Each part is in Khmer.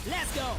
Let's go.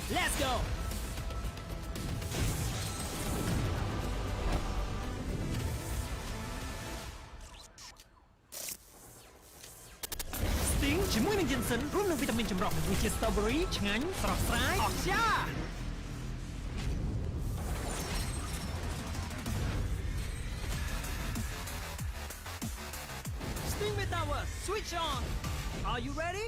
Let's go. Sting ជាមួយនឹង Jensen រួមនឹងវីតាមីនចម្រុះដូចជា strawberry ឆ្ងាញ់ស្រស់ស្រាយអស្ចារ្យ Sting Metaverse switch on. Are you ready?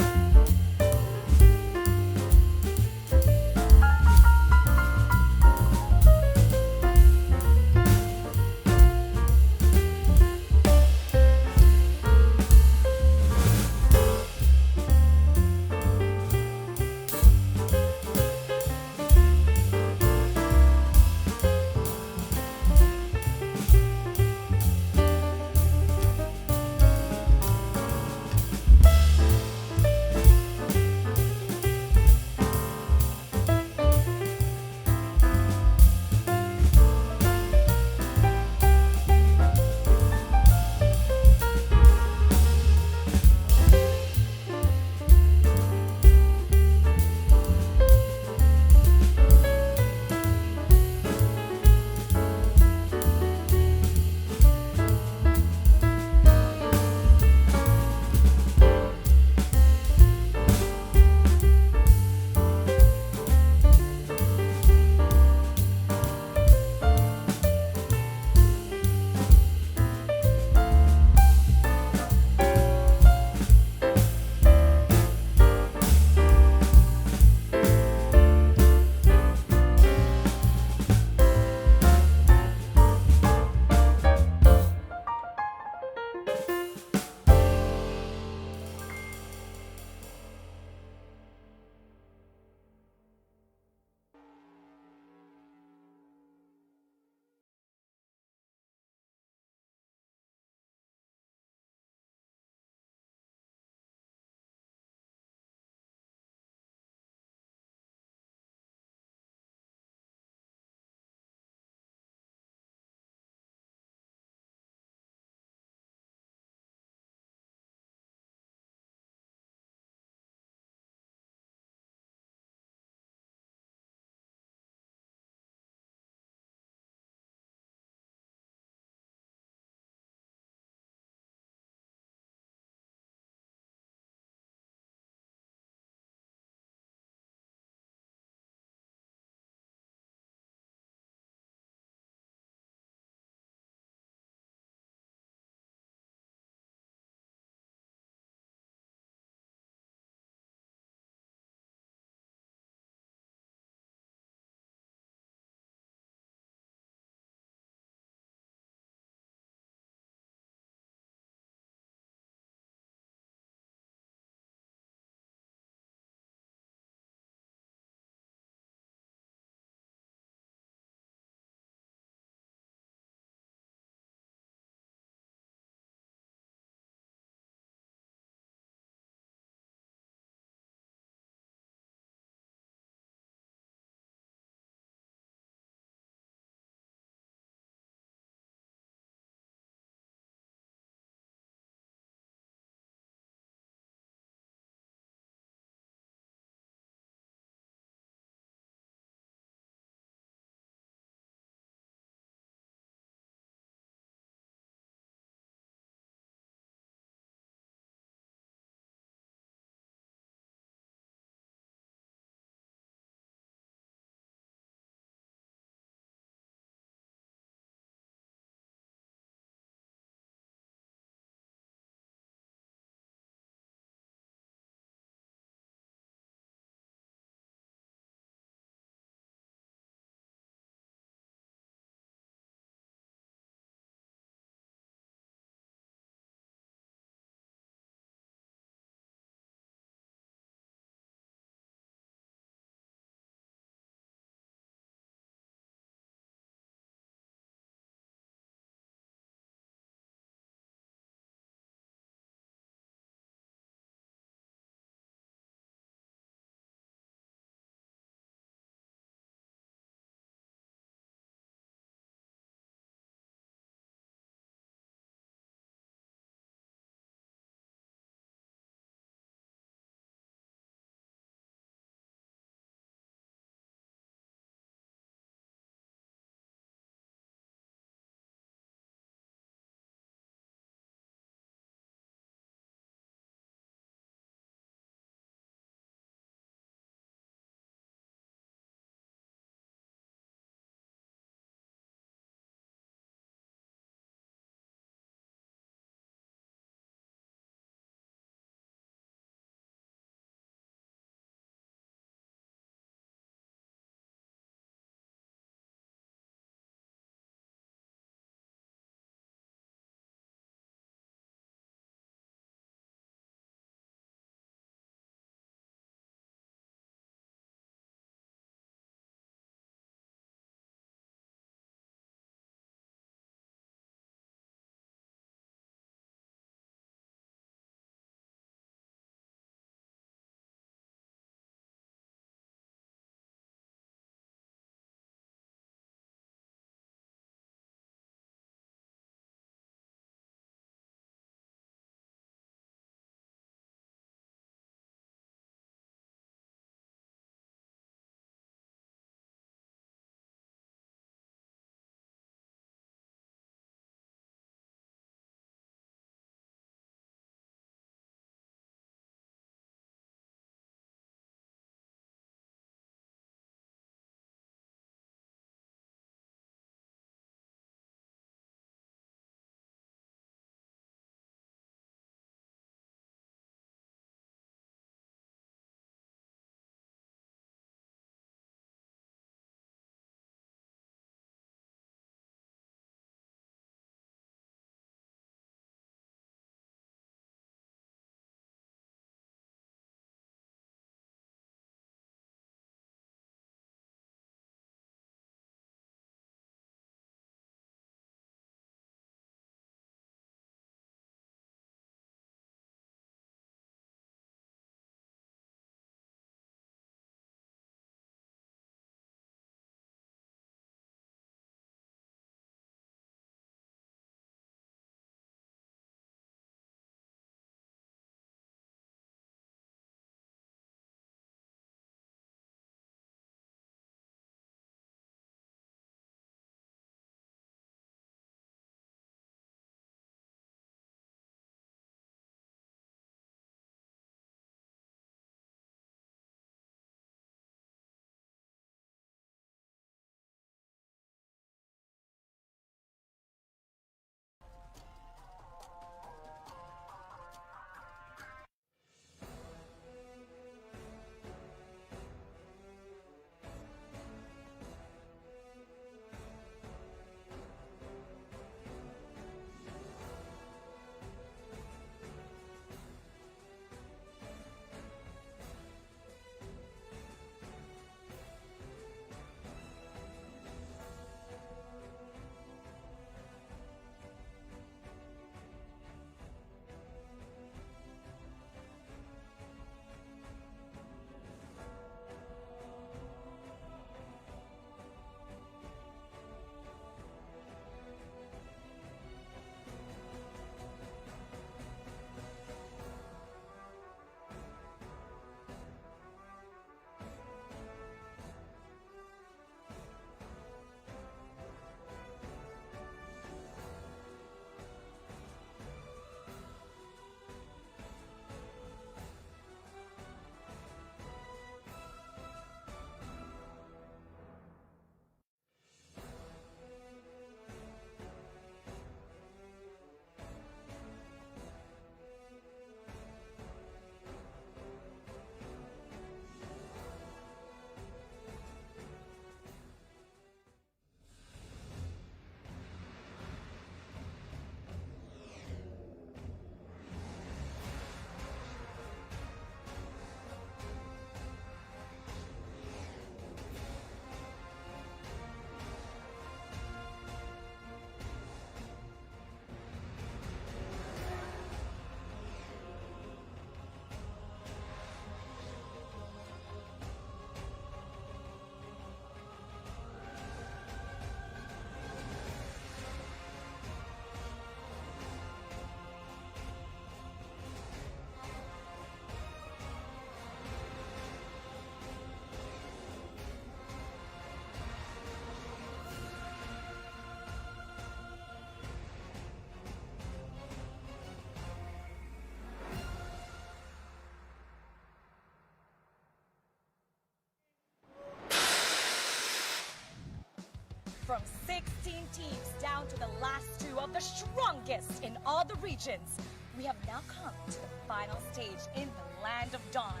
From 16 teams down to the last two of the strongest in all the regions, we have now come to the final stage in the land of dawn.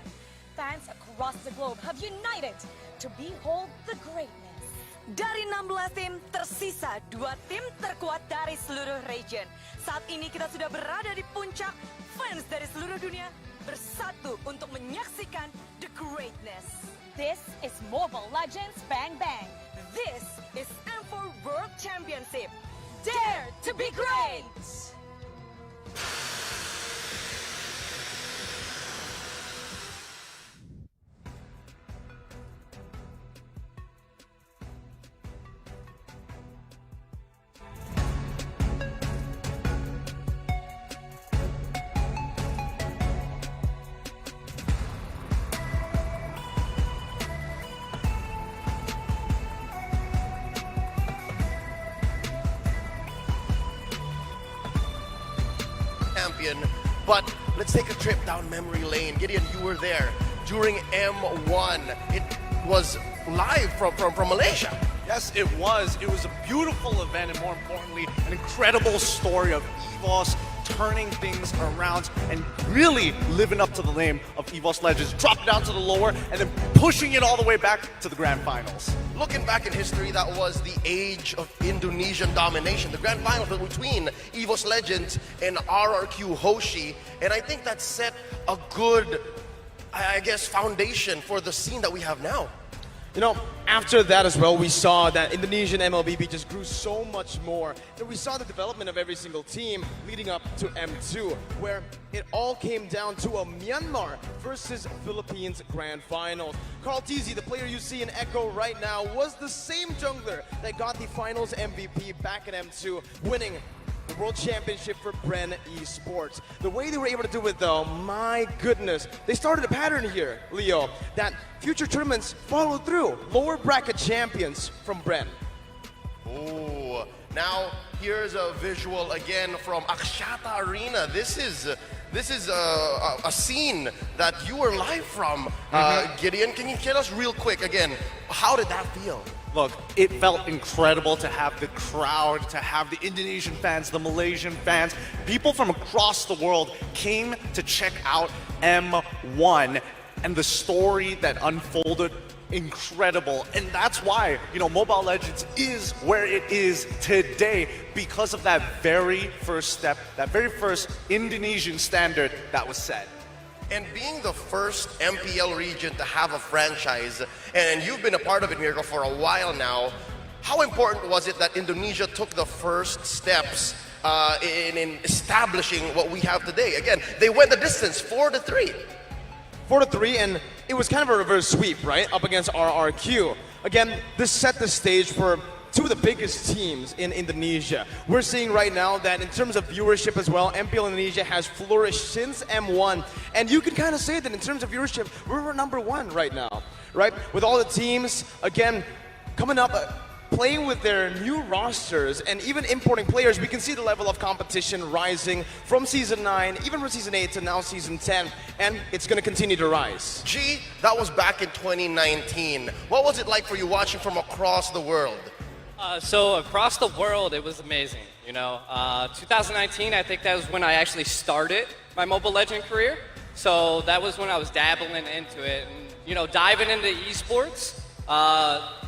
Fans across the globe have united to behold the greatness. Dari 16 tim, tersisa 2 tim terkuat dari seluruh region. Saat ini kita sudah berada di puncak. Fans dari seluruh dunia bersatu untuk menyaksikan the greatness. This is Mobile Legends Bang Bang. This is M4 World Championship. Dare to be great! But let's take a trip down memory lane. Gideon, you were there during M1. It was live from Malaysia. Yes, it was. It was a beautiful event, and more importantly, an incredible story of EVOS turning things around and really living up to the name of EVOS Legends, dropping down to the lower and then pushing it all the way back to the grand finals. Looking back in history, that was the age of Indonesian domination. The grand finals were between EVOS Legends and RRQ Hoshi, and I think that set a good, I guess, foundation for the scene that we have now. You know, after that as well, we saw that Indonesian MLBB just grew so much more. And we saw the development of every single team leading up to M2, where it all came down to a Myanmar versus Philippines grand finals. Carl Tizzy, the player you see in Echo right now, was the same jungler that got the finals MVP back in M2, winning the World Championship for Bren Esports. The way they were able to do it though, my goodness, they started a pattern here, Leo, that future tournaments follow through. Lower bracket champions from Bren. Oh, now here's a visual again from Akshata Arena. This is a scene that you were live from. Gideon, can you tell us real quick again, how did that feel? Look, it felt incredible to have the crowd, to have the Indonesian fans, the Malaysian fans, people from across the world came to check out M1 and the story that unfolded. Incredible, and that's why, you know, Mobile Legends is where it is today because of that very first step, that very first Indonesian standard that was set. And being the first MPL region to have a franchise, and you've been a part of it, Mirko, for a while now, how important was it that Indonesia took the first steps in establishing what we have today? Again, they went the distance, 4-3. 4-3, and it was kind of a reverse sweep, right, up against RRQ. Again, this set the stage for two of the biggest teams in Indonesia. We're seeing right now that in terms of viewership as well, MPL Indonesia has flourished since M1. And you can kind of say that in terms of viewership, we're number one right now, right? With all the teams, again, coming up, playing with their new rosters and even importing players, we can see the level of competition rising from Season 9, even from Season 8 to now Season 10, and it's going to continue to rise. G, that was back in 2019. What was it like for you watching from across the world? So across the world, it was amazing. You know, 2019, I think that was when I actually started my Mobile Legend career. So that was when I was dabbling into it, and you know, diving into esports.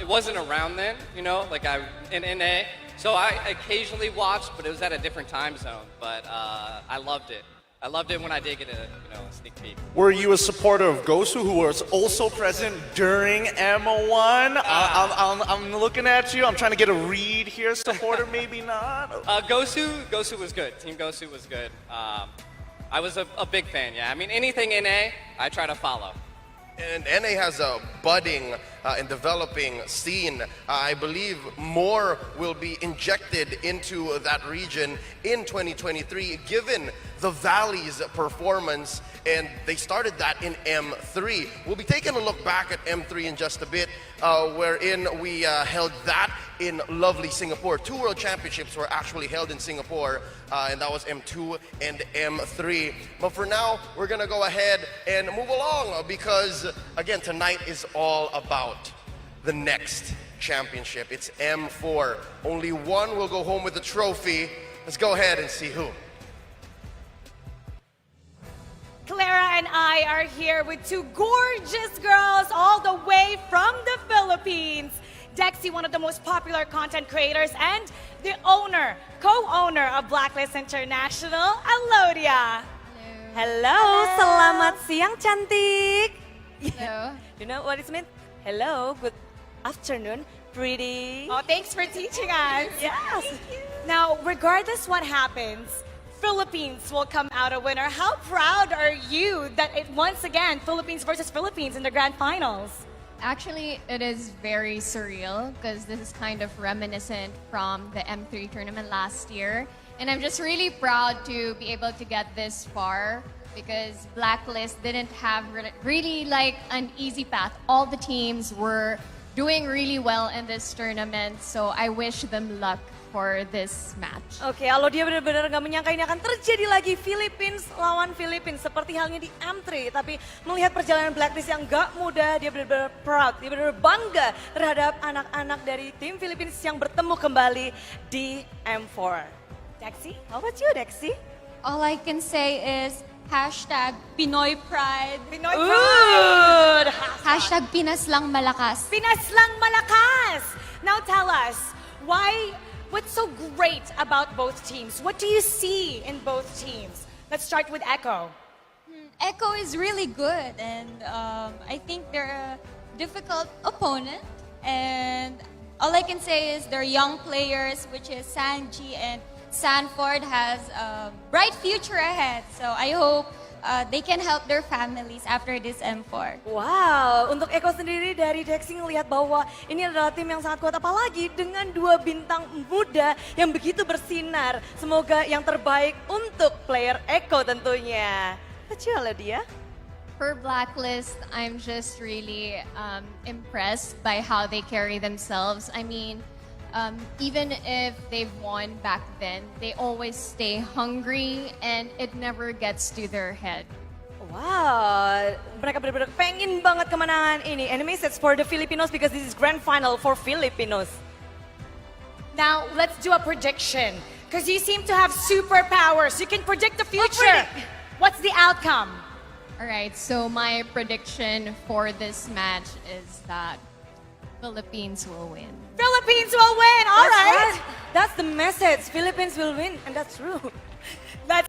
It wasn't around then, you know, like in NA. So I occasionally watched, but it was at a different time zone. But I loved it. I loved it when I did get a sneak peek. Were you a supporter of Gosu, who was also present during M1? I'm looking at you. I'm trying to get a read here. Supporter, maybe not. Gosu was good. Team Gosu was good. I was a big fan. Yeah, I mean anything NA, I try to follow. And NA has a budding and developing scene. I believe more will be injected into that region in 2023, given the Valley's performance, and they started that in M3. We'll be taking a look back at M3 in just a bit, wherein we held that in lovely Singapore. 2 World Championships were actually held in Singapore, and that was M2 and M3. But for now, we're gonna go ahead and move along because, again, tonight is all about the next championship. It's M4. Only one will go home with the trophy. Let's go ahead and see who. Clara and I are here with two gorgeous girls all the way from the Philippines. Dexy, one of the most popular content creators and the owner, co-owner of Blacklist International, Alodia. Hello, selamat siang cantik. Hello. You know what it means? Hello, good afternoon, pretty. Oh, thanks for teaching us. Yes. Now, regardless what happens, Philippines will come out a winner. How proud are you that once again, Philippines versus Philippines in the grand finals? Actually, it is very surreal because this is kind of reminiscent from the M3 tournament last year. And I'm just really proud to be able to get this far because Blacklist didn't have really like an easy path. All the teams were doing really well in this tournament, so I wish them luck for this match. Oke, Alodia benar-benar nggak menyangka ini akan terjadi lagi Philippines lawan Philippines seperti halnya di M3. Tapi melihat perjalanan Blacklist yang nggak mudah, dia benar-benar proud, dia benar-benar bangga terhadap anak-anak dari tim Philippines yang bertemu kembali di M4. Dexy, how about you, Dexy? All I can say is hashtag Pinoy Pride. Pinoy Pride! Hashtag Pinas lang malakas. Pinas lang malakas! Now tell us, what's so great about both teams? What do you see in both teams? Let's start with Echo. Echo is really good, and I think they're a difficult opponent. And all I can say is they're young players, which is Sanji and Sanford has a bright future ahead. So I hope they can help their families after this M4. Wow, untuk Eko sendiri dari Dexy ngelihat bahwa ini adalah tim yang sangat kuat, apalagi dengan dua bintang muda yang begitu bersinar. Semoga yang terbaik untuk player Eko tentunya. Kecil dia. For Blacklist, I'm just really impressed by how they carry themselves. I mean, even if they've won back then, they always stay hungry and it never gets to their head. Wow, mereka benar-benar pengen banget kemenangan ini. And it's for the Filipinos because this is grand final for Filipinos. Now, let's do a prediction. Because you seem to have superpowers. You can predict the future. What's the outcome? All right, so my prediction for this match is that Philippines will win. Philippines will win, all right. Right. That's the message. Philippines will win, and that's true. That's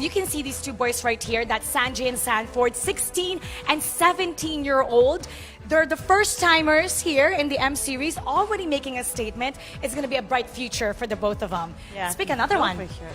you can see these two boys right here, that's Sanjay and Sanford, 16 and 17-year-old. They're the first timers here in the M series, already making a statement. It's going to be a bright future for the both of them. Yeah. Let's pick another one. For sure.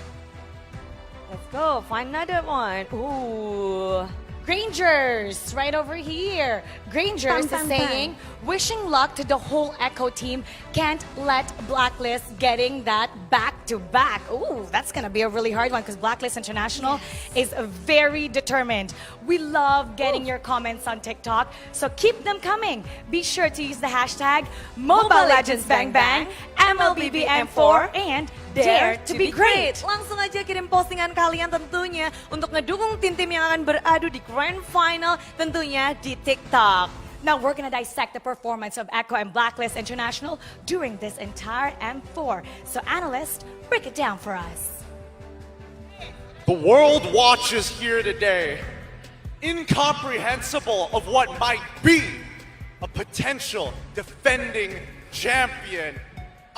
Let's go. Find another one. Ooh. Grangers, right over here. Grangers Bang, is bang, saying, wishing luck to the whole Echo team. Can't let Blacklist getting that back-to-back. Ooh, that's going to be a really hard one because Blacklist International is very determined. We love getting your comments on TikTok, so keep them coming. Be sure to use the hashtag Mobile Legends Bang Bang, MLBBM4, and Dare to be Great. Langsung aja kirim postingan kalian tentunya untuk ngedukung tim-tim yang akan beradu di Grand Final tentunya di TikTok. Now we're going to dissect the performance of Echo and Blacklist International during this entire M4. So analyst, break it down for us. The world watches here today, incomprehensible of what might be a potential defending champion.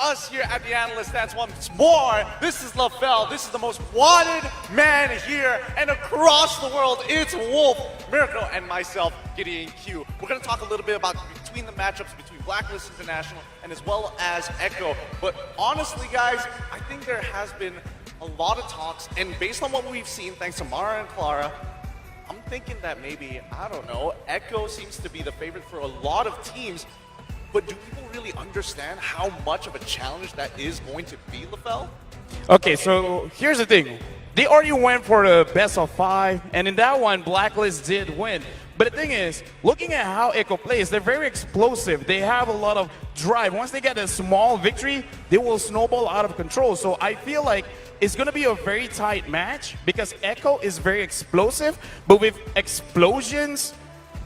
Us here at the Analyst Dance once more. This is LaFell. This is the most wanted man here and across the world. It's Wolf, Miracle, and myself, Gideon Q. We're going to talk a little bit about between the matchups between Blacklist International and as well as Echo. But honestly, guys, I think there has been a lot of talks, and based on what we've seen, thanks to Mara and Clara, I'm thinking that maybe, I don't know, Echo seems to be the favorite for a lot of teams. But do people really understand how much of a challenge that is going to be, LaFell? Okay, so here's the thing. They already went for the best of 5, and in that one, Blacklist did win. But the thing is, looking at how Echo plays, they're very explosive. They have a lot of drive. Once they get a small victory, they will snowball out of control. So I feel like it's going to be a very tight match because Echo is very explosive, but with explosions,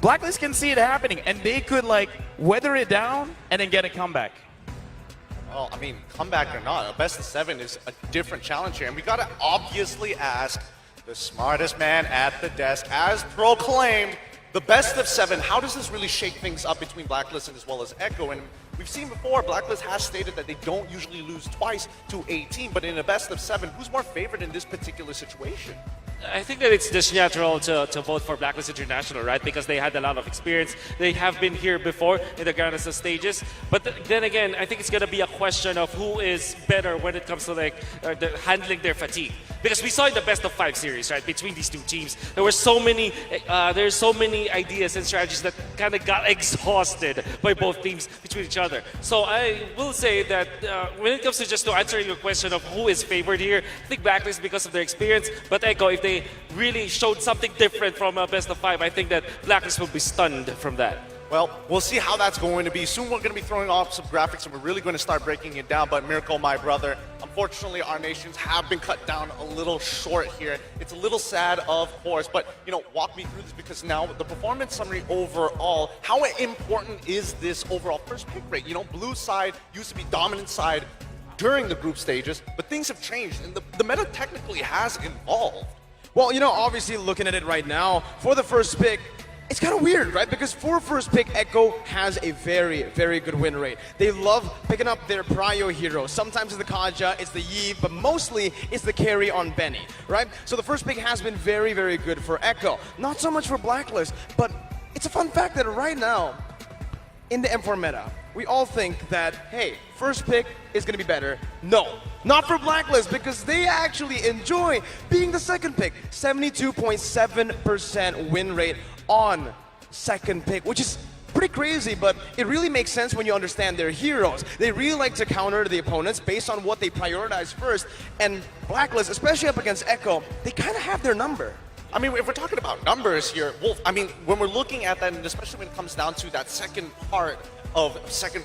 Blacklist can see it happening, and they could like weather it down and then get a comeback. Well, I mean, comeback or not, a best of 7 is a different challenge here. And we got to obviously ask the smartest man at the desk, as proclaimed, the best of 7. How does this really shake things up between Blacklist and as well as Echo? And we've seen before, Blacklist has stated that they don't usually lose twice to a team, but in a best of 7, who's more favored in this particular situation? I think that it's just natural to vote for Blacklist International, right? Because they had a lot of experience. They have been here before in the Grand Slam stages. But then again, I think it's going to be a question of who is better when it comes to like handling their fatigue. Because we saw in the best of 5 series, right, between these two teams, there were so many, there's so many ideas and strategies that kind of got exhausted by both teams between each other. So I will say that when it comes to just to answering your question of who is favored here, I think Blacklist because of their experience, but Echo, if they really showed something different from a best of 5, I think that Blacklist will be stunned from that. Well, we'll see how that's going to be. Soon we're going to be throwing off some graphics and we're really going to start breaking it down. But Miracle, my brother, unfortunately our nations have been cut down a little short here. It's a little sad, of course, but you know, walk me through this because now the performance summary overall, how important is this overall first pick rate? You know, blue side used to be dominant side during the group stages, but things have changed and the meta technically has evolved. Well, you know, obviously looking at it right now, for the first pick, it's kind of weird, right? Because for first pick, Echo has a very, very good win rate. They love picking up their prio heroes. Sometimes it's the Kaja, it's the Yi, but mostly it's the carry on Benny, right? So the first pick has been very, very good for Echo. Not so much for Blacklist, but it's a fun fact that right now, in the M4 meta, we all think that, hey, first pick is going to be better. No, not for Blacklist because they actually enjoy being the second pick. 72.7% win rate on second pick, which is pretty crazy, but it really makes sense when you understand their heroes. They really like to counter the opponents based on what they prioritize first, and Blacklist, especially up against Echo, they kind of have their number. I mean, if we're talking about numbers here, Wolf, I mean, when we're looking at that, and especially when it comes down to that second part of second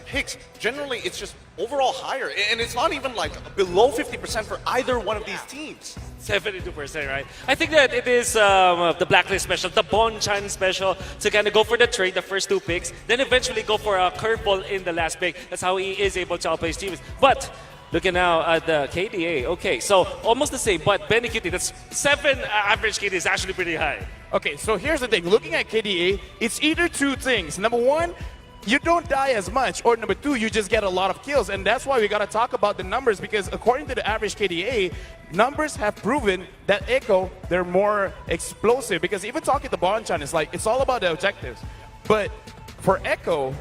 picks, generally it's just overall higher. And it's not even like below 50% for either one of these teams. 72%, right? I think that it is the Blacklist special, the Bonchan special, to kind of go for the trade, the first 2 picks, then eventually go for a curveball in the last pick. That's how he is able to outplay his teams. But looking now at the KDA, okay, so almost the same, but Benny Cutie, that's 7 average KDA is actually pretty high. Okay, so here's the thing. Looking at KDA, it's either 2 things. Number 1, you don't die as much. Or number two, you just get a lot of kills. And that's why we got to talk about the numbers, because according to the average KDA, numbers have proven that Echo, they're more explosive. Because even talking to Bonchan, it's like, it's all about the objectives. But for Echo,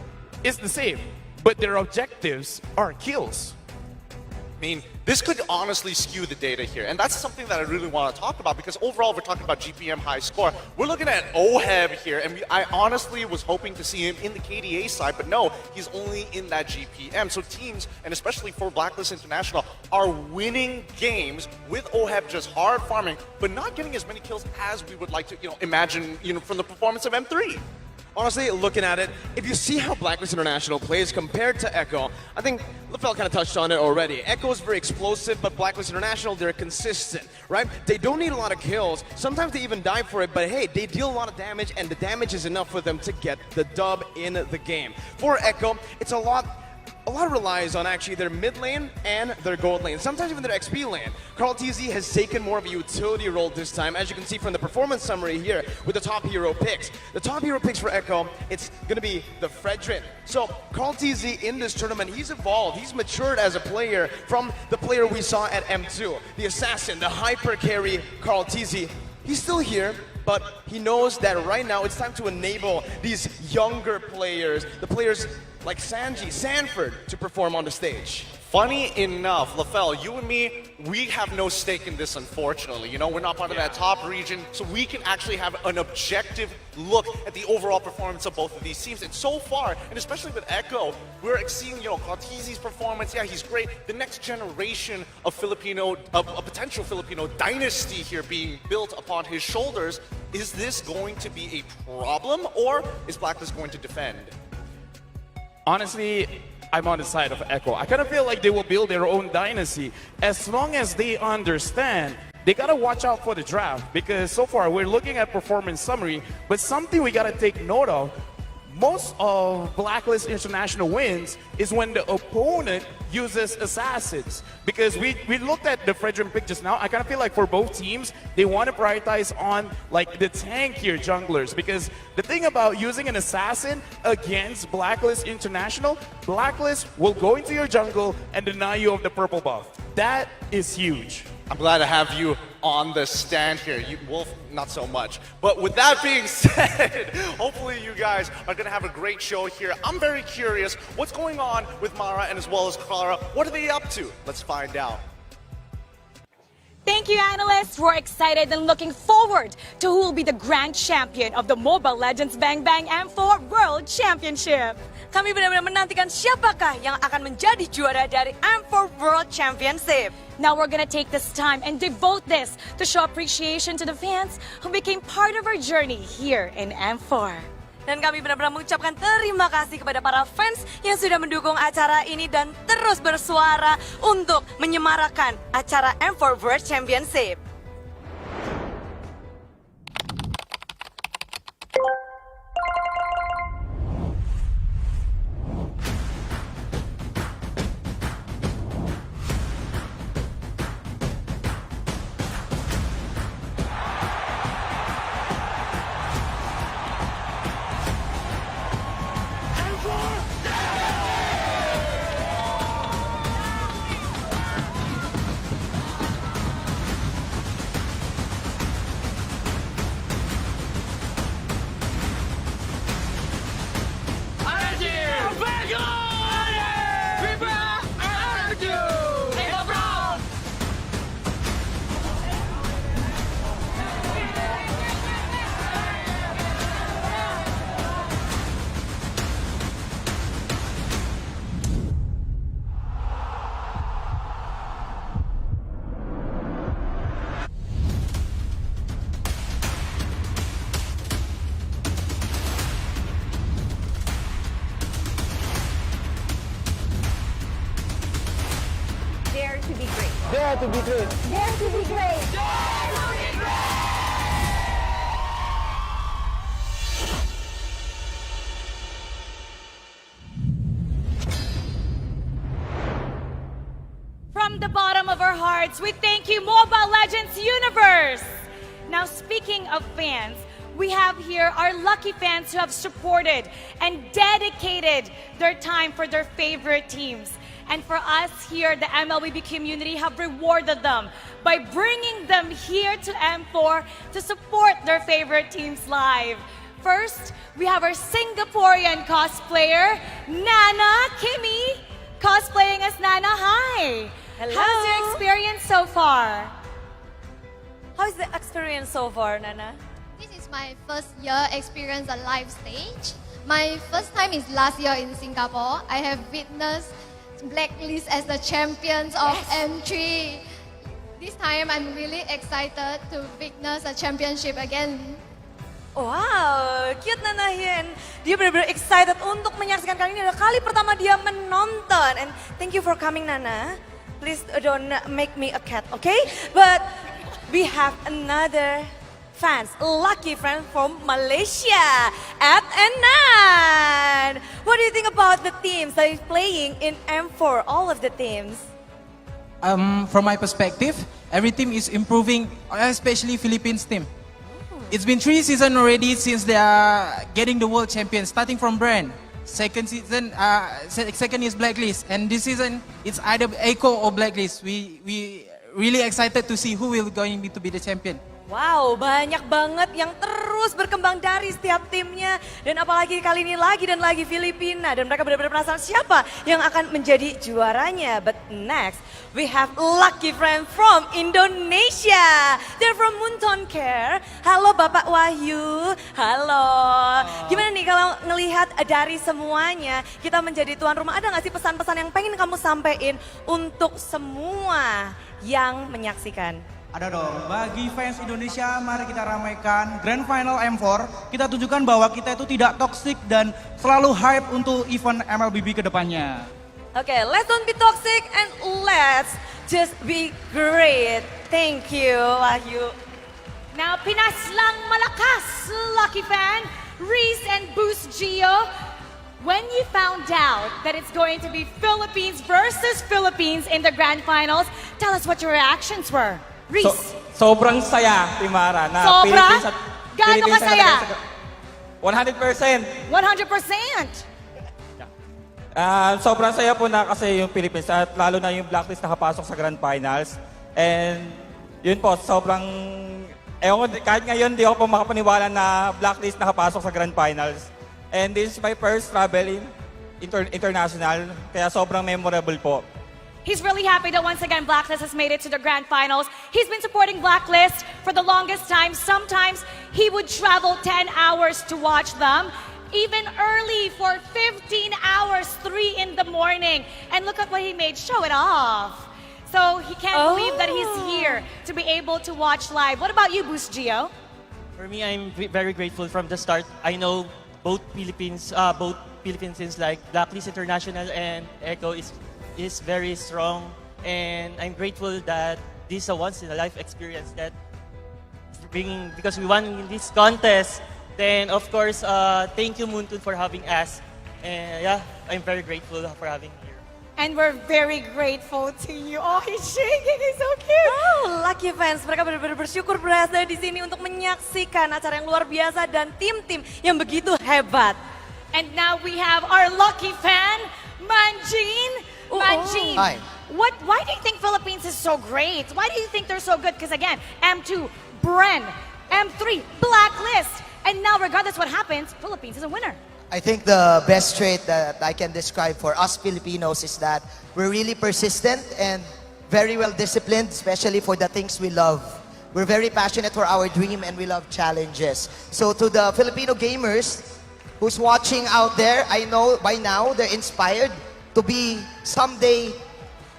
it's the same. But their objectives are kills. I mean, this could honestly skew the data here. And that's something that I really want to talk about, because overall, we're talking about GPM high score. We're looking at OHEB here, and I honestly was hoping to see him in the KDA side, but no, he's only in that GPM. So teams, and especially for Blacklist International, are winning games with OHEB just hard farming, but not getting as many kills as we would like to, imagine, from the performance of M3. Honestly, looking at it, if you see how Blacklist International plays compared to Echo, I think LaFell kind of touched on it already. Echo is very explosive, but Blacklist International, they're consistent, right? They don't need a lot of kills. Sometimes they even die for it, but hey, they deal a lot of damage, and the damage is enough for them to get the dub in the game. For Echo, it's a lot relies on actually their mid lane and their gold lane, sometimes even their XP lane. Carl TZ has taken more of a utility role this time, as you can see from the performance summary here with the top hero picks. The top hero picks for Echo, it's going to be the Fredrin. So Carl TZ in this tournament, he's evolved, he's matured as a player from the player we saw at M2, the assassin, the hyper carry Carl TZ. He's still here, but he knows that right now it's time to enable these younger players, the players like Sanji, Sanford, to perform on the stage. Funny enough, LaFell, you and me, we have no stake in this, unfortunately. We're not part of that top region, so we can actually have an objective look at the overall performance of both of these teams. And so far, and especially with Echo, we're seeing, Cortez's performance. Yeah, he's great. The next generation of a potential Filipino dynasty here being built upon his shoulders. Is this going to be a problem, or is Blacklist going to defend? Honestly, I'm on the side of Echo. I kind of feel like they will build their own dynasty as long as they understand they got to watch out for the draft, because so far we're looking at performance summary, but something we got to take note of, most of Blacklist International wins is when the opponent uses assassins. Because we looked at the Fredrin pick just now, I kind of feel like for both teams, they want to prioritize on like the tankier junglers. Because the thing about using an assassin against Blacklist International, Blacklist will go into your jungle and deny you of the purple buff. That is huge. I'm glad to have you on the stand here. Wolf, not so much. But with that being said, hopefully you guys are going to have a great show here. I'm very curious what's going on with Mara and as well as Clara. What are they up to? Let's find out. Thank you, analysts. We're excited and looking forward to who will be the grand champion of the Mobile Legends Bang Bang M4 World Championship. Kami benar-benar menantikan siapakah yang akan menjadi juara dari M4 World Championship. Now we're gonna take this time and devote this to show appreciation to the fans who became part of our journey here in M4. Dan kami benar-benar mengucapkan terima kasih kepada para fans yang sudah mendukung acara ini dan terus bersuara untuk menyemarakan acara M4 World Championship. Dare to be great. Dare to be great. Dare to be great. From the bottom of our hearts, we thank you, Mobile Legends Universe. Now, speaking of fans, we have here our lucky fans who have supported and dedicated their time for their favorite teams. And for us here, the MLBB community have rewarded them by bringing them here to M4 to support their favorite teams live. First, we have our Singaporean cosplayer, Nana Kimi, cosplaying as Nana. Hi. Hello. How's your experience so far? How's the experience so far, Nana? This is my first year experience a live stage. My first time is last year in Singapore. I have witnessed Blacklist as the champions of M3. This time I'm really excited to witness a championship again. Wow, cute Nana here. And dia benar-benar excited untuk menyaksikan kali ini. Adalah kali pertama dia menonton. And thank you for coming, Nana. Please don't make me a cat, okay? But we have another fans, lucky friend from Malaysia, Ed and Nan. What do you think about the teams that is playing in M4? All of the teams. From my perspective, every team is improving, especially Philippines team. It's been 3 seasons already since they are getting the world champion, starting from Brand. Second season, second is Blacklist, and this season it's either Echo or Blacklist. We really excited to see who will going to be the champion. Wow, banyak banget yang terus berkembang dari setiap timnya. Dan apalagi kali ini lagi dan lagi Filipina. Dan mereka benar-benar penasaran siapa yang akan menjadi juaranya. But next, we have lucky friend from Indonesia. They're from Munton Care. Halo Bapak Wahyu. Halo. Gimana nih kalau ngelihat dari semuanya, kita menjadi tuan rumah. Ada nggak sih pesan-pesan yang pengen kamu sampaikan untuk semua yang menyaksikan? Ada dong, bagi fans Indonesia mari kita ramaikan Grand Final M4. Kita tunjukkan bahwa kita itu tidak toxic dan selalu hype untuk event MLBB ke depannya. Okay, let's don't be toxic and let's just be great. Thank you, Wahyu. Now, Pinas lang malakas, lucky fan, Reese and Boost Gio. When you found out that it's going to be Philippines versus Philippines in the grand finals, tell us what your reactions were. Reese. Sobrang saya, Timara. Na Sobra? Philippines at Gaano Philippines kasaya? 100%. 100%. Sobrang saya po na kasi yung Philippines at lalo na yung Blacklist nakapasok sa Grand Finals. And yun po, sobrang... kahit ngayon, di ako po makapaniwala na Blacklist nakapasok sa Grand Finals. And this is my first travel in international, kaya sobrang memorable po. He's really happy that once again Blacklist has made it to the grand finals. He's been supporting Blacklist for the longest time. Sometimes he would travel 10 hours to watch them, even early for 15 hours, 3 in the morning. And look at what he made, show it off. So he can't believe that he's here to be able to watch live. What about you, Boost Gio? For me, I'm very grateful from the start. I know both Philippines teams like Blacklist International and Echo is very strong, and I'm grateful that this is a once-in-a-life experience that because we won in this contest. Then of course, thank you Muntun for having us, and yeah, I'm very grateful for having here. And we're very grateful to you. Oh, he's shaking, he's so cute. Oh, lucky fans, mereka benar-benar bersyukur berada di sini untuk menyaksikan acara yang luar biasa dan tim-tim yang begitu hebat. And now we have our lucky fan, Manjin. Manjin, Hi. why do you think Philippines is so great? Why do you think they're so good? Because again, M2, Bren, M3, Blacklist, and now regardless what happens, Philippines is a winner. I think the best trait that I can describe for us Filipinos is that we're really persistent and very well disciplined, especially for the things we love. We're very passionate for our dream and we love challenges. So to the Filipino gamers who's watching out there, I know by now they're inspired to be someday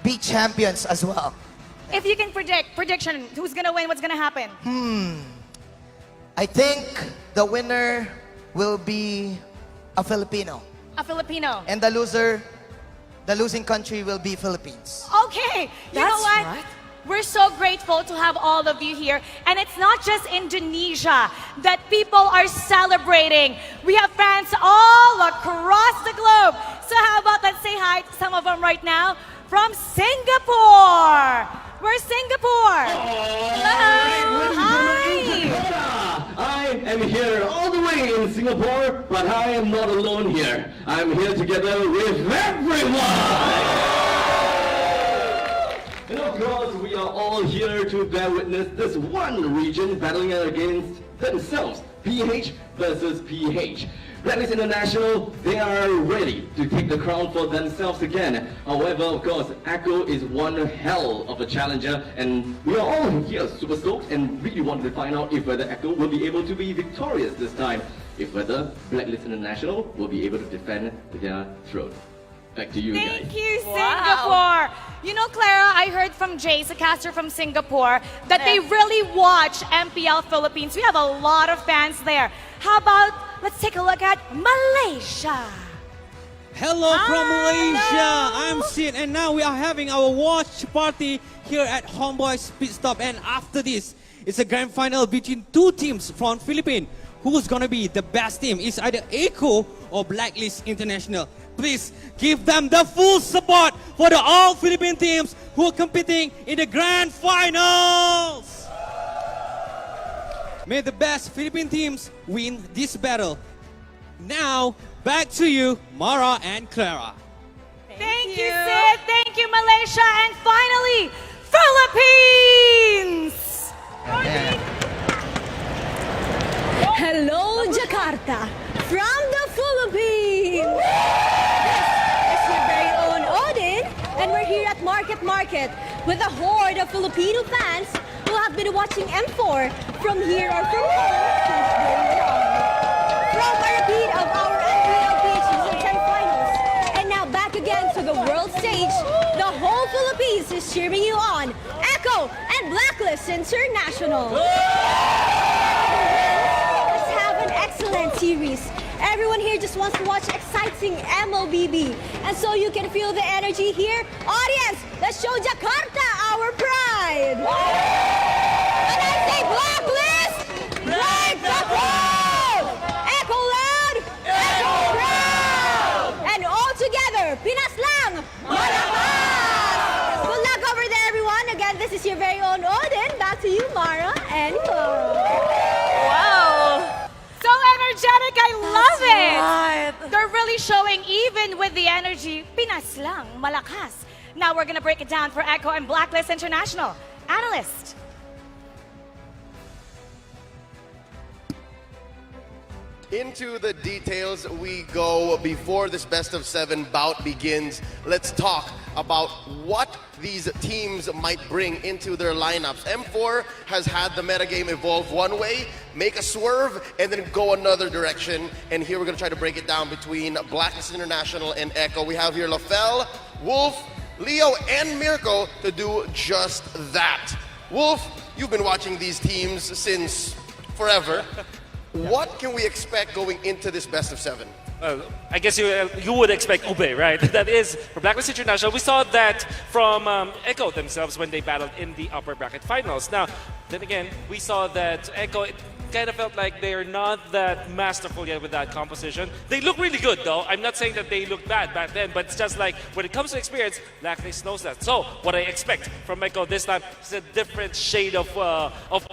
be champions as well. If you can prediction, who's gonna win, what's gonna happen? I think the winner will be a Filipino. A Filipino. And the losing country will be Philippines. Okay, you know what? Right. We're so grateful to have all of you here. And it's not just Indonesia that people are celebrating. We have fans all across the globe. So how about let's say hi to some of them right now from Singapore. We're Singapore. Hello. Hi. I am here all the way in Singapore, but I am not alone here. I'm here together with everyone! And of course, we are all here to bear witness this one region battling against themselves, PH versus PH. Blacklist International, they are ready to take the crown for themselves again. However, of course, Echo is one hell of a challenger, and we are all here super stoked and really wanted to find out if whether Echo will be able to be victorious this time, if whether Blacklist International will be able to defend their throne. Back to you guys. Thank you, Singapore. You know, Clara, I heard from Jay, a caster from Singapore, that they really watch MPL Philippines. We have a lot of fans there. How about, let's take a look at Malaysia. Hello from Malaysia. I'm Sid, and now we are having our watch party here at Homeboys Pit Stop. And after this, it's a grand final between two teams from Philippines. Who's gonna be the best team? It's either Echo or Blacklist International. Please give them the full support for the all Philippine teams who are competing in the grand finals. May the best Philippine teams win this battle. Now, back to you, Mara and Clara. Thank you, Sid. Thank you, Malaysia. And finally, Philippines! Hello, Jakarta, from the Philippines. This is your very own Odin, and we're here at Market with a horde of Filipino fans who have been watching M4 from here or from home since day one. From a repeat of our MPL PH Season 10 finals, and now back again to the world stage, the whole Philippines is cheering you on. Echo and Blacklist International. Let's have an excellent series. Everyone here just wants to watch exciting MOBB. And so you can feel the energy here. Audience, let's show Jakarta our pride. When I say Blacklist, like the crowd. Echo loud, echo proud. And all together, Pinas lang, malakas. Good luck over there, everyone. Again, this is your very own Odin. Back to you, Mara and Clara. Wow. So energetic, I love it. Right. They're really showing, even with the energy, Pinas lang, malakas. Now we're gonna break it down for Echo and Blacklist International. Analyst. Into the details we go before this best of 7 bout begins. Let's talk about what these teams might bring into their lineups. M4 has had the metagame evolve one way, make a swerve, and then go another direction. And here we're gonna try to break it down between Blacklist International and Echo. We have here Lafel, Wolf, Leo, and Mirko to do just that. Wolf, you've been watching these teams since forever. What can we expect going into this best of 7? I guess you would expect Ube, right? That is, for Blacklist International, we saw that from Echo themselves when they battled in the upper bracket finals. Now, then again, we saw that Echo, it kind of felt like they're not that masterful yet with that composition. They look really good, though. I'm not saying that they looked bad back then, but it's just like, when it comes to experience, Blacklist knows that. So, what I expect from Echo this time is a different shade of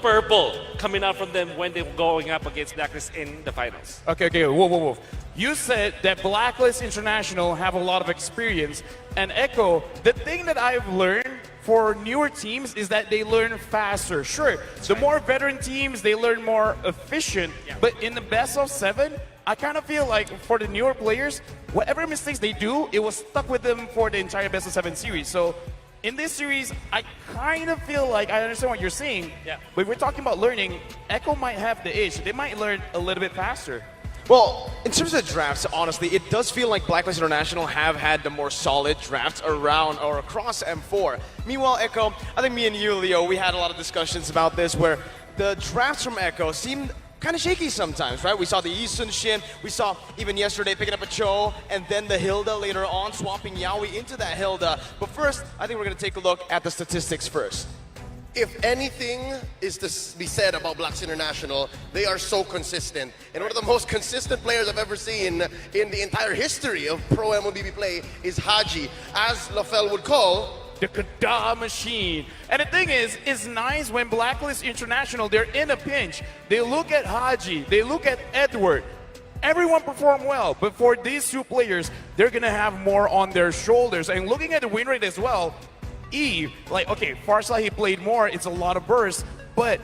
purple coming out from them when they're going up against Blacklist in the finals. Okay, whoa. You said that Blacklist International have a lot of experience, and Echo, the thing that I've learned for newer teams is that they learn faster. Sure, the more veteran teams, they learn more efficient, but in the best of 7, I kind of feel like for the newer players, whatever mistakes they do, it was stuck with them for the entire best of 7 series. So in this series, I kind of feel like I understand what you're saying, but if we're talking about learning, Echo might have the edge. They might learn a little bit faster. Well, in terms of drafts, honestly, it does feel like Blacklist International have had the more solid drafts around or across M4. Meanwhile, Echo, I think me and you, Leo, we had a lot of discussions about this where the drafts from Echo seemed kind of shaky sometimes, right? We saw the Yi Sun Shin, we saw even yesterday picking up a Cho, and then the Hilda later on, swapping Yaoi into that Hilda. But first, I think we're going to take a look at the statistics first. If anything is to be said about Blacklist International, they are so consistent. And one of the most consistent players I've ever seen in the entire history of pro MLBB play is Haji. As Lafel would call, the Kada machine. And the thing is, it's nice when Blacklist International, they're in a pinch. They look at Haji, they look at Edward. Everyone performed well, but for these two players, they're gonna have more on their shoulders. And looking at the win rate as well, Eve, like, okay, Farsa, he played more, it's a lot of bursts, but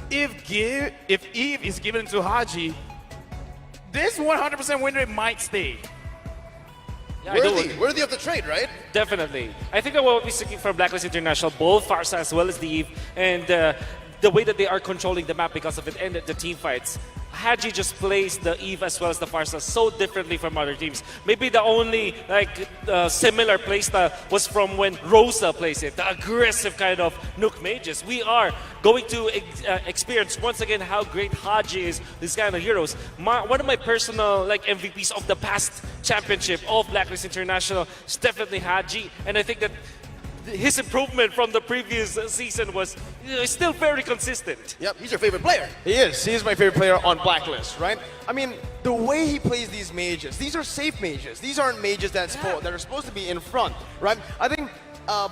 if Eve is given to Haji, this 100% win rate might stay. Yeah, worthy of the trade, right? Definitely. I think that what we're seeking from Blacklist International, both Farsa as well as the Eve, and the way that they are controlling the map because of it and the team fights. Haji just plays the Eve as well as the Farsa so differently from other teams. Maybe the only similar playstyle was from when Rosa plays it, the aggressive kind of Nook mages. We are going to experience once again how great Haji is, these kind of heroes. One of my personal MVPs of the past championship of Blacklist International is definitely Haji, and I think that his improvement from the previous season was still very consistent. Yep, he's your favorite player. He is. He is my favorite player on Blacklist, right? I mean, the way he plays these mages, these are safe mages. These aren't mages that are supposed to be in front, right? I think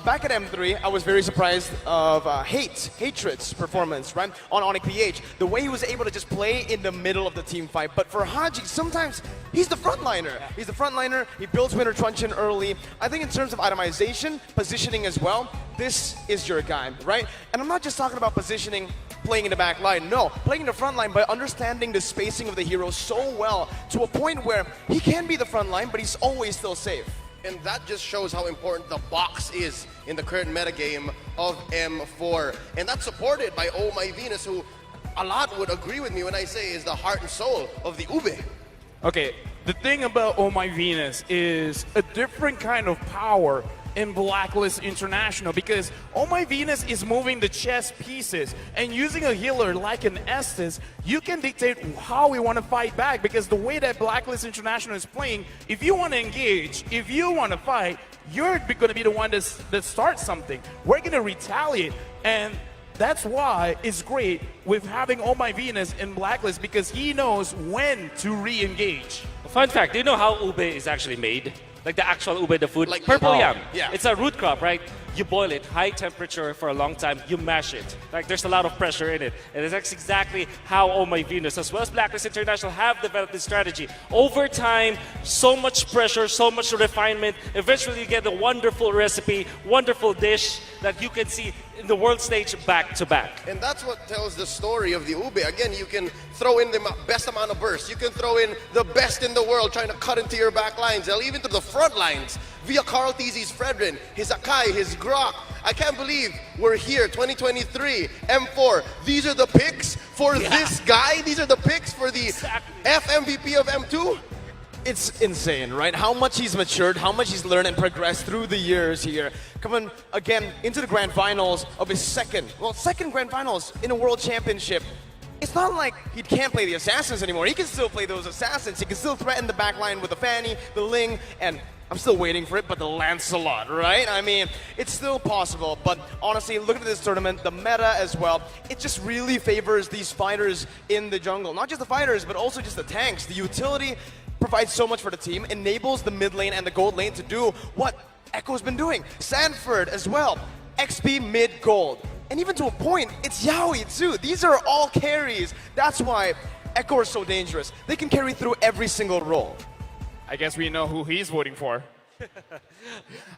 back at M3, I was very surprised of Hatred's performance, right? On Onyx PH, the way he was able to just play in the middle of the team fight. But for Haji, sometimes he's the frontliner. He's the frontliner. He builds Winter Truncheon early. I think in terms of itemization, positioning as well, this is your guy, right? And I'm not just talking about positioning, playing in the back line. No, playing in the front line by understanding the spacing of the hero so well to a point where he can be the front line, but he's always still safe. And that just shows how important the box is in the current metagame of M4. And that's supported by Oh My Venus, who a lot would agree with me when I say is the heart and soul of the Ube. Okay, the thing about Oh My Venus is a different kind of power in Blacklist International, because Oh My Venus is moving the chess pieces, and using a healer like an Estes, you can dictate how we want to fight back, because the way that Blacklist International is playing, if you want to engage, if you want to fight, you're going to be the one that starts something. We're going to retaliate, and that's why it's great with having Oh My Venus in Blacklist, because he knows when to re-engage. Fun fact, do you know how ube is actually made? Like the actual ube, the food? Like purple yam. Yeah. It's a root crop, right? You boil it, high temperature for a long time, you mash it. Like there's a lot of pressure in it. And that's exactly how Oh My Venus, as well as Blacklist International, have developed this strategy. Over time, so much pressure, so much refinement. Eventually you get a wonderful recipe, wonderful dish that you can see in the world stage back to back. And that's what tells the story of the Ube. Again, you can throw in the best amount of bursts. You can throw in the best in the world trying to cut into your back lines, and even to the front lines via Carl Thesy's Fredrin, his Akai, his Grok. I can't believe we're here, 2023, M4. These are the picks for this guy? These are the picks for the FMVP of M2? It's insane, right? How much he's matured, how much he's learned and progressed through the years here. Coming again into the grand finals of his second grand finals in a world championship. It's not like he can't play the assassins anymore. He can still play those assassins. He can still threaten the back line with the Fanny, the Ling, and I'm still waiting for it, but the Lancelot, right? I mean, it's still possible, but honestly, looking at this tournament, the meta as well, it just really favors these fighters in the jungle. Not just the fighters, but also just the tanks. The utility provides so much for the team, enables the mid lane and the gold lane to do what Echo's been doing. Sanford as well, XP mid gold. And even to a point, it's Yaoi too. These are all carries. That's why Echo is so dangerous. They can carry through every single role. I guess we know who he's voting for.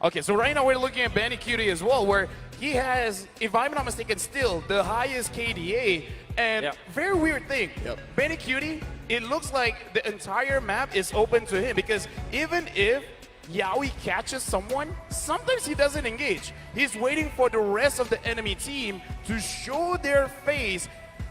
Okay, so right now we're looking at Benny Cutie as well, where he has, if I'm not mistaken, still the highest KDA. And very weird thing, Benny Cutie, it looks like the entire map is open to him, because even if Yaoi catches someone, sometimes he doesn't engage. He's waiting for the rest of the enemy team to show their face,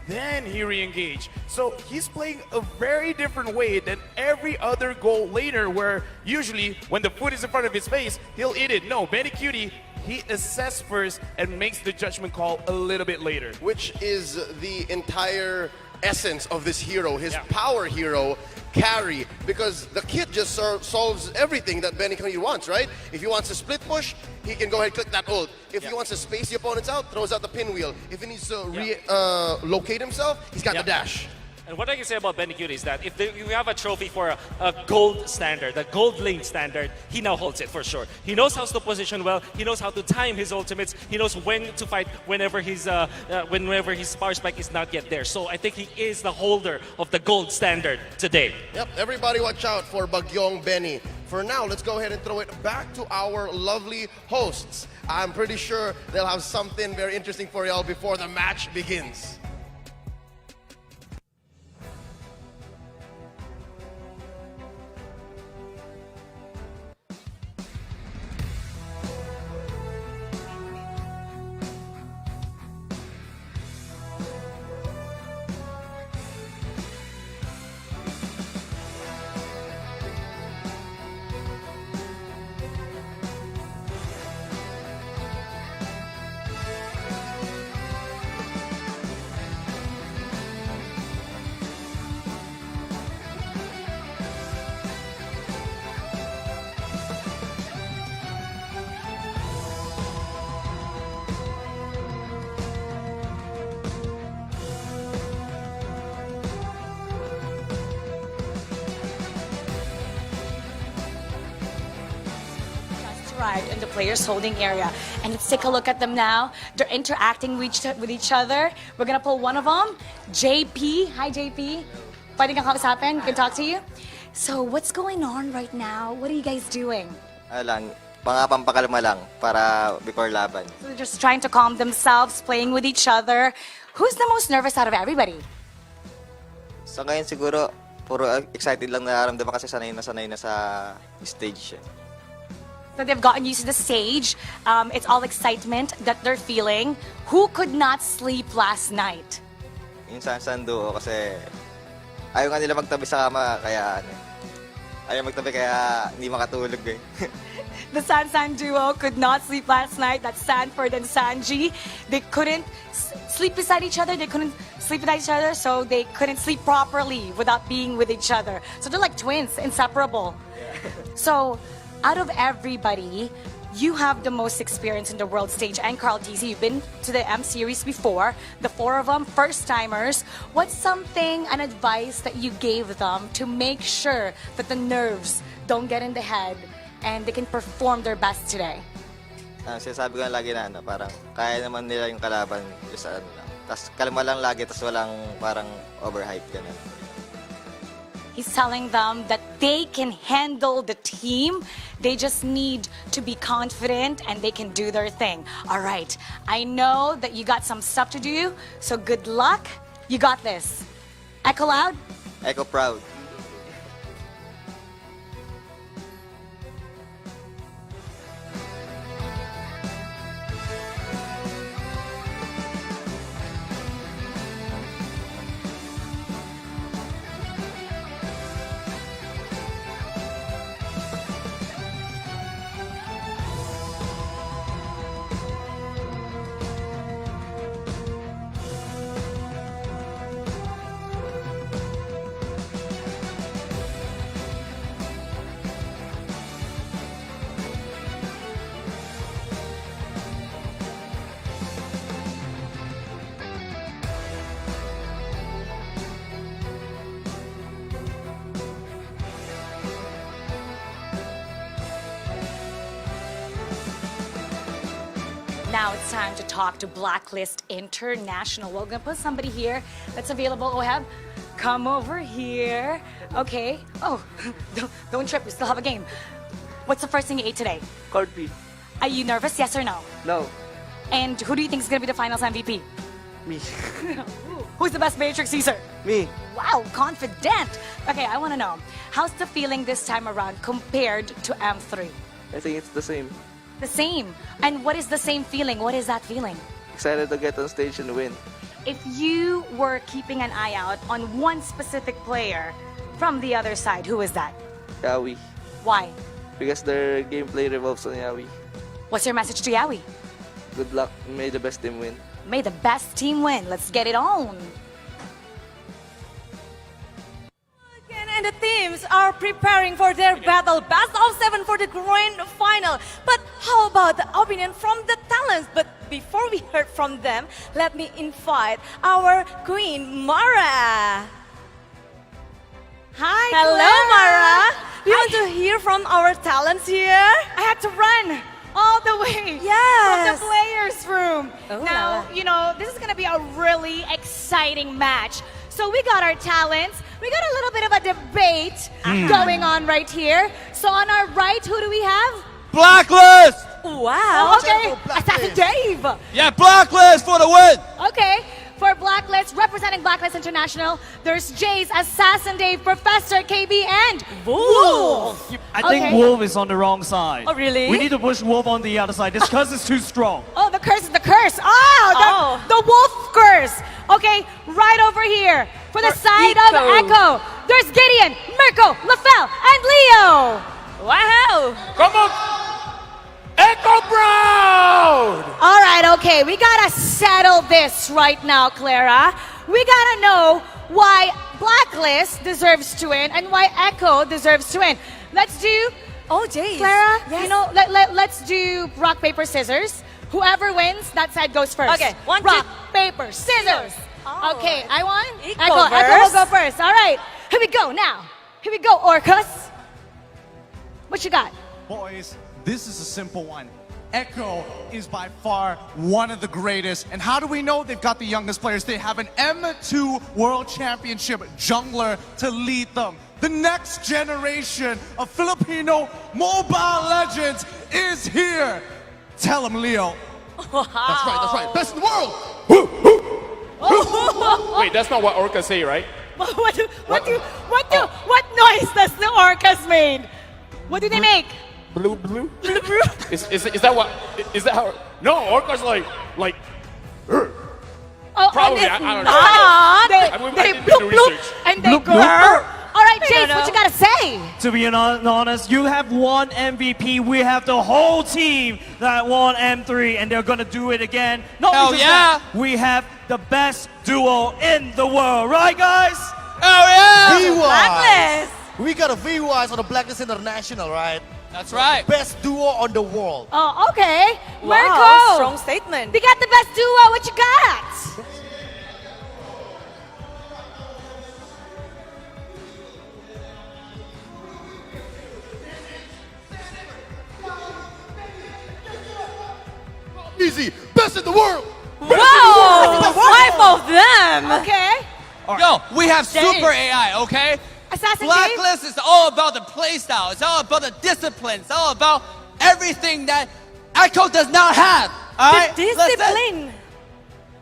then he re-engage. So he's playing a very different way than every other gold laner, where usually when the food is in front of his face, he'll eat it. No, Benny Cutie, he assesses first and makes the judgment call a little bit later. Which is the entire essence of this hero, his power hero carry, because the kit just solves everything that Benny Cutie wants, right? If he wants to split push, he can go ahead and click that ult. If he wants to space the opponents out, throws out the pinwheel. If he needs to locate himself, he's got the dash. And what I can say about Benny Cutie is that if you have a trophy for a gold standard, a gold lane standard, he now holds it for sure. He knows how to position well. He knows how to time his ultimates. He knows when to fight whenever his power spike is not yet there. So I think he is the holder of the gold standard today. Yep, everybody watch out for Bagyong Benny. For now, let's go ahead and throw it back to our lovely hosts. I'm pretty sure they'll have something very interesting for y'all before the match begins. Right in the players holding area, and let's take a look at them now. They're interacting with each other. We're gonna pull one of them, JP. Hi JP, pwede kang kausapin? Can talk to you. So what's going on right now? What are you guys doing? Lang, mga pampakalma lang para before laban. So they're just trying to calm themselves, playing with each other. Who's the most nervous out of everybody? Sa ngayon siguro puro excited lang nararamdaman kasi sanay na sa stage. So they've gotten used to the stage. It's all excitement that they're feeling. Who could not sleep last night? Minsan duo kasi ayaw nga nila magtabi sa kama kaya ayaw magtabi kaya hindi makatulog eh. The San duo could not sleep last night. That's Sanford and Sanji. They couldn't sleep beside each other. They couldn't sleep beside each other, so they couldn't sleep properly without being with each other. So they're like twins, inseparable. So out of everybody, you have the most experience in the world stage. And Carl TC, you've been to the M Series before. The four of them, first-timers. What's something, an advice that you gave them to make sure that the nerves don't get in the head and they can perform their best today? Sinasabi ko lagi na parang kaya naman nila yung kalaban sa lang. Tas kalma lang lagi, tas walang parang overhype ganun. He's telling them that they can handle the team. They just need to be confident and they can do their thing. All right, I know that you got some stuff to do, so good luck. You got this. Echo loud. Echo proud. Now it's time to talk to Blacklist International. We're gonna put somebody here that's available. Oheb, come over here. Okay. Oh, don't trip. We still have a game. What's the first thing you ate today? Corned beef. Are you nervous? Yes or no? No. And who do you think is gonna be the finals MVP? Me. Who's the best Matrix Caesar? Me. Wow, confident. Okay, I want to know, how's the feeling this time around compared to M3? I think it's the same. The same. And what is the same feeling? What is that feeling? Excited to get on stage and win. If you were keeping an eye out on one specific player from the other side, who is that? Yawi. Why? Because their gameplay revolves on Yawi. What's your message to Yawi? Good luck. May the best team win. May the best team win. Let's get it on. And the teams are preparing for their battle. Best of 7 for the grand final. But how about the opinion from the talents? But before we heard from them, let me invite our Queen Mara. Hi, hello, Mara. We want to hear from our talents here. I had to run all the way from the players' room. Oh, Now, you know, this is going to be a really exciting match. So we got our talents. We got a little bit of a debate going on right here. So on our right, who do we have? Blacklist! Wow, okay. Assassin Dave. Yeah, Blacklist for the win! Okay, for Blacklist, representing Blacklist International, there's Jay's Assassin Dave, Professor KB, and Wolf. I think Wolf is on the wrong side. Oh, really? We need to push Wolf on the other side. This curse is too strong. Oh, the curse is the curse. The wolf curse. Okay, right over here. For the side of Echo, there's Gideon, Mirko, LaFell, and Leo. Wow. Come on. Echo Brown! All right, okay, we gotta settle this right now, Clara. We gotta know why Blacklist deserves to win and why Echo deserves to win. Let's do, Jace. Clara, Yes. you know, let's do rock, paper, scissors. Whoever wins, that side goes first. Okay, one, rock, two, paper, scissors. Okay, I won. Echo will first. go first. All right, here we go now. Here we go, Orcus. What you got? Boys, this is a simple one. Echo is by far one of the greatest. And how do we know they've got the youngest players? They have an M2 World Championship jungler to lead them. The next generation of Filipino mobile legends is here. Tell them, Leo. Wow. That's right. Best in the world. Wait, that's not what orcas say, right? What noise does the Orcus make? What do they make? Blue. Is that what? Is that how? No, orcas like. Probably. And I don't not. know. They I didn't do bloop, the bloop, research. and they grr. All right, Jace, what you gotta say? To be honest, you have one MVP. We have the whole team that won M3, and they're gonna do it again. Not Hell just yeah. that, we have the best duo in the world, right, guys? Oh yeah! Blacklist. We got a VYs on the Blacklist International, right? That's right. Best duo on the world. Oh, okay. Wow, Mirko, strong statement. they got the best duo. What you got? Easy, best in the world. Whoa, 5 of them. Okay. Yo, we have Dave. super AI, okay? Assassin Blacklist is all about the playstyle. It's all about the discipline. It's all about everything that Echo does not have. All right? Discipline.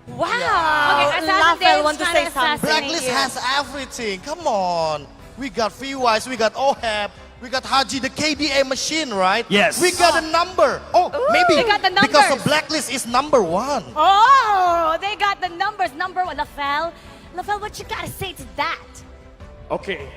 Wow. Okay, Assassin Lafel Dave's want to trying say to something. assassinate Blacklist you. has everything. Come on. We got VYs, we got OHAB, we got Haji, the KDA machine, right? Yes. We got a number. Oh, maybe they got the because numbers. the Blacklist is #1. Oh, they got the numbers. Number one, LaFell. LaFell, what you gotta say to that? Okay.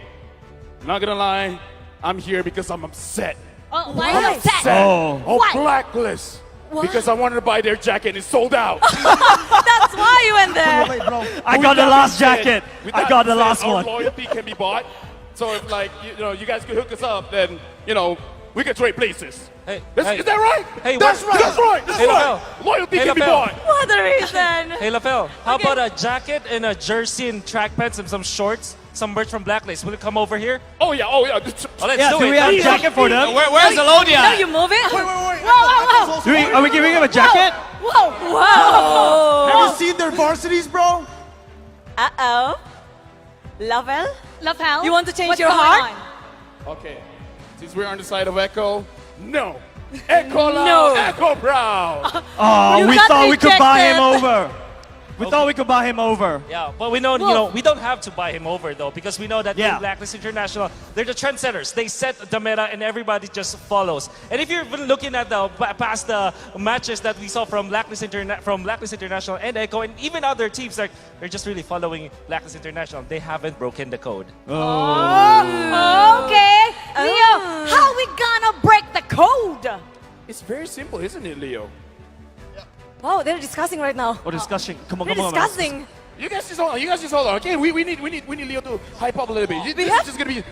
Not gonna lie, I'm here because I'm upset. Oh, why are you upset? Oh, Why? Blacklist. Why? Because I wanted to buy their jacket and it's sold out. That's why you went there. Wait, bro. I got the last jacket. With I that got the said, last our one. loyalty can be bought. So if you guys could hook us up, then we could trade places. Hey, Is that right? Hey, that's right. That's right. That's Hey, right. LaFell. Loyalty Hey, can be LaFell. bought. What a reason. Hey, LaFell, how about a jacket and a jersey and track pants and some shorts, some merch from Blacklist? Will you come over here? Oh yeah. Oh, let's do do it. we have a jacket for them? Where's Elodia? No, you move it. Wait. Whoa. Are we giving him a jacket? Whoa. Whoa. Have you seen their varsities, bro? Uh-oh. Lovell? LaFell, You want to change what's your going heart? on? Okay. Since we're on the side of Echo, no. Echo loud, No. Echo proud. Oh, You we got thought we could buy him rejected. over. We thought we could buy him over. Yeah, but we know, we don't have to buy him over though, because we know that Yeah. in Blacklist International, they're the trendsetters. They set the meta and everybody just follows. And if you're even looking at the past the matches that we saw from Blacklist International and Echo and even other teams, like they're just really following Blacklist International. They haven't broken the code. Oh, okay. Leo, how we gonna break the code? It's very simple, isn't it, Leo? Wow, they're discussing right now. What discussion? Come on, They're come on. discussing. You guys just hold on. Okay, we need Leo to hype up a little bit. This have- is just gonna be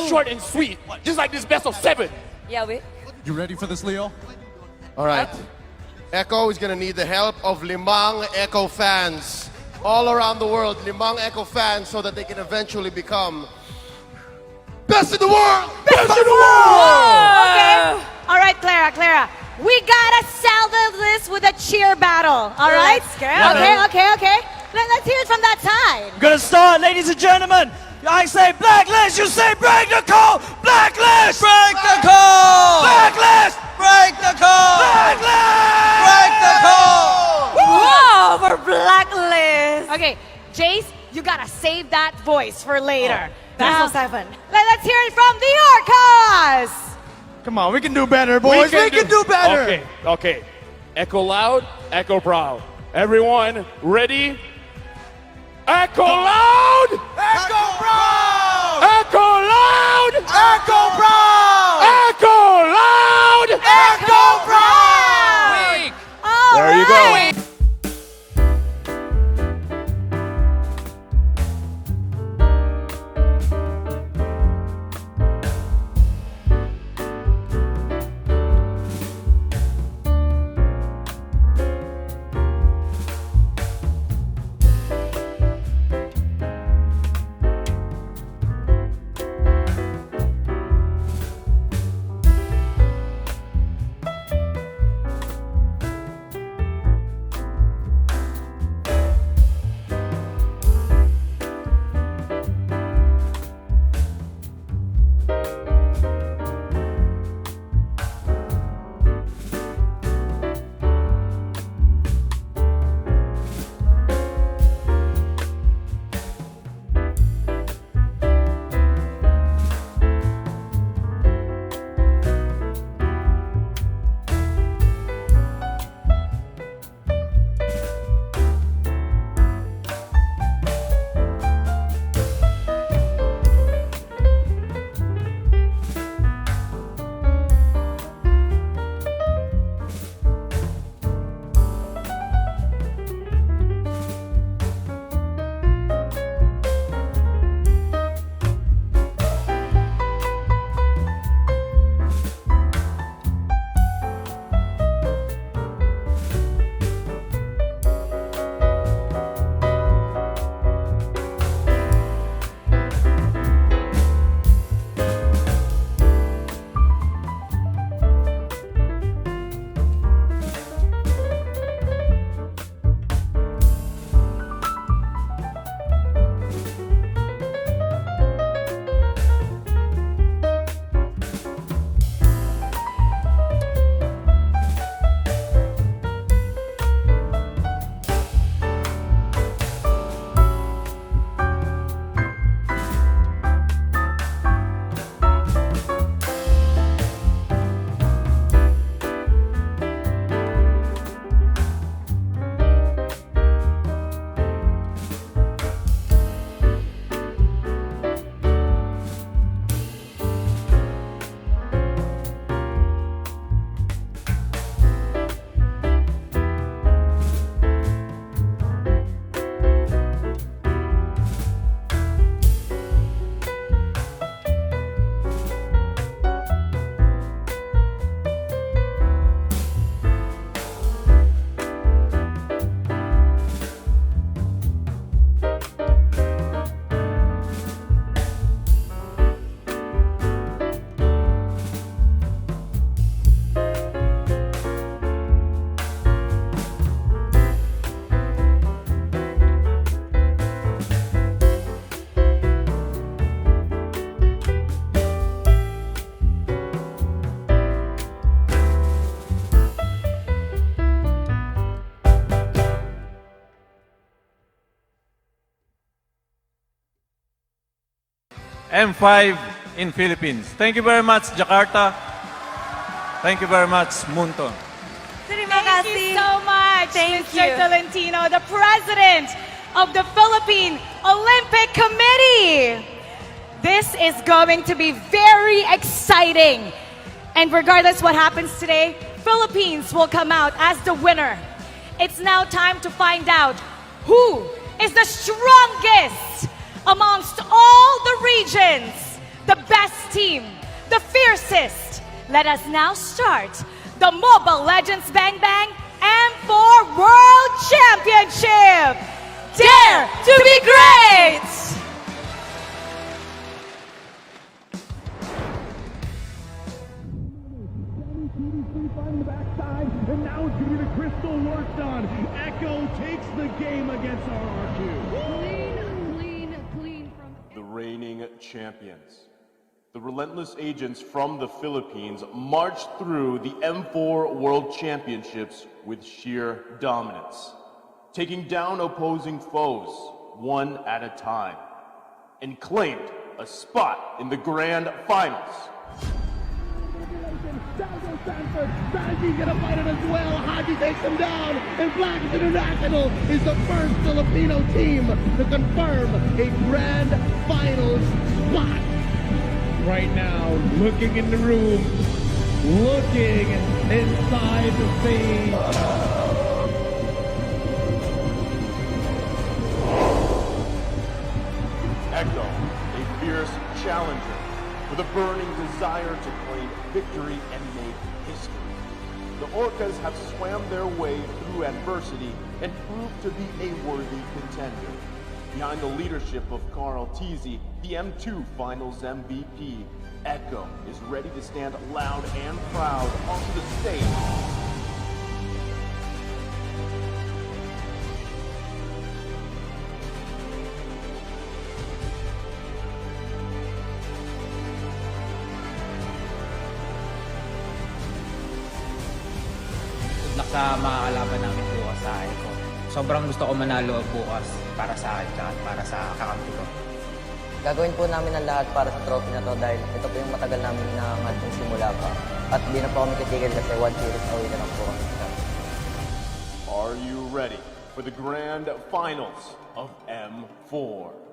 short and sweet, just like this best of 7. Yeah, we. You ready for this, Leo? All right. Echo is going to need the help of Limang Echo fans all around the world. Limang Echo fans so that they can eventually become best in the world. Best in the world. Okay. All right, Clara. We gotta settle this with a cheer battle. All right. Let's go. Okay. Let's hear it from that side. Gonna start, ladies and gentlemen. I say blacklist, you say break the code. Blacklist. Break the code! Blacklist. Break the code! Blacklist. Break the code! Whoa, for Blacklist. Okay, Jace, you gotta save that voice for later. Now, 7. Let's hear it from the Orcas. Come on, we can do better, boys. We can do better. Okay. Echo loud, echo proud. Everyone, ready? Echo loud! Echo proud. Echo loud! Echo proud. Echo loud! Echo proud. There you go. M5 in Philippines. Thank you very much, Jakarta. Thank you very much, Munton. Thank you so much, Mr. Tolentino, the president of the Philippine Olympic Committee. This is going to be very exciting. And regardless what happens today, Philippines will come out as the winner. It's now time to find out who is the strongest amongst all the regions, the best team, the fiercest. Let us now start the Mobile Legends Bang Bang M4 World Championship. Dare to be great! champions. The relentless agents from the Philippines marched through the M4 World Championships with sheer dominance, taking down opposing foes one at a time, and claimed a spot in the grand finals. Haji's gonna fight it as well. Haji takes him down, and Black International is the first Filipino team to confirm a grand finals spot. Right now, looking in the room, looking inside the scene. Echo, a fierce challenger with a burning desire to claim victory and make history. The Orcas have swam their way through adversity and proved to be a worthy contender. Behind the leadership of Carl Teasy, the M2 Finals MVP, Echo is ready to stand loud and proud onto the stage. Sa mga kalaban namin bukas sa Echo. Sobrang gusto ko manalo bukas para sa akin at para sa kakampi ko. Gagawin po namin ang lahat para sa trophy na to dahil ito po yung matagal namin hinahangad kung simula pa. At hindi na po kami titigil kasi 1 series away na lang po kami. Are you ready for the grand finals of M4?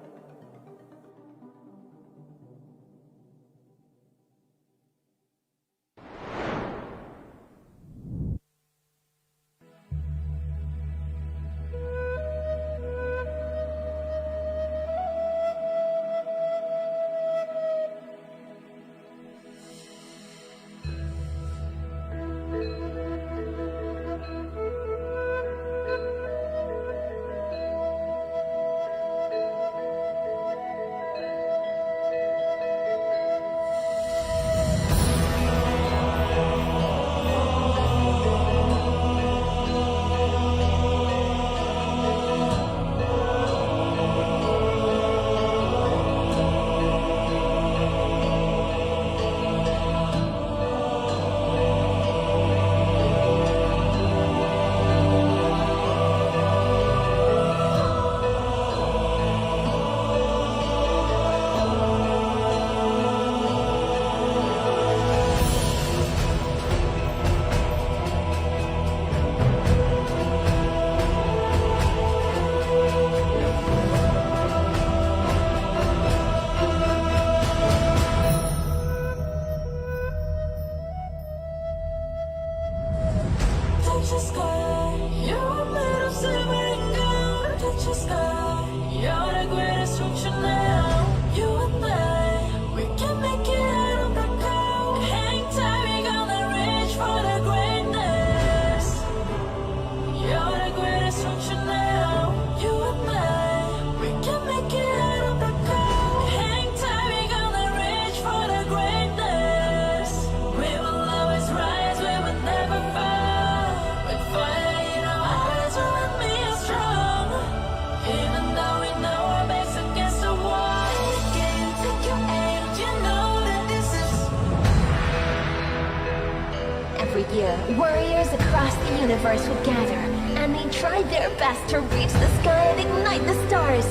Warriors across the universe would gather, and they tried their best to reach the sky and ignite the stars.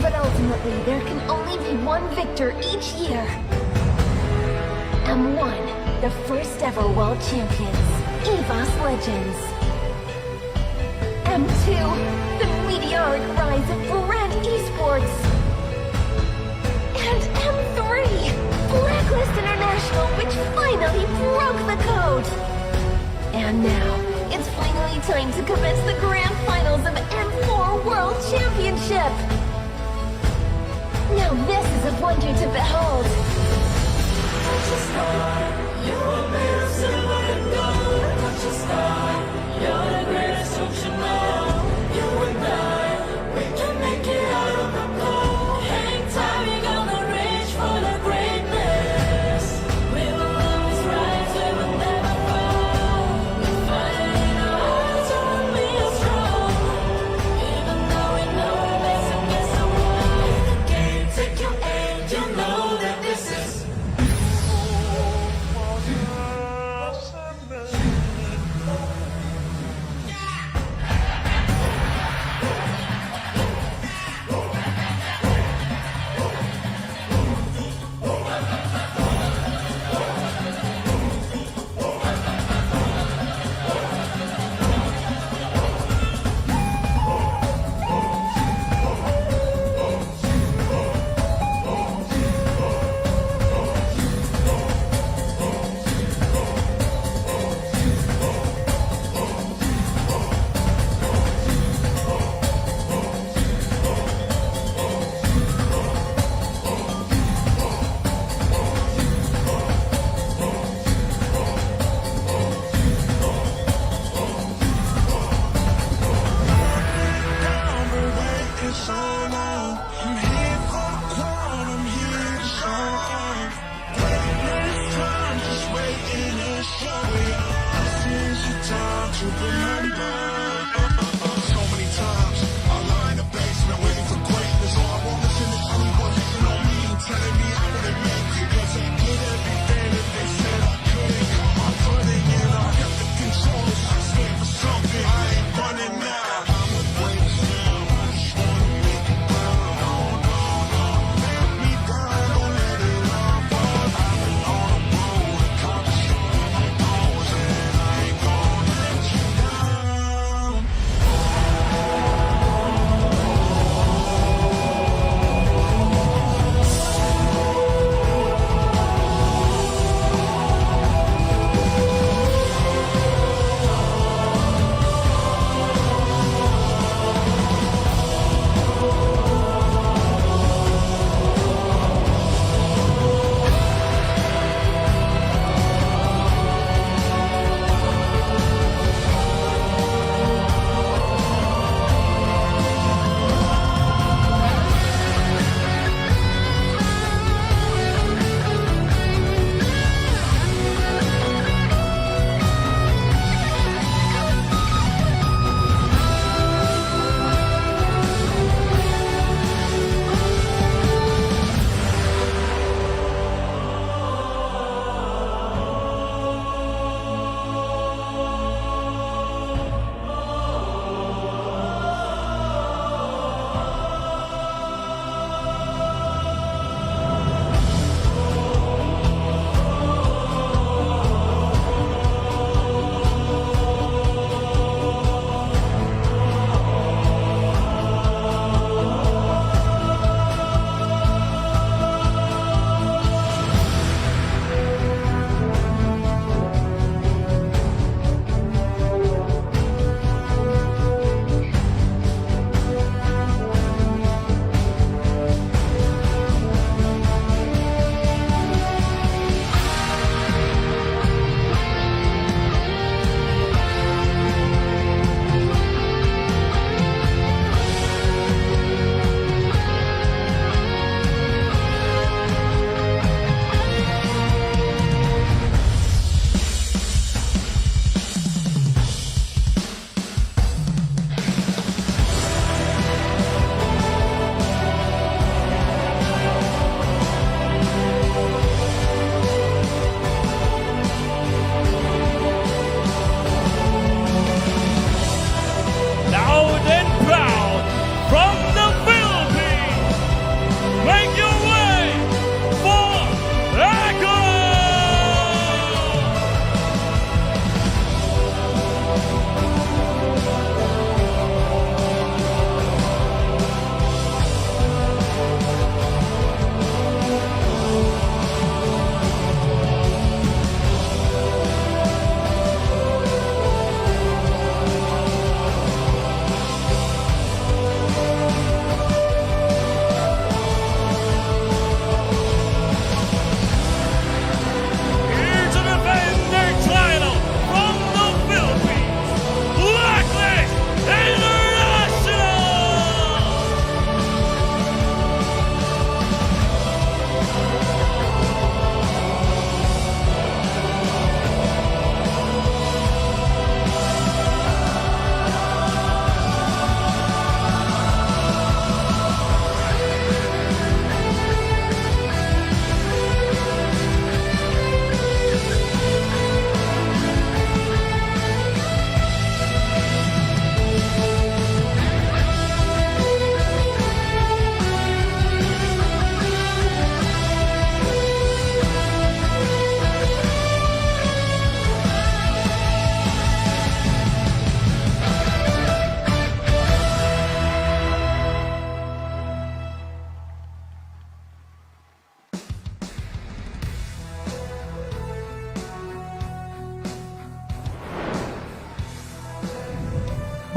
But ultimately, there can only be one victor each year. M1, the first ever world champions, EVOS Legends. M2, the meteoric rise of brand esports. And M3, Blacklist International, which finally broke the code. And now, it's finally time to commence the grand finals of M4 World Championship. Now this is a wonder to behold. Touch the sky, you are made of silver and gold. Touch the sky, you're the greatest ocean now. You and I, we can make it out of the cold. Hang tight, we're gonna reach for the greatness. We will always rise, we will never fall. We fight in our hearts, we'll be strong. Even though we know we're best against the wall. The game takes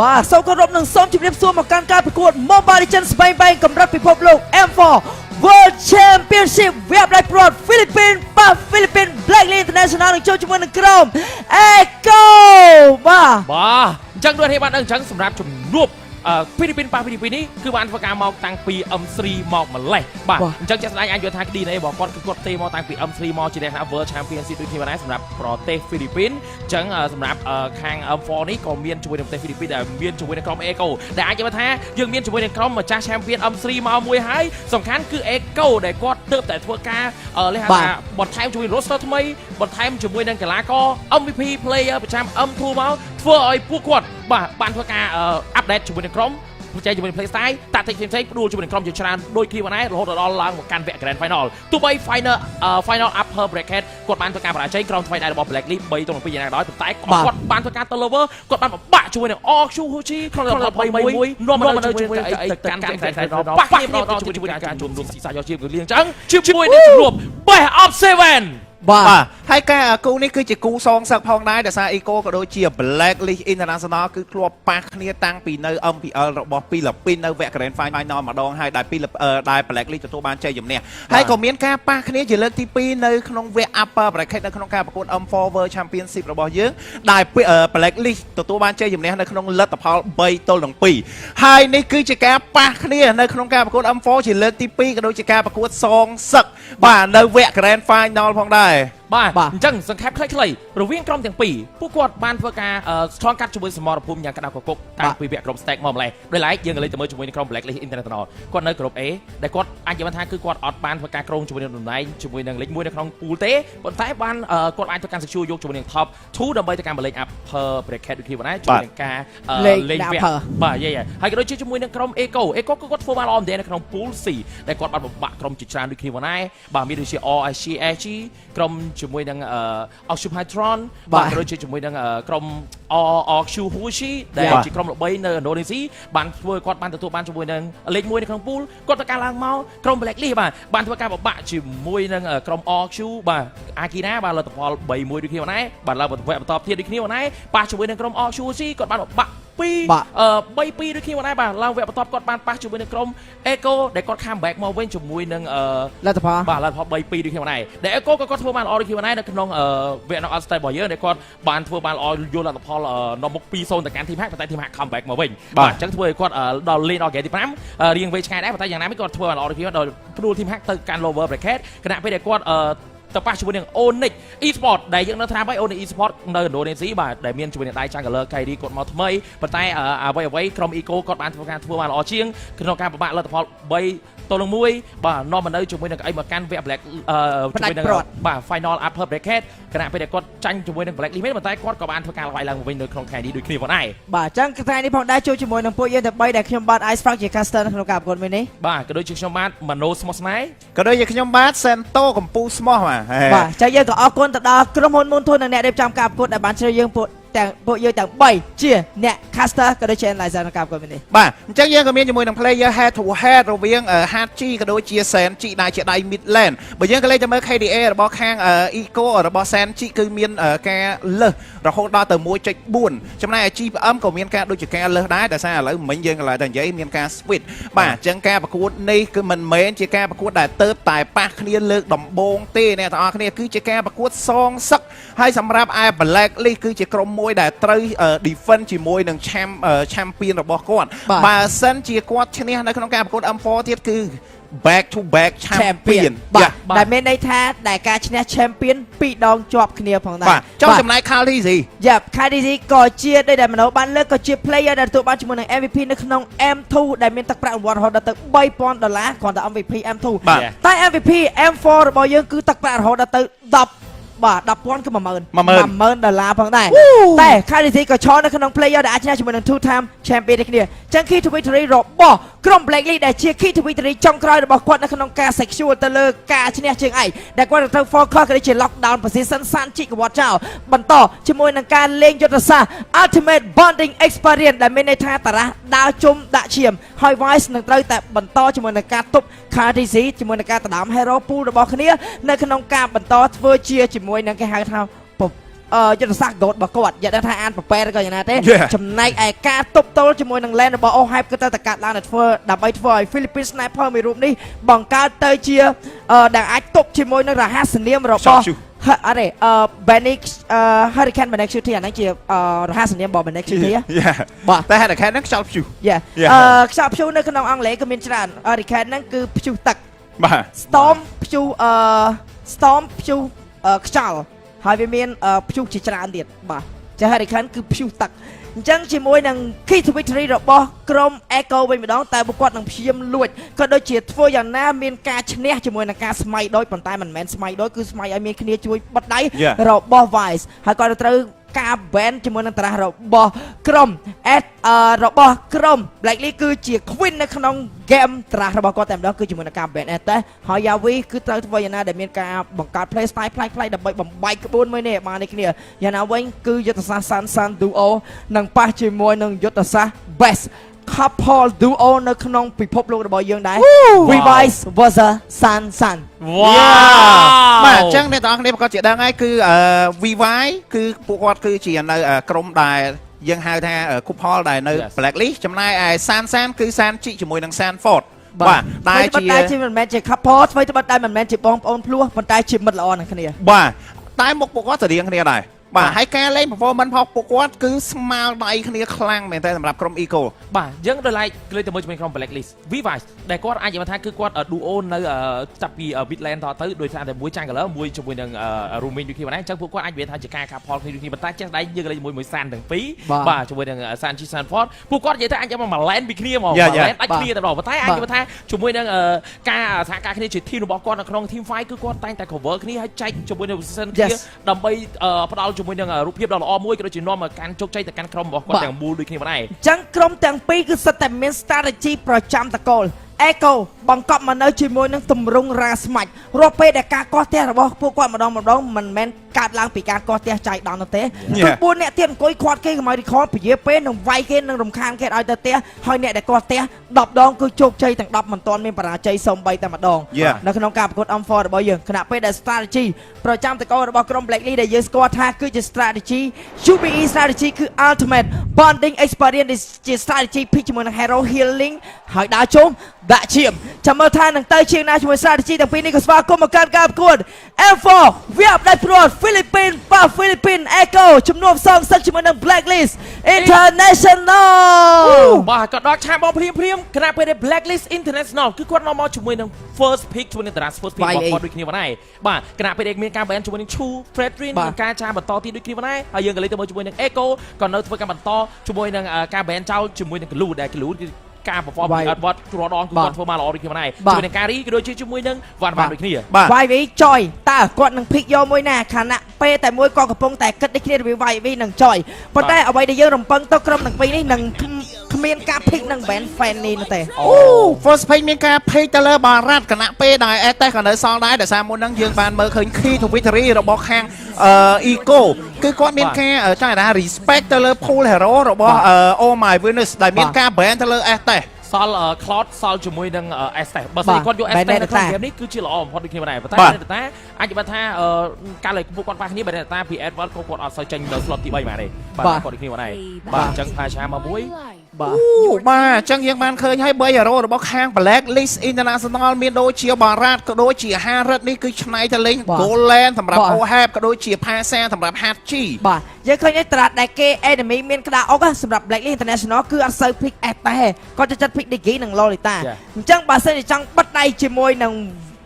បាទសូមគោរពនឹងសូមជម្រាបសួរមកកាន់ការប្រកួត Mobile Legends ស្បែងកម្រិតពិភពលោក M4 World Championship វាផ្នែកប្រវត្តិ Philippines បាទ Philippines Black League International នឹងចូលជាមួយនឹងក្រុម Echo បាទអញ្ចឹងដូចនេះបានដឹងអញ្ចឹងសម្រាប់ជំនួបហ្វីលីពីនប៉ះហ្វីលីពីននេះគឺបានធ្វើការមកតាំងពី M3 មកម្លេះបាទអញ្ចឹងជាក់ស្ដែងអាចយល់ថា DNA របស់គាត់គឺគាត់ផ្ទេរមកតាំងពី M3 មកជាលក្ខណៈ World Championship ដូចគ្នាដែរសម្រាប់ប្រទេសហ្វីលីពីនអញ្ចឹងសម្រាប់ខាង M4 នេះក៏មានជាមួយនឹងប្រទេសហ្វីលីពីនដែលមានជាមួយនឹងក្រុម Echo ដែលអាចយល់ថាយើងមានជាមួយនឹងក្រុមម្ចាស់ Champion M3 មកមួយហើយសំខាន់គឺ Echo ដែលគាត់ទើបតែធ្វើការលេខថាបន្ថែមជាមួយ roster ថ្មីបន្ថែមជាមួយនឹងកីឡាករ MVP player ប្រចាំ M2 មកធ្វើឲ្យពួកគាត់បាទបានធ្វើការអាប់ដេតជាមួយនឹងក្រុមប្រជែងជាមួយនឹង play style តាក់ទិកផ្សេងៗផ្ដួលជាមួយនឹងក្រុមជាច្រើនដូចគ្នាបានដែររហូតដល់ឡើងមកកាន់វគ្គ Grand Final ទោះបី Final Upper Bracket គាត់បានធ្វើការបរាជ័យក្រុមថ្មីដែររបស់ Black League 3-2យ៉ាងណាក៏ដោយប៉ុន្តែគាត់បានធ្វើការទៅ lower គាត់បានបាក់ជាមួយនឹង Okshu Hochi ក្នុងរយៈពេល3-1នាំមកនៅជាមួយនឹងទៅកាន់ Grand Final ប៉ះគ្នាដល់ជាមួយនឹងការជួបរួមស៊ីសាយកជាលៀងអញ្ចឹងជាមួយនឹងជំនួប Best of 7បាទហើយការគូនេះគឺជាគូសងសឹកផងដែរដោយសារ Eco ក៏ដូចជា Black League International គឺធ្លាប់ប៉ះគ្នាតាំងពីនៅ MPL របស់ហ្វីលីពីននៅវគ្គ Grand Final ម្ដងហើយដែល Black League ទទួលបានជ័យជំនះហើយក៏មានការប៉ះគ្នាជាលើកទី2នៅក្នុងវគ្គ Upper Bracket នៅក្នុងការប្រកួត M4 World Championship របស់យើងដែល Black League ទទួលបានជ័យជំនះនៅក្នុងលទ្ធផល3-2ហើយនេះគឺជាការប៉ះគ្នានៅក្នុងការប្រកួត M4 ជាលើកទី2ក៏ដូចជាការប្រកួតសងសឹកបាទនៅវគ្គ Grand Final ផងដែរបាទអញ្ចឹងសង្ខេបខ្លីៗរវាងក្រុមទាំងពីរពួកគាត់បានធ្វើការឆ្លងកាត់ជាមួយសមរភូមិយ៉ាងក្តៅគគុកតាំងពីវគ្គក្រុម Stack មកម្លេះដោយឡែកយើងក៏លេចទៅមើលជាមួយនឹងក្រុម Black League International គាត់នៅក្រុម A ដែលគាត់អាចនិយាយថាគឺគាត់អត់បានធ្វើការក្រុងជាមួយនឹងតំណែងជាមួយនឹងលេខ1នៅក្នុង pool ទេប៉ុន្តែបានគាត់អាចធ្វើការ secure យកជាមួយនឹង top 2ដើម្បីទៅការលេខ upper bracket ដូចគ្នាបានដែរជាមួយនឹងការលេខវគ្គបាទយេហើយក៏ដូចជាជាមួយនឹងក្រុម Echo គឺគាត់ធ្វើបានល្អមែនទែននៅក្នុង pool C ដែលគាត់បានបំបាក់ក្រុមជាច្រើនដូចគ្នាបានដែរបាទមានដូចជា RSG ក្រុមជាមួយនឹងOkshu Hytron បាទដូចជាជាមួយនឹងក្រុម Okshu Hochi ដែលជាក្រុមល្បីនៅឥណ្ឌូនេស៊ីបានធ្វើគាត់បានទទួលបានជាមួយនឹងលេខ1នៅក្នុង pool គាត់ធ្វើការឡើងមកក្រុម Black League បានធ្វើការបបាក់ជាមួយនឹងក្រុម Okshu បាទ Akina បានលទ្ធផល3-1ដូចគ្នាបានដែរបានឡើងបន្តទៀតដូចគ្នាបានដែរប៉ះជាមួយនឹងក្រុម Okshu Hochi គាត់បានបបាក់3-2ដូចគ្នាបានដែរបាទឡើងវគ្គបន្តគាត់បានប៉ះជាមួយនឹងក្រុម Echo ដែលគាត់ comeback មកវិញជាមួយនឹងលទ្ធផលបាទលទ្ធផល3-2ដូចគ្នាបានដែរដែល Echo ក៏គាត់ធ្វើបានល្អដូចគ្នាបានដែរនៅក្នុងវគ្គ knockout stage របស់យើងដែលគាត់បានធ្វើបានល្អយកលទ្ធផលនាំមុខ 2-0 ទៅកាន់ Team Hack ប៉ុន្តែ Team Hack comeback មកវិញបាទអញ្ចឹងធ្វើឲ្យគាត់ដល់លេងដល់ game ទី5រៀងវែងឆ្ងាយដែរប៉ុន្តែយ៉ាងណាមិញគាត់ធ្វើបានល្អដូចគ្នាដល់ផ្ដួល Team Hack ទៅកាន់ lower bracket ខណៈពេលដែលគាត់ទៅប៉ះជាមួយនឹង Onyx Esport ដែលយើងនៅថាហើយ Onyx Esport នៅឥណ្ឌូនេស៊ីបាទដែលមានជាមួយនឹងដៃ Jungler KD គាត់មកថ្មីប៉ុន្តែអ្វីក្រុម Eco គាត់បានធ្វើការធ្វើបានល្អជាងក្នុងការប្របាក់លទ្ធផល3-1បាទនាំមកនៅជាមួយនឹងអីមកកាន់វគ្គ Black ជាមួយនឹងបាទ Final Upper Bracket ខណៈពេលដែលគាត់ចាញ់ជាមួយនឹង Black League ប៉ុន្តែគាត់ក៏បានធ្វើការល្បាយឡើងវិញនៅក្នុងថ្ងៃនេះដូចគ្នាផងដែរបាទអញ្ចឹងថ្ងៃនេះផងដែរជួយជាមួយនឹងពួកយើងទាំង3ដែលខ្ញុំបាទ Ice Frank ជា caster ក្នុងការប្រកួតមួយនេះបាទក៏ដូចជាខ្ញុំបាទ Mano ស្មោះស្នេហ៍ក៏ដូចជាខ្ញុំបាទ SENTO កម្ពុជាស្មោះបាទចាយើងក៏អរគុណទៅដល់ក្រុមហ៊ុនមុនធននិងអ្នករៀបចំការប្រកួតដែលបានជ្រើសយើងពួកយើងទាំង3ជាអ្នក caster ក៏ដូចជា analyzer ក្នុងការប្រកួតនេះបាទអញ្ចឹងយើងក៏មានជាមួយនឹង player head to head រវាង Haji ក៏ដូចជា Senji ដែលជាដៃ mid lane បើយើងក៏លេខទៅមើល KDA របស់ខាង Eco របស់ Senji គឺមានការលើសរហូតដល់ទៅ 1.4 ចំណែក GPM ក៏មានការដូចជាការលើសដែរដោយសារឥឡូវមិញយើងក៏ឡើយតែនិយាយមានការ switch បាទអញ្ចឹងការប្រកួតនេះគឺមិនមែនជាការប្រកួតដែលទៅតែប៉ះគ្នាលើកដំបូងទេអ្នកទាំងអស់គ្នាគឺជាការប្រកួតសងសឹកហើយសម្រាប់ Black League គឺជាក្រុមមួយដែលត្រូវ defend ជាមួយនឹង champion របស់គាត់បើសិនជាគាត់ឈ្នះនៅក្នុងការប្រកួត M4 ទៀតគឺ back to back champion បាទដែលមានន័យថាដែលការឈ្នះ champion 2 ដងជាប់គ្នាផងដែរបាទចុះចំណែក KDZ KDZ ក៏ជាដូចដែលមនោបានលើកក៏ជា player ដែលទទួលបានជាមួយនឹង MVP នៅក្នុង M2 ដែលមានទឹកប្រាក់រង្វាន់រហូតដល់ទៅ$3000គ្រាន់តែ MVP M2 តែ MVP M4 របស់យើងគឺទឹកប្រាក់រហូតដល់ទៅ10បាទ 10,000 គឺ $10,000 ផងដែរតែ KDZ ក៏ឈរនៅក្នុង player ដែលអាចឈ្នះជាមួយនឹង two time champion នេះគ្នាចឹង key to victory របស់ក្រុម Black League ដែលជា key to victory ចុងក្រោយរបស់គាត់នៅក្នុងការ secure ទៅលើការឈ្នះជើងឯកដែលគាត់ត្រូវ focus ក៏ដូចជា lockdown position សានជីកវត្តចោលបន្តជាមួយនឹងការលេងយុទ្ធសាស្ត្រ ultimate bonding experience ដែលមានន័យថាតារះដើរជុំដាក់ឈាមហើយ Vice នឹងត្រូវតែបន្តជាមួយនឹងការទប់ KDZ ជាមួយនឹងការដណ្ដើម hero pool របស់គ្នានៅក្នុងការបន្តធ្វើជាជាមួយនឹងគេហៅថា យុទ្ធសាស្ត្រ goal របស់គាត់យកថាអានប្រប៉ែក៏យ៉ាងណាទេចំណែកឯការទប់ទល់ជាមួយនឹង lane របស់ Ohab គឺទៅកាត់ឡើងធ្វើដើម្បីធ្វើឲ្យ Philippines Sniper មួយរូបនេះបង្កើតទៅជាដែលអាចទប់ជាមួយនឹងរហស្សនាមរបស់អរេBanik Hurricane Banik Shooty អាហ្នឹងជារហស្សនាមរបស់ Banik Shooty បាទតែ Hurricane ហ្នឹងខ្យល់ព្យុះខ្យល់ព្យុះនៅក្នុងអង់គ្លេសក៏មានច្រើន Hurricane ហ្នឹងគឺព្យុះទឹកបាទ Storm ព្យុះStorm ព្យុះខ្យល់ហើយវាមានព្យុះជាច្រើនទៀតបាទចា Hurricane គឺព្យុះទឹកអញ្ចឹងជាមួយនឹង Key to Victory របស់ក្រុម Echo វិញម្ដងតែពួកគាត់នឹងព្យាយាមលួចក៏ដូចជាធ្វើយ៉ាងណាមានការឈ្នះជាមួយនឹងការស្មៃដូចប៉ុន្តែមិនមែនស្មៃដូចគឺស្មៃឲ្យមានគ្នាជួយបិទដៃរបស់ Vice ហើយគាត់ត្រូវការ ban ជាមួយនឹងតារារបស់ក្រុមរបស់ក្រុម Blacklist គឺជា Queen នៅក្នុង game តារារបស់គាត់តែម្ដងគឺជាមួយនឹងការ ban តែហើយ Yavi គឺត្រូវធ្វើយ៉ាងណាដែលមានការបង្កើត play style ប្លែកៗដើម្បីបំបែកក្បួនមួយនេះបាននេះគ្នាយ៉ាងណាវិញគឺយុទ្ធសាស្ត្រ San Duo នឹងប៉ះជាមួយនឹងយុទ្ធសាស្ត្រ Best couple duo នៅក្នុងពិភពលោករបស់យើងដែរ Vice versus San បាទអញ្ចឹងអ្នកទាំងអស់គ្នាប្រកាសជាដឹងហើយគឺ VY គឺពួកគាត់គឺជានៅក្រុមដែលយើងហៅថា couple ដែលនៅ Blacklist ចំណែកឯ San គឺ San ជីជាមួយនឹង Sanford បាទតែជាមិនមែនជា couple ធ្វើត្បិតតែមិនមែនជាបងប្អូនភ្លោះប៉ុន្តែជាមិត្តល្អនឹងគ្នាបាទតែមុខពួកគាត់ទៅរៀងគ្នាដែរបាទហើយការលេង performance របស់ពួកគាត់គឺស្មើដៃគ្នាខ្លាំងមែនតើសម្រាប់ក្រុម Eco បាទយើងដល់ឡែកលេងទៅមួយក្រុម Blacklist Vivice ដែលគាត់អាចនិយាយថាគឺគាត់ duo នៅចាប់ពី Midland តទៅដោយសារតែមួយ Jungle មួយជាមួយនឹង Roaming ដូចគ្នាបានអញ្ចឹងពួកគាត់អាចនិយាយថាជាការកាផលគ្នាដូចគ្នាប៉ុន្តែចេះដៃយើងលេងជាមួយ San ទាំងពីរបាទជាមួយនឹង Sanchi Sanford ពួកគាត់និយាយថាអាចយកមក Land ពីគ្នាមក Land អាចគ្នាតែម្ដងប៉ុន្តែអាចនិយាយថាជាមួយនឹងការសហការគ្នាជា team របស់គាត់នៅក្នុង team fight គឺគាត់តែងតែ cover គ្នាហើយចែកជាមួយនឹង position គ្នាដើម្បីផ្ដល់ជាមួយនឹងរូបភាពដ៏ល្អមួយក៏ដូចជានាំមកកាន់ជោគជ័យទៅកាន់ក្រុមរបស់គាត់ទាំងមូលដូចគ្នាបានដែរអញ្ចឹងក្រុមទាំងពីរគឺសិតតែមាន strategy ប្រចាំតកូល Echo បង្កប់មកនៅជាមួយនឹងទម្រង់រាស្មាច់រាល់ពេលដែលការកោះផ្ទះរបស់ពួកគាត់ម្ដងមិនមែនកើតឡើងពីការកោះផ្ទះចៃដន្យនោះទេគឺ4អ្នកទៀតអង្គុយខាត់គេកុំឲ្យ record ពជាពេលនឹងវាយគេនឹងរំខានគេឲ្យទៅផ្ទះហើយអ្នកដែលកោះផ្ទះ10ដងគឺជោគជ័យទាំង10មិនទាន់មានបរាជ័យសូម្បីតែម្ដងនៅក្នុងការប្រកួត M4 របស់យើងខណៈពេលដែល strategy ប្រចាំតកូលរបស់ក្រុម Blacklist ដែលយើងស្គាល់ថាគឺជា strategy UBE strategy គឺ ultimate bonding experience ជា strategy pick ជាមួយនឹង hero healing ហើយដើរជុំដាក់ឈាមចាំមើលថានឹងទៅជាងណាជាមួយ strategy ទាំងពីរនេះក៏ស្វាគមន៍មកកាន់ការប្រកួត M4 វាអបដៃព្រួត Philippines Echo ជំនួបសងសឹកជាមួយនឹង Blacklist International បាទក៏ដល់ឆាកមកព្រាមគណៈពេល Blacklist International គឺគាត់នាំមកជាមួយនឹង first pick ជាមួយនឹងតារា first pick របស់គាត់ដូចគ្នាបានដែរបាទគណៈពេលមានការបែនជាមួយនឹង Chu Fredrin និងការចាបន្តទៀតដូចគ្នាបានដែរហើយយើងក៏លេងទៅមើលជាមួយនឹង Echo ក៏នៅធ្វើការបន្តជាមួយនឹងការបែនចោលជាមួយនឹង Glue ដែល Glue គឺការ perform ពីអត់វត្តគ្រាន់ដងគាត់ធ្វើមកល្អដូចគ្នាដែរជាមួយនឹងការីក៏ដូចជាជាមួយនឹងវ៉ាន់ដូចគ្នាវាយវីចយតើគាត់នឹង pick យកមួយណាខណៈពេលតែមួយក៏កំពុងតែគិតដូចគ្នារវាងវាយវីនិងចយប៉ុន្តែអ្វីដែលយើងរំពឹងទៅក្រុមទាំងពីរនេះនឹងគ្មានការ pick នឹង band fan នេះនោះទេអូ first pick មានការ pick ទៅលើបារ៉ាត់គណៈពេលដែល ST ក៏នៅសល់ដែរដោយសារមុនហ្នឹងយើងបានមើលឃើញ key to victory របស់ខាង Eco គឺគាត់មានការចង់ថា respect ទៅលើ pool hero របស់ Oh My Venus ដែលមានការ ban ទៅលើ STសល់ Cloud សល់ជាមួយនឹង Estes បើសិនគាត់យក Estes នៅក្នុងហ្គេមនេះគឺជាល្អបំផុតដូចគ្នាដែរប៉ុន្តែBenedettaអាចនិយាយថាការលេងពួកគាត់ប៉ះគ្នា Benedetta ពី Edward គាត់អត់សូវចេញនៅ slot ទី3បានទេបាទគាត់ដូចគ្នាដែរបាទអញ្ចឹងផាឆាមកមួយបាទបាទអញ្ចឹងយើងបានឃើញហើយ3 hero របស់ខាង Blacklist International មានដូចជាបារ៉ាត់ក៏ដូចជាហារិតនេះគឺឆ្នៃទៅលេង Golan សម្រាប់ Ohab ក៏ដូចជាផាសាសម្រាប់ Hachi បាទយើងឃើញឯត្រាដែលគេ enemy មានក្តារអុកសម្រាប់ Blacklist International គឺអត់សូវ pick តែគាត់จะpick Digi និង Lolita អញ្ចឹងបើសិនជាចង់បិទដៃជាមួយនឹង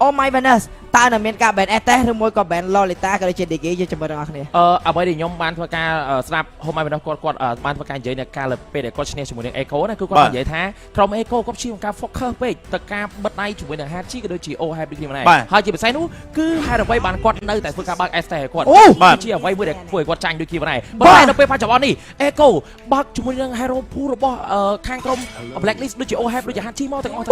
Oh My Venus តើនៅមានការ ban Estes ឬមួយក៏ ban Lolita ក៏ដូចជា Digi យើងចាំមើលទាំងអស់គ្នាអ្វីដែលខ្ញុំបានធ្វើការស្ដាប់ Oh My Venus គាត់បានធ្វើការនិយាយនៅការលើពេលដែលគាត់ឈ្នះជាមួយនឹង Echo ណាគឺគាត់និយាយថាក្រុម Echo គាត់ព្យាយាមការ focus ពេកទៅការបិទដៃជាមួយនឹង Hachi ក៏ដូចជា Ohab ដូចគ្នាដែរហើយជាពិសេសនោះគឺហេតុអ្វីបានគាត់នៅតែធ្វើការបើក Estes ឲ្យគាត់ជាអ្វីមួយដែលធ្វើឲ្យគាត់ចាញ់ដូចគ្នាដែរប៉ុន្តែនៅពេលបច្ចុប្បន្ននេះ Echo បើកជាមួយនឹង Hero Pool របស់ខាងក្រុម Blacklist ដូចជា Ohab ដូចជា Hachi មកទាំងអស់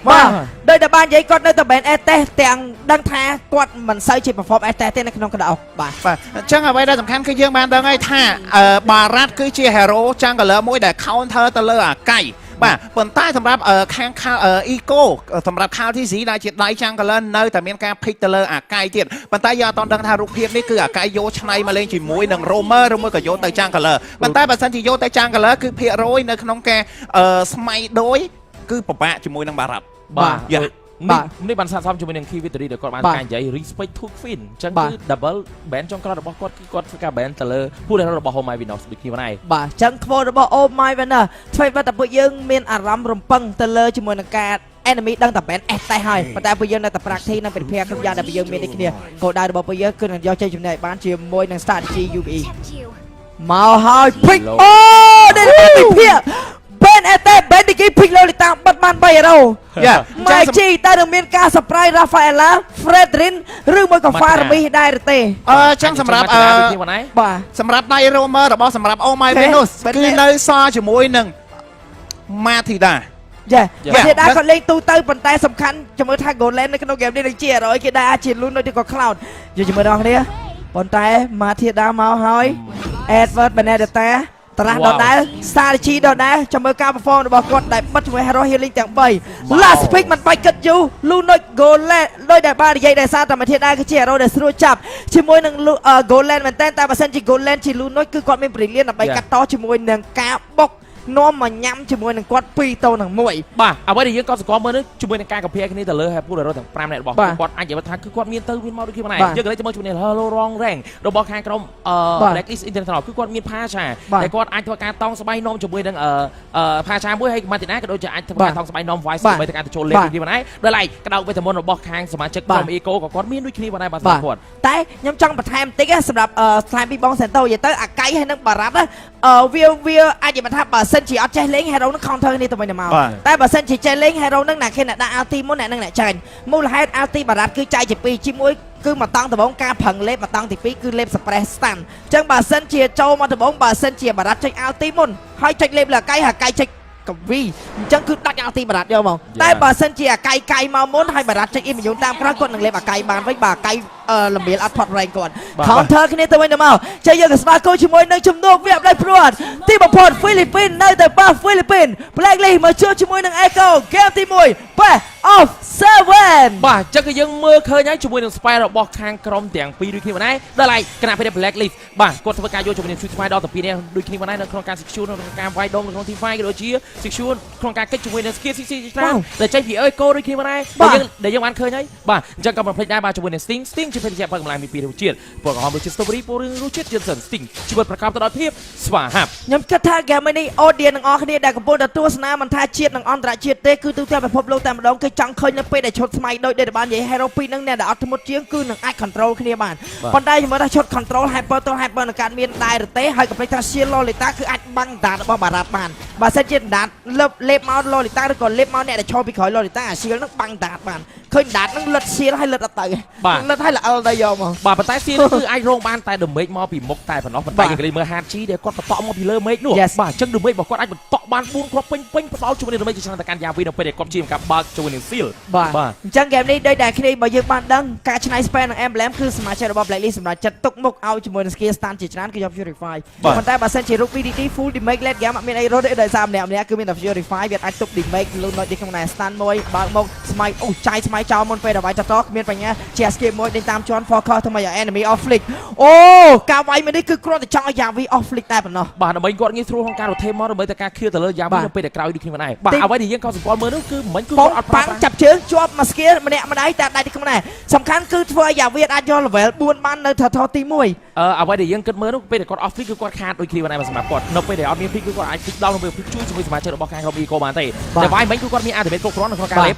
បាទដោយតែបាននិយាយគាត់នៅតែ ban Estes ទាំងដឹងថាគាត់មិនសូវជា perform Estes ទេនៅក្នុងក្តារអុកបាទអញ្ចឹងអ្វីដែលសំខាន់គឺយើងបានដឹងហើយថាបារ៉ាត់គឺជា hero jungle មួយដែល counter ទៅលើអាកៃ បាទប៉ុន្តែសម្រាប់ខាងEco សម្រាប់ KTC ដែលជាដៃ Jungler នៅតែមានការភិកទៅលើអាកាយទៀតប៉ុន្តែយើងអត់ដឹងថារូបភាពនេះគឺអាកាយយកឆ្នៃមកលេងជាមួយនឹង Roamer ឬមួយក៏យកទៅ Jungler ប៉ុន្តែបើសិនជាយកទៅ Jungler គឺភាគរយនៅក្នុងការស្មៃដូចគឺពិបាកជាមួយនឹងបារ៉ាត់បាទនេះបានសាកសមជាមួយនឹង Key Victory ដែលគាត់បានការនិយាយ respect to Queen អញ្ចឹងគឺ double ban ចុងក្រោយរបស់គាត់គឺគាត់ធ្វើការ ban ទៅលើผู้ដែលរបស់ Home My Venus ដូចគ្នាហ្នឹងបាទអញ្ចឹង quote របស់ Oh My Venus ធ្វើឲ្យតែពួកយើងមានអារម្មណ៍រំពឹងទៅលើជាមួយនឹងការ enemy ដឹងតែ ban S តែហើយប៉ុន្តែពួកយើងនៅតែ practice និងពិភាក្សាគ្រប់យ៉ាងដែលពួកយើងមានដូចគ្នាគោលដៅរបស់ពួកយើងគឺនឹងយកជ័យជំនះឲ្យបានជាមួយនឹង strategy UVE មកហើយ pick អូនេះពិភាក្សាBen អេតេ Ben ទីគេភិកលលីតាបាត់បាន3 arrow ម៉ែជីតែនឹងមានការ surprise Rafaela Fredrin ឬមួយក៏ Farami ដែរទេចឹងសម្រាប់បាទសម្រាប់ដៃ Roamer របស់សម្រាប់ Oh My Venus គឺនៅសល់ជាមួយនឹង Mathilda យ៉ាគេដែរគាត់លេងទូទៅប៉ុន្តែសំខាន់ចាំមើលថា Goland នៅក្នុងហ្គេមនេះនឹងជា100គេដែរអាចជាលូនដូចក៏ Cloud យកជាមួយដល់គ្នាប៉ុន្តែ Mathilda មកហើយ Edward Benedetta តារាដដែល strategy ដដែលចាំមើលការ perform របស់គាត់ដែលបិទជាមួយ hero healing ទាំង3 last pick មិនបាច់គិតយូរ Lunoid Goland ដោយដែលបាននិយាយដោយសារតែមួយទៀតដែរគឺជា hero ដែលស្រួលចាប់ជាមួយនឹង Goland មែនតើតែបើសិនជា Goland ជា Lunoid គឺគាត់មាន brilliant ដើម្បីកាត់តជាមួយនឹងការបុកនាំមកញ៉ាំជាមួយនឹងគាត់2ទៅនឹង1បាទអ្វីដែលយើងក៏ស្គាល់មើលនេះជាមួយនឹងការកំភារគ្នាទៅលើ Happy Hero ទាំង5នាក់របស់គាត់អាចនិយាយថាគឺគាត់មានទៅមានមកដូចគ្នាដែរយើងក៏លេចមើលជាមួយនឹង Hello Wrong Rank របស់ខាងក្រុម Blacklist International គឺគាត់មានផាឆាតែគាត់អាចធ្វើការតង់ស្បៃនាំជាមួយនឹងផាឆាមួយហើយម៉ាទីណាក៏ដូចជាអាចធ្វើការតង់ស្បៃនាំ Voice ដើម្បីធ្វើការទៅចូលលេខដូចគ្នាដែរដោយឡែកក្តៅវេទមន្តរបស់ខាងសមាជិកក្រុម Eco ក៏គាត់មានដូចគ្នាដែរបាទសម្រាប់គាត់តែខ្ញុំចង់បន្ថែមបន្តិចសម្រាប់ស្លាយពីបង SENTO និយាយទៅអាកៃហើយនឹងបារ៉ាត់វាអាចនិយាយថាបើសិនជាអត់ចេះលេង hero នឹង counter នេះទៅវិញទៅមកតែបើសិនជាចេះលេង hero នឹងអ្នកគេអ្នកដាក់ ulti មុនអ្នកនឹងអ្នកចាញ់មូលហេតុ ulti បារ៉ាត់គឺចែកជា2ជាមួយគឺមកតង់ដំបងការប្រឹងលេបមកតង់ទី2គឺលេប suppress stun អញ្ចឹងបើសិនជាចូលមកដំបងបើសិនជាបារ៉ាត់ចេញ ulti មុនហើយចេញលេបលើអាកៃហើយអាកៃចេញកវីអញ្ចឹងគឺដាច់ ulti បារ៉ាត់យកមកតែបើសិនជាអាកៃកៃមកមុនហើយបារ៉ាត់ចេញ immune តាមក្រោយគាត់នឹងលេបអាកៃបានវិញបើអាកៃលំៀលអត់ផុត rank គាត់ counter គ្នាទៅវិញទៅមកចេះយើងក៏ស្វាគមន៍ជាមួយនឹងជំនួបវាអត់ដោយព្រួតទីបំផុត Philippines នៅតែប៉ះ Philippines Blacklist មកជួបជាមួយនឹង Echo ហ្គេមទី1 Best of 7បាទចឹងគឺយើងមើលឃើញហើយជាមួយនឹង spy របស់ខាងក្រុមទាំងពីរដូចគ្នាដែរដល់ឡែកគណៈពេល Blacklist បាទគាត់ធ្វើការយកជាមួយនឹង Sweet Spy ដល់ទៅពីនេះដូចគ្នាដែរនៅក្នុងការ secure នៅក្នុងការវាយដងនៅក្នុង team fight ក៏ដូចជា secure ក្នុងការកិច្ចជាមួយនឹង skill CC ច្រើនដែលចេញពី Echo ដូចគ្នាដែរដែលយើងបានឃើញហើយបាទអញ្ចឹងក៏មិនភ្លេចដែរបាទជាមួយនឹង Sting ជាភេទជ្ជៈបើកម្លាំងពីរជាតិពលក្រហមដូចជា Strawberry ពលរឿងរសជាតិ Johnson Sting ជីវិតប្រកបទៅដោយភាពស្វាហាប់ខ្ញុំគិតថា game នេះ audience ទាំងអស់គ្នាដែលកំពុងតែទស្សនាមិនថាជាតិនិងអន្តរជាតិទេគឺទូទាំងពិភពលោកតែម្ដងគេចង់ឃើញនៅពេលដែលឈុតស្មៃដូចដែលបាននិយាយ hero 2ហ្នឹងអ្នកដែលអត់ធ្មត់ជាងគឺនឹងអាច control គ្នាបានប៉ុន្តែខ្ញុំថាឈុត control hyper ទៅ hyper នឹងកើតមានដែរទេហើយក៏ភ្លេចថា shield Lolita គឺអាចបាំងដាតរបស់បារ៉ាត់បានបើសិនជាដាតលេបមក Lolita ឬក៏លេបមកអ្នកដែលឈរពីក្រោយ Lolita អា shield ហ្នឹងបាំងដាតបានឃើញដាតហ្នឹងលិត shield ហើយលិតអត់ទៅលិតហើយល្អលទៅយកមកបាទប៉ុន្តែ shield គឺអាចរងបានតែ damage មកពីមុខតែប៉ុណ្ណោះប៉ុន្តែយើងលេងមើល hard G ដែលគាត់បន្តមកពីលើ មេឃនោះបាទអញ្ចឹង damage របស់គាត់អាចបន្តបាន4គ្រាប់ពេញផ្ដោតជាមួយនឹង damage ច្រើនតែកាន់យ៉ាវីនៅពេលដែលគាត់ជាការបើកជាមួយនឹង shield បាទអញ្ចឹង game នេះដូចដែលគ្នាបើយើងបានដឹងការឆ្នៃ spell និង emblem គឺសមាជិករបស់ Blacklist សម្រាប់ចិត្តទុកមុខឲ្យជាមួយនឹង skill stand ជាច្រើនគឺយក Purify ប៉ុន្តែបើសិនជារូប PDT full damage late game អត់មានអីរត់ទេដោយសារម្នាក់គឺមានតែ Purify វាអាចទុក damage លូននៅក្នុងណា stand មួយបើកមកស្មៃអូចាយស្មៃចោលមុនពេលដែលវាយតតគ្មានបញ្ញាជា escape មួយដេញតាមជាន់ focus ធ្វើមកឲ្យ enemy off flick អូការវាយមួយនេះគឺគ្រាន់តែចង់ឲ្យ Yavi off flick តែប៉ុណ្ណោះបាទដើម្បីគាត់ងាយស្រួលក្នុងការ rotate មកដើម្បីតែការ kill ទៅលើ Yavi នៅពេលដែលក្រោយដូចគ្នាដែរបាទអ្វីដែលយើងក៏សង្កល់មើលនោះគឺមិនគឺគាត់អត់ប៉ាំងចាប់ជើងជាប់មួយ skill ម្នាក់ម្ដាយតែដៃទីក្នុងដែរសំខាន់គឺធ្វើឲ្យ Yavi អាចយក level 4បាននៅ total ទី1អ្វីដែលយើងគិតមើលនោះពេលដែលគាត់ off flick គឺគាត់ខាតដូចគ្នាដែរសម្រាប់គាត់នៅពេលដែលអត់មាន flick គឺគាត់អាច flick ដល់នៅពេល flick ជួយជាមួយសមាជិករបស់ខាងក្រុម Eco បានទេតែវាយមិញគឺគាត់មាន ultimate គ្រប់គ្រាន់នៅក្នុងការលេប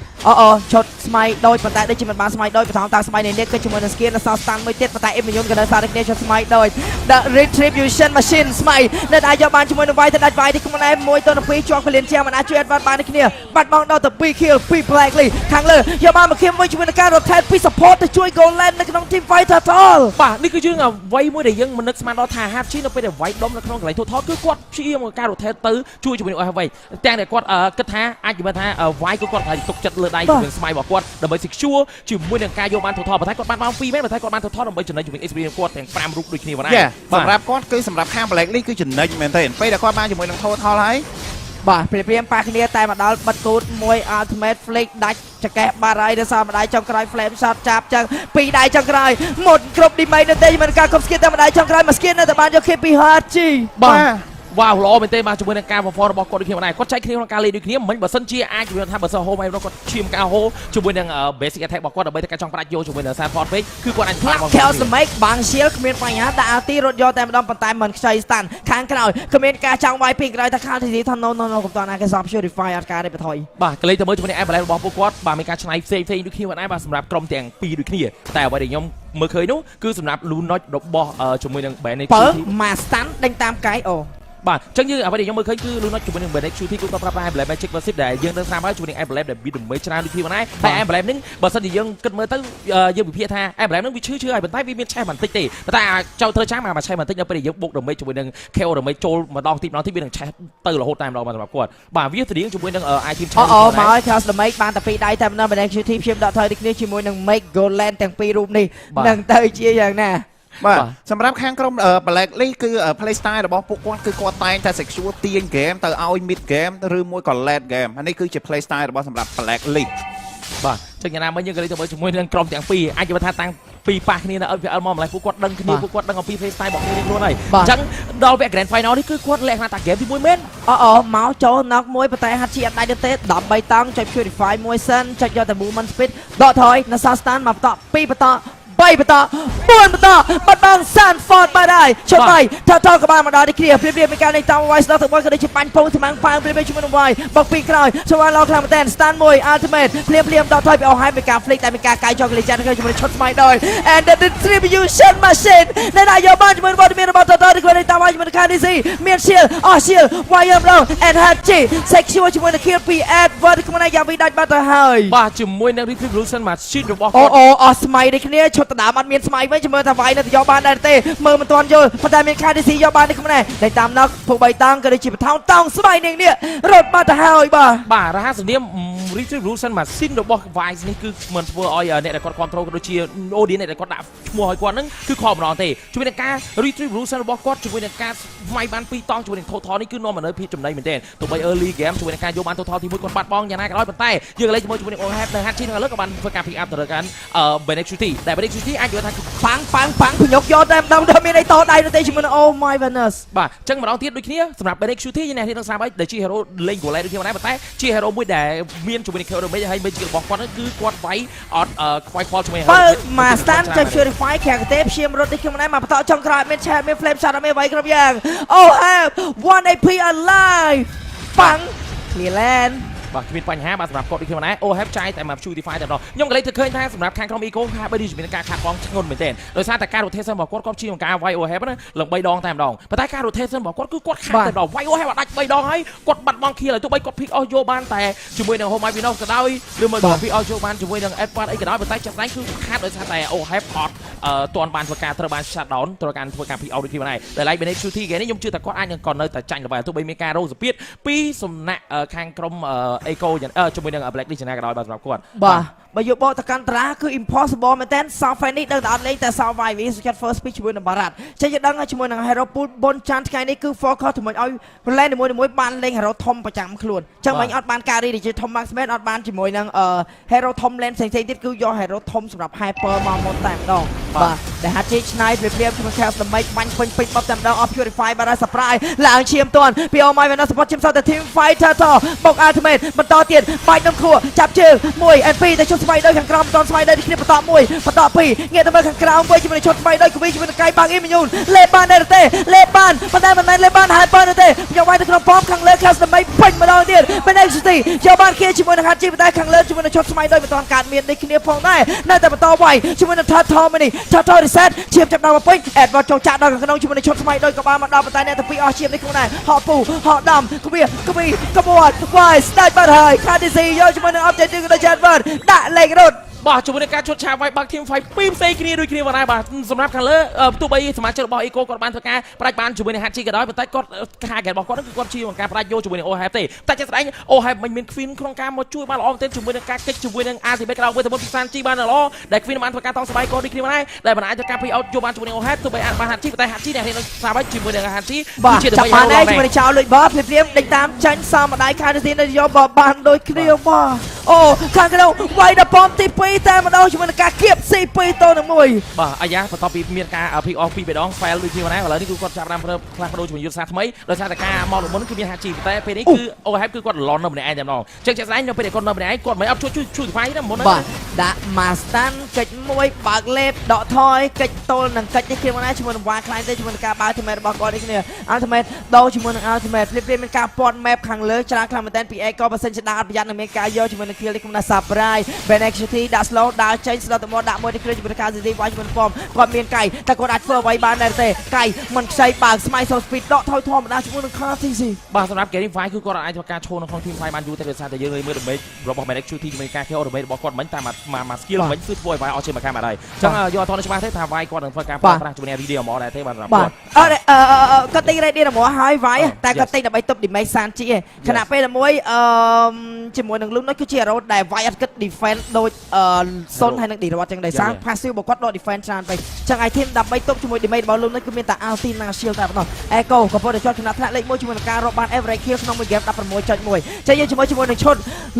ឈុតស្មៃដូចប៉ុន្តែដូចជាមិនបានស្មៃដូចបន្តតាមស្មៃនេះគឺជាមួយនឹង skill នៅសល់ stand មួយទៀតប៉ុន្តែ Immune ក៏នៅសារគ្នាឈុតស្មៃដូច The Retribution Machine ស្មៃនៅអាចយកបានជាមួយនឹងវាយទៅដាច់វាយទីក្នុងដែរ1ទៅ2ជាប់ Clean ជាមិនអាចជួយ advance បានគ្នាបាត់បង់ដល់ទៅ2 kill 2 Blacklist ខាងលើយកបានមកគៀមមួយជាមួយនឹងការ rotate ពី support ទៅជួយ Goland នៅក្នុង team fight total បាទនេះគឺយើងអ្វីមួយដែលយើងមិននឹកស្មានដល់ថា Happy នៅពេលដែលវាយដុំនៅក្នុងកន្លែង total គឺគាត់ព្យាយាមការ rotate ទៅជួយជាមួយនឹង FV ទាំងតែគាត់គិតថាអាចនិយាយថាវាយគឺគាត់អាចទុកចិត្តលើដៃជាមួយស្មៃរបស់គាត់ដើម្បី secure ជាមួយនឹងការយកបាន total ប៉ុន្តែគាត់បាន2មែនប៉ុន្តែគាត់បាន total ដើម្បីចំណេញជាមួយ experience គាត់ទាំង5រូបដូចគ្នាបានដែរសម្រាប់គាត់គឺសម្រាប់ខាង Blacklist គឺចំណេញមែនទេពេលដែលគាត់បានជាមួយនឹង total ហើយ បាទព្រៀបប៉ះគ្នាតែមកដល់បិទគូតមួយ ultimate flick ដាច់ចកេះបារៃដល់សារម្ដាយចុងក្រោយ flame shot ចាប់ចឹងពីរដៃចុងក្រោយមុនគ្រប់ damage នៅទេមិនការគប់ស្គៀតតែម្ដាយចុងក្រោយមកស្គៀតនៅតែបានយកគេពី HG បាទវ៉ាវល្អមែនទេបាទជាមួយនឹងការ perform របស់គាត់ដូចគ្នាដែរគាត់ចែកគ្នាក្នុងការលេងដូចគ្នាមិនបើសិនជាអាចនិយាយថាបើសិនហូមហើយគាត់ឈាមការហូជាមួយនឹង basic attack របស់គាត់ដើម្បីតែការចង់ប្រាច់យកជាមួយនឹង support ពេកគឺគាត់អាចខ្លាំង Chaos Make បាំង shield គ្មានបញ្ហាតែអាទីរត់យកតែម្ដងប៉ុន្តែមិនខ្ចី stand ខាងក្រោយគ្មានការចង់វាយពីក្រោយតែខាងទីថា no កំតណាគេសប purify អត់ការទេបន្ថយបាទកលេចទៅមើលជាមួយនឹង Emblem របស់ពួកគាត់បាទមានការឆ្នៃផ្សេងដូចគ្នាដែរបាទសម្រាប់ក្រុមទាំងពីរដូចគ្នាតែអ្វីដែលខ្ញុំមើលឃើញនោះគឺសម្រាប់ Blue Notch របស់ជាមួយនឹង Bane បើមក stand ដេញតាមកាយអូបាទអញ្ចឹងយើងអ្វីដែលខ្ញុំមើលឃើញគឺ Blue Notch ជាមួយនឹង Bane Shooting គឺគាត់ប្រាប់ថា Emblem Magic Passive ដែលយើងដឹងស្រាប់ហើយជាមួយនឹង Emblem ដែលមាន damage ច្រើនដូចគ្នាដែរតែ Emblem ហ្នឹងបើសិនជាយើងគិតមើលទៅយើងវិភាគថា Emblem ហ្នឹងវាឈឺហើយប៉ុន្តែវាមានឆេះបន្តិចទេប៉ុន្តែចូលត្រូវចាំមកឆេះបន្តិចនៅពេលដែលយើងបុក damage ជាមួយនឹង KO damage ចូលម្ដងទីវានឹងឆេះទៅរហូតតែម្ដងសម្រាប់គាត់បាទវាស្តៀងជាមួយនឹង item អូមក Chaos Damage បានតែពីរដៃតែម្ដង Bane Shooting ខ្ញុំដកថយដូចគ្នាជាមួយនឹង Make Goland ទាំងពីររូបនេះនឹងទៅជាយ៉ាងណាបាទសម្រាប់ខាងក្រុម Black League គឺ play style របស់ពួកគាត់គឺគាត់តែងតែ secure ទាញ game ទៅឲ្យ mid game ឬមួយក៏ late game ហើយនេះគឺជា play style របស់សម្រាប់ Black League បាទចឹងយ៉ាងណាមិញយើងក៏លេងទៅមើលជាមួយនឹងក្រុមទាំងពីរអាចនិយាយថាតាំងពីប៉ះគ្នានៅ LPL មកម្លេះពួកគាត់ដឹងគ្នាពួកគាត់ដឹងអំពី play style របស់គ្នាខ្លួនហើយអញ្ចឹងដល់វគ្គ Grand Final នេះគឺគាត់លក្ខណៈតា game ទី1មែនមកចូល knock មួយប៉ុន្តែហាត់ជាអត់ដៃទៅទេ13តង់ចុច purify មួយសិនចុចយកតែ movement speed ដកថយនៅ stand មកបន្ត2បន្ត3បន្ត4បន្តបាត់បង់ Sanford បាត់ហើយជប់ហើយថតក៏បានមកដល់ទីគ្នាព្រៀបមានការលេងតាម Wise ដល់ទៅមួយក៏ដូចជាបាញ់ពងស្មាំងប៉ាងព្រៀបជាមួយនឹង Wise បុកពីក្រោយស្វាឡោខ្លាំងមែនតែ stand មួយ ultimate ព្រៀបដល់ថយពីអស់ហើយមានការ flick តែមានការកាយចុកលេចានគឺជាមួយឈុតស្មៃដោយ and the distribution machine នៅណាយកបានជាមួយវត្តមានរបស់តតទីគាត់លេងតាមជាមួយនឹង KDC មាន shield អស់ shield Wire ម្ដង and HG secure ជាមួយនឹង kill ពី Edward ខ្លួនឯងយ៉ាងវិដាច់បាត់ទៅហើយបាទជាមួយនឹង retribution machine របស់គាត់អស់ស្មៃដូចគ្នាឈុតដដើមអត់មានស្មៃវិញមើលថាវាយនៅទៅយកបានដែរទេមើលមិនទាន់យល់ប៉ុន្តែមាន KDC យកបាននេះខ្លួនឯងតែតាមណកពួក3តង់ក៏ដូចជាបថោងតង់ស្មៃនាងនេះរត់បាត់ទៅហើយបាទរហ័សនាម retribution machine របស់ Wise នេះគឺមិនធ្វើឲ្យអ្នកដែលគាត់ control ក៏ដូចជា audience អ្នកដែលគាត់ដាក់ឈ្មោះឲ្យគាត់ហ្នឹងគឺខកម្ដងទេជាមួយនឹងការ retribution របស់គាត់ជាមួយនឹងការវាយបាន2តង់ជាមួយនឹង total នេះគឺនាំមកនៅភាពចំណេញមែនទែនទោះបី early game ជាមួយនឹងការយកបាន total ទី1គាត់បាត់បង់យ៉ាងណាក៏ដោយប៉ុន្តែយើងលេងជាមួយនឹង OHF នៅ HG នឹងឥឡូវក៏បានធ្វើការ pick up ទៅកាន់ Benexuity ដែល Benexuity អាចនិយាយថាប៉ាំងភញុកយកតែម្ដងដល់មានអីតដៃទៅទេជាមួយនឹង Oh my goodness បាទអញ្ចឹងម្ដងទៀតដូចគ្នាសម្រាប់ Benexuity យើងអ្នកនេះនឹងស្រាប់ហើយដែលជា hero លេង Golet ដូចគ្នាដែរប៉ុន្តែជា hero មួយដែលមានជាមួយនឹង KO damage ហើយ magic របស់គាត់គឺគាត់វាយអត់ខ្វាយខ្វល់ជាមួយ បើមក stand ចុច purify ខាងទេព្យាមរត់ដូចខ្ញុំដែរមកបន្តចុងក្រោយមាន chat មាន flame shot អត់មានវាយគ្រប់យ៉ាង Oh have 1 AP alive ប៉ាំង clear land បាទគ្មានបញ្ហាបាទសម្រាប់គាត់ដូចគ្នាដែរ OHF ចាយតែមក Shootify តែម្ដងខ្ញុំក៏លេចទៅឃើញថាសម្រាប់ខាងក្រុម Eco ហាក់បីដូចមានការខាតបង់ធ្ងន់មែនទែនដោយសារតែការ rotation របស់គាត់ជាការវាយ OHF ណាឡើង3ដងតែម្ដងប៉ុន្តែការ rotation របស់គាត់គឺគាត់ខាតតែម្ដងវាយ OHF អត់ដាច់3ដងហើយគាត់បាត់បង់ kill ហើយទោះបីគាត់ pick off យកបានតែជាមួយនឹង Home Windows ក៏ដោយឬមកគាត់ pick off យកបានជាមួយនឹង Edward អីក៏ដោយប៉ុន្តែចាប់ស្ដែងគឺខាតដោយសារតែ OHF អត់ទាន់បានធ្វើការត្រូវបាន shut down ត្រូវការធ្វើការ pick off ដូចគ្នាដែរតែ like Benedict Shooty គេនេះខ្ញុំជឿថាគាត់អាចនឹងក៏នៅតែចាញ់ល្បែងទោះបីមានការរងសម្ពាធពីសំណាក់ខាងក្រុម Eco ជាមួយនឹង Black League ក៏ដោយបាទសម្រាប់គាត់បាទបើយកបកទៅកាន់តារាគឺ impossible មែនតើ South នេះដឹងតែអត់លេងតែ South Vive សង្កត់ first speech ជាមួយនឹងបារ៉ាត់ចេះដឹងជាមួយនឹង Hero Pool បុនចានថ្ងៃនេះគឺ focus ជាមួយឲ្យ lane មួយបានលេង Hero ធំប្រចាំខ្លួនអញ្ចឹងមិញអត់បានការរីជាធំ Maxman អត់បានជាមួយនឹង Hero ធំ lane ផ្សេងៗទៀតគឺយក Hero ធំសម្រាប់ Hyper មកមុនតែម្ដងបាទដែលហាត់ជិះឆ្នៃព្រាមជាមួយ Chaos Damage បាញ់ពេញបបតែម្ដង Off Purify បារ៉ាត់ surprise ឡើងឈាមទាន់ពី Oh my Venus support ជិះសត Team Fighter តបុក Ultimate បន្តទៀតបាច់នំខួរចាប់ជើង1 and 2ទៅជុំស្បៃដោយខាងក្រោមតស្បៃដោយគ្នាបន្ត1បន្ត2ងាកទៅមើលខាងក្រោមវិញជាមួយឈុតស្បៃដោយកវីជាមួយនឹងកាយបាងអ៊ីមញូនលេបានដែរទេលេបានប៉ុន្តែមិនមែនលេបានហើយបើទេយកវាយទៅក្នុងប៉មខាងលើ Class ដើម្បីពេញម្ដងទៀត Benedict យកបានគ្នាជាមួយនឹងហាត់ជីប៉ុន្តែខាងលើជាមួយនឹងឈុតស្បៃដោយមិនទាន់កើតមានដូចគ្នាផងដែរនៅតែបន្តវាយជាមួយនឹង Turtle Mini Turtle Reset ឈាមចាប់ដល់មកពេញ Edward ចូលចាក់ដល់ខាងក្នុងជាមួយនឹងឈុតស្បៃដោយក៏បានមកដល់ប៉ុន្តែអ្នកទាំងពីរអស់ឈាមនេះខ្លួនដែរហកពូហកដំគវីកបួតវាយស្ដាច់បាត់ហើយ KDC យកជាមួយនឹង Objective របស់ Edward ដាក់លេខរត់ បាទជាមួយនឹងការឈុតឆាវវាយបាក់ធីមហ្វៃពីរផ្សេងគ្នាដូចគ្នាបងដែរបាទសម្រាប់ខាងលើទោះបីសមាជិករបស់អេកូគាត់បានធ្វើការប្រាច់បានជាមួយនឹងហាត់ជីក៏ដោយប៉ុន្តែគាត់ការកែរបស់គាត់គឺគាត់ជាការប្រាច់យកជាមួយនឹងអូហេបទេតែជាក់ស្ដែងអូហេបមិនមាន Queen ក្នុងការមកជួយបានល្អមែនទែនជាមួយនឹងការកិច្ចជាមួយនឹង RCB ក្រៅវិញទៅមុនពីសានជីបានល្អដែល Queen បានធ្វើការតង់ស្បែកក៏ដូចគ្នាដែរដែលបានអាចធ្វើការ play out យកបានជាមួយនឹងអូហេបទោះបីអាចបានហាត់ជីប៉ុន្តែហាត់ជីអ្នកនេះសាបាច់ជាមួយនឹងហាត់ជីគឺជាដើម្បីឲ្យបានជាមួយនឹងចៅលុយបាភ្លាមៗដេញតាមចាញ់សមម្ដាយខាងទីនេះយកបានដូចគ្នាបាទអូខាងក្នុងវាយដល់ប៉មទី2តែម្ដងជាមួយនឹងការគៀប C2 តទៅនឹង1បាទអាយ៉ាបន្ទាប់ពីមានការ pick off ពីរដង fail ដូចគ្នាដែរឥឡូវនេះគឺគាត់ចាប់បានប្រើផ្លាស់ប្ដូរជាមួយយុទ្ធសាស្ត្រថ្មីដោយសារតែការមកមុនគឺមានហាជីតែពេលនេះគឺអូហេបគឺគាត់លន់នៅម្នាក់ឯងតែម្ដងចឹងជាក់ស្ដែងនៅពេលដែលគាត់នៅម្នាក់ឯងគាត់មិនអត់ជួយថ្វាយទេមុនបាទដាក់ Master កិច្ចមួយបើកលេបដកថយកិច្ចទល់នឹងកិច្ចនេះគ្នាមកណាជាមួយនឹងវ៉ាខ្លាញ់ទៅជាមួយនឹងការបើក ultimate របស់គាត់នេះគ្នា ultimate ដូរជាមួយនឹង ultimate ភ្លាមៗមានការពាត់ map ខាងលើច្រើនខ្លាំងមែនទែនពី A ក៏បើសិនជាដាក់អត់ប្រយ័ត្ននឹងមានការយកជាមួយនឹង kill នេះខ្ញុំថា surprise Benexity ដាក់ slow ដើរចេញ slow ទៅមកដាក់មួយនេះគ្រឿងជាមួយនឹងការ CD វាយជាមួយនឹង form គាត់មានកៃតែគាត់អាចធ្វើអ្វីបានដែរទេកៃមិនខ្ចីបើក smite so speed ដកថយធម្មតាជាមួយនឹង KTC បាទសម្រាប់ game 5គឺគាត់អាចធ្វើការឈរនៅក្នុង team 5បានយូរតែដោយសារតែយើងមើល damage របស់ Benexity ជាមួយការ kill damage របស់គាត់មិញតែមក skill មិញគឺធ្វើឲ្យវាយអស់ជាមួយកាំអត់ហើយអញ្ចឹងយកអត់ច្បាស់ទេថាវាយគាត់នឹងធ្វើការប្រើប្រាស់ជាមួយនឹង video មកដែរទេបាទសម្រាប់គាត់គាត់ទិញ ready មកហើយវាយតែគាត់ទិញដើម្បីទប់ damage សានជីឯងខណៈពេលមួយជាមួយនឹងលុននោះគឺជា arrow ដែលវាយអត់គិត defense ដូចសុនហើយនឹង D រត់ចឹងដែរសារ passive របស់គាត់ដក defense ច្រើនពេកចឹង item ដើម្បីទប់ជាមួយ damage របស់លុននោះគឺមានតែ ulti និង shield តែប៉ុណ្ណោះ Echo ក៏ប៉ុន្តែជាប់ចំណាត់ថ្នាក់លេខ1ជាមួយនឹងការរកបាន average kill ក្នុងមួយ game 16.1 ចឹងយើងជាមួយនឹងឈុត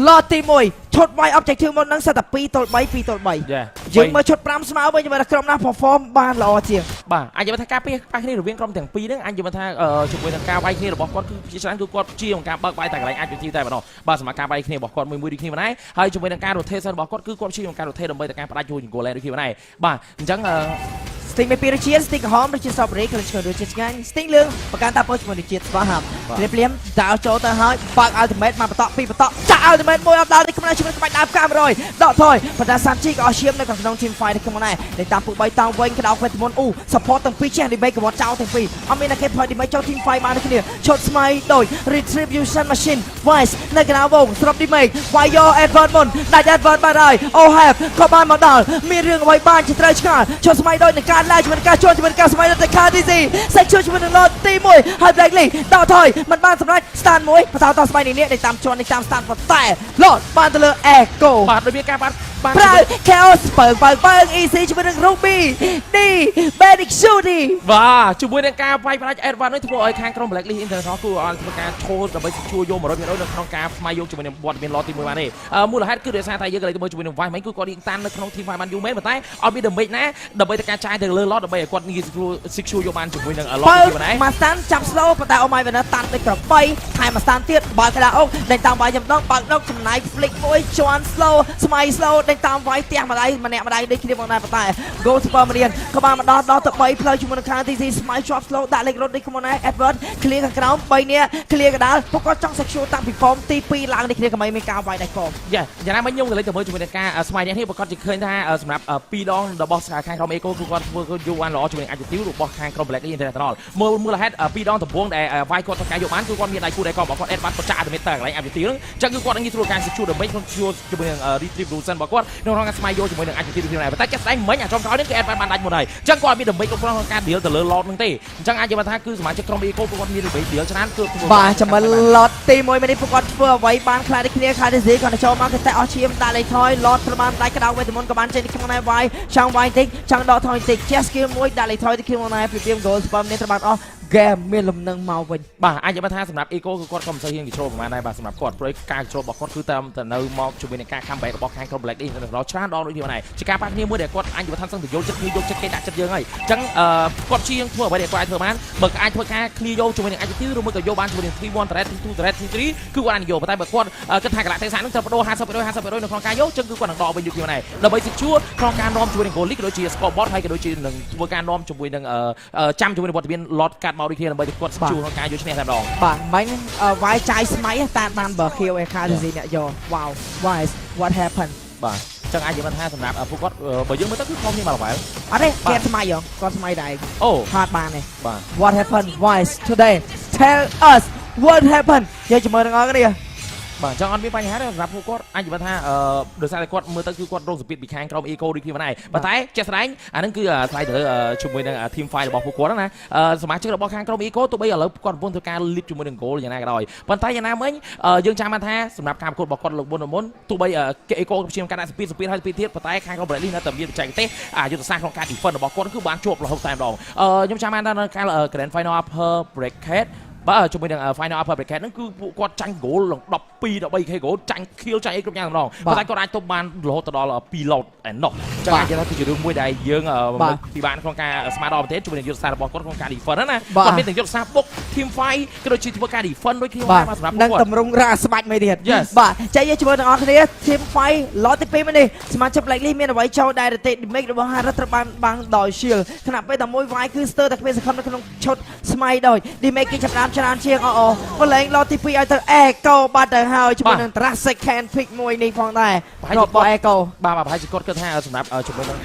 lot ទី1ឈុតវាយ objective មុនហ្នឹងសិតតែ2ទល់3 2ទល់3យើងមើលឈុត5ស្មើវិញជាមួយនឹងក្រុមណា perform បានល្អជាងបាទអាចនិយាយថាការពារប៉ះគ្នារវាងក្រុមទាំងពីរហ្នឹងអាចនិយាយថាជាមួយនឹងការវាយគ្នារបស់គាត់គឺជាច្រើនគឺគាត់ជាងការបើកវាយតែកន្លែងអាចទីតែប៉ុណ្ណោះបាទសម្រាប់ការវាយគ្នារបស់គាត់មួយដូចគ្នាម្នាក់ហើយជាមួយនឹងការ rotation របស់គាត់គឺគាត់ជាងការ rotate ដើម្បីតែការផ្ដាច់ជួយ goal line ដូចគ្នាម្នាក់បាទអញ្ចឹងស្ទីងមេពីរជាតិស្ទីងក្រហមដូចជា strawberry ក្លិនឈ្ងុយដូចជាឆ្ងាញ់ស្ទីងលឿងបង្កើនតាពោជាមួយនឹងជាតិស្វាហាប់ព្រាមដើរចូលទៅហើយបើក ultimate មកបន្តពីបន្តចាក់ ultimate មួយអត់ដល់នេះក្នុងជាមួយក្បាច់ដើមកាមេរយដកថយបណ្ដាសានជីក៏អស់ឈាមនៅក្នុង team fight នេះក្នុងដែរតែតាមពួក3តង់វិញក្តៅវេទមន្តsupport ទាំងពីរចេះ debate កវត្តចោលទាំងពីរអត់មានតែគេ point debate ចូល team fight បានដូចគ្នាឈុតស្មៃដូច retribution machine wise នៅកណ្ដាលវងស្រប debate វាយយក advert មុនដាច់ advert បានហើយ oh have ក៏បានមកដល់មានរឿងអ្វីបានជាត្រូវឆ្ងល់ឈុតស្មៃដូចនឹងការឡើងជាមួយការជួយជាមួយការស្មៃទៅ KTC សេចជួយជាមួយនឹង lot ទី1ហើយ Black Lee ដកថយមិនបានសម្រេច stand មួយបន្តតស្មៃនេះដែលតាមជាន់នេះតាម stand ប៉ុន្តែ lot បានទៅលើ Echo បាទដូចមានការបានប្រើ chaos បើ easy ជាមួយនឹង Ruby D Benic Shooty បាទជាមួយនឹងការវាយផ្ដាច់ Advance នេះធ្វើឲ្យខាងក្រុម Black Lee International គួរឲ្យធ្វើការឈរដើម្បីជួយយក 100% នៅក្នុងការស្មៃយកជាមួយនឹងវត្តមាន lot ទី1បានទេមូលហេតុគឺដោយសារតែយើងកន្លែងទៅមើលជាមួយនឹង Vice មិញគឺគាត់រៀងតាន់នៅក្នុង team 5បានយូរមែនប៉ុន្តែអត់មាន damage ណាដើម្បីតែការចាយទៅលើ lot ដើម្បីឲ្យគាត់ងាយsecure យកបានជាមួយនឹង lot ទី1ដែរមក stand ចាប់ slow ប៉ុន្តែ Oh my winner តាន់ដូចក្របីថែមមក stand ទៀតបើកក្តារអុកដេញតាមវាយចំណងបើកដកចំណាយ flick មួយជាន់ slow ស្មៃ slow ដេញតាមវាយផ្ទះម្ដាយម្នាក់ម្ដាយដូចគ្នាបងដែរប៉ុន្តែ Go Super Marian ក៏បានមកដល់ទៅ3ផ្លូវជាមួយនឹង KTC ស្មៃ drop slow ដាក់លេខរត់ដូចគ្នា Edward clear ខាងក្រោម3នាក់ clear កដាលពួកគាត់ចង់ secure តាំងពី form ទី2ឡើងនេះគ្នាក៏មិនមានការវាយដៃកយ៉ាយ៉ាងណាមិញខ្ញុំក៏លេចទៅមើលជាមួយនឹងការស្មៃនេះប្រកាសជាឃើញថាសម្រាប់2ដងរបស់ខាងក្រុម Echo គឺគាត់ធ្វើយកបានល្អជាមួយនឹង attitude របស់ខាងក្រុម Black Lee International មូលហេតុ2ដងដំបូងដែលវាយគាត់ធ្វើការយកបានគឺគាត់មានដៃគូដៃករបស់គាត់ Edward គាត់ចាក់ ultimate ទៅកន្លែង attitude ហ្នឹងអញ្ចឹងគឺគាត់នឹងងាយស្រួលការ secure ដើម្បីក្នុងជាមួយនឹង retribution របស់គាត់ក្នុងការស្មៃយកជាមួយនឹង attitude នេះដែរប៉ុន្តែចាក់ស្ដែងមិញអាចុងក្រោយនេះគឺ Edward បានដាច់មុនហើយអញ្ចឹងគាត់មាន damage គ្រប់គ្រាន់ក្នុងការ deal ទៅលើ lot ហ្នឹងទេអញ្ចឹងអាចនិយាយថាគឺសមាជិកក្រុម Echo គាត់មាន damage deal ច្រើនគឺបាទចាំមើល lot ទី1នេះពួកគាត់ធ្វើអ្វីបានខ្លះដូចគ្នា KTC គាត់ចូលមកគេតែអស់ឈាមដាក់លេខថយ lot ប្រមាណដៃក្តៅវេទមន្តក៏បានចេញក្នុងណែវាយចង់វាយតិចចង់ដកថយតិចជា skill មួយដាក់លេខថយទៅក្នុងណែព្រៀប goal spam នេះត្រូវបានអស់ game មានលំនឹងមកវិញបាទអាចនិយាយថាសម្រាប់ Echo គឺគាត់ក៏មិនសូវហ៊ាន control ប្រហែលដែរបាទសម្រាប់គាត់ព្រោះការ control របស់គាត់គឺតាមទៅនៅមកជាមួយនឹងការ comeback របស់ខាងក្រុម Black Lee ដល់ច្រើនដងដូចនេះដែរជាការប៉ះគ្នាមួយដែលគាត់អាចនិយាយថាសឹងទៅយកចិត្តគ្នាយកចិត្តគេដាក់ចិត្តយើងហើយអញ្ចឹងគាត់ជាងធ្វើអ្វីដែលគាត់អាចធ្វើបានបើអាចធ្វើការ clear យកជាមួយនឹង attitude ឬមួយក៏យកបានជាមួយនឹង 3-1 threat 2 threat 3 គឺគាត់អាចយកប៉ុន្តែបើគាត់គិតថាកន្លះទេសៈនឹងត្រូវបដូរ 50% នៅក្នុងការយកអញ្ចឹងគឺគាត់នឹងដកវិញដូចគ្នាដែរដើម្បី secure ក្នុងការនាំជាមួយនឹង goal league ក៏ដូចជា scoreboard ហើយក៏ដូចជានឹងធ្វើការនាំជាមួយនឹងចាំជាមួយនឹងវត្តមាន lot កាត់មកដូចគ្នាដើម្បីគាត់ជួក្នុងការយកឈ្នះតែម្ដងបាទមិញវាយចាយស្មៃតាមបានបើ KO ឯ KTC អ្នកយក Wow wise what happened បាទចឹងអាចនិយាយថាសម្រាប់ពួកគាត់បើយើងមើលទៅគឺខុសគ្នាមកល្បែងអត់ទេគេស្មៃគាត់ស្មៃដែរអូហាត់បានទេបាទ What happened wise today tell us what happened យើងជាមួយនឹងអរគ្នា បាទចង់អត់មានបញ្ហាទេសម្រាប់ពួកគាត់អាចនិយាយថាដោយសារតែគាត់មើលទៅគឺគាត់រងសម្ពាធពីខាងក្រុម Eco ដូចគ្នាដែរប៉ុន្តែជាក់ស្ដែងអានឹងគឺថ្លៃទៅលើជាមួយនឹង team fight របស់ពួកគាត់ណាសមាជិករបស់ខាងក្រុម Eco ទោះបីឥឡូវគាត់កំពុងធ្វើការ lead ជាមួយនឹង goal យ៉ាងណាក៏ដោយប៉ុន្តែយ៉ាងណាមិញយើងចាំបានថាសម្រាប់ការប្រកួតរបស់គាត់លើកមុនទោះបី Eco ព្យាយាមការដាក់សម្ពាធហើយទៀតប៉ុន្តែខាងក្រុម Bradley នៅតែមានបច្ចេកទេសយុទ្ធសាស្ត្រក្នុងការ defend របស់គាត់គឺបានជាប់រហូតតែម្ដងខ្ញុំចាំបានថានៅការ Grand Final Upper Bracket បាទជាមួយនឹង Final Upper Bracket ហ្នឹងគឺពួកគាត់ចាញ់ goal ឡើង12 13k goal ចាញ់ kill ចាញ់អីគ្រប់យ៉ាងម្ដងប៉ុន្តែគាត់អាចទប់បានរហូតដល់2 lot ឯណោះចឹងអាចនិយាយថាគឺជារឿងមួយដែលយើងពិបាកក្នុងការស្មារតីប្រទេសជាមួយនឹងយុទ្ធសាស្ត្ររបស់គាត់ក្នុងការ defend ណាគាត់មានទាំងយុទ្ធសាស្ត្របុក team fight ក៏ដូចជាធ្វើការ defend ដូចគ្នាមកសម្រាប់គាត់នឹងតម្រង់រ៉ាស្បាច់មួយទៀតបាទចាយើងជាមួយទាំងអស់គ្នា team fight lot ទី2នេះសមាជិក Blacklist មានអ្វីចូលដែរទេ damage របស់ Harris ត្រូវបានដោយ shield ខណៈពេលតែមួយវាយគឺស្ទើរតែគ្មានសង្ឃឹមនៅក្នុងឈុតស្មៃដោយ damage គេចាប់ដើមច្រើនជាងមកលេង lot ទី2ឲ្យទៅ Echo បាត់ទៅហើយជាមួយនឹង Drastic Can Pick មួយនេះផងដែររបស់ Echo បាទប្រហែលជាគាត់គិតថាសម្រាប់ជាមួយនឹង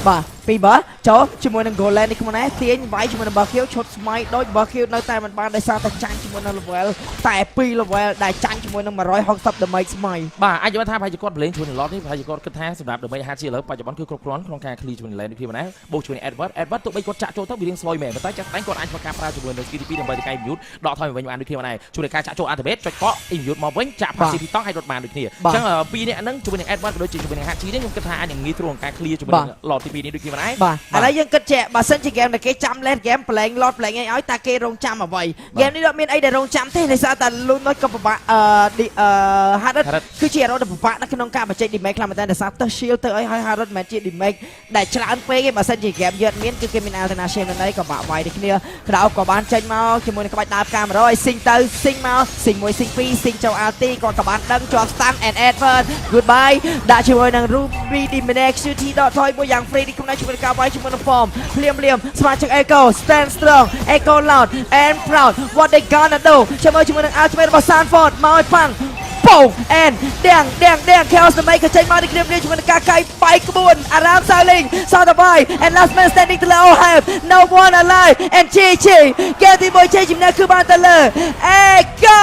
បាទពីបើចូលជាមួយនឹង Golan នេះខ្លួនឯងទាញវាយជាមួយនឹង Barkill ឈុតស្មៃដូច Barkill នៅតែមិនបានដោយសារតែចាញ់ជាមួយនឹង level តែ2 level ដែលចាញ់ជាមួយនឹង160 damage ស្មៃបាទអាចនិយាយថាប្រហែលជាគាត់លេងជាមួយនឹង lot នេះប្រហែលជាគាត់គិតថាសម្រាប់ damage 50ជាឥឡូវបច្ចុប្បន្នគឺគ្រប់គ្រាន់ក្នុងការ clear ជាមួយនឹង lane នេះគ្នាណាបូកជាមួយនឹង Edward ទោះបីគាត់ចាក់ចូលទៅវារៀងស្លយមែនប៉ុន្តែចាស់តែគាត់អាចធ្វើការប្រើជាមួយនឹង KTP ដើម្បីទៅកែ mute ដកថយវិញបានដូចគ្នាដែរជួយនឹងការចាក់ចូល activate ចុចកក់ mute មកវិញចាក់ passive តង់ឲ្យរត់បានដូចគ្នាអញ្ចឹងពីរនាក់ហ្នឹងជាមួយនឹង Edward ក៏ដូចជាជាមួយនឹង HG នេះខ្ញុំគិតថាអាចនឹងងាយស្រួលក្នុងការ clear ជាមួយនឹង lot ទី2នេះដូចគ្នាដែរបាទឥឡូវយើងគិតចេះបើសិនជា game ដែលគេចាំ late game playing lot playing ឲ្យតែគេរងចាំអ្វី game នេះអត់មានអីដែលរងចាំទេដោយសារតែ Loon នោះក៏ពិបាកHarris គឺជា hero ដែលពិបាកនៅក្នុងការបញ្ចេញ damage ខ្លាំងមែនតើដោយសារទៅ shield ទៅឲ្យ Harris មិនមែនជា damage ដែលច្រើនពេកទេបើសិនជា game យឺតមានគឺគេមាន alternation នៅក៏បាក់វាយដូចគ្នាក្រោបក៏បានចេញមកជាមួយនឹងក្បាច់ដើរផ្កា100ឲ្យ sing ទៅ sing មក sing 1 sing 2 sing ចូល ulti គាត់ក៏បានដឹងជាប់ stun and advert goodbye ដាក់ជាមួយនឹង Ruby Diminish UT ដកថយមួយយ៉ាង free នេះក្នុងជាមួយនឹងការវាយជាមួយនឹង form ភ្លាមសមាជិក Echo stand strong Echo loud and proud what they gonna do ជាមួយនឹង ultimate របស់ Sanford មកឲ្យប៉ាំងប៉ង and ដៀង chaos ដើម្បីក៏ចេញមកនេះគ្នាជាមួយនឹងការកាយបាយក្បួនអារ៉ាមសាលីងសតបៃ and last man standing ទៅលើ all have no one alive and GG គេទី1ជ័យជំនះគឺបានទៅលើ Echo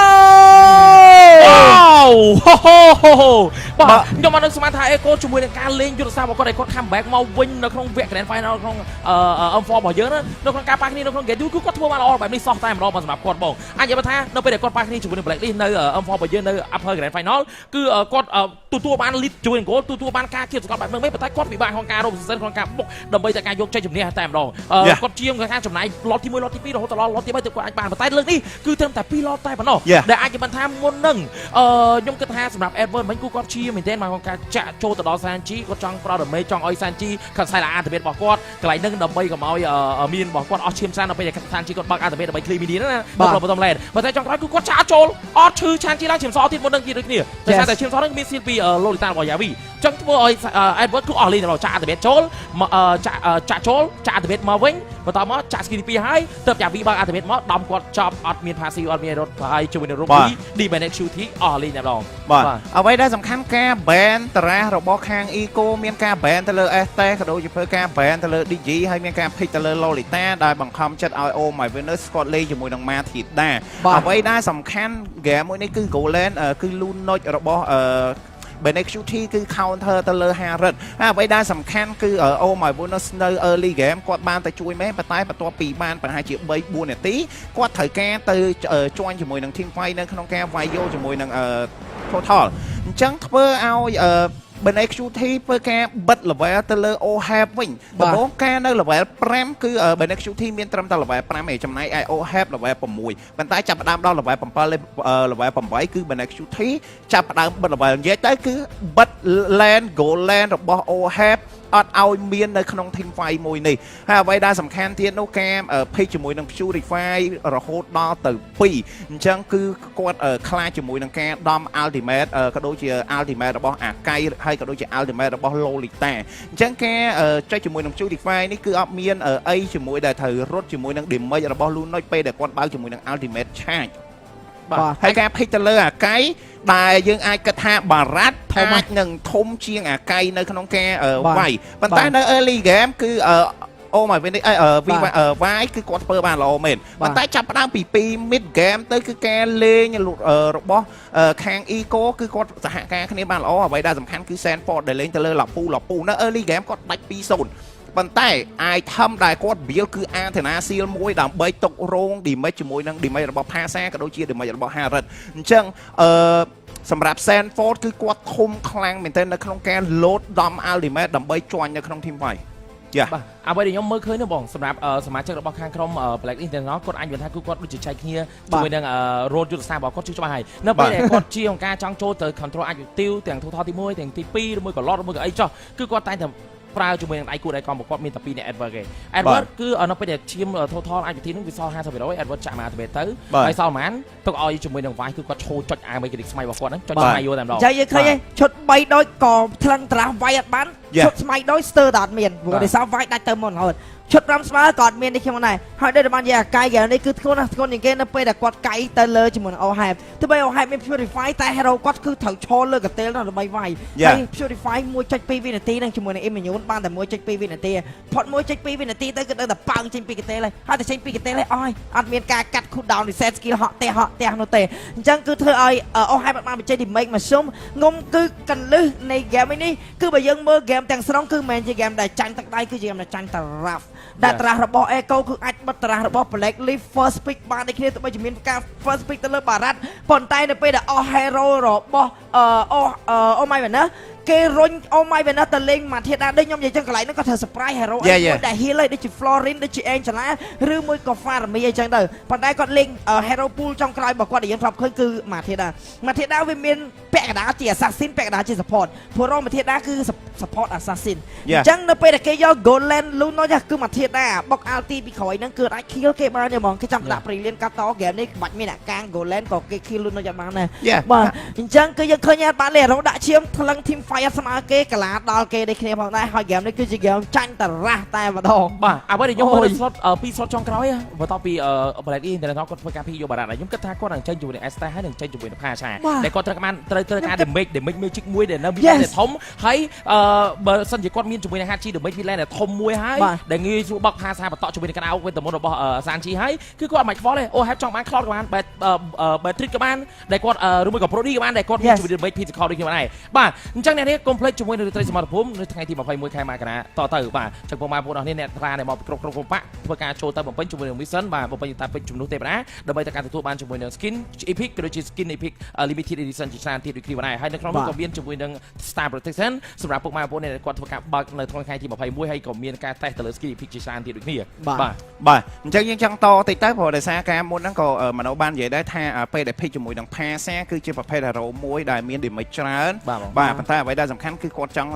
បាទខ្ញុំមកនឹងស្មានថា Echo ជាមួយនឹងការលេងយុទ្ធសាស្ត្ររបស់គាត់ឲ្យគាត់ come back មកវិញនៅក្នុងវគ្គ Grand Final ក្នុង M4 របស់យើងនៅក្នុងការប៉ះគ្នានៅក្នុង Game 2គឺគាត់ធ្វើបានល្អបែបនេះសោះតែម្ដងសម្រាប់គាត់បងអាចនិយាយថានៅពេលដែលគាត់ប៉ះគ្នាជាមួយនឹង Blacklist នៅ M4 របស់យើងនៅ Upper Grand Final គឺគាត់ទទួលបាន lead ជួយនឹង goal ទទួលបានការគៀបសង្កត់បែបហ្នឹងប៉ុន្តែគាត់ពិបាកក្នុងការរកសិនក្នុងការបុកដើម្បីតែការយកជ័យជំនះតែម្ដងគាត់ជាងការចំណាយ lot ទី1 lot ទី2រហូតដល់ lot ទី3ទៅគាត់អាចបានប៉ុន្តែលើកនេះគឺត្រឹមតែ2 lot តែប៉ុណ្ណោះដែលអាចនិយាយថាមុននឹងខ្ញុំគិតថាសម្រាប់ Edward មិញគឺគាត់ជាមែនទែនមកក្នុងការចាក់ចូលទៅដល់ Sanji គាត់ចង់ប្រោដមេចង់ឲ្យ Sanji ខាងខ្សែ activate របស់គាត់កន្លែងហ្នឹងដើម្បីកុំឲ្យមានរបស់គាត់អស់ឈាមច្រើនដល់ពេលដែល Sanji គាត់បើក activate ដើម្បី clear minion ណាដល់បឋម lane ប៉ុន្តែចុងក្រោយគឺគាត់ចាក់ចូលអត់ឈឺ Sanji ឡើងឈាមសទៀតមុននឹងទៀតដូចគ្នាដោយសារតែឈាមសហ្នឹងមានសៀនពី Lolita របស់ Yavi ចឹងធ្វើឲ្យ Edward គឺអស់លីនដល់ចាក់ activate ចូលចាក់ចូលចាក់ activate មកវិញបន្តមកចាក់ skill ទី2ហើយទើប Yavi បើក activate មកដំគាត់ចប់អត់មាន passive អត់មានរត់ហើយជាមួយនឹង Ruby Diminish UT អស់លីនតែម្ដងបាទអ្វីដែលសំខាន់ការ ban តារាសរបស់ខាង Eco មានការ ban ទៅលើ ST ក៏ដូចជាធ្វើការ ban ទៅលើ DG ហើយមានការ pick ទៅលើ Lolita ដែលបង្ខំចិត្តឲ្យ Oh My Venus គាត់លេងជាមួយនឹង Mathilda អ្វីដែលសំខាន់ game មួយនេះគឺ Golan គឺ Loon Notch របស់Benexuti គឺ counter ទៅលើ Harris ហើយអ្វីដែលសំខាន់គឺ Oh My Bonus នៅ early game គាត់បានទៅជួយមែនប៉ុន្តែបន្ទាប់ពីបានប្រហែលជា 3-4 នាទីគាត់ត្រូវការទៅ join ជាមួយនឹង team fight នៅក្នុងការវាយយកជាមួយនឹង total អញ្ចឹងធ្វើឲ្យBenexuti ធ្វើការបិទ level ទៅលើ OHAP វិញដំបូងការនៅ level 5 គឺ Benexuti មានត្រឹមតែ level 5 ឯងចំណែកឯ OHAP level 6ប៉ុន្តែចាប់ផ្ដើមដល់ level 7 level 8 គឺ Benexuti ចាប់ផ្ដើមបិទ level និយាយទៅគឺបិទ land goal land របស់ OHAP អត់ឲ្យមាននៅក្នុង team fight មួយនេះហើយអ្វីដែលសំខាន់ទៀតនោះការ pick ជាមួយនឹង Purify រហូតដល់ទៅ2អញ្ចឹងគឺគាត់ខ្លាចជាមួយនឹងការដំ ultimate ក៏ដូចជា ultimate របស់អាកៃហើយក៏ដូចជា ultimate របស់ Lolita អញ្ចឹងការចុចជាមួយនឹង Purify នេះគឺអត់មានអីជាមួយដែលត្រូវរត់ជាមួយនឹង damage របស់ Lunoid ពេលដែលគាត់បើកជាមួយនឹង ultimate charge បាទហើយការ pick ទៅលើអាកៃដែលយើងអាចគិតថាបារ៉ាត់អាចនឹងធំជាងអាកៃនៅក្នុងការវាយប៉ុន្តែនៅ early game គឺ Oh my Venice វាយគឺគាត់ធ្វើបានល្អមែនប៉ុន្តែចាប់ផ្ដើមពី2 mid game ទៅគឺការលេងរបស់ខាង Eco គឺគាត់សហការគ្នាបានល្អអ្វីដែលសំខាន់គឺ Sandford ដែលលេងទៅលើលពូនៅ early game គាត់ដាច់ 2-0 ប៉ុន្តែ item ដែលគាត់ build គឺ Antenna Seal មួយដើម្បីទុករង damage ជាមួយនឹង damage របស់ Pasa ក៏ដូចជា damage របស់ Harrod អញ្ចឹងសម្រាប់ Sandford គឺគាត់ធំខ្លាំងមែនទែននៅក្នុងការ load ដំ ultimate ដើម្បីជាន់នៅក្នុង team fight បាទអ្វីដែលខ្ញុំមើលឃើញនោះបងសម្រាប់សមាជិករបស់ខាងក្រុម Black International គាត់អាចនិយាយថាគឺគាត់ដូចជាចែកគ្នាជាមួយនឹង road យុទ្ធសាស្ត្ររបស់គាត់ជឿច្បាស់ហើយនៅពេលដែលគាត់ជាអង្គការចង់ចូលទៅ control active ទាំង total ទី1ទាំងទី2ឬមួយក៏ lot ឬមួយក៏អីចុះគឺគាត់តែងតែប្រើជាមួយនឹងដៃគូដៃកងរបស់គាត់មានតែ2នាក់ Edward គេ Edward គឺនៅពេលដែលឈាម total activity នោះវាសល់ 50% Edward ចាក់មក activate ទៅហើយសល់ប៉ុន្មានទុកឲ្យជាមួយនឹង Vice គឺគាត់ឈោចុចអាមេរិកស្មៃរបស់គាត់ហ្នឹងចុចស្មៃយកតែម្ដងចាយឃើញឈុត3ដូចក៏ថ្លឹងត្រាស់ Vice អត់បានឈុតស្មៃដូចស្ទើរតែអត់មានព្រោះដោយសារ Vice ដាច់ទៅមុនហើយឈុត5ស្មើក៏អត់មាននេះខ្ញុំដែរហើយដូចបាននិយាយអាកាយហ្គេមនេះគឺធ្ងន់ណាស់ធ្ងន់ជាងគេនៅពេលដែលគាត់កាយទៅលើជាមួយនឹង Ohab ទោះបី Ohab មាន Purify តែ Hero គាត់គឺត្រូវឈរលើកន្ទេលនោះដើម្បីវាយហើយ Purify 1.2 វិនាទីនឹងជាមួយនឹង Immune បានតែ 1.2 វិនាទីផុត 1.2 វិនាទីទៅគឺដឹងតែប៉ើងចេញពីកន្ទេលហើយតែចេញពីកន្ទេលហើយអត់មានការកាត់ cooldown reset skill ហក់ផ្ទះនោះទេអញ្ចឹងគឺធ្វើឲ្យ Ohab បានបញ្ចេញ damage មកស៊ុំងុំគឺកន្លឹះនៃ game នេះគឺបើយើងមើល game ទាំងស្រុងគឺមិនមែនជា game ដែលចាញ់ទឹកដៃគឺជា game ដែលចាញ់តែ rough ដែលត្រាស់របស់ Echo គឺអាចបិទត្រាស់របស់ Black Leaf first pick បានដូចគ្នាទោះបីជាមានការ first pick ទៅលើបារ៉ាត់ប៉ុន្តែនៅពេលដែលអស់ hero របស់Oh my Venus គេរុញ Oh my Venus ទៅលេងមកធាតាដូចខ្ញុំនិយាយចឹងកន្លែងហ្នឹងក៏ធ្វើ surprise hero មួយដែល heal ដូចជា Florin ដូចជា Angela ឬមួយក៏ Farami អីចឹងទៅប៉ុន្តែគាត់លេង hero pool ចុងក្រោយរបស់គាត់ដែលយើងធ្លាប់ឃើញគឺមកធាតាវាមានពាក់កណ្ដាលជា assassin ពាក់កណ្ដាលជា support ព្រោះរមកធាតាគឺ support assassin អញ្ចឹងនៅពេលដែលគេយក Golden Luno គឺមកធាតាបុក ulti ពីក្រោយហ្នឹងគឺអាច kill គេបានទេហ្មងគេចាំដាក់ Brilliant កាត់ត game នេះបាច់មានអាកាង Golden ក៏គេ kill Luno យ៉ាងបានដែរបាទអញ្ចឹងគឺយើងឃើញថាបានលេ hero ដាក់ឈាមថ្លឹង team fight ស្មើគេកាឡាដល់គេដូចគ្នាផងដែរហើយ game នេះគឺជា game ចាញ់តារ៉ាស់តែម្ដងបាទអ្វីដែលខ្ញុំមើល slot 2 slot ចុងក្រោយបន្ទាប់ពី Black International គាត់ធ្វើការពីយកបារ៉ាត់ហើយខ្ញុំគិតថាគាត់នឹងចេញជាមួយនឹង Asta ហើយនឹងចេញជាមួយនឹង Pasha ដែលគាត់ត្រូវការ damage magic មួយដែលនៅ villain ដែលធំហើយបើសិនជាគាត់មានជាមួយនឹង Hachi damage villain ដែលធំមួយហើយដែលងាយស្រួលបោក Pasha បន្តជាមួយនឹងកណ្ដោវវិញទៅមុនរបស់ Sanchi ហើយគឺគាត់មិនខ្វល់ទេអូ Have ចង់បាន Cloud ក៏បាន bet trick ក៏បានដែលគាត់ឬមួយក៏ Brody ក៏បានដែលគាត់មានជាមួយនឹង damage physical ដូចគ្នាបានដែរបាទអញ្ចឹងអ្នកនេះ complete ជាមួយនឹងត្រីសមត្ថភូមិនៅថ្ងៃទី21ខែមករាតទៅបាទចឹងបងប្អូនអរគ្នាអ្នកខ្លាដែលមកគ្រប់បាក់ធ្វើការចូលទៅបំពេញជាមួយនឹង mission បាទបំពេញតាពេជ្រជំនួសទេវតាដើម្បីទៅការទទួលបានជាមួយនឹង skin epic ក៏ដូចជា skin epic limited edition ជាច្រើនទៀតដូចគ្នាដែរហើយនៅក្នុងនោះក៏មានជាមួយនឹង star protection សម្រាប់ពុកម៉ែបងប្អូនដែលគាត់ធ្វើការបើកនៅថ្ងៃទី21ហើយក៏មានការតេស្តទៅលើ skin epic ជាច្រើនទៀតដូចគ្នាបាទអញ្ចឹងយើងចង់តតិចទៅព្រោះដោយសារការមុនហ្នឹងក៏មនោបាននិយាយដែរថាពេលដែល pick ជាមួយនឹង Pasa គឺជាប្រភេទ hero មួយដែលមាន damage ច្រើនបាទប៉ុន្តែអ្វីដែលសំខាន់គឺគាត់ចង់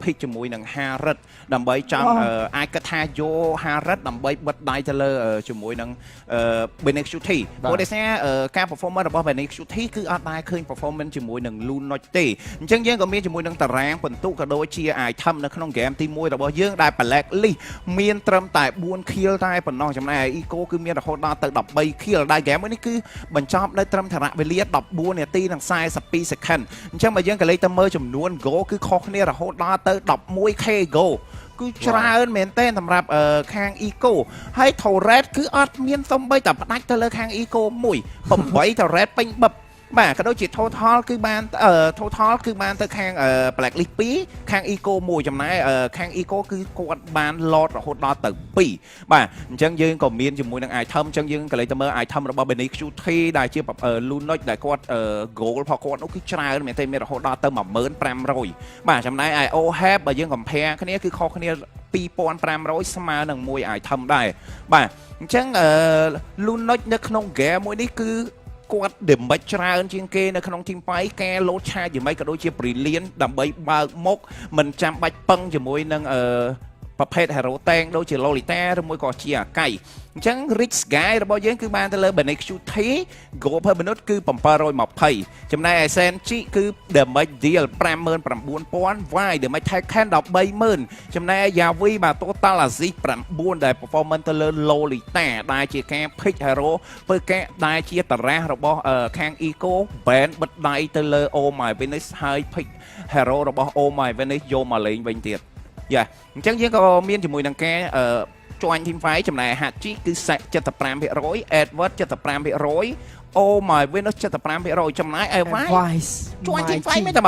pick ជាមួយនឹង Harrod ដើម្បីចង់អាចគិតថាយក Harrod ដើម្បីបិទដៃទៅលើជាមួយនឹង Benex Shuti ព្រោះដោយសារការ performance របស់ Benex Shuti គឺអត់ដែរឃើញ performance ជាមួយនឹង Lunoch ទេអញ្ចឹងយើងក៏មានជាមួយនឹងតារាងបន្ទុកក៏ដូចជា item នៅក្នុង game ទី1របស់យើងដែល Black List មានត្រឹមតែ4 kill តែប៉ុណ្ណោះចំណែក Eco គឺមានរហូតដល់ទៅ13 kill ដែល game នេះគឺបញ្ចប់នៅត្រឹមថរៈវេលា14នាទីនិង42 second អញ្ចឹងបើយើងក៏លេខទៅមើលចំនួន goal គឺខុសគ្នារហូតដល់ទៅ 11k goal គឺច្រើនមែនទែនសម្រាប់ខាង Eco ហើយ Torret គឺអត់មានសំបីតែផ្ដាច់ទៅលើខាង Eco មួយ8 Torret ពេញបឹបបាទក៏ដូចជា total គឺបានទៅខាង Black List 2ខាង Eco 1ចំណែកខាង Eco គឺគាត់បាន lot រហូតដល់ទៅ2បាទអញ្ចឹងយើងក៏មានជាមួយនឹង item អញ្ចឹងយើងក៏លេខទៅមើល item របស់ Benex Shuti ដែលជា Lunoch ដែលគាត់ goal របស់គាត់នោះគឺច្រើនមែនទេមានរហូតដល់ទៅ 1500 បាទចំណែក Ohab បើយើង compare គ្នាគឺខុសគ្នា 2500 ស្មើនឹងមួយ item ដែរបាទអញ្ចឹងLunoch នៅក្នុង game មួយនេះគឺគាត់ damage ច្រើនជាងគេនៅក្នុង team fight ការ load charge យ៉ាងម៉េចក៏ដូចជា brilliant ដើម្បីបើកមុខមិនចាំបាច់ពឹងជាមួយនឹងប្រភេទ hero tank ដូចជា Lolita ឬមួយក៏ជាអាកៃអញ្ចឹង Rich Guy របស់យើងគឺបានទៅលើ Benex Shuti Go per minute គឺ720ចំណែក SNG គឺ damage deal 59000 Y damage taken 130,000ចំណែក Yavi បាទ total assist 9ដែល performance ទៅលើ Lolita ដែលជាការ pick hero ធ្វើការដែលជាតារារបស់ខាង Eco ban បិទដៃទៅលើ Oh my Venice ហើយ pick hero របស់ Oh my Venice យកមកលេងវិញទៀត យ៉ាអញ្ចឹងយើងក៏មានជាមួយនឹងការjoin team fight ចំណាយ Hachi គឺ 75% Edward 75% Oh my Venus 75%ចំណាយ Advice join team fight មានតែ 25%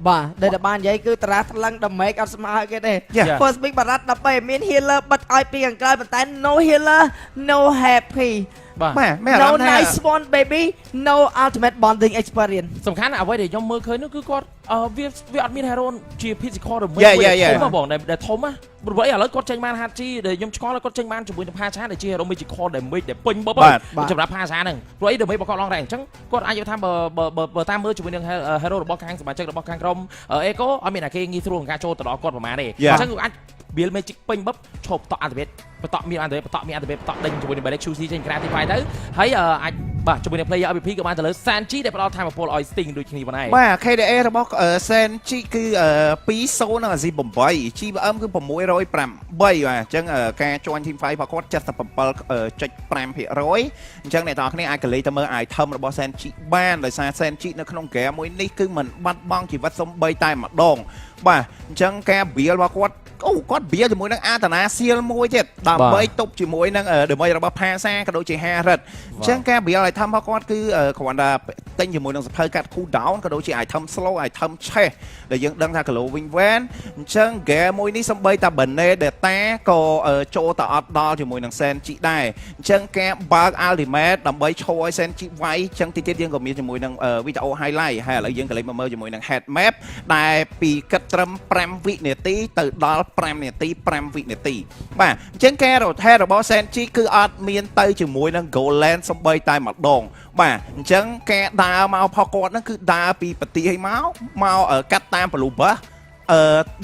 បាទដែលបាននិយាយគឺតារាថ្លឹង damage អត់ស្មើគេទេ First pick បារ៉ាត់ដល់ពេលមាន healer បិទឲ្យពីខាងក្រោយប៉ុន្តែ no healer no happy បាទ no nice one baby no ultimate bonding experience សំខាន់អ្វីដែលខ្ញុំមើលឃើញនោះគឺគាត់វាអត់មាន hero ជា physical រមួយធំបងដែលធំណាព្រោះឥឡូវគាត់ចេញបាន Hachi ដែលខ្ញុំឆ្ងល់គាត់ចេញបានជាមួយនឹង Pasha ដែលជា hero magical damage ដែលពេញបបសម្រាប់ Pasha ហ្នឹងព្រោះអីដើម្បីបកគាត់ឡងរ៉ែអញ្ចឹងគាត់អាចយកថាបើតាមមើលជាមួយនឹង hero របស់ខាងសមាជិករបស់ខាងក្រុម Eco អត់មានអាគេងាយស្រួលក្នុងការចូលទៅដល់គាត់ប្រហែលទេអញ្ចឹងគាត់អាច build magic ពេញបបឈប់តក់ activate បន្តមាន activate បន្តមាន activate បន្តដេញជាមួយនឹង Black Shoes ចេញក្រៅទី fight ទៅហើយអាចបាទជាមួយនឹង player MVP ក៏បានទៅលើ Sanji ដែលផ្ដល់ថាមពលឲ្យ Sting ដូចគ្នាប៉ុណ្ណេះបាទ KDA របស់ Sanji គឺ2-0 នឹង Z8 GBM គឺ608បាទអញ្ចឹងការ join team fight របស់គាត់ 77.5% អញ្ចឹងអ្នកនរគ្នាអាចកលេចទៅមើល item របស់ Sanji បានដោយសារ Sanji នៅក្នុង game មួយនេះគឺមិនបាត់បង់ជីវិតសូម្បីតែម្ដងបាទអញ្ចឹងការ build របស់គាត់គាត់ build ជាមួយនឹងអាតាណាសៀលមួយទៀតដើម្បីទប់ជាមួយនឹងដើម្បីរបស់ Pasha ក៏ដូចជា Harrod អញ្ចឹងការ build item របស់គាត់គឺគ្រាន់តែទិញជាមួយនឹងសភៅកាត់ cool down ក៏ដូចជា item slow item chase ដែលយើងដឹងថា glowing van អញ្ចឹង game មួយនេះសំបីតា Benedetta ក៏ចូលទៅអត់ដល់ជាមួយនឹង Senji ដែរអញ្ចឹងការបើក ultimate ដើម្បីឈរឲ្យ Senji វាយអញ្ចឹងតិចទៀតយើងក៏មានជាមួយនឹង video highlight ហើយឥឡូវយើងក៏លេចមកមើលជាមួយនឹង head map ដែលពីគិតត្រឹម5វិនាទីទៅដល់5នាទី5វិនាទីបាទអញ្ចឹងការ rotate របស់ Senji គឺអត់មានទៅជាមួយនឹង Goland សំបីតែម្ដងបាទអញ្ចឹងការដើរមកផកគាត់ហ្នឹងគឺដើរពីប្រទីឲ្យមកកាត់តាម blue bus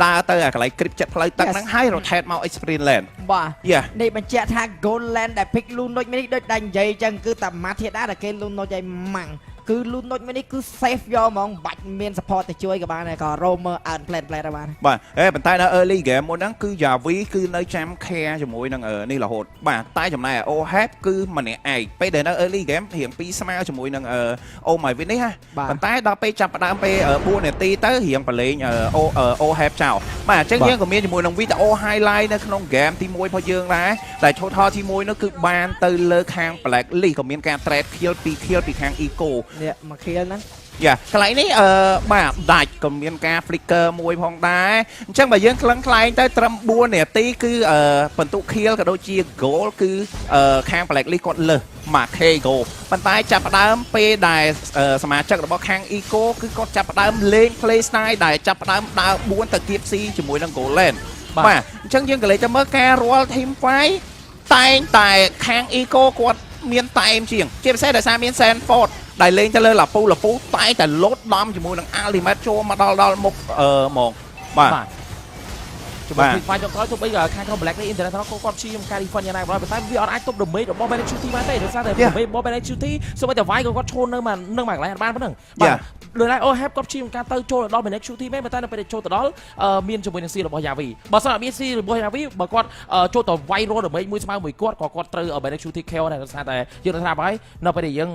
ដើរទៅអាកន្លែង grip ចិត្តផ្លូវទឹកហ្នឹងហើយ rotate មក experience land បាទនេះបញ្ជាក់ថា Goland ដែល pick Lunoch នេះដូចតែនិយាយអញ្ចឹងគឺតាម៉ាធាតាដែលគេ Lunoch ឲ្យម៉ាំងគឺ Lunoch នេះគឺ safe យកហ្មងបាច់មាន support ទៅជួយក៏បានដែរក៏ roamer out plan ដែរបានបាទប៉ុន្តែនៅ early game មុនហ្នឹងគឺ Yavi គឺនៅចាំ care ជាមួយនឹងនេះរហូតបាទតែចំណែក Ohab គឺម្នាក់ឯងពេលដែលនៅ early game រៀងពីស្មើជាមួយនឹង Oh my win នេះហ่ะប៉ុន្តែដល់ពេលចាប់ផ្ដើមពេល4នាទីទៅរៀងប្រឡែងOhab ចោលបាទអញ្ចឹងយើងក៏មានជាមួយនឹង video highlight នៅក្នុង game ទី1របស់យើងដែរតែ total ទី1នោះគឺបានទៅលើខាង Black List ក៏មានការ trade kill 2 kill ពីខាង Ecoនេះមកខៀលហ្នឹងយ៉ាកន្លែងនេះបាទដាច់ក៏មានការ flicker មួយផងដែរអញ្ចឹងបើយើងខ្លាំងខ្លែងទៅត្រឹម4នាទីគឺបន្ទុក kill ក៏ដូចជា goal គឺខាង Black List គាត់លើស 1k goal ប៉ុន្តែចាប់ផ្ដើមពេលដែលសមាជិករបស់ខាង Eco គឺគាត់ចាប់ផ្ដើមលេង play style ដែលចាប់ផ្ដើមដើរ4ទៅគៀប C ជាមួយនឹង Goland បាទអញ្ចឹងយើងក៏លេចទៅមើលការរាល់ team fight តែងតែខាង Eco គាត់មានតែមជាងជាពិសេសដោយសារមាន Sandford ដែលលេងទៅលើលពូតែតែលោតដំជាមួយនឹង ultimate ចូលមកដល់មុខហ្មងបាទជាមួយ fight ចុងក្រោយទោះបីខាងក្រុម Black List International គាត់ព្យាយាមការ defend យ៉ាងណាក៏ដោយប៉ុន្តែវាអត់អាចទប់ damage របស់ Black Shooty បានទេដោយសារតែ damage របស់ Black Shooty សូម្បីតែវាយក៏គាត់ឈរនៅមកកន្លែងអត់បានប៉ុណ្ណឹងបាទដោយឡែក Ohab គាត់ព្យាយាមការទៅចូលដល់ Black Shooty មែនប៉ុន្តែនៅពេលចូលទៅដល់មានជាមួយនឹង C របស់ Yavi បើសិនអត់មាន C របស់ Yavi បើគាត់ចូលទៅវាយរត់ damage មួយស្មើមួយគាត់ក៏គាត់ត្រូវ Black Shooty KO ដែរដោយសារតែយើងនឹងថាបើហើយនៅពេលដែលយើង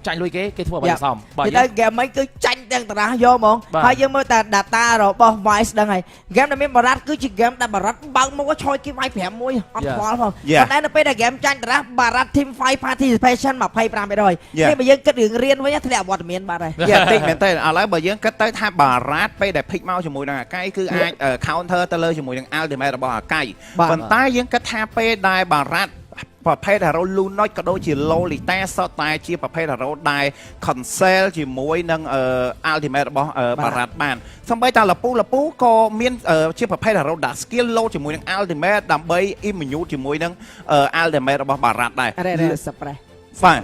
ចាញ់លុយគេធ្វើឲ្យសមបាទតែ game ហ្នឹងគឺចាញ់ទាំងតារាយកហ្មងហើយយើងមើលតែ data របស់ Vice ដឹងហើយ game ដែលមានបារ៉ាត់គឺជា game ដែលបារ៉ាត់បើកមកឆយគេវាយ5-1អត់ខ្វល់ផងតែនៅពេលដែល game ចាញ់តារាបារ៉ាត់ team fight participation 25%នេះបើយើងគិតរឿងរៀនវិញធ្លាក់វត្តមានបាត់ហើយតិចមែនតើឥឡូវបើយើងគិតទៅថាបារ៉ាត់ពេលដែល pick មកជាមួយនឹងអាកៃគឺអាច counter ទៅលើជាមួយនឹង ultimate របស់អាកៃប៉ុន្តែយើងគិតថាពេលដែលបារ៉ាត់ប្រភេទ hero Lunoch ក៏ដូចជា Lolita សុទ្ធតែជាប្រភេទ hero ដែល cancel ជាមួយនឹង ultimate របស់បារ៉ាត់បានសម្បីតែលពូក៏មានជាប្រភេទ hero ដាក់ skill low ជាមួយនឹង ultimate ដើម្បី immune ជាមួយនឹង ultimate របស់បារ៉ាត់ដែរបាទ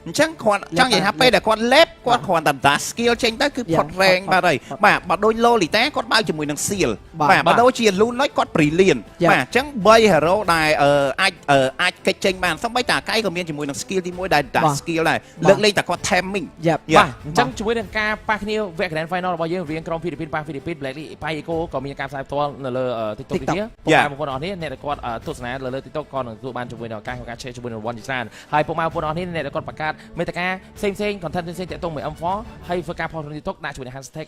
អញ្ចឹងគាត់ចង់និយាយថាពេលដែលគាត់លេបគាត់គ្រាន់តែ dash skill ចេញទៅគឺផុត rank បាទហើយបាទបើដូច Lolita គាត់បើកជាមួយនឹង seal បាទបើដូចជា Lunoch គាត់ brilliant បាទអញ្ចឹង3 hero ដែលអាចកិច្ចចេញបានសូម្បីតែអាកៃក៏មានជាមួយនឹង skill ទី1ដែល dash skill ដែរលើកលែងតែគាត់ timing បាទអញ្ចឹងជាមួយនឹងការប៉ះគ្នាវគ្គ grand final របស់យើងរៀងក្រុម Philippines ប៉ះ Philippines Black List ប៉ះ Eco ក៏មានការផ្សាយផ្ទាល់នៅលើ TikTok នេះបងប្អូនអរនេះអ្នកដែលគាត់ទស្សនាលើ TikTok ក៏នឹងទទួលបានជាមួយនឹងការ share ជាមួយនឹង One ច្រើនហើយពុកម៉ែបងប្អូនអរនេះអ្នកដែលគាត់បង្កើត មេតាការផ្សេងៗ content ផ្សេងៗតាក់ទងមួយ M4 ហើយធ្វើការផុសក្នុង TikTok ដាក់ជាមួយនឹង hashtag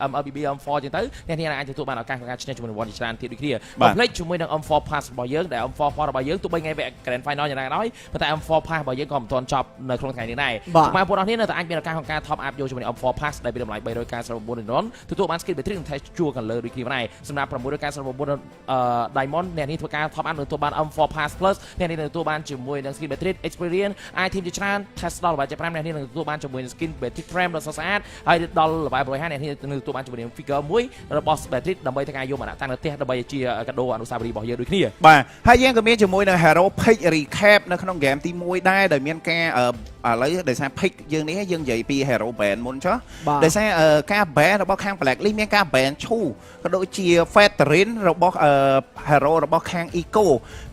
MLBB-M4 ចឹងទៅអ្នកនាងអាចទទួលបានឱកាសក្នុងការឈ្នះជាមួយនឹង reward ច្រើនទៀតដូចគ្នាកុំភ្លេចជាមួយនឹង M4 Pass របស់យើងដែល M4 Pass របស់យើងទោះបីថ្ងៃវគ្គ Grand Final យ៉ាងណាក៏ដោយប៉ុន្តែ M4 Pass របស់យើងក៏មិនទាន់ចប់នៅក្នុងថ្ងៃនេះដែរបងប្អូនអរគ្នានៅតែអាចមានឱកាសក្នុងការ top up យកជាមួយនឹង M4 Pass ដែលមានតម្លៃ399 ដុល្លារទទួលបាន skin battery និង test ជួរ color ដូចគ្នាដែរសម្រាប់699 Diamond អ្នកនាងធ្វើការ top up ទទួលបាន M4 Pass Plus អ្នកនាងទទួលបានជាមួយនឹង skin battery experience item ជាច្រើន test ដល់ល្បាយ5អ្នកនាងនឹងទទួលបានជាមួយនឹង skin battery frame ដ៏ស្រស់ស្អាតហើយដល់ល្បាយ150អ្នកនាងនឹងទទួលបានជាមួយនឹង figure មួយរបស់ battery ដើម្បីធ្វើការយកមកដាក់តាំងនៅផ្ទះដើម្បីជាកាដូអនុស្សាវរីយ៍របស់យើងដូចគ្នាបាទហើយយើងក៏មានជាមួយនឹង Hero Pick Recap នៅក្នុង game ទី1ដែរដែលមានការឥឡូវដោយសារ Pick យើងនេះយើងនិយាយពី Hero Band មុនចុះដោយសារការ ban របស់ខាង Black List មានការ ban ឈូក៏ដូចជា Veteran របស់ Hero របស់ខាង Eco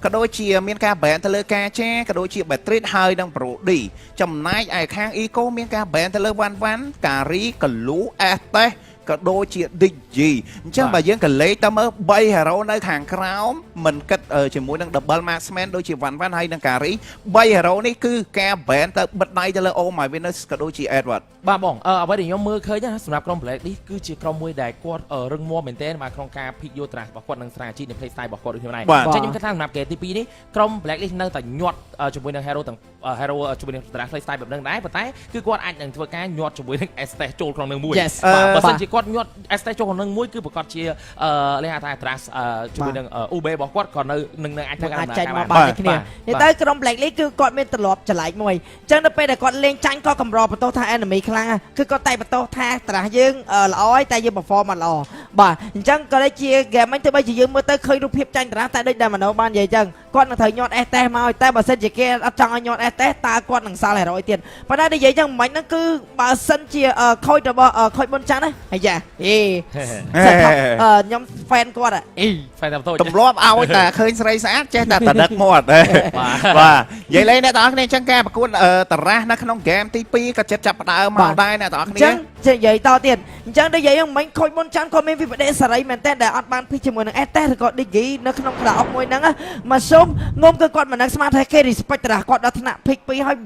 ក៏ដូចជាមានការ ban ទៅលើការចាក៏ដូចជា Battery ហើយនឹង Brody ចំណែកឯខាង Eco មានការ ban ទៅលើ Van Kari Kalu Estes ក៏ដូចជា Digi អញ្ចឹងបើយើងក៏លេខទៅមើល3 hero នៅខាងក្រោមមិនគិតជាមួយនឹង double marksman ដូចជា Van ហើយនឹង Kari 3 hero នេះគឺការ ban ទៅបិទដៃទៅលើ Oh My Venus ក៏ដូចជា Edward បាទបងអ្វីដែលខ្ញុំមើលឃើញណាសម្រាប់ក្រុម Black List គឺជាក្រុមមួយដែលគាត់រឹងមាំមែនទែនបាទក្នុងការ pick យក trash របស់គាត់និង strategy នៃ play style របស់គាត់ដូចគ្នាដែរអញ្ចឹងខ្ញុំគិតថាសម្រាប់ game ទី2នេះក្រុម Black List នៅតែញាត់ជាមួយនឹង hero ទាំង hero ជាមួយនឹង trash play style បែបហ្នឹងដែរប៉ុន្តែគឺគាត់អាចនឹងធ្វើការញាត់ជាមួយនឹង Estes ចូលក្នុងនឹងមួយបើសិនជាគាត់ញាត់ Estes ចូលក្នុងនឹងមួយគឺប្រកាសជាលេខថា trash ជាមួយនឹង Ube របស់គាត់ក៏នៅនឹងអាចធ្វើការចាញ់មកបានគ្នានេះទៅក្រុម Black List គឺគាត់មានទ្រព្យចម្លែកមួយអញ្ចឹងដល់ពេលដែលគាត់លេងចាញ់ក៏កម្របន្ទោសថា enemy ខ្លាំងគឺគាត់តែបន្ទោសថាត្រាស់យើងល្អហើយតែយើង perform មិនល្អបាទអញ្ចឹងក៏ដូចជា game ហ្នឹងទោះបីជាយើងមើលទៅឃើញរូបភាពចាញ់ត្រាស់តែដូចដែលមនោបាននិយាយអញ្ចឹងគាត់នឹងត្រូវញាត់ Estes មកតែបើសិនជាគេអត់ចង់ឲ្យញាត់ Estes តើគាត់នឹងសល់ hero ទៀតប៉ុន្តែនិយាយអញ្ចឹងមិនហ្នឹងគឺបើសិនជាខូចរបស់ខូចបុនច័ន្ទណាអាយ៉ាខ្ញុំ fan គាត់fan តែបន្ទោសទម្លាប់ឲ្យតែឃើញស្រីស្អាតចេះតែតដឹកមាត់បាទនិយាយលេងអ្នកទាំងអស់គ្នាអញ្ចឹងការប្រកួតតារ៉ាស់នៅក្នុង game ទី2ក៏ចិត្តចាប់ផ្ដើមមកដែរអ្នកទាំងអស់គ្នាអញ្ចឹងនិយាយតទៀតអញ្ចឹងនិយាយមិញខូចបុនច័ន្ទគាត់មានវិបត្តិសេរីមែនតើដែលអត់បាន pick ជាមួយនឹង Estes ឬក៏ Digi នៅក្នុងក្រៅអុកមួយហ្នឹងមកសុំងុំគឺគាត់មិននឹកស្មានថាគេ respect តារ៉ាស់គាត់ដល់ថ្នាក់ pick 2ហើយ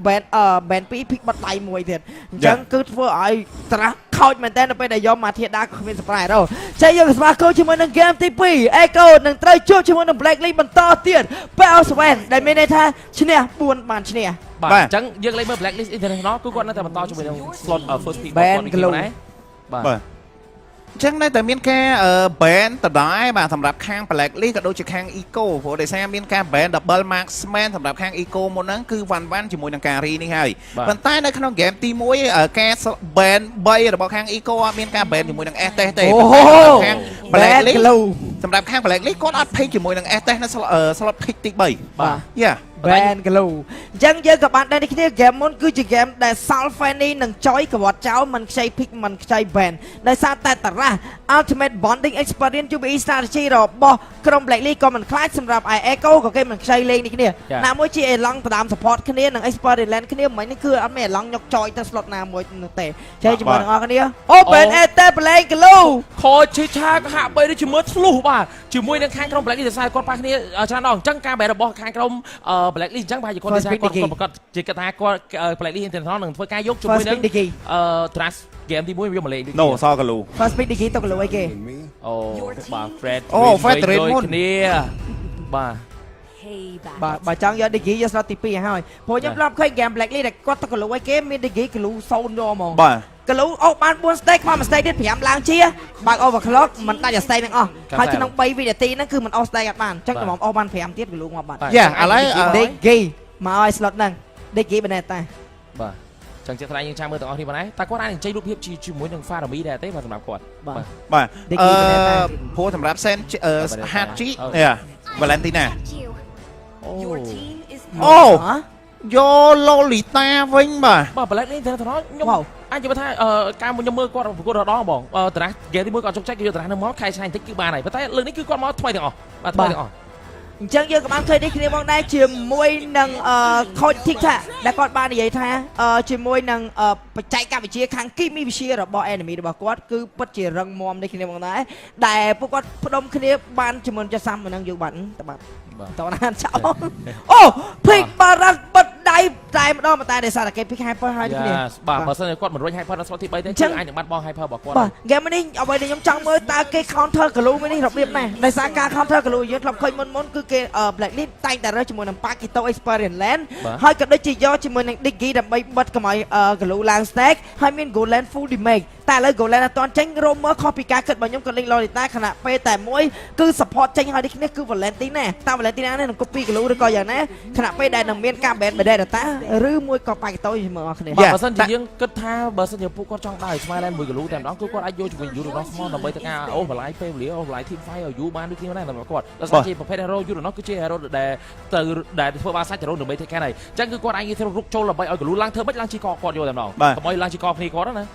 ban 2 pick បាត់ដៃមួយទៀតអញ្ចឹងគឺធ្វើឲ្យតារ៉ាស់ខូចមែនតើនៅពេលដែលយកមកធាតាក៏គ្មាន surprise ដែរចេះយើងស្វាគមន៍ជាមួយនឹង game ទី2 Echo នឹងត្រូវជួបជាមួយនឹង Black List បន្តទៀត Bell ដែលមានន័យថាឈ្នះ4បានឈ្នះបាទអញ្ចឹងយើងលេខមើល Black List International គឺគាត់នៅតែបន្តជាមួយនឹង slot first pick របស់គាត់នេះដែរបាទអញ្ចឹងនៅតែមានការ ban ដដែលបាទសម្រាប់ខាង Black List ក៏ដូចជាខាង Eco ព្រោះដោយសារមានការ ban double marksman សម្រាប់ខាង Eco មុនហ្នឹងគឺ Van ជាមួយនឹង Kari នេះហើយប៉ុន្តែនៅក្នុង game ទី1ការ ban 3របស់ខាង Eco អត់មានការ ban ជាមួយនឹង Estes ទេខាង Black List សម្រាប់ខាង Black List គាត់អត់ pick ជាមួយនឹង Estes នៅ slot pick ទី3បាទយ៉ាban glue អញ្ចឹងយើងក៏បានដែរនេះគ្នា game មុនគឺជា game ដែល Salfani និង Choi ក្បត់ចោលមិនខ្ចី pick មិនខ្ចី ban ដោយសារតែតារ៉ាស់ Ultimate Bonding Experience UBE Strategy របស់ក្រុម Black List ក៏មិនខ្លាចសម្រាប់ Echo ក៏គេមិនខ្ចីលេងនេះគ្នាណាមួយជា Elong តាម support គ្នានិង Experience Land គ្នាមិញនេះគឺអត់មាន Elong យក Choi ទៅ slot ណាមួយនោះទេចេះជាមួយទាំងអស់គ្នា Open Estes Play glue ខូចឈឺឆាក៏ហាក់បីដូចជាមួយធ្លុះបាទជាមួយនឹងខាងក្រុម Black List តែគាត់ប៉ះគ្នាច្រើនដងអញ្ចឹងការបែររបស់ខាងក្រុម Black List អញ្ចឹងប្រហែលជាគាត់គាត់ប្រកាសជាគាត់ថាគាត់ Black List International នឹងធ្វើការយកជាមួយនឹងTrust game ទី1យកមកលេងNo សកលូ First pick Digi ទៅកលូអីគេអូបាទ Fred អូ Fred មុនគ្នាបាទបើចង់យក Digi យក slot ទី2ហើយព្រោះខ្ញុំធ្លាប់ឃើញ game Black List ដែលគាត់ទៅកលូអីគេមាន Digi កលូ0យកហ្មងបាទកលូអូបាន4 stake ខ្វះ1 stake ទៀត5ឡើងជាបើក overclock មិនដាច់ stake ទាំងអស់ហើយក្នុង3វិនាទីហ្នឹងគឺមិនអស់ stake អត់បានអញ្ចឹងខ្ញុំអស់បាន5ទៀតកលូងាប់បាត់យ៉ាឥឡូវ Digi មកឲ្យ slot ហ្នឹង Digi បែរតែបាទចឹងជាថ្លៃយើងចាំមើលទាំងអស់គ្នាបានតែគាត់អាចចេញរូបភាពជាមួយនឹង Farami ដែរទេបាទសម្រាប់គាត់បាទព្រោះសម្រាប់ Sen Hachi Valentina អូយក Lolita វិញបាទ Black List ទៅខ្ញុំអាចនិយាយថាការខ្ញុំមើលគាត់ប្រកួតរដងបងតារ៉ាស់ game ទី1គាត់ជោគជ័យគេយកតារ៉ាស់នឹងមកខែឆ្ងាយបន្តិចគឺបានហើយប៉ុន្តែលើកនេះគឺគាត់មកថ្មីទាំងអស់បាទថ្មីទាំងអស់អញ្ចឹងយើងក៏បានឃើញនេះគ្នាមកដែរជាមួយនឹងខូច TikTok ដែលគាត់បាននិយាយថាជាមួយនឹងបច្ចេកវិទ្យាខាងគីមីវិទ្យារបស់ enemy របស់គាត់គឺពិតជារឹងមាំនេះគ្នាមកដែរដែលពួកគាត់ផ្ដុំគ្នាបានជាមួយចាសាំនឹងយើងបាត់តបាត់តណានចោលអូ Pick បារ៉ាត់បិទដៃ តែម្ដងតែដោយសារតែគេ pick hyper ហើយគ្នា បាទបើសិនគាត់មិនរួច hyper ដល់ slot ទី 3 ទេគឺអាចនឹងបាត់បង់ hyper របស់គាត់បាទ game នេះអ្វីដែលខ្ញុំចង់មើលតើគេ counter កលូនេះរបៀបណាដោយសារការ counter កលូយើងធ្លាប់ឃើញមុនគឺគេ blacklist តែងតែរើសជាមួយនឹង Pakito experience land ហើយក៏ដូចជាយកជាមួយនឹង Diggy ដើម្បីបិទកុំឲ្យកលូឡើង stack ហើយមាន goal land full damage តែឥឡូវ goal land អត់ទាន់ចេញរមមើលខុសពីការគិតរបស់ខ្ញុំក៏លេង Lolita ខណៈពេលតែមួយគឺ support ចេញហើយនេះគឺ Valentina តើ Valentina នេះនឹង copy កលូឬក៏យ៉ាងណាខណៈពេលដែលនឹងមានការ ban Data ឬមួយក៏ Pakito ជាមួយអស់គ្នាបើសិនជាយើងគិតថាបើសិនជាពួកគាត់ចង់ដើរ Smile មួយកលូតែម្ដងគឺគាត់អាចយកជាមួយ Euro របស់ Small ដើម្បីទៅការអូសបន្លាយពេលវេលាអូសបន្លាយ team fight ឲ្យយូរបានដូចគ្នាដែរសម្រាប់គាត់ដោយសារជាប្រភេទ hero Euro គឺជា hero ដែលធ្វើបាសាច់ hero ដើម្បីធ្វើការហើយអញ្ចឹងគឺគាត់អាចនិយាយរុកចូលដើម្បីឲ្យកលូឡើងធ្វើមិនឡើងជីកគាត់យកតែម្ដងកុំឲ្យឡើងជីកគ្នាគាត់ណា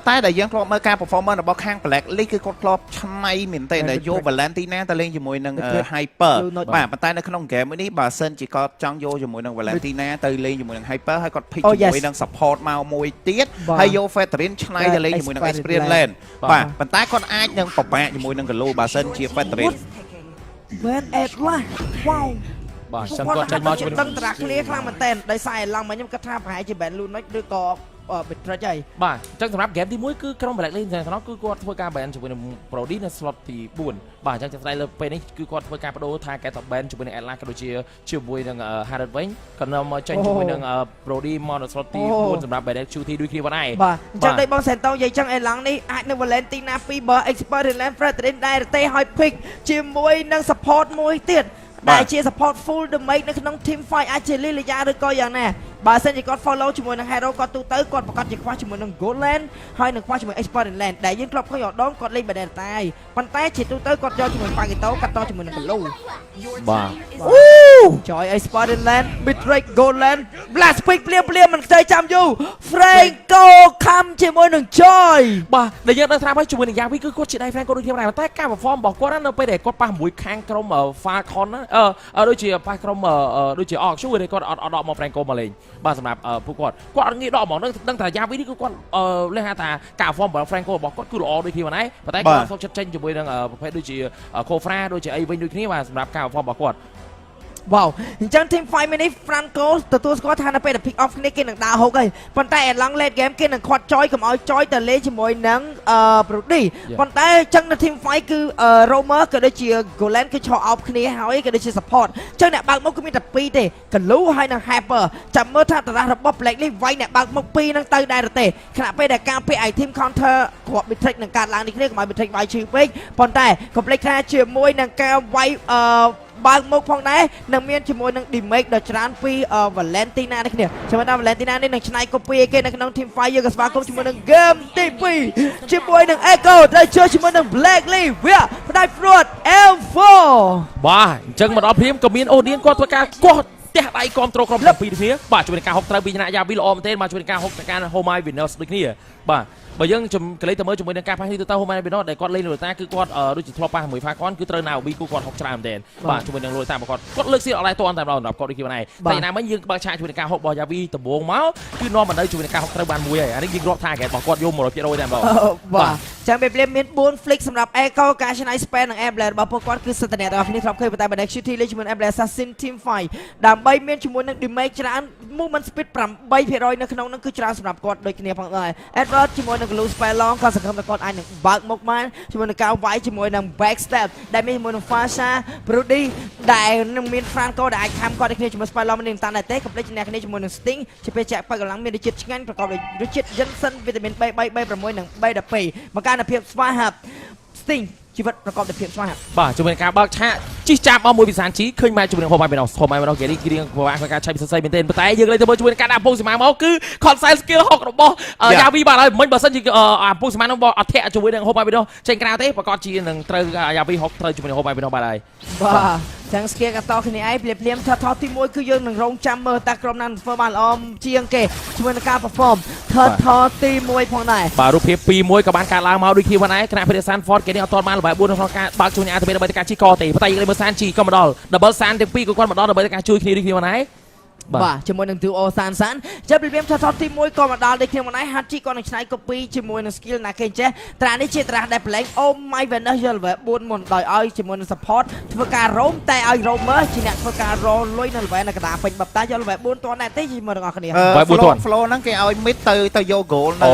តែដែលយើងធ្លាប់មើលការ performance របស់ខាង Black League គឺគាត់ធ្លាប់ឆ្នៃមែនទែនដែលយក Valentina ទៅលេងជាមួយនឹង Hyper បាទប៉ុន្តែនៅក្នុង game នេះបើសិនជាគាត់ចង់យកជាមួយនឹង Valentina ទៅលេងជាមួយនឹង Hyper ហើយគាត់ pick ជាមួយនឹង support មកមួយទៀតហើយយក Federin ឆ្នៃទៅលេងជាមួយនឹង Experience Land បាទប៉ុន្តែគាត់អាចនឹងពិបាកជាមួយនឹង Galo បើសិនជា Federin When at last wow បាទចឹងគាត់ចេញមកជាមួយនឹងតារាគ្នាខ្លាំងមែនទែនដោយសារឡើងមកខ្ញុំគិតថាប្រហែលជា ban Lunix ឬក៏Betrayed ហើយបាទអញ្ចឹងសម្រាប់ game ទី1គឺក្រុម Black League ទាំងគឺគាត់ធ្វើការ ban ជាមួយនឹង Brody នៅ slot ទី4បាទអញ្ចឹងស្ដីលើពេលនេះគឺគាត់ធ្វើការបដូរថាគេទៅ ban ជាមួយនឹង Atlas ក៏ដូចជាជាមួយនឹង Harrod វិញក៏នាំមកចេញជាមួយនឹង Brody មកនៅ slot ទី4សម្រាប់ ban QT ដូចគ្នាបានដែរបាទអញ្ចឹងដូចបង Sento និយាយចឹង Atlas នេះអាចនៅ Valentina 2បើ Expert Land Fredrin ដែរទេហើយ pick ជាមួយនឹង support មួយទៀតដែលជា support full damage នៅក្នុង team fight អាចជា Lilia ឬក៏យ៉ាងណាបើសិនជាគាត់ follow ជាមួយនឹង hero គាត់ទូទៅគាត់ប្រកាសជាខ្វះជាមួយនឹង gold land ហើយនឹងខ្វះជាមួយ expert land ដែលយើងធ្លាប់ឃើញអដងគាត់លេង banana តែប៉ុន្តែជាទូទៅគាត់យកជាមួយ Pakito កាត់តជាមួយនឹង Galo បាទJoy expert land Betrayed gold land blast pick ភ្លាមមិនខ្ចីចាំយូរ Franco ខំជាមួយនឹង Joy បាទដែលយើងដឹងថាហើយជាមួយនឹង Yavi គឺគាត់ជាដៃ Franco ដូចគ្នាដែរតែការ perform របស់គាត់នៅពេលដែលគាត់ប៉ះមួយខាងក្រុម Falcon ដូចជាប៉ះក្រុមដូចជា Orc ជួយគាត់អត់ដកមក Franco មកលេងបាទសម្រាប់ពួកគាត់អត់ងាយដកហ្មងដឹងថា Yavi នេះគឺគាត់លេងថាការ form របស់ Franco របស់គាត់គឺល្អដូចគ្នាដែរប៉ុន្តែគាត់សុខចិត្តចេញជាមួយនឹងប្រភេទដូចជា Kofra ដូចជាអីវិញដូចគ្នាបាទសម្រាប់ការ form របស់គាត់Wow អញ្ចឹង team fight នេះ Franco ទទួលស្គាល់ថានៅពេលដែល pick off គ្នាគេនឹងដើរហុកហើយប៉ុន្តែ along late game គេនឹងខាត់ចយកុំឲ្យចយទៅលេងជាមួយនឹងBrody ប៉ុន្តែអញ្ចឹងនៅ team fight គឺ Romer ក៏ដូចជា Golan គឺឆោអោបគ្នាហើយក៏ដូចជា support អញ្ចឹងអ្នកបើកមុខគឺមានតែ2ទេ Galo ហើយនិង Hyper ចាំមើលថាតារារបស់ Black នេះវាយអ្នកបើកមុខ2នឹងទៅដែរទេខណៈពេលដែលការពារ item counter គ្រាប់ Betrayed នឹងកាត់ឡើងនេះគ្នាកុំឲ្យ Betrayed វាយឈឺពេកប៉ុន្តែ complex ថាជាមួយនឹងការវាយបើកមុខផងដែរនឹងមានជាមួយនឹង damage ដ៏ច្រើនពី Valentina នេះគ្នាជាមួយនឹង Valentina នេះនឹងឆ្នៃ copy ឯគេនៅក្នុង team fight យើងក៏ស្វាគមន៍ជាមួយនឹង game ទី2ជាមួយនឹង Echo ត្រូវជួយជាមួយនឹង Black League វាផ្ដាច់ fraud L4 បាទអញ្ចឹងមកដល់ព្រាមក៏មាន audience គាត់ធ្វើការកោះផ្ទះដៃគ្រប់គ្រងក្រុមទាំងពីរគ្នាបាទជាមួយនឹងការហុកត្រូវពីអ្នក Yavi ល្អមែនទេបាទជាមួយនឹងការហុកទៅការ Home Winners ដូចគ្នាបាទបើយើងកលេសទៅមើលជាមួយនឹងការប៉ះនេះទៅ Home Winners ដែលគាត់លេងលូតាគឺគាត់ដូចជាធ្លាប់ប៉ះមួយ Falcon គឺត្រូវណា Obi គូគាត់ហុកច្រើនមែនទេបាទជាមួយនឹងលូតារបស់គាត់លើកស៊ីអត់ដែរតន់តែម្ដងសម្រាប់គាត់ដូចគ្នាដែរតែណាមិញយើងបើកឆាកជាមួយនឹងការហុករបស់ Yavi ដំបូងមកគឺនាំមកនៅជាមួយនឹងការហុកត្រូវបានមួយហើយអានេះយើងរាប់ target របស់គាត់យក 100% តែម្ដងបាទចាំពេលមាន4 flick សម្រាប់ Echo ការឆ្នៃ spell និង Airblade របស់ពួកគាត់គឺសិទ្ធិអ្នកទាំងអស់គ្នាធ្លាប់ឃើញតែ Banana City លេងជាមួយនឹង Airblade Assassin Team Fight ដើម្បីមានជាមួយនឹង damage ច្រើន movement speed 8% នៅក្នុងនោះគឺច្រើនសម្រាប់គាត់ដូចគ្នាផងដែរ Edward ជាមួយនឹង Glue Spell Long គាត់សង្ឃឹមថាគាត់អាចនឹងបើកមុខបានជាមួយនឹងការវាយជាមួយនឹង Backstep ដែលមានជាមួយនឹង Fasha Brody ដែលនឹងមាន Franco ដែលអាចខំគាត់ដូចគ្នាជាមួយ Spell Long នេះតាមដែរទេ complete អ្នកគ្នាជាមួយនឹង Sting ជាពេលចាក់ប៉ាកម្លាំងមានរសជាតិឆ្ងាញ់ប្រកបដោយរសជាតិ Jensen វីតាមីន B3 B6 និង B12 បង្កើនភាពស្វាហាប់ Sting ជីវិតប្រកបដោយភាពស្វាហាប់បាទជាមួយនឹងការបើកឆាកជីចាប់មកមួយវិសានជីឃើញមកជាមួយនឹង Home Winners គេនេះគ្រៀងប្រវាក់ការឆៃពិសេសមែនទេប៉ុន្តែយើងលេងទៅមើលជាមួយនឹងការដាក់ពុកសមាមកគឺ Console Skill ហុករបស់ Yavi បាទហើយមិនបើសិនជាពុកសមានឹងអត់ធាក់ជាមួយនឹង Home Winners ចេញក្រៅទេប្រកាសជានឹងត្រូវ Yavi ហុកត្រូវជាមួយនឹង Home Winners បាទហើយបាទចឹងស្គៀកតគ្នាឯងភ្លាមថតទី1គឺយើងនឹងរងចាំមើលតើក្រុមណាធ្វើបានល្អជាងគេជាមួយនឹងការ perform ថតទី1ផងដែរបាទរូបភាព 2-1 ក៏បានកើតឡើងមកដូចគ្នាផងដែរគណៈភេទ Sanford គេនេះអត់ទាន់បានល្បែ4ក្នុងការបើកជួយអាទិបដើម្បីទៅការជីកទេប៉ុន្តែយើងលេងមើល San ជីក៏មកដល់ double San ទាំងពីរក៏គាត់មកដល់ដើម្បីទៅការជួយគ្នាដូចគ្នាផងដែរ បាទជាមួយនឹង Duo San San ចាប់ពីថតទី1ក៏មកដល់ដូចគ្នាមកដែរ Hachi ក៏នឹងឆ្នៃ copy ជាមួយនឹង skill ណាគេចេះត្រានេះជាត្រាដែលប្លែក Oh my Venus យក level 4មុនដោយឲ្យជាមួយនឹង support ធ្វើការ roam តែឲ្យ roamer ជាអ្នកធ្វើការ roll លុយនៅ level នៅកណ្ដាលពេញបបតាយក level 4តតែទេជាមួយនឹងអ្នកគ្នា flow ហ្នឹងគេឲ្យ mid ទៅយក goal នៅ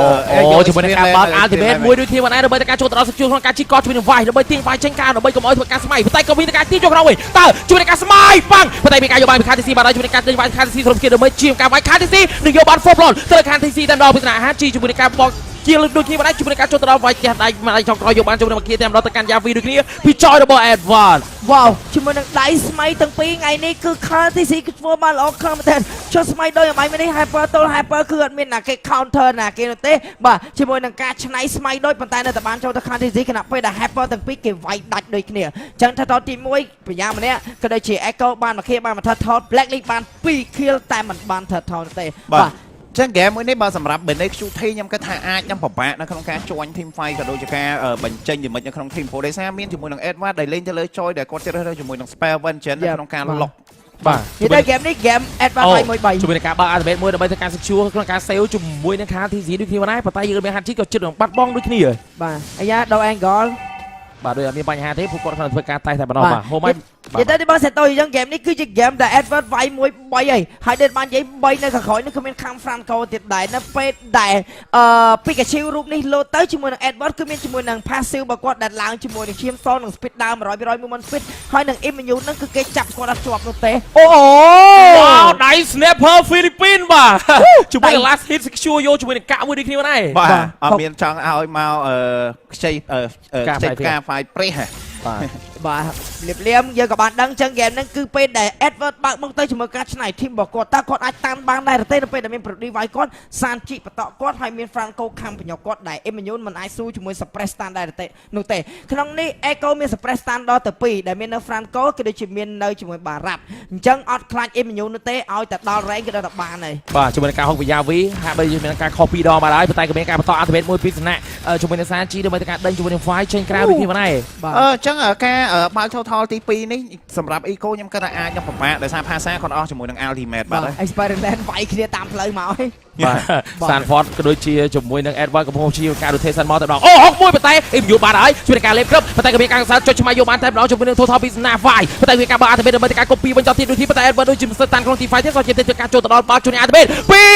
អូជាមួយនឹងការបើក ultimate មួយដូចគ្នាមកដែរដើម្បីតែការចូលទៅដល់ secure ក្នុងការជីកកជាមួយនឹង Vice ដើម្បីទាញ Vice ចេញការដើម្បីកុំឲ្យធ្វើការស្មៃប៉ុន្តែក៏មានការទាញចូលក្រោយវិញតើជួយនឹងការស្មៃប៉ាំងប៉ុន្តែមានការយកបានពី KTC បាទជួយនឹងការទាញ Vice KTC ក្រុមគេដើម្បីជាការវាយ KTC នឹងយកបាន 4 block ទៅ KTC តែម្ដងពីថ្នាក់ Hachi ជាមួយនឹងការបោកជាដូចគ្នាដែរជាមួយនឹងការចូលទៅដល់វាយផ្ទះដៃមកដៃចុងក្រោយយកបានជាមួយនឹងគេតែម្ដងទៅកាន់ Yavi ដូចគ្នាពីចយរបស់ Advance វ៉ាវជាមួយនឹងដៃស្មៃទាំងពីរថ្ងៃនេះគឺ KTC គឺធ្វើបានល្អខ្លាំងមែនទែនចុះស្មៃដោយអាម៉ៃនេះ Hyper ទល់ Hyper គឺអត់មានណាគេ counter ណាគេនោះទេបាទជាមួយនឹងការឆ្នៃស្មៃដូចប៉ុន្តែនៅតែបានចូលទៅ KTC គណៈពេលដែល Hyper ទាំងពីរគេវាយដាច់ដូចគ្នាអញ្ចឹងថាតទី1ប្រយ៉ាម្នាក់ក៏ដូចជា Echo បានមកគេបានមកថាថត Black League បាន2 kill តែមិនបានថាថតទេបាទចឹងហ្គេមមួយនេះបើសម្រាប់ BNXQT ខ្ញុំគិតថាអាចនឹងពិបាកនៅក្នុងការជួញ team fight ក៏ដូចជាការបញ្ចេញចំណុចនៅក្នុង team ព្រោះដោយសារមានជាមួយនឹង Edward ដែលលេងទៅលើ Choi ដែលគាត់ជ្រើសរើសជាមួយនឹង Spare Vengeance នៅក្នុងការ lock បាទនិយាយហ្គេមនេះហ្គេម Edward 3-1-3ជាមួយនឹងការបើក ultimate មួយដើម្បីធ្វើការ secure ក្នុងការ save ជាមួយនឹង KTC ដូចគ្នាដែរប៉ុន្តែយើងមាន Hachi ក៏ជិតនឹងបាត់បង់ដូចគ្នាបាទអាយ៉ាដល់ angle បាទដូចអត់មានបញ្ហាទេពួកគាត់គ្រាន់តែធ្វើការតេស្តតែប៉ុណ្ណោះបាទហូមហើយនិយាយទៅបងសេតូអញ្ចឹងហ្គេមនេះគឺជាហ្គេមដែល Edward វាយ1 3ហើយដែលបាននិយាយ3នៅខាងក្រោយនេះគឺមានខាំ Franco ទៀតដែរនៅពេលដែលPikachu រូបនេះលោតទៅជាមួយនឹង Edward គឺមានជាមួយនឹង passive របស់គាត់ដែលឡើងជាមួយនឹងឈាមសនឹង speed ដើម 100% movement speed ហើយនឹង immune ហ្នឹងគឺគេចាប់គាត់អត់ជាប់នោះទេអូវ៉ាវដៃ Snapper Philippines បាទជាមួយនឹង last hit secure យកជាមួយនឹងកាក់មួយដូចគ្នាដែរបាទអត់មានចង់ឲ្យមកខ្ចីការ fight ព្រេះហ៎បាទលៀមយើងក៏បានដឹងចឹងហ្គេមហ្នឹងគឺពេលដែល Edward បើកមកទៅជាមួយការឆ្នៃ team របស់គាត់តើគាត់អាចតាមបានដែរទេនៅពេលដែលមាន Brody វាយគាត់សានជីបតគាត់ហើយមាន Franco ខំបញ្ញោគាត់ដែល Immune មិនអាចស៊ូជាមួយ Suppress Stand ដែរទេនោះទេក្នុងនេះ Echo មាន Suppress Stand ដល់ទៅ2ដែលមាននៅ Franco គឺដូចជាមាននៅជាមួយ Barat អញ្ចឹងអត់ខ្លាច Immune នោះទេឲ្យតែដល់ rank គឺដល់តែបានហើយបាទជាមួយនឹងការហុកវិយាវីហាក់បីមានការខុសពីរដងមកហើយប៉ុន្តែក៏មានការបន្ត activate មួយពីសំណាក់ជាមួយនឹងសានជីដើម្បីទៅការដេញជាមួយនឹង Fight ចេញក្រៅដូចគ្នាដែរអញ្ចឹងការបើក total ទី2នេះសម្រាប់ Eco ខ្ញុំគិតថាអាចនឹងពិបាកដោយសារ Phasa គាត់អស់ជាមួយនឹង Ultimate បាទ Experiment វាយគ្នាតាមផ្លូវមកហើយបាទ Sanford ក៏ដូចជាជាមួយនឹង Edward កំពុងជាការ rotation មកតែម្ដងអូហុកមួយប៉ុន្តែអ៊ីមយូបានហើយជួយនឹងការលេបគ្រប់ប៉ុន្តែក៏មានការកសាចុចឆ្មៃយកបានតែម្ដងជាមួយនឹង total ពី Snapfire ប៉ុន្តែវាការបើ Ultimate ដើម្បីការ copy វិញដល់ទីដូចទីប៉ុន្តែ Edward ដូចជាមិនស្ទើរតាន់ក្នុងទី fight ទេគាត់ជាទៅការចូលទៅដល់បាល់ជួយនឹង Ultimate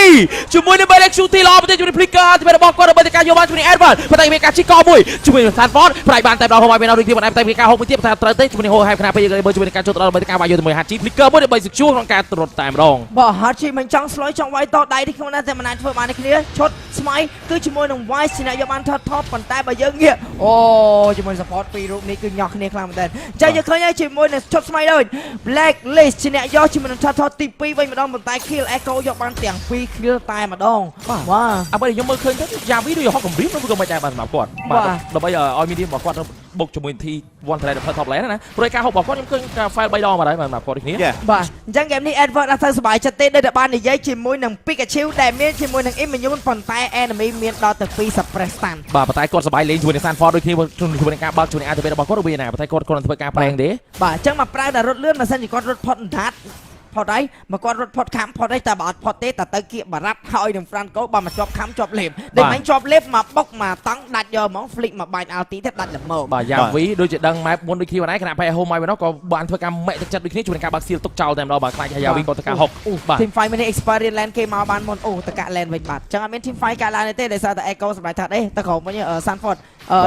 2ជាមួយនឹង BNXQT ល្អប៉ុន្តែជួយនឹង Flicker Ultimate របស់គាត់ដើម្បីការយកបានជាមួយនឹង Edward ប៉ុន្តែមានការជីកកមួយជាមួយនឹង Sanford ប្រៃបានតែម្ដងហុកឲ្យមានដូចទីប៉ុន្តែមានការហុកមួយទៀតប៉ុន្តែត្រូវទេជាមួយនឹង Hole ហើយខណៈពេលយើងជួយនឹងការចូលទៅដល់ដើម្បីការវាយយកជាមួយ Hachi Flicker មួយដើម្បី secure ក្នុងការត្រត់តែម្ដងបាទ Hachi មិនចង់ស្លុយចង់វាយតដៃនេះខ្លួនណាតែមិនអាចធ្វើបាននេះគ្នាឈុតស្មៃគឺជាមួយនឹង Vice ជាអ្នកយកបានថតប៉ុន្តែបើយើងងាកអូជាមួយ support ពីររូបនេះគឺញ៉ោះគ្នាខ្លាំងមែនតើចាយើងឃើញហើយជាមួយនឹងឈុតស្មៃដូច Black List ជាអ្នកយកជាមួយនឹងថតទី2វិញម្ដងប៉ុន្តែ Kill Echo យកបានទាំង2 Kill តែម្ដងបាទអ្វីដែលខ្ញុំមើលឃើញទៅ Yavi ដូចហុកកំរីមនោះក៏មិនដែរបានសម្រាប់គាត់បាទដើម្បីឲ្យមានរបស់គាត់បុកជាមួយ T1 Trade Top Lane ណាព្រោះការហុករបស់គាត់ខ្ញុំឃើញការ file 3ដងមកហើយសម្រាប់គាត់ដូចគ្នាបាទអញ្ចឹងហ្គេមនេះ Edward អត់ទៅសប្បាយចិត្តទេដូចតែបាននិយាយជាមួយនឹង Pikachu ដែលមានជាមួយនឹង Immune ប៉ុន្តែ enemy មានដល់ទៅ2 Suppress Stand បាទប៉ុន្តែគាត់សប្បាយលេងជាមួយនឹង Sanford ដូចគ្នាជាមួយនឹងការបើកជាមួយនឹង Ultimate របស់គាត់វាណាប៉ុន្តែគាត់គ្រាន់តែធ្វើការប្រេងទេបាទអញ្ចឹងមកប្រើតែរត់លឿនបើសិនជាគាត់រត់ផុតអណ្ដាតផុតហើយមកគាត់រត់ផុតខំផុតហើយតែបើអត់ផុតទេតែទៅគៀកបារ៉ាត់ហើយនឹង Franco បើមកជាប់ខំជាប់លេបដែលមិនជាប់លេបមកបុកមកតង់ដាច់យកហ្មង flick មកបាញ់ ulti ទេដាច់ល្មមបាទ Yavi ដូចជាដឹង map មុនដូចគ្នាដែរខណៈពេល home មកវិញក៏បានធ្វើការមេក់ទឹកចិត្តដូចគ្នាជាមួយនឹងការបើកសៀលទុកចោលតែម្ដងបាទខ្លាច Yavi ក៏ទៅការហុកបាទ team fight មាន experience land គេមកបានមុនអូទៅកាក់ land វិញបាទអញ្ចឹងអត់មាន team fight កាក់ land ទេដោយសារតែ Echo សម្រាប់ថាទេទៅក្រុមវិញ Sanford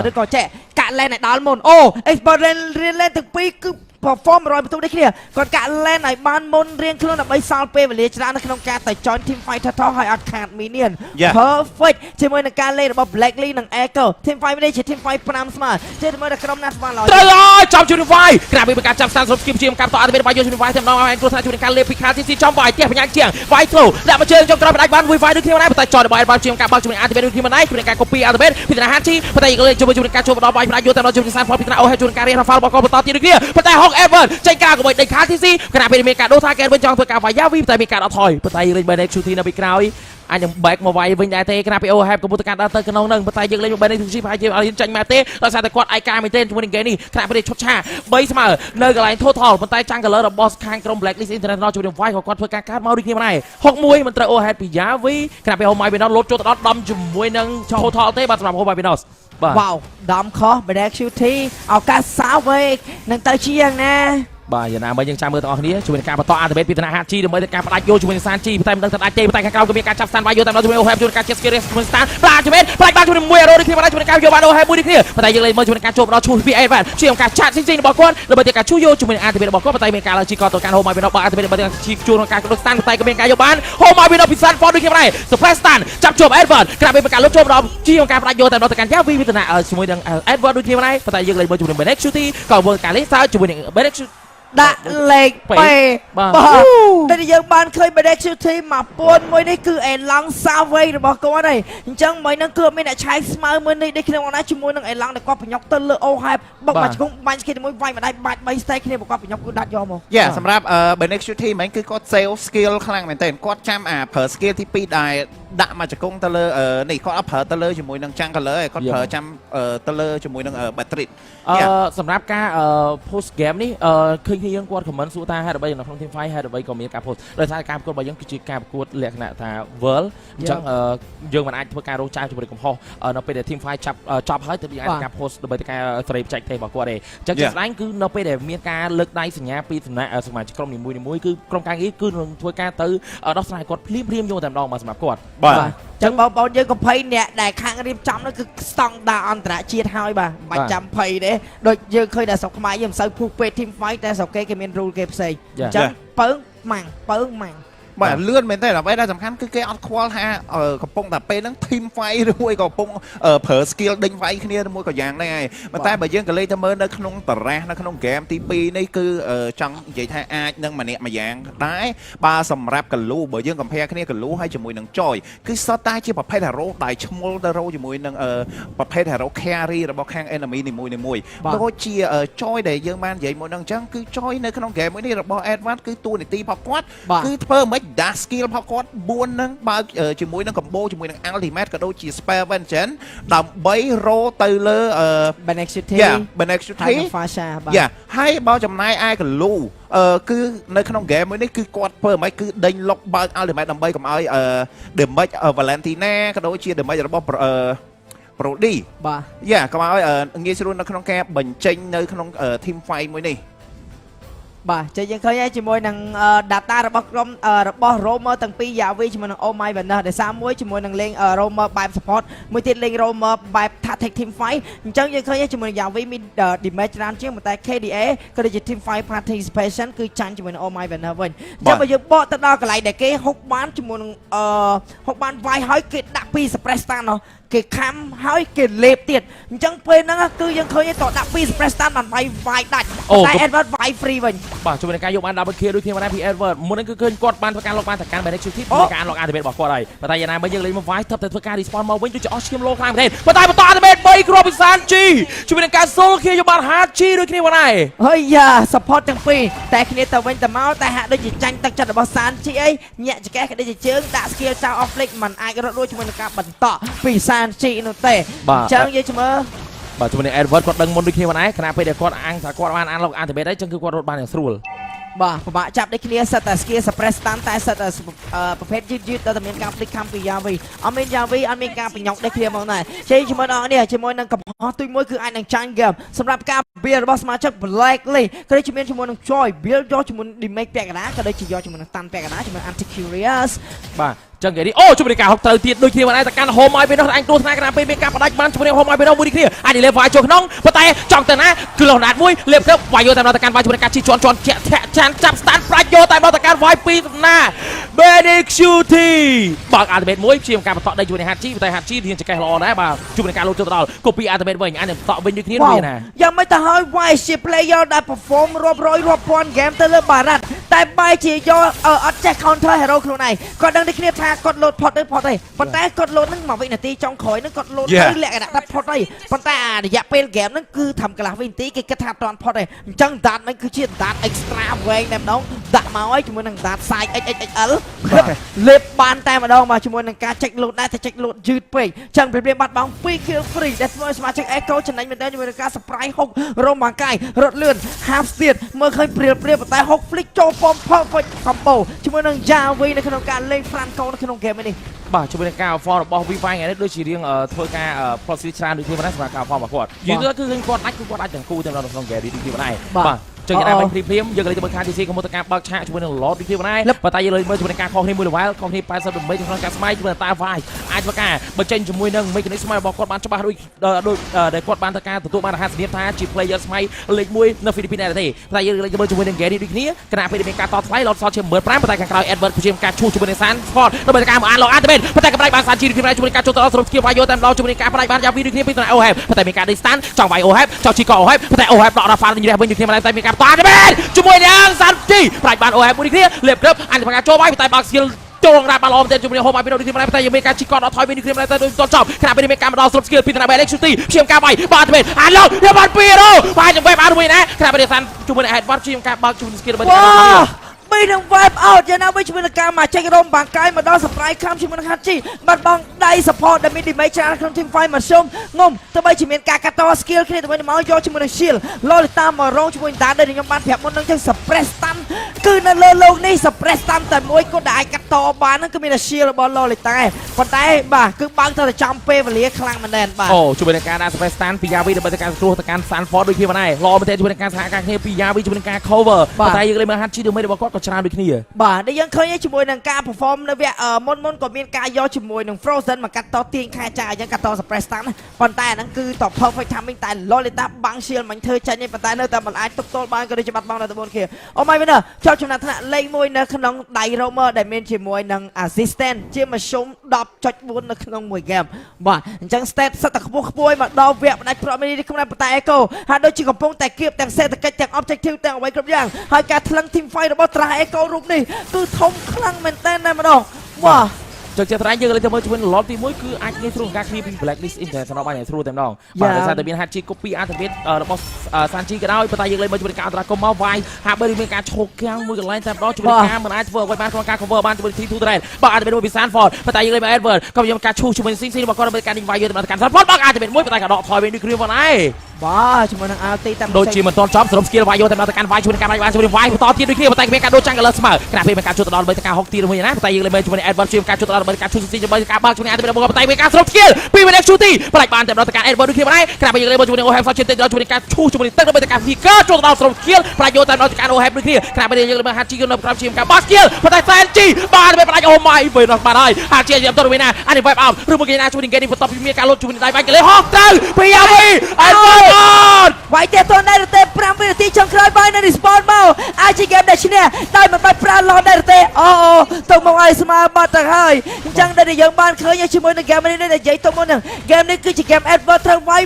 ឬក៏ចេះកាក់ land ឲ្យដល់មុនអូ experience land ទាំងពីរគឺperform 100បន្ទុកដូចគ្នាគាត់កាក់ lane ឲ្យបានមុនរៀងខ្លួនដើម្បីសល់ពេលវេលាច្រើននៅក្នុងការទៅ join team fight ថតឲ្យអត់ខាត minion perfect ជាមួយនឹងការលេងរបស់ Black Lee និង Echo team fight នេះជា team fight 5ស្មើជាមួយនឹងក្រុមណាស្មើឡើយត្រូវហើយចាប់ជួយនឹង Fight ក្រៅពីការចាប់ស្តានស្រុកស្គីមជាការតអត់មានបាយជួយនឹង Fight តែម្ដងឲ្យគ្រោះថ្នាក់ជួយនឹងការលេបពីខាទីស៊ីចំបាយផ្ទះបញ្ញាជាង Fight ត្រូវដាក់មកជើងចុងក្រោយផ្ដាច់បាន Fight ដូចគ្នាដែរប៉ុន្តែចយរបស់ Edward ជាការបើកជួយនឹង Ultimate ដូចគ្នាដែរជួយនឹងការ copy Ultimate ពីថ្នាក់ Hachi ប៉ុន្តែយើងលេងជួយនឹងការចូលដល់បាយផ្ដាច់យកតែដល់ជួយនឹង Sanford ពីថ្នាក់អូហើយជួយនឹងការរៀន Rafael របស់គាត់បន្តទៀតដូចគ្នាប៉ុន្តែ Hawk Edward ចេញការក៏បីដេញខាទីស៊ីខណៈពេលមានការដូរថាកែវិញចង់ធ្វើការវាយ Yavi តែមានការអត់ថយប៉ុន្តែយើងលេង BNXQT នៅពីក្រោយ អាចនឹង back មកវាយវិញដែរទេគណៈពី OHAP កំពុងតែការដើរទៅក្នុងនឹងប៉ុន្តែយើងលេងមក Benedict ហើយជាចាញ់មកទេដោយសារតែគាត់ឯកាមែនទេជាមួយនឹង game នេះគណៈពីឈុតឆា3ស្មើនៅកន្លែង total ប៉ុន្តែចាំង color របស់ខាងក្រុម Blacklist International ជាមួយនឹង White ក៏គាត់ធ្វើការកាត់មកដូចគ្នាដែរ61មិនត្រូវ OHAP ពី Yavi គណៈពី Home Vinos លោតចូលទៅដល់ដំជាមួយនឹង total ទេបាទសម្រាប់ Home Vinos បាទ Wow ដំខុស Benedict ឱកាសសាវេកនឹងទៅជាយ៉ាងណាបាទយ៉ាងណាមិញយើងចាំមើលទាំងអស់គ្នាជាមួយនឹងការបន្តអាតបេតពីឋានៈ HG ដើម្បីទៅការផ្ដាច់យកជាមួយនឹងសានជីតែមិនដឹងថាអាចទេតែខាងក្រៅក៏មានការចាប់ស្តានវាយយកតែជាមួយ OHAP ជាមួយការជា Skills ជាមួយស្តានផ្ដាច់ជាមួយផ្ដាច់បានជាមួយមួយ arrow ដូចគ្នាបានជាមួយការយកបាន OHAP មួយដូចគ្នាប៉ុន្តែយើងលេងមើលជាមួយនឹងការជួបដល់ឈូស PA បាទជាការចាត់ស៊ីរបស់គាត់ដើម្បីទៅការជួយកជាមួយនឹងអាតបេតរបស់គាត់ប៉ុន្តែមានការឡើងជីកទៅការ Home Vinos បាទអាតបេតបន្តជីកជួក្នុងការគ្រប់ស្តានតែក៏មានការយកបាន Home Vinos ពីសាន Ford ដូចគ្នាដែរ Surprise ស្តានចាប់ជាប់ Edward ក្រៅពីការលុបចូលដល់ជាការផ្ដាច់យកតែដល់ទៅការ Yavi ពីឋានៈជាមួយនឹង Edward ដូចគ្នាដែរប៉ុន្តែយើងលេងមើលជាមួយនឹង Benedict ក៏មើលការលេងសើចជាមួយនឹង Benedict ដាក់លេខពេបាទតែយើងបានឃើញ Benedict មកពួនមួយនេះគឺអេឡង់សាវេរបស់គាត់ហើយអញ្ចឹងមិននឹងគឺមានអ្នកឆៃស្មៅមួយនេះដូចគ្នាមកណាជាមួយនឹងអេឡង់ដែលគាត់ប្រញុកទៅលើ OHAP បុកមកជង្គង់បាញ់ស្គីមួយវាយម្ដាយបាច់3 stake គ្នាគាត់ប្រញុកគឺដាច់យកមកយ៉ាសម្រាប់ Benedict មិញគឺគាត់ save skill ខ្លាំងមែនទែនគាត់ចាំប្រើ skill ទី2ដែលដាក់មកជង្គង់ទៅលើនេះគាត់អត់ប្រើទៅលើជាមួយនឹងចាំង color ឯគាត់ប្រើចាំទៅលើជាមួយនឹង battery សម្រាប់ការ post game នេះឃើញយើងគាត់ comment សួរថាហេតុអ្វីនៅក្នុង team fight ហេតុអ្វីក៏មានការ post ដោយសារការប្រកួតរបស់យើងគឺជាការប្រកួតលក្ខណៈថា world អញ្ចឹងយើងមិនអាចធ្វើការរោចាជាមួយកំហុសនៅពេលដែល team fight ចប់ហើយទើបយើងអាចការ post ដើម្បីទៅការសេរីបច្ចេកទេសរបស់គាត់ទេអញ្ចឹងជាស្ដែងគឺនៅពេលដែលមានការលើកដៃសញ្ញាពីសំណាក់សមាជិកក្រុមនីមួយៗគឺក្រុមការងារគឺនឹងធ្វើការទៅដោះស្រាយគាត់ភ្លាមយកតែម្ដងមកសម្រាប់គាត់បាទចឹងបងប្អូនយើងកុំភ័យអ្នកដែលខាងរៀបចំនោះគឺស្តង់ដារអន្តរជាតិហើយបាទមិនបាច់ចាំភ័យទេដូចយើងឃើញតែស្រុកខ្មែរយើងមិនសូវពុះពេក team fight តែស្រុកគេមាន rule គេផ្សេងអញ្ចឹងពើងម៉ាំងបាទលឿនមែនទេអ្វីដែលសំខាន់គឺគេអត់ខ្វល់ថាកំពុងតែពេលហ្នឹង team fight ឬមួយក៏កំពុងប្រើ skill ដេញវាយគ្នាឬមួយក៏យ៉ាងដែរហើយប៉ុន្តែបើយើងក៏លេខទៅមើលនៅក្នុងតារាសនៅក្នុង game ទី2នេះគឺចង់និយាយថាអាចនឹងម្នាក់ម្យ៉ាងដែរបើសម្រាប់កលូបើយើង compare គ្នាកលូហើយជាមួយនឹង Joy គឺសតតែជាប្រភេទ hero ដែលឈ្មោះទៅ hero ជាមួយនឹងប្រភេទ hero carry របស់ខាង enemy នីមួយដូចជា Joy ដែលយើងបាននិយាយមុនហ្នឹងអញ្ចឹងគឺ Joy នៅក្នុង game មួយនេះរបស់ Edward គឺតួនាទីរបស់គាត់គឺធ្វើមិនdash skill របស់គាត់4ហ្នឹងបើជាមួយនឹង combo ជាមួយនឹង ultimate ក៏ដូចជា spare vengeance ដើម្បីរោទៅលើ Benedict ហើយបើចំណាយឯកលូគឺនៅក្នុង game មួយនេះគឺគាត់ធ្វើមិនគឺដេញលុកបើក ultimate ដើម្បីកុំឲ្យ damage Valentina ក៏ដូចជា damage របស់ Brody បាទកុំឲ្យងាយស្រួលនៅក្នុងការបញ្ចេញនៅក្នុង team fight មួយនេះបាទចេះយើងឃើញជាមួយនឹង data របស់ក្រុមរបស់ roamer ទាំងពីរ Yavi ជាមួយនឹង Oh My Venus ដែលសារមួយជាមួយនឹងលេង roamer បែប support មួយទៀតលេង roamer បែប tactic team fight អញ្ចឹងយើងឃើញជាមួយនឹង Yavi មាន damage ច្រើនជាងប៉ុន្តែ KDA ក៏ដូចជា team fight participation គឺចាញ់ជាមួយនឹង Oh My Venus វិញអញ្ចឹងបើយើងបកទៅដល់កន្លែងដែលគេហុកបានជាមួយនឹងហុកបានវាយហើយគេដាក់ពី suppress stand នោះគេខំហើយគេលេបទៀតអញ្ចឹងពេលហ្នឹងគឺយើងឃើញតដាក់ពី suppress stand បានវាយដាច់តែ Edward វាយ free វិញបាទជាមួយនឹងការយកបាន double kill ដូចគ្នាបានពី Edward មុនហ្នឹងគឺឃើញគាត់បានធ្វើការលុកបានតែការ Benedict ពីការលុក ultimate របស់គាត់ហើយប៉ុន្តែយ៉ាងណាមិញយើងលេងមកវាយទៅធ្វើការ respawn មកវិញដូចជាអស់ឈាមលោខ្លាំងមែនទេប៉ុន្តែបន្ត ultimate 3គ្រាប់ពីសានជីជាមួយនឹងការសូលគ្នាយកបាន HG ដូចគ្នាបានហើយហើយ support ទាំងពីរតែគ្នាទៅវិញទៅមកតែហាក់ដូចជាចាញ់ទឹកចិត្តរបស់សានជីអីញាក់ចកេះក៏ដូចជាជើងដាក់ skill ចៅ off flick មិនអាចរត់រួចជាមួយនឹងការបន្តពីសានជីនោះទេអញ្ចឹងយើងមើលបាទជាមួយនឹង Edward គាត់ដឹងមុនដូចគ្នាបានដែរខណៈពេលដែលគាត់អាំងថាគាត់បានអានលុក ultimate ហើយអញ្ចឹងគឺគាត់រត់បានយ៉ាងស្រួលបាទពិបាកចាប់ដូចគ្នាសិតតែ skill suppress stand តែសិតតែប្រភេទយឺតតែមានការ flick cam ពី Yavi អត់មាន Yavi អត់មានការបញ្ញុកដូចគ្នាមកដែរជ័យជាមួយដល់នេះជាមួយនឹងកំហុសទុយមួយគឺអាចនឹងចាញ់ game សម្រាប់ការ build របស់សមាជិក Blacklist ក៏ដូចជាមានជាមួយនឹង Joy build យកជាមួយ damage ពាក់កណ្ដាលក៏ដូចជាយកជាមួយនឹង តាន់ពាក់កណ្ដាលជាមួយ anti curious បាទចឹងគេនេះអូជួយនៃការហុកត្រូវទៀតដូចគ្នាបានតែកាន់ Home ឲ្យពេលនោះអញទស្សនាកណ្ដាលពេលមានការផ្ដាច់បានជាមួយ Home ឲ្យពេលនោះមួយគ្នាអាចលេបវាយចូលក្នុងប៉ុន្តែចង់ទៅណាគឺលោះដាតមួយលេបទៅវាយយកតែដល់កាន់វាយជាមួយការជីជន់ធាក់ចានចាប់ស្តានប្រាច់យកតែដល់កាន់វាយពីសំណា Benedict បើក ultimate មួយព្យាយាមការបន្តដេញជាមួយនឹង HG តែ HG រៀងចកេះល្អដែរបាទជួយនៃការលោតចូលទៅដល់ copy ultimate វិញអញនឹងបន្តវិញដូចគ្នាមានណាយ៉ាងមិនទៅហើយ Why ជា player ដែល perform រាប់រយរាប់ពាន់ game ទៅលើបារ៉ាត់តែបែរជាយកអត់ចេះ counter hero ខ្លួនឯងគាត់ដឹងដូចគ្នាថាគាត់លោតផុតទេប៉ុន្តែគាត់លោតនឹងមួយវិនាទីចុងក្រោយនឹងគាត់លោតទៅលក្ខណៈដាត់ផុតហើយប៉ុន្តែរយៈពេលហ្គេមនឹងគឺធ្វើកន្លះវិនាទីគេគិតថាអត់ទាន់ផុតទេអញ្ចឹងដាត់នឹងគឺជាដាត់ extra វែងតែម្ដង ដាក់មកឲ្យជាមួយនឹងដាត size XXL លេបបានតែម្ដងមកជាមួយនឹងការចេញលូតដែរតែចេញលូតយឺតពេកចឹងព្រាមបាត់បង់2 kill free ដែលធ្វើឲ្យសមាជិក Echo ចំណេញមែនទែនជាមួយនឹងការ surprise 6រំបាងកាយរត់លឿន half speed មើលឃើញព្រាលប៉ុន្តែ6 flick ចូលពំ perfect combo ជាមួយនឹង Javi នៅក្នុងការលេង Franco នៅក្នុង game នេះបាទជាមួយនឹងការ form របស់ V5 ថ្ងៃនេះដូចជារៀងធ្វើការ process ច្រើនដូចគ្នាប៉ុណ្ណាសម្រាប់ការ form របស់គាត់យល់គឺឃើញគាត់អាចទាំងគូទាំងក្នុង game នេះដូចគ្នាប៉ុណ្ណាបាទចឹងយ៉ាងណាមិញព្រីមយើងលេងទៅមើលខាង TC ក៏មកទៅការបើកឆាកជាមួយនឹង Lord ដូចគ្នាប៉ុណ្ណាប៉ុន្តែយើងលេងមើលជាមួយនឹងការខុសគ្នាមួយ level ខុសគ្នា80 ដើម្បីក្នុងការស្មៃជាមួយតា Vai អាចធ្វើការបើចេញជាមួយនឹង mechanic ស្មៃរបស់គាត់បានច្បាស់ដូចដែលគាត់បានធ្វើការទទួលបានអាហារសញ្ញាថាជា player ស្មៃលេខ1នៅហ្វីលីពីនដែរទេប៉ុន្តែយើងលេងទៅមើលជាមួយនឹង game នេះដូចគ្នាគណៈពេលមានការតថ្លៃ Lord សល់ជា 15,000 ប៉ុន្តែខាងក្រោយ Edward គឺជាការឈូសជាមួយនឹង San Sport ដើម្បីធ្វើការមកអាន Lord អានទៅប៉ុន្តែកម្រៃបានសាជីជាមួយជាមួយការចូលទៅដល់ស្រុកស្គីវាយយោតែម្ដងជាមួយនឹងការផ្ដាច់បានយ៉ាវីដូចគ្នាពីទៅ Ohab ប៉ុន្តែមានការ distance ចង់វាយ Ohab ចង់ជីក Ohab ប៉ុន្តែ Ohab ដកដល់ Fan វិញរះវិញដូចគ្នាតែមានការតទៅជាមួយនឹងសាន់ជីប្រាច់បាន Ohab មួយនេះគ្នាលេបក្រឹបអញធ្វើការចូលវាយតែបើក skill ចូលរ៉ាប់បាល់អមទៅជាមួយនឹង Home ឲ្យពីដូចគ្នាតែយើងមានការជីកដល់ថយវិញដូចគ្នាតែដូចតចប់ខណៈពេលមានការមកដល់ស្រុក skill ពីតា Alex Shooty ព្យាយាមការវាយបាទទៅអាឡូយកបាន2រ៉ូបាទទៅវាយបានមួយណាខណៈពេលសាន់ជាមួយនឹង Edward ព្យាយាមការបើកជាមួយ skill របស់ពីនឹង wipe out យ៉ាងណាវិញជាមួយនឹងការមកចេញរំបាងកាយមកដល់ surprise ខំជាមួយនឹង Hachi បាត់បង់ដៃ support ដែលមាន damage ច្រើនក្នុង team fight មកជុំងុំទៅបីជាមានការកាត់ត skill គ្នាទៅវិញមកយកជាមួយនឹង shield លលតាមករងជាមួយនឹងតាដែលខ្ញុំបានប្រាប់មុននឹងចឹង suppress stun គឺនៅលើលោកនេះ suppress stun តែមួយគត់ដែលអាចកាត់តបានហ្នឹងគឺមានតែ shield របស់លលតាប៉ុន្តែបាទគឺបើកទៅចំពេលវេលាខ្លាំងមែនទែនបាទអូជាមួយនឹងការដាក់ suppress stun ពី Yavi ដើម្បីការស្រួលទៅកាន់ Sanford ដូចគ្នាប៉ុណ្ណេះល្អមែនទែនជាមួយនឹងការសហការគ្នាពី Yavi ជាមួយនឹងការ cover ប៉ុន្តែយើងលេងមើល Hachi ដូចមេរបស់គាត់ក៏ច្រើនដូចគ្នាបាទដែលយើងឃើញជាមួយនឹងការ perform នៅវគ្គមុនក៏មានការយកជាមួយនឹង Frozen មកកាត់តទាញខែចាអញ្ចឹងកាត់ត suppress stun ប៉ុន្តែអាហ្នឹងគឺត perfect timing តែ Lolita បាំង shield មិនធ្វើចាញ់ទេប៉ុន្តែនៅតែមិនអាចទប់ទល់បានក៏ដូចជាបាត់បង់នៅតែ4 kia អូម៉ៃវិញចូលចំណាត់ថ្នាក់លេខ1នៅក្នុងដៃ Romer ដែលមានជាមួយនឹង assistant ជាមធ្យម 10.4 នៅក្នុងមួយ game បាទអញ្ចឹង stat សិតតែខ្ពស់ៗមកដល់វគ្គផ្ដាច់ប្រមីនេះក្នុងប៉ុន្តែ Echo ហើយដូចជាកំពុងតែគៀបទាំងសេដ្ឋកិច្ចទាំង objective ទាំងអ្វីគ្រប់យ៉ាងហើយការថ្លឹង team fight របស់ Tra Echo រូបនេះគឺធំខ្លាំងមែនតើម្ដងវ៉ាចឹងជាត្រៃយើងលេងទៅមើលជាមួយ Lord ទី1គឺអាចងាយស្រួលក្នុងការ clear ពី blacklist international បានយ៉ាងស្រួលតែម្ដងបាទដោយសារតែមាន Hachi copy អាទិវិតរបស់ Sanchi ក៏ដោយប៉ុន្តែយើងលេងមើលជាមួយការអន្តរាគមមកវាយហាក់បីមានការឈោកកាំងមួយកន្លែងតែម្ដងជាមួយការមិនអាចធ្វើអ្វីបានក្នុងការ cover បានជាមួយ T2 Trend បាទអាទិវិតមួយពី Sanford ប៉ុន្តែយើងលេងមក Edward ក៏មានការឈូសជាមួយ Sing របស់គាត់ដើម្បីការនេះវាយយកទៅកាន់ Sanford បាទអាទិវិតមួយប៉ុន្តែក៏ដកថយវិញដូចគ្នាផងដែរបាទជាមួយនឹង RT តាមដូចជាមិនទាន់ចប់សរុប skill វាយយកតែដល់កាន់វាយជួយនឹងការវាយបានជួយនឹងវាយបន្តទៀតដូចគ្នាប៉ុន្តែមានការដូរចាំងកលស្មើខណៈពេលមានការជួយទៅដល់ដើម្បីការហុកទីមួយណាប៉ុន្តែយើងលេងមើលជាមួយនឹង Edward ជួយការជួយទៅដល់ដើម្បីការជួយស៊ីដើម្បីការបើកជួយនឹង RT ប៉ុន្តែមានការសរុប skill ពីមាន Shooty ផ្លាច់បានតែដល់ការ Edward ដូចគ្នាដែរខណៈពេលយើងលេងមើលជាមួយនឹង Ohab ជួយទៅដល់ជួយនឹងការឈូសជាមួយនឹងទឹកដើម្បីការ Flicker ចូលទៅដល់សរុប skill ផ្លាច់យកតែដល់ការ Ohab ដូចគ្នាខណៈពេលយើងលេងមើល Hachi នៅក្រោមជួយការបើក skill ប៉ុន្តែ Sanchi បានផ្លាច់ Oh my វិញដល់បានហើយ Hachi យកទៅវិញណាអានេះ wipe out ឬមួយគេណាជួយនឹង game នេះបន្តពីមានការលុតជួយនឹងដៃវាយកលេហោកទៅពីយ៉ាវី Edward វាយទេតនៅទេ5វិនាទីចុងក្រោយបាយនៅ respawn មកអាចជា game ដែលឈ្នះដោយមិនបាច់ប្រើឡោដែរទេអូទៅមកឲ្យស្មើបាត់ទៅហើយអញ្ចឹងដែលយើងបានឃើញជាមួយនឹង game នេះដែលនិយាយទៅមុនហ្នឹង game នេះគឺជា game Edward ត្រូវវាយ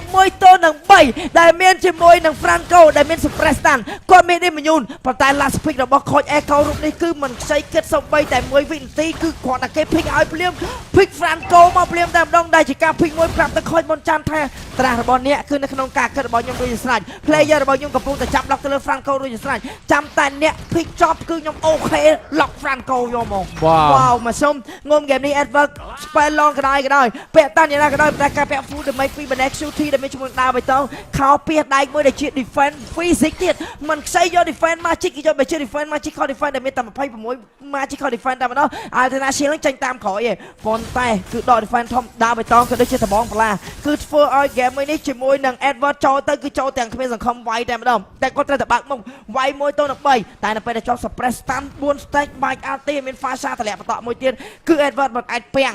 1-3ដែលមានជាមួយនឹង Franco ដែលមាន suppress stun គាត់មាន immune ប៉ុន្តែ last pick របស់ coach Echo រូបនេះគឺមិនខ្ចីគិតសូម្បីតែ1វិនាទីគឺគាត់តែគេ pick ឲ្យភ្លាម pick Franco មកភ្លាមតែម្ដងដែលជាការ pick មួយប្រាប់ទៅ coach មុនចាំថាត្រាស់របស់អ្នកគឺនៅក្នុងការគិតរបស់ខ្ញុំដូចស្រេច player របស់ខ្ញុំកំពុងតែចាប់ lock ទៅលើ Franco ដូចស្រេចចាំតែអ្នក pick ចប់គឺខ្ញុំអូខេ lock Franco យកមកវ៉ាវមកសុំងុំ game នេះ Edward spell long ក៏ដោយពាក់តាន់យ៉ាងណាក៏ដោយតែការពាក់ full damage ពី Banek Shooty ដែលមានជាមួយដាវបៃតងខោពីដៃមួយដែលជា defense physics ទៀតមិនខ្ចីយក defense magic យកបើជា defense magic ខោ defense ដែលមានតែ26 magic ខោ defense តែម្ដង Alternative នឹងចេញតាមក្រោយឯងប៉ុន្តែគឺដក defense ធំដាវបៃតងក៏ដូចជាត្បូងបលាគឺធ្វើឲ្យ game មួយនេះជាមួយនឹង Edward ចូលទៅគឺចូលទាំងគ្មានសង្ឃឹមវាយតែម្ដងតែគាត់ត្រូវតែបាក់មុខវាយ1-3តែនៅពេលដែលជាប់ suppress stun 4 stack បាច់ RT មាន Fasha តម្លាក់បន្តមួយទៀតគឺ Edward មិនអាចពាំង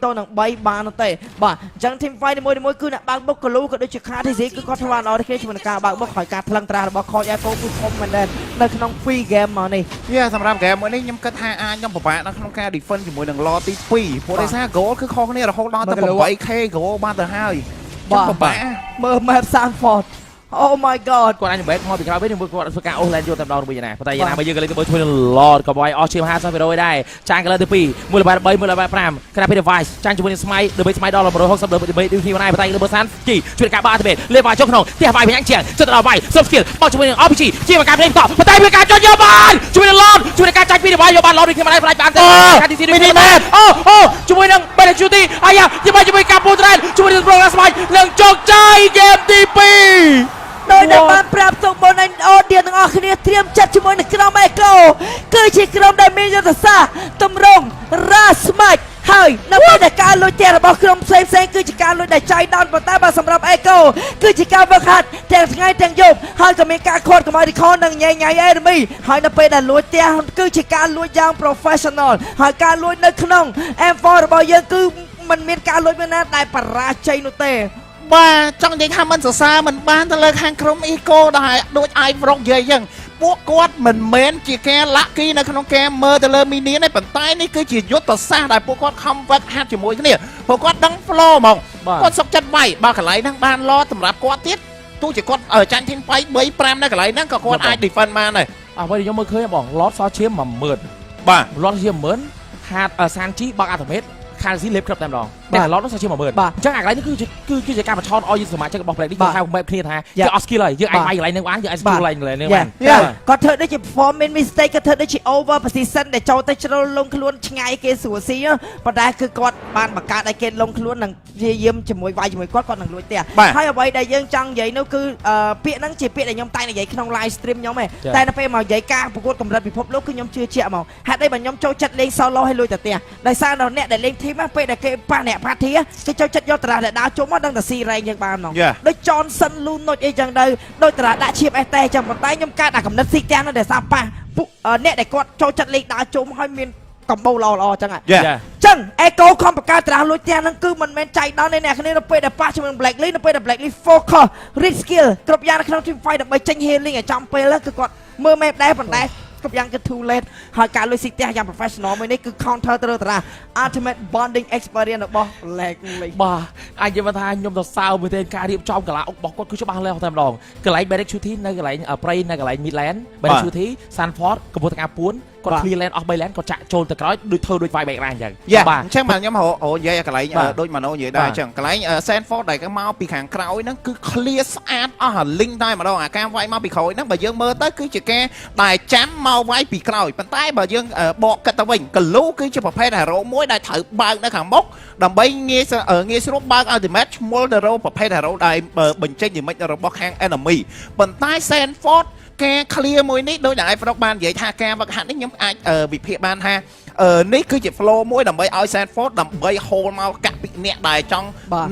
1-3បានទេបាទអញ្ចឹង team fight នីមួយៗគឺអ្នកបើកបុកកលូក៏ដូចជា KTZ គឺគាត់ធ្វើបានល្អគ្នាជាមួយនឹងការបើកបុកហើយការថ្លឹងត្រាស់របស់ coach Echo គឺធំមែនទែននៅក្នុង2 game មកនេះសម្រាប់ game មួយនេះខ្ញុំគិតថាអាចខ្ញុំពិបាកនៅក្នុងការ defend ជាមួយនឹង Law ទី2ព្រោះដោយសារ goal គឺខុសគ្នារហូតដល់ទៅ 8k goal បានទៅហើយបាទពិបាកមើល map Sanford Oh my god គាត់អាចបែកមកពីក្រោយវិញមួយគាត់ធ្វើការអូសឡែនយកតែម្ដងវិញណាប៉ុន្តែយ៉ាងណាបើយើងក៏លេងទៅមើលជួយនឹង Lord ក៏វាយអស់ជាមហាសភារ100ដែរចាញ់ color ទី2 1 3 1 5ខណៈពេល device ចាញ់ជាមួយនឹងស្មៃដើម្បីស្មៃដល់160ដើម្បីឌីធីវណៃប៉ុន្តែលើមើលសានជីជួយការបាក់ទៅលេវាយចុះក្នុងផ្ទះវាយបញ្ញាជាងចិត្តដល់វាយ soft skill បោះជាមួយនឹង RPG ជាការលេងតប៉ុន្តែវាការចុះយកបានជួយនឹង Lord ជួយនឹងការចាញ់ពី device យកបាន Lord ដូចគ្នាមិនអាចបានទេការទី2អូជាមួយនឹង Balance Shooting អាយ៉ាជាមួយការពូត្រែនជាមួយនឹង Pro ស្មៃនឹងជោគជ័យហ្គេមទី2ដោយដែលបានប្រាប់ទៅមុនឲ្យអូឌៀនទាំងអស់គ្នាត្រៀមចិត្តជាមួយនឹងក្រុមអេកូគឺជាក្រុមដែលមានយុទ្ធសាស្ត្រតម្រង់រ៉ាស្មាច់ហើយនៅពេលដែលការលួចផ្ទះរបស់ក្រុមផ្សេងគឺជាការលួចដែលចៃដន្យប៉ុន្តែបើសម្រាប់អេកូគឺជាការវឹកហាត់ទាំងថ្ងៃទាំងយប់ហើយក៏មានការខាត់កម្រិតខននិងញ៉ៃញ៉ៃអេរមីហើយនៅពេលដែលលួចផ្ទះគឺជាការលួចយ៉ាង professional ហើយការលួចនៅក្នុង M4 របស់យើងគឺមិនមានការលួចមួយណាដែលបរាជ័យនោះទេបាទចង់និយាយថាមិនសរសើរមិនបានទៅលើខាងក្រុមអ៊ីកូដែលដូចអាយប្រុកនិយាយអញ្ចឹងពួកគាត់មិនមែនជាការលាក់គីនៅក្នុងការមើលទៅលើមីនៀនទេប៉ុន្តែនេះគឺជាយុទ្ធសាស្ត្រដែលពួកគាត់ខំវឹកហាត់ជាមួយគ្នាពួកគាត់ដឹង flow ហ្មងគាត់សុខចិត្តវាយបើកន្លែងហ្នឹងបានឡសម្រាប់គាត់ទៀតទោះជាគាត់ចាញ់ធីម5 3 5នៅកន្លែងហ្នឹងក៏គាត់អាច defend បានដែរអ្វីដែលខ្ញុំមើលឃើញបងឡតសល់ឈាម10000បាទឡតឈាម10000ហាត់សានជីបើកអាតូមេតខាងស៊ីលេបគ្រប់តែម្ដងតែឡតនោះសោះជា10000អញ្ចឹងអាកន្លែងនេះគឺជាការបញ្ឆោតឲ្យសមាជិករបស់ Black នេះគាត់ហៅបែបគ្នាថាយើងអត់ skill ហើយយើងអាចវាយកន្លែងហ្នឹងបានយើងអាច skill កន្លែងហ្នឹងបានគាត់ធ្វើដូចជា performance mistake គាត់ធ្វើដូចជា over position ដែលចូលទៅជ្រុលលងខ្លួនឆ្ងាយគេស្រួលស៊ីប៉ុន្តែគឺគាត់បានបង្កើតឲ្យគេលងខ្លួននិងព្យាយាមជាមួយវាយជាមួយគាត់នឹងលួចផ្ទះហើយអ្វីដែលយើងចង់និយាយនោះគឺពាក្យហ្នឹងជាពាក្យដែលខ្ញុំតែនិយាយក្នុង live stream ខ្ញុំឯងតែនៅពេលមកនិយាយការប្រកួតកម្រិតពិភពលោកគឺខ្ញុំជឿជាក់មកហេតុអីបើខ្ញុំចូលចិត្តលេង solo ឲ្យលួចតែផ្ទះដោយសារអ្នកដែលលេង team ពេលដែលគេប៉ះអ្នកផាធីគេចូលចិត្តយកតារាដែលដើរជុំមកដឹងតែស៊ីរ៉េងយើងបានហ្មងដូច Johnson Lunuch អីចឹងទៅដូចតារាដាក់ឈៀបអេសតេចឹងប៉ុន្តែខ្ញុំកាត់អាកំណត់ស៊ីទាំងនោះដែលសារប៉ះអ្នកដែលគាត់ចូលចិត្តលេងដើរជុំហើយមានកម្បោល្អចឹងចឹងអេកូខំបង្កើតតារាលួចទាំងហ្នឹងគឺមិនមែនចៃដន្យទេអ្នកគ្នានៅពេលដែលប៉ះជាមួយនឹង Black Lee នៅពេលដែល Black Lee focus read skill គ្រប់យ៉ាងនៅក្នុង team fight ដើម្បីចេញ healing ឲ្យចំពេលគឺគាត់មើល map ដែរប៉ុន្តែគ្រប់យ៉ាងគឺ too late ហើយការលុយស៊ីផ្ទះយ៉ាង professional មួយនេះគឺ counter ទៅលើតារា ultimate bonding experience របស់ Black Lee បាទអាចនិយាយថាខ្ញុំទៅសើមើលទេការរៀបចំកន្លាអុករបស់គាត់គឺច្បាស់លាស់តែម្ដងកន្លែង Barrack Shooting នៅកន្លែងព្រៃនៅកន្លែង Midland Barrack Shooting Sanford កំពុងតែការពួនគាត់ clear lane អស់3 lane គាត់ចាក់ចូលទៅក្រោយដូចធ្វើដូច fight back អញ្ចឹងបាទអញ្ចឹងបាទខ្ញុំនិយាយកន្លែងដូចម៉ាណូនិយាយដែរអញ្ចឹងកន្លែង Sanford ដែលមកពីខាងក្រោយហ្នឹងគឺ clear ស្អាតអស់អា link តែម្ដងអាការវាយមកពីក្រោយហ្នឹងបើយើងមើលទៅគឺជាការដែលចាំមកវាយពីក្រោយប៉ុន្តែបើយើងបកគិតទៅវិញកលូគឺជាប្រភេទ hero មួយដែលត្រូវបើកនៅខាងមុខដើម្បីងាយស្រួលបើក ultimate ឈ្មោះ hero ប្រភេទ hero ដែលបញ្ចេញ damage របស់ខាង enemy ប៉ុន្តែ Sanford ការ clear មួយនេះដោយតែឯងប្រុកបាននិយាយថាការវឹកហាត់នេះខ្ញុំអាចវិភាគបានថានេះគឺជា flow មួយដើម្បីឲ្យ Sanford ដើម្បី hold មកកាក់ពីអ្នកដែលចង់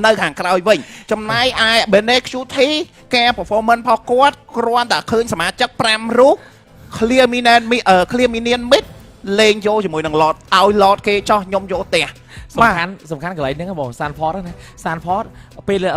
នៅខាងក្រោយវិញចំណែកឯ Benek Shuti ការ performance របស់គាត់គ្រាន់តែឃើញសមាជិក5រូប clear minion mid លេងយកជាមួយនឹង Lord ឲ្យ Lord គេចោះខ្ញុំយកផ្ទះសំខាន់កន្លែងហ្នឹងបង Sanford ណា Sanford ពេលដែល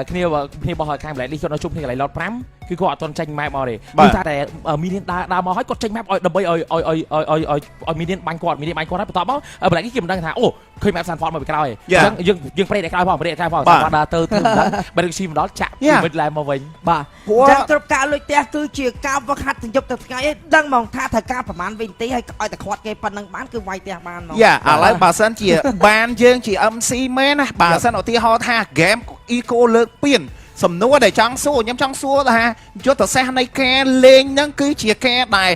គ្នាបោះឲ្យខាង Black Lee គាត់នៅជុំគ្នាកន្លែង Lord 5គឺគាត់អត់ទាន់ចេញ map មកទេគឺថាតែមីនៀនដើរមកហើយគាត់ចេញ map ឲ្យដើម្បីឲ្យមីនៀនបាញ់គាត់ហើយបន្ទាប់មក Black Lee គេមិនដឹងថាអូឃើញ map Sanford មកពីក្រោយអញ្ចឹងយើងប្រេកតែក្រោយផងSanford ដើរទៅមិនដឹងបើដូចស៊ីមកដល់ចាក់ពីមិតឡើងមកវិញបាទអញ្ចឹងគ្រប់ការលុយផ្ទះគឺជាការវឹកហាត់ទាំងយប់ទាំងថ្ងៃឯងដឹងហ្មងថាត្រូវការប្រហែលវិនាទីហើយឲ្យតែខាត់គេប៉ុណ្្នឹងបានគឺវាយផ្ទះបានហ្មងឥឡូវបើសិនជាបានយើងជា MC មែនណាបើសិនឧទាហរណ៍ថា game eco លើកពៀនសំណួរដែលចង់សួរខ្ញុំចង់សួរថាយុទ្ធសាស្ត្រនៃការលេងហ្នឹងគឺជាការដែល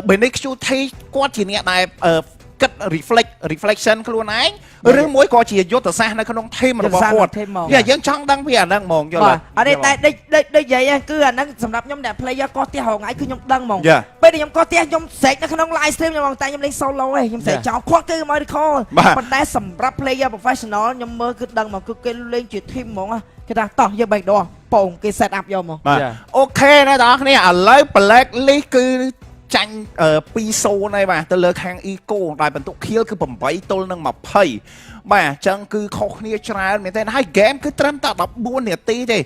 Benek Shuti គាត់ជាអ្នកដែលគិត reflection ខ្លួនឯងឬមួយក៏ជាយុទ្ធសាស្ត្រនៅក្នុង team របស់គាត់យើងចង់ដឹងពីអាហ្នឹងហ្មងយល់ទេអត់ទេតែដូចនិយាយគឺអាហ្នឹងសម្រាប់ខ្ញុំដែល player កោះផ្ទះរងថ្ងៃគឺខ្ញុំដឹងហ្មងពេលដែលខ្ញុំកោះផ្ទះខ្ញុំស្រែកនៅក្នុង live stream ខ្ញុំតែខ្ញុំលេង solo ឯងខ្ញុំស្រែកចោលគាត់គឺមក recall ប៉ុន្តែសម្រាប់ player professional ខ្ញុំមើលគឺដឹងមកគឺគេលេងជា team ហ្មងគេថាតោះយើងបែកដោះពងគេ set up យកមកអូខេណាបងប្អូនគ្នាឥឡូវ Black Lee គឺចាញ់2-0ហើយបាទទៅលើខាង Eco ដែលបន្ទុក kill គឺ8ទល់នឹង20បាទអញ្ចឹងគឺខុសគ្នាច្រើនមែនទេហើយ game គឺត្រឹមតែ14នាទីទេ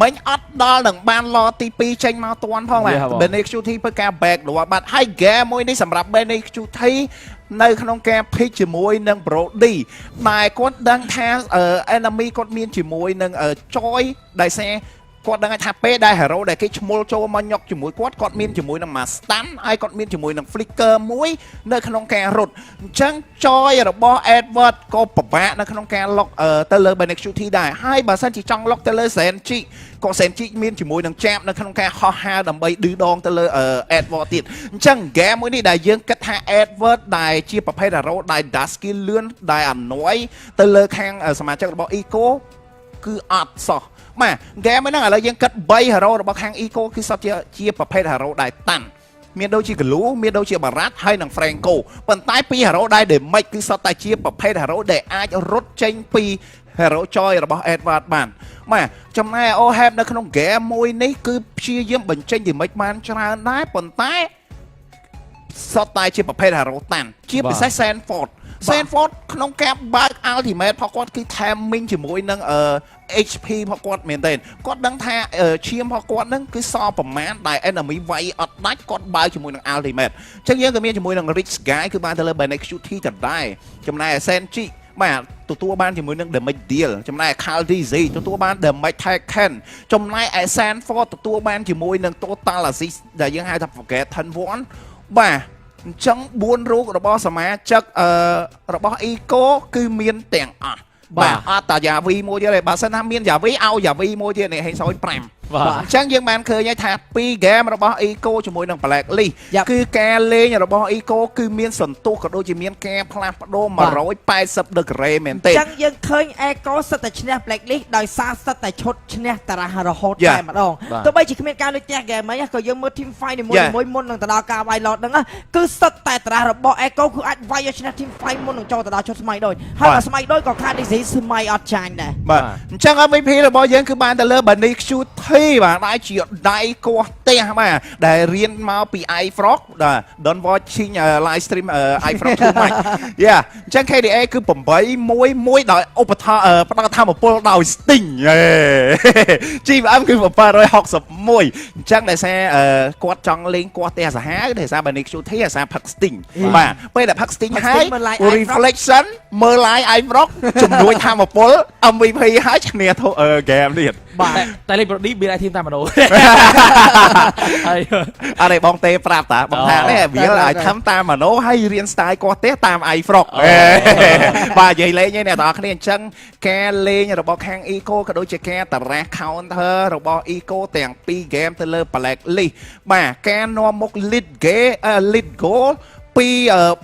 មិញអត់ដល់នឹងបានឡទី2ចេញមកតាន់ផងបាទ Benek Shuti ធ្វើការ back លបាត់ហើយ game មួយនេះសម្រាប់ Benek Shuti នៅក្នុងការ pick ជាមួយនឹង Brody ដែលគាត់ដឹងថា enemy គាត់មានជាមួយនឹង Joy ដែលសារ គាត់ដឹងថាពេលដែល hero ដែលគេឈ្មោលចូលមកញុកជាមួយគាត់មានជាមួយនឹង Mastan ហើយគាត់មានជាមួយនឹង flicker មួយនៅក្នុងការរត់អញ្ចឹង joy របស់ Edward ក៏ពិបាកនៅក្នុងការ lock ទៅលើ Benexuti ដែរហើយបើសិនជាចង់ lock ទៅលើ Senchi ក៏ Senchi មានជាមួយនឹង Jab នៅក្នុងការហោះហើរដើម្បីឌឺដងទៅលើ Edward ទៀតអញ្ចឹង game មួយនេះដែលយើងគិតថា Edward ដែលជាប្រភេទ hero ដែល dash skill លឿនដែល annoy ទៅលើខាងសមាជិករបស់ Eco គឺអត់សោះបាទ game ហ្នឹងឥឡូវយើងគិត3 hero របស់ខាង Eco គឺសុទ្ធជាប្រភេទ hero ដែលតាន់មានដូចជា Glue មានដូចជា Barat ហើយនិង Franco ប៉ុន្តែពី hero ដែល damage គឺសុទ្ធតែជាប្រភេទ hero ដែលអាចរត់ចេញពី hero joy របស់ Edward បានបាទចំណែក Ohab នៅក្នុង game មួយនេះគឺព្យាយាមបញ្ចេញ damage បានច្រើនដែរប៉ុន្តែសុទ្ធតែជាប្រភេទ hero តាន់ជាពិសេស Sanford ក្នុងការបើក ultimate របស់គាត់គឺ timing ជាមួយនឹងHP របស់គាត់មែនទេគាត់ដឹងថាឈាមរបស់គាត់ហ្នឹងគឺសល់ប្រមាណដែល enemy វាយអត់ដាច់គាត់បើកជាមួយនឹង ultimate អញ្ចឹងយើងក៏មានជាមួយនឹង Rich Guy គឺបានទៅលើ Benexuti ដដែលចំណែក Senchi បាទទទួលបានជាមួយនឹង damage deal ចំណែក Caldiz ទទួលបាន damage Taken ចំណែក Sanford ទទួលបានជាមួយនឹង Total Assist ដែលយើងហៅថា Forgotten One បាទអញ្ចឹង4រូបរបស់សមាជិករបស់ Eco គឺមានទាំងអស់បាទអត់តាយ៉ាវីមួយទៀតទេបើសិនថាមានយ៉ាវីឲ្យយ៉ាវីមួយទៀតនេះហេងសយ5បាទអញ្ចឹងយើងបានឃើញថា2 game របស់ Eco ជាមួយនឹង Blacklist គឺការលេងរបស់ Eco គឺមានសន្ទុះក៏ដូចជាមានការផ្លាស់ប្ដូរ180 degree មែនទេអញ្ចឹងយើងឃើញ Eco សិតតែឈ្នះ Blacklist ដោយសារសិតតែឈុតឈ្នះតារារហូតតែម្ដងទោះបីជាគ្មានការលុចផ្ទះ game ហ្នឹងក៏យើងមើល team fight នីមួយមុននឹងទៅដល់ការវាយឡតហ្នឹងគឺសិតតែតារារបស់ Eco គឺអាចវាយឲ្យឈ្នះ team fight មុននឹងចូលទៅដល់ឈុតស្មៃដូចហើយបើស្មៃដូចក៏ខាត disease ស្មៃអត់ចាញ់ដែរបាទអញ្ចឹង MVP របស់យើងគឺបានទៅលើ Benexuti បាទដែលជាដៃគោះផ្ទះបាទដែលរៀនមកពី iFrog Don't watching live stream iFrog too much យ៉ាអញ្ចឹង KDA គឺ8-1-1ដោយឧបត្ថម្ភផ្ដល់ធម្មពលដោយ Sting GVM គឺ761អញ្ចឹងដោយសារគាត់ចង់លេងគោះផ្ទះសាហាវដោយសារ Benexuti អាសាផឹក Sting បាទពេលដែលផឹក Sting ហើយ Reflection មើល live iFrog ជំនួយធម្មពល MVP ហើយឈ្នះ game នេះបាទតែលេខ Brody មានអាធីមតាមមនុស្សហើយអរេបងទេប្រាប់តាបងថានេះវាឲ្យធ្វើតាមមនុស្សហើយរៀន style គោះផ្ទះតាម iFrog បាទនិយាយលេងឯអ្នកនរគ្នាអញ្ចឹងការលេងរបស់ខាង Eco ក៏ដូចជាការតារះ counter របស់ Eco ទាំង2 game ទៅលើ Blacklist បាទការនាំមុខ lead goal ពី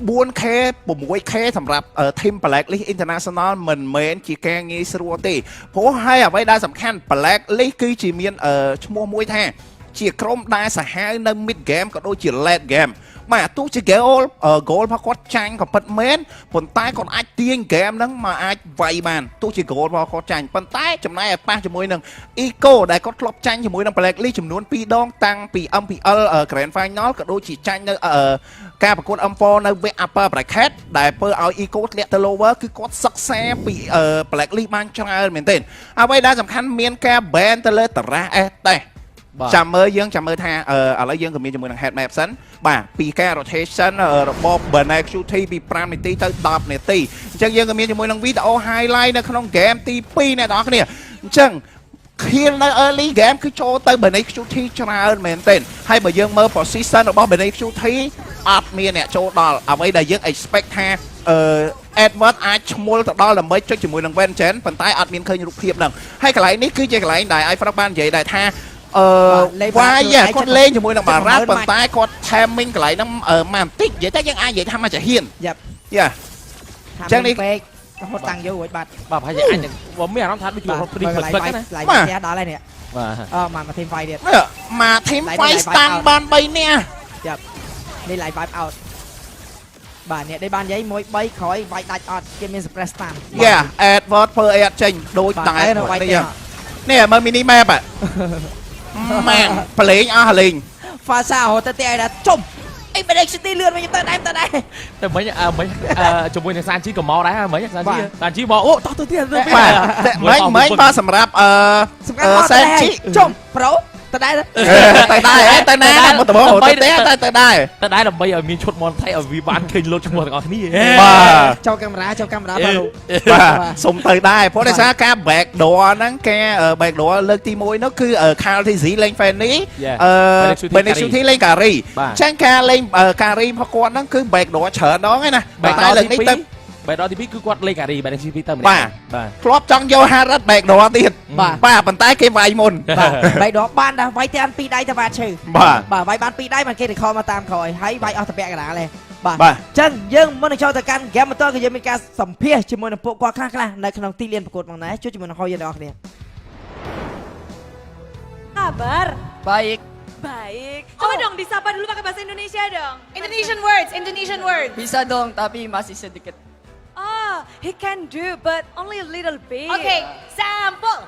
4K 6K សម្រាប់ team Blacklist International មិនមែនជាការងាយស្រួលទេព្រោះហើយអ្វីដែលសំខាន់ Blacklist គឺជាមានឈ្មោះមួយថាជាក្រុមដែលសាហាវនៅ mid game ក៏ដូចជា late game បាទទោះជា goal របស់គាត់ចាញ់ក៏ពិតមែនប៉ុន្តែគាត់អាចទាញ game ហ្នឹងមកអាចវាយបានទោះជា goal របស់គាត់ចាញ់ប៉ុន្តែចំណែកឲ្យប៉ះជាមួយនឹង Eco ដែលគាត់ធ្លាប់ចាញ់ជាមួយនឹង Blacklist ចំនួន2 ដងតាំងពី MPL Grand Final ក៏ដូចជាចាញ់នៅការប្រកួត M4 នៅ upper bracket ដែលធ្វើឲ្យ Eco ធ្លាក់ទៅ lower គឺគាត់សិក្សាពី Blacklist បានច្រើនមែនទែនអ្វីដែលសំខាន់មានការ ban ទៅលើតារះ S ដែរចាំមើលយើងចាំមើលថាឥឡូវយើងក៏មានជាមួយនឹង head map សិនបាទពីការ rotation របប Benexuti ពី5នាទីទៅ10នាទីអញ្ចឹងយើងក៏មានជាមួយនឹង video highlight នៅក្នុង game ទី2អ្នកនរគ្នាអញ្ចឹង kill នៅ early game គឺចូលទៅ Benexuti ច្រើនមែនទែនហើយបើយើងមើល position របស់ Benexuti អត់មានអ្នកចូលដល់អ្វីដែលយើង expect ថាEdward អាចឈ្មោលទៅដល់ដើម្បីចុចជាមួយនឹង Vengeance ប៉ុន្តែអត់មានឃើញរូបភាពហ្នឹងហើយកន្លែងនេះគឺជាកន្លែងដែល iFrog បាននិយាយដែរថាវាយគាត់លេងជាមួយនឹងបារ៉ាត់ប៉ុន្តែគាត់ timing កន្លែងហ្នឹងមកបន្តិចនិយាយតែយើងអាចនិយាយថាមកចាហ៊ានយ៉ាអញ្ចឹងនេះរហូតតាំងយូររួចបាត់បាទប្រហែលជាអញបើមានអារម្មណ៍ថាដូចជារត់ព្រីផ្លឹកណាឡាយផ្ទះដល់ហើយនេះបាទមក team fight ទៀតមក team fight ស្តាំងបាន3នាក់យ៉ានេះឡាយ vibe out បាទអ្នកđâyបាននិយាយ1 3ក្រោយវាយដាច់អត់គេមាន suppress stun យ៉ា Edward ធ្វើអីអត់ចេញដូចតែនេះមើល mini map ម៉ាំប្រឡែងអស់លេង Fasa ហូតទៅឯណាជុំអី Benexuti លឿនវិញទៅដែរតែមិញជាមួយនឹងសានជីក៏មកដែរមិញសានជីមកអូតោះទៅទៀតបាទមិញបាទសម្រាប់សានជីជុំប្រូ តើដែរ ទៅណាមកដំបងទៅតែដែរ តែដែរដើម្បីឲ្យមានឈុតមន់ថៃឲ្យវាបានឃើញលោតឈ្មោះទាំងអស់គ្នា ចូលកាមេរ៉ាបាទលោក បាទសុំទៅដែរព្រោះដោយសារការ back door ហ្នឹងការ back door លើកទី1នោះគឺ Carl TZ លេង Fanny Benexuti លេង Kari អញ្ចឹងការលេង Kari របស់គាត់ហ្នឹងគឺ back door ច្រើនដងឯណាតែលើកនេះទៅ បែរដល់ទី2គឺគាត់លេងការីបែរទី2ទៅម្នាក់ បាទធ្លាប់ចង់យក Harrod back door ទៀតបាទប៉ុន្តែគេវាយមុន បែកដកបានដែរវាយតែពីរដៃទៅបាទឈឺបាទវាយបានពីរដៃបានគេរខមកតាមក្រោយហើយវាយអស់តែពាក់កណ្ដាលទេបាទអញ្ចឹងយើងមុននឹងចូលទៅកាន់ហ្គេមបន្តគឺយើងមានការសម្ភាសជាមួយនឹងពួកគាត់ខ្លះនៅក្នុងទីលានប្រកួតផងដែរជួយជាមួយនឹងហោយើងទាំងអស់គ្នា Kabar? Baik. Baik. Coba dong disapa dulu pakai bahasa Indonesia dong. Indonesian words. Bisa dong, tapi masih sedikit. Oh, he can do, but only a little bit. Okay, sample.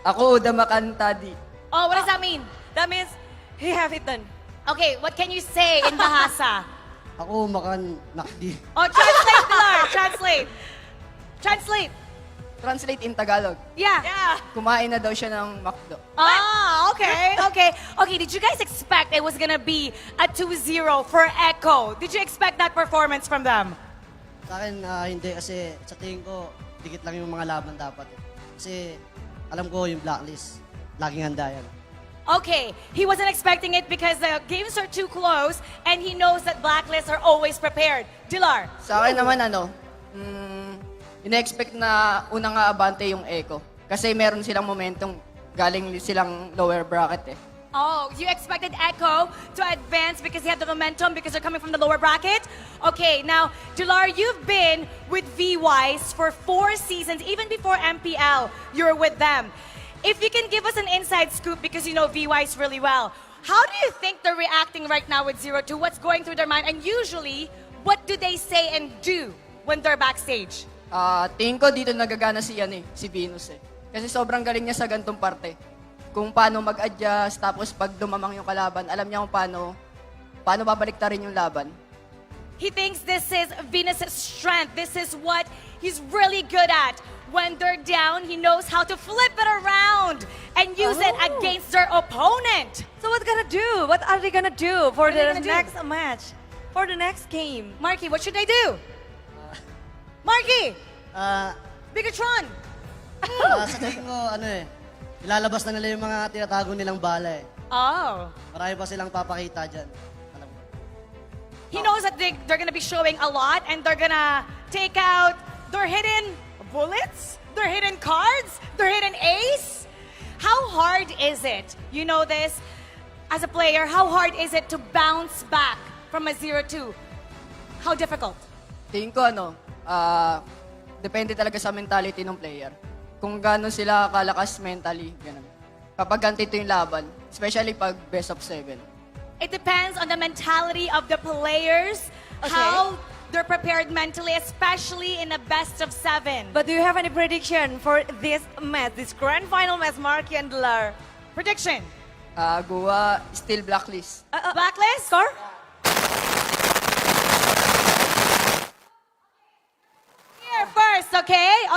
Ako udah makan tadi. Oh, what does that mean? That means he have eaten. Okay, what can you say in Bahasa? Ako makan nakdi. Oh, translate, Pilar. Translate. Translate in Tagalog. Yeah. Kumain na daw siya ng McDo. Oh, okay. Did you guys expect it was gonna be a 2-0 for Echo? Did you expect that performance from them? Sa akin, hindi kasi sa tingin ko, dikit lang yung mga laban dapat. Kasi alam ko yung blacklist, laging handa yan. Okay, he wasn't expecting it because the games are too close and he knows that blacklists are always prepared. Dilar? Sa akin naman ina-expect na unang aabante yung Echo. Kasi meron silang momentum, galing silang lower bracket eh. Oh, you expected Echo to advance because they have the momentum because they're coming from the lower bracket? Okay, now, Dilar, you've been with V-Wise for 4 seasons, even before MPL, you're with them. If you can give us an inside scoop because you know V-Wise really well, how do you think they're reacting right now with 0-2? What's going through their mind? And usually, what do they say and do when they're backstage? Tingin ko dito nagagana si Venus eh. Kasi sobrang galing niya sa gantong parte. Kung paano mag-adjust, tapos pag dumamang yung kalaban, alam niya kung paano babaliktarin yung laban. He thinks this is Venus' strength. This is what he's really good at. When they're down, he knows how to flip it around and use it against their opponent. So what gonna do? What are they gonna do for the next match? For the next game? Marky, what should they do? Marky! Bigatron! Sa tingin ko, ilalabas na nila yung mga tinatago nilang bala eh. Oh. Marami pa silang papakita dyan. He knows that they're gonna be showing a lot and they're gonna take out their hidden bullets, their hidden cards, their hidden ace. How hard is it? You know this, as a player, how hard is it to bounce back from a 0-2? How difficult? Tingin ko depende talaga sa mentality ng player. Kung gaano sila kalakas mentally, ganun. Kapag ganito yung laban, especially pag best of 7. It depends on the mentality of the players, how they're prepared mentally, especially in a best of 7. But do you have any prediction for this match, this grand final match, Marky and Dilar? Prediction? Guwa, still blacklist. Blacklist? Score? Here first, okay?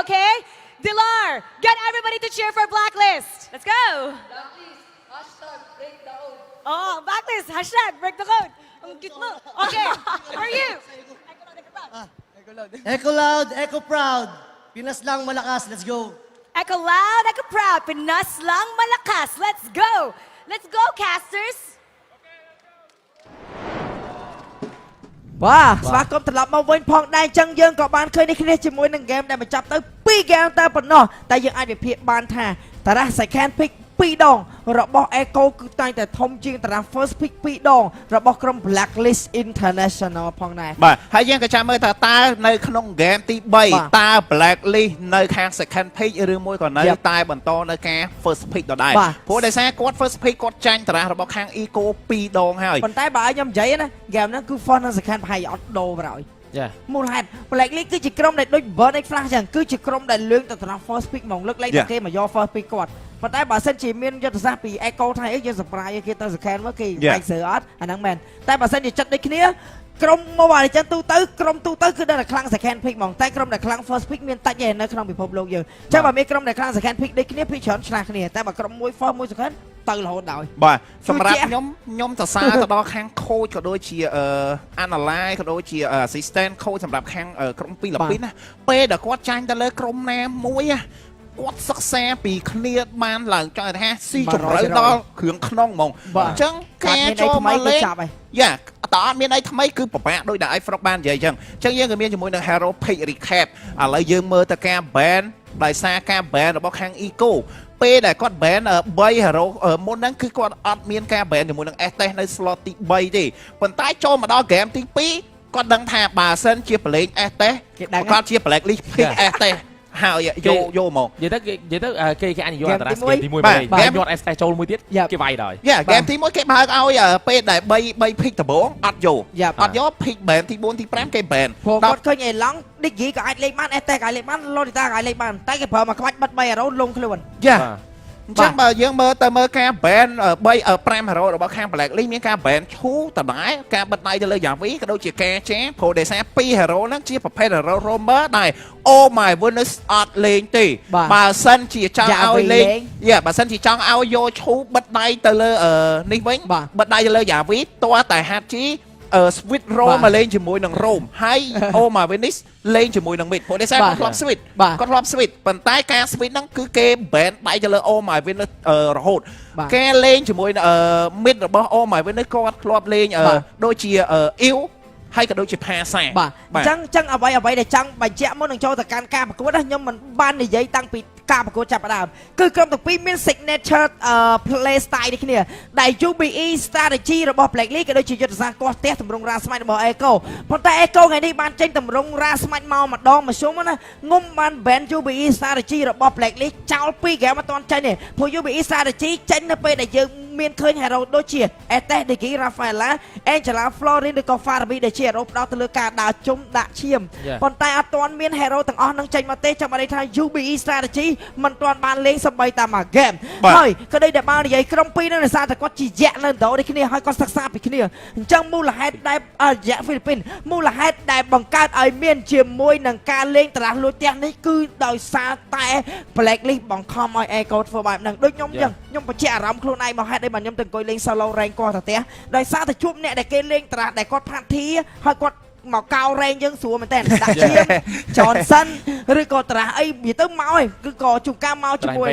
Dilar, get everybody to cheer for Blacklist. Let's go! Blacklist, hashtag break the code. Oh, Blacklist, hashtag break the code. Ang cute mo. Okay, for you. Echo loud, echo proud. Pinas lang malakas, let's go. Echo loud, echo proud. Pinas lang malakas. Let's go. Let's go, casters. បាទស្វាគមន៍ត្រឡប់មកវិញផងដែរអញ្ចឹងយើងក៏បានឃើញនេះគ្នាជាមួយនឹងហ្គេមដែលបញ្ចប់ទៅ2ហ្គេមតែប៉ុណ្ណោះតែយើងអាចវិភាគបានថាតារា second pick 2 ដងរបស់ Echo គឺតែងតែធំជាងតារា first pick 2 ដងរបស់ក្រុម Blacklist International ផងដែរបាទហើយយើងក៏ចាំមើលថាតើនៅក្នុងហ្គេមទី3តើ Blacklist នៅខាង second pick ឬមួយក៏នៅតែបន្តនៅការ first pick ដដែលព្រោះដោយសារគាត់ first pick គាត់ចាញ់តារារបស់ខាង Eco 2 ដងហើយប៉ុន្តែបើឲ្យខ្ញុំនិយាយណាហ្គេមហ្នឹងគឺ first និង second ប្រហែលអត់ដូរប្រហើយមូលហេតុ Blacklist គឺជាក្រុមដែលដូច Burn X Flash ចឹងគឺជាក្រុមដែលលើកទៅតារា first pick ហ្មងលើកលែងតែគេមកយក first pick គាត់ ប៉ុន្តែបើសិនជាមានយុទ្ធសាស្ត្រពី Echo ថៃអីយើង surprise គេទៅ scan មកគេបែកសើអត់អាហ្នឹងមែនតែបើសិនជាចិត្តដូចគ្នាក្រុម Mobile Legends ទូទៅក្រុមទូទៅគឺដល់តែខ្លាំង second pick ហ្មងតែក្រុមដែលខ្លាំង first pick មានតិចទេនៅក្នុងពិភពលោកយើងអញ្ចឹងបើមានក្រុមដែលខ្លាំង second pick ដូចគ្នា pick ច្រើនឆ្លាស់គ្នាតែបើក្រុមមួយ first មួយ second ទៅរហូតដោយបាទសម្រាប់ខ្ញុំសរសើរទៅដល់ខាង coach ក៏ដូចជា analyze ក៏ដូចជា assistant coach សម្រាប់ខាងក្រុមហ្វីលីពីនណាពេលដែលគាត់ចាញ់ទៅលើក្រុមណាមួយគាត់សិក្សាពីគ្នាបានឡើងចង់ថាស៊ីជម្រៅដល់គ្រឿងក្នុងហ្មងអញ្ចឹងការចូលមកលេងយ៉ាតើអត់មានអីថ្មីគឺពិបាកដោយដែលឲ្យ Frog បាននិយាយអញ្ចឹងយើងក៏មានជាមួយនឹង Hero Pick Recap ឥឡូវយើងមើលទៅការ ban ដោយសារការ ban របស់ខាង Eco ពេលដែលគាត់ ban 3 hero មុនហ្នឹងគឺគាត់អត់មានការ ban ជាមួយនឹង STS នៅ slot ទី3ទេប៉ុន្តែចូលមកដល់ game ទី2គាត់ដឹងថាបើសិនជាប្រឡែង STS គាត់ជា blacklist pick STS ហើយយកមកនិយាយទៅគេអនុញ្ញាតអន្តរជាតិទី1មកគេយក ST ចូលមួយទៀតគេវាយដល់ហ្គេមទី1គេបើកឲ្យពេលដែល3 pick ដំបូងអត់យក pick ban ទី4ទី5គេ ban គាត់ឃើញអេឡង់ឌីហ្គីក៏អាចលេងបាន ST ក៏អាចលេងបាន Lolita ក៏អាចលេងបានតែគេប្រើមកក្បាច់បិទ3 hero លងខ្លួនអញ្ចឹងបើយើងមើលទៅមើលការ ban 5 hero របស់ខាង blacklist មានការ ban ឈូតដែរការបិទដៃទៅលើ Yavi ក៏ដូចជាការចាព្រោះដោយសារ2 hero ហ្នឹងជាប្រភេទ hero roamer ដែរ Oh my goodness អត់លេងទេបើសិនជាចង់ឲ្យលេងបើសិនជាចង់ឲ្យយកឈូបិទដៃទៅលើនេះវិញបិទដៃទៅលើ Yavi តោះតែ Hachi switch roam មកលេងជាមួយនឹង roam ហើយ Oh my goodness លេងជាមួយនឹង mid ព្រោះដោយសារគាត់ធ្លាប់ switch គាត់ធ្លាប់ switch ប៉ុន្តែការ switch ហ្នឹងគឺគេ ban ដៃទៅលើ Oh my goodness រហូតគេលេងជាមួយ mid របស់ Oh my goodness គាត់ធ្លាប់លេងដូចជា ew ហើយក៏ដូចជាផាសាបាទអញ្ចឹងអ្វីដែលចង់បញ្ជាក់មុននឹងចូលទៅកាន់ការប្រកួតខ្ញុំមិនបាននិយាយតាំងពីការប្រកួតចាប់ផ្ដើមគឺក្រុមទាំងពីរមាន signature play style នេះគ្នាដែល UBE strategy របស់ Blacklist ក៏ដូចជាយុទ្ធសាស្ត្រគាស់ផ្ទះតម្រង់រាស្មាច់របស់ Echo ប៉ុន្តែ Echo ថ្ងៃនេះបានចេញតម្រង់រាស្មាច់មកម្ដងមធ្យមណាងុំបាន ban UBE strategy របស់ Blacklist ចោល2 game មិនទាន់ចេញទេព្រោះ UBE strategy ចេញនៅពេលដែលយើងមានឃើញ hero ដូចជា STS Digi Rafaela Angela Florin ឬក៏ Farabi ដែលជា hero ផ្ដោតទៅលើការដើរជុំដាក់ឈាមប៉ុន្តែអត់ទាន់មាន hero ទាំងអស់នឹងចេញមកទេចាំបានន័យថា UBE strategy មិនទាន់បានលេងសម្បីតែមួយ game ហើយក៏ដូចតែបាននិយាយក្រុមពីរនឹងដោយសារតែគាត់ជាយៈនៅដូរដូចគ្នាហើយគាត់សិក្សាពីគ្នាអញ្ចឹងមូលហេតុដែលយៈហ្វីលីពីនមូលហេតុដែលបង្កើតឲ្យមានជាមួយនឹងការលេងតារាលួចផ្ទះនេះគឺដោយសារតែ Blacklist បង្ខំឲ្យ Echo ធ្វើបែបហ្នឹងដូចខ្ញុំអញ្ចឹងខ្ញុំបញ្ជាក់អារម្មណ៍ខ្លួនឯងមកហេតុអីបានខ្ញុំទៅអង្គុយលេង solo rank គាត់ទៅផ្ទះដោយសារតែជួបអ្នកដែលគេលេងតារាដែលគាត់ផាត់ធីហើយគាត់មកកោរែងយើងស្រួលមែនតើដាក់ឈាម Johnson ឬក៏តារាអីនិយាយទៅមកឯងគឺក៏ជួបការមកជាមួយ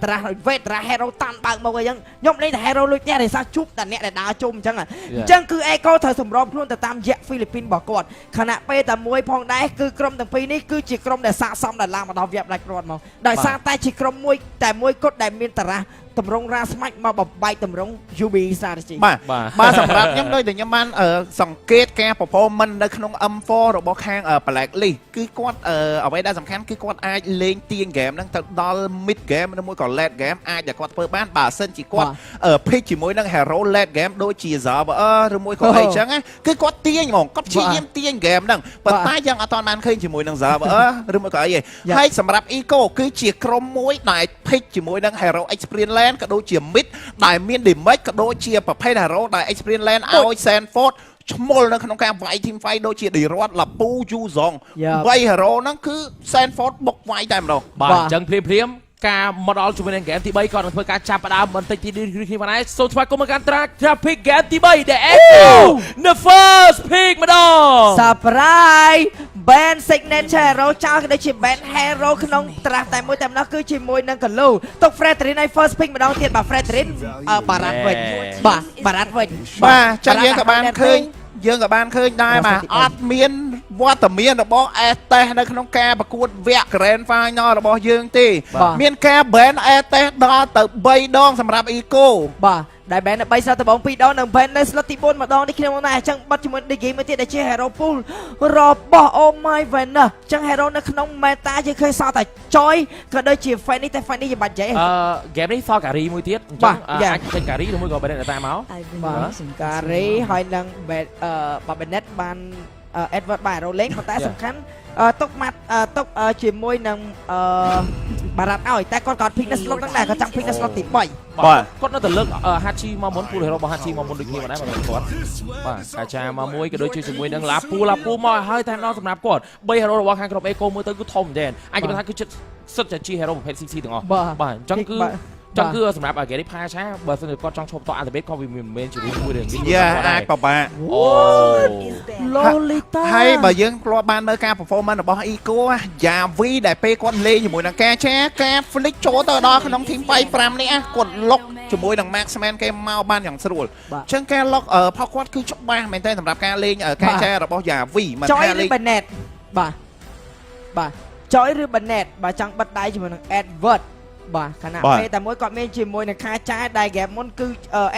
តារាវេតតារា hero តាន់បើកមកអីចឹងខ្ញុំលេងតែ hero លុយផ្ទះដោយសារជួបតែអ្នកដែលដើរជុំអញ្ចឹងគឺ Echo ត្រូវសម្របខ្លួនទៅតាមយៈហ្វីលីពីនរបស់គាត់ខណៈពេលតែមួយផងដែរគឺក្រុមទាំងពីរនេះគឺជាក្រុមដែលស័ក្តិសមដល់ឡើងមកដល់វគ្គ Black Rod មកដោយសារតែជាក្រុមមួយតែមួយគត់ដែលមានតារាតម្រង់រាស្មាច់មកបបែកតម្រង់ UBE strategy បាទសម្រាប់ខ្ញុំដូចតែខ្ញុំបានសង្កេតការ performance នៅក្នុង M4 របស់ខាង Blacklist គឺគាត់អ្វីដែលសំខាន់គឺគាត់អាចលេងទាញ game ហ្នឹងទៅដល់ mid game ឬមួយក៏ late game អាចដែលគាត់ធ្វើបានបើសិនជាគាត់ pick ជាមួយនឹង hero late game ដូចជា Zerber ឬមួយក៏អីចឹងគឺគាត់ទាញហ្មងគាត់ព្យាយាមទាញ game ហ្នឹងប៉ុន្តែយើងអត់ទាន់បានឃើញជាមួយនឹង Zerber ឬមួយក៏អីទេហើយសម្រាប់ Eco គឺជាក្រុមមួយដែល pick ជាមួយនឹង hero experienceក៏ដូចជា mid ដែលមាន damage ក៏ដូចជាប្រភេទ hero ដែល experience land ឲ្យ Sandford ឈ្មោលនៅក្នុងការវាយ team fight ដូចជា Dirot Lapu Yuzong 3 hero ហ្នឹងគឺ Sandford បុកវាយតែម្ដងបាទអញ្ចឹងព្រាមការមកដល់ជាមួយនឹង game ទី3គាត់នឹងធ្វើការចាប់ផ្ដើមបន្តិចទីនេះគ្នាបានហើយសូមស្វាគមន៍មកកាន់ traffic game ទី3ដែល Echo the first pick ម្ដង surprise band signature hero ចោលក៏ដូចជា band hero ក្នុងត្រាស់តែមួយតែម្ដងគឺជាមួយនឹង Kalo ទុក Fredrin ឲ្យ first pick ម្ដងទៀតបាទ Fredrin បារ៉ាត់វិញបាទបារ៉ាត់វិញបាទចឹងយើងក៏បានឃើញដែរបាទអត់មានវត្តមានរបស់ STS នៅក្នុងការប្រកួតវគ្គ Grand Final របស់យើងទេមានការ ban STS ដល់ទៅ3ដងសម្រាប់ Eco បាទដែល ban 3 slot ដំបូង2ដងនិង ban នៅ slot ទី4ម្ដងនេះគ្នាមកណាអញ្ចឹងបាត់ជាមួយ Digi មួយទៀតដែលជា hero pool របស់ Oh my Venus អញ្ចឹង hero នៅក្នុង meta យើងឃើញសល់តែ Joy ក៏ដូចជា Fanny តែ Fanny ជាបាត់ចែ game នេះសល់ការីមួយទៀតអញ្ចឹងអាចចេញការីឬមួយក៏ Bennett តាមមកបាទការីហើយនឹងBennett បាន Edward បាទ Hero លេងប៉ុន្តែសំខាន់ទុកម៉ាត់ទុកជាមួយនឹងបារ៉ាត់ឲ្យតែគាត់ pick នៅ slot ហ្នឹងដែរគាត់ចង់ pick នៅ slot ទី3បាទគាត់នៅតែលើក Hachi មកមុន Pool Hero របស់ Hachi មកមុនដូចគ្នាដែរបាទគាត់បាទកាចាមកមួយក៏ដូចជាជាមួយនឹងឡាពូមកឲ្យតែម្ដងសម្រាប់គាត់3 Hero របស់ខាងក្រុម Eco មើលទៅគឺធំមែនអាចនិយាយថាគឺចិត្តសិតតែជា Hero ប្រភេទ CC ទាំងអស់បាទអញ្ចឹងគឺសម្រាប់អាគេនេះផាឆាបើសិនជាគាត់ចង់ឈប់តអាល់បេតក៏វាមិនមែនជាមួយរឿងនេះអាចពិបាក Lolita ហើយបើយើងធ្លាប់បានមើលការ performance របស់ Eco យ៉ាវីដែលពេលគាត់លេងជាមួយនឹងការចាការ flick ចូលទៅដល់ក្នុង team 5នេះគាត់លុកជាមួយនឹង Maxman គេមកបានយ៉ាងស្រួលអញ្ចឹងការលុកផុសគាត់គឺច្បាស់មែនតើសម្រាប់ការលេងការចារបស់យ៉ាវីមិនថាលេង Bennett បាទចយឬ Bennett បើចង់បិទដៃជាមួយនឹង Edward បាទខណៈពេលតែមួយគាត់មានជាមួយនឹងខាចាដែល game មុនគឺ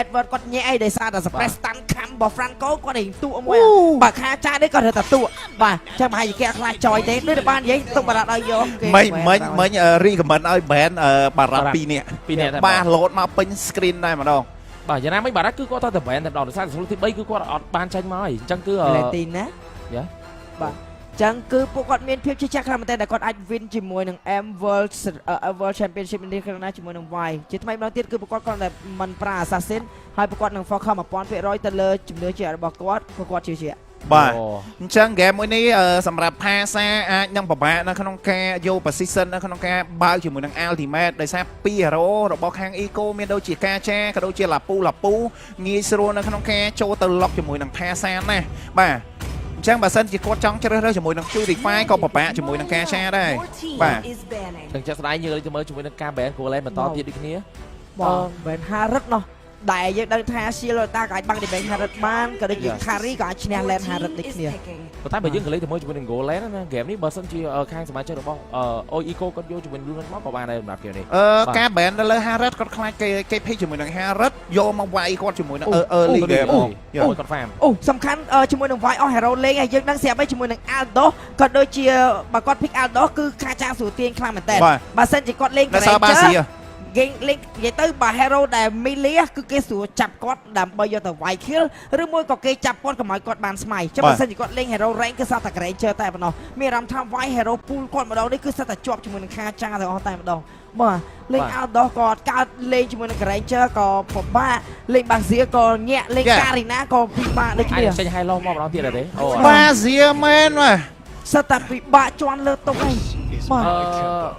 Edward គាត់ញាក់អីដោយសារតែ suppress stand cam របស់ Franco គាត់ឯងទូមួយបាទខាចានេះគាត់រើតែទូបាទអញ្ចឹងប្រហែលជាគេខ្លាចចយទេដូចតែបាននិយាយទុកបារ៉ាត់ឲ្យយកគេមិញ recommend ឲ្យ ban បារ៉ាត់2នាក់បាទ load មកពេញ screen ដែរម្ដងបាទយ៉ាងណាមិញបារ៉ាត់គឺគាត់ទៅតែ ban តែម្ដងដោយសារស្រួលទី3គឺគាត់អត់បានចាញ់មកហើយអញ្ចឹងគឺទីណាយ៉ាបាទចឹងគឺពួកគាត់មានភាពជឿជាក់ខ្លាំងមែនតើគាត់អាច win ជាមួយនឹង M World Championship នេះក្នុងណាជាមួយនឹង Y ជាថ្មីម្ដងទៀតគឺពួកគាត់គាត់តែមិនប្រើ Assassin ហើយពួកគាត់នឹង focus 1000% ទៅលើជំនឿជាក់របស់គាត់ពួកគាត់ជឿជាក់បាទអញ្ចឹង game មួយនេះសម្រាប់ផាសាអាចនឹងពិបាកនៅក្នុងការយក position នៅក្នុងការបើកជាមួយនឹង ultimate ដោយសារ2 hero របស់ខាង Eco មានដូចជាការចាក៏ដូចជាឡាពូងាយស្រួលនៅក្នុងការចូលទៅ lock ជាមួយនឹងផាសាណាបាទអញ្ចឹងបើសិនជាគាត់ចង់ជ្រើសរើសជាមួយនឹង Purify ក៏ពិបាកជាមួយនឹងការឆាដែរបាទអញ្ចឹងចាក់ស្ដាយយើងទៅមើលជាមួយនឹងការ ban Golan បន្តទៀតដូចគ្នាបាទ ban Harrod ណោះដែលយើងដឹងថា Shielota ក៏អាចបាំង damage Harrod បានក៏ដូចជា Carry ក៏អាចឈ្នះ Land Harrod ដូចគ្នាប៉ុន្តែបើយើងក៏លេងទៅមើលជាមួយនឹង Golan ណា game នេះបើសិនជាខាងសមាជិករបស់ Eco គាត់យកជាមួយនឹង Lunan មកក៏បានដែរសម្រាប់គេនេះការ ban ទៅលើ Harrod គាត់ខ្លាចគេ pick ជាមួយនឹង Harrod យកមកវាយគាត់ជាមួយនឹង early game មកគាត់ farm សំខាន់ជាមួយនឹង Y អស់ hero លេងហើយយើងដឹងស្រាប់ហើយជាមួយនឹង Aldo ក៏ដូចជាបើគាត់ pick Aldo គឺខាចាស្រួលទាញខ្លាំងមែនតើបើសិនជាគាត់លេង Rangerគេលេងនិយាយទៅបើ hero ដែល melee គឺគេស្រួលចាប់គាត់ដើម្បីយកទៅវាយ kill ឬមួយក៏គេចាប់គាត់កុំឲ្យគាត់បានស្មៃចុះបើសិនជាគាត់លេង hero rank គឺសតតែ Ranger តែប៉ុណ្ណោះមានអារម្មណ៍ថាវាយ hero pool គាត់ម្ដងនេះគឺសតតែជាប់ជាមួយនឹងខាចាទាំងអស់តែម្ដងបាទលេង Aldo ក៏អត់កើតលេងជាមួយនឹង Ranger ក៏ពិបាកលេង Bazia ក៏ញាក់លេង Karina ក៏ពិបាកដូចគ្នាចេញ Hilo មកម្ដងទៀតទេ Bazia មែនបាទសតតែពិបាកជន់លើតុហើយបា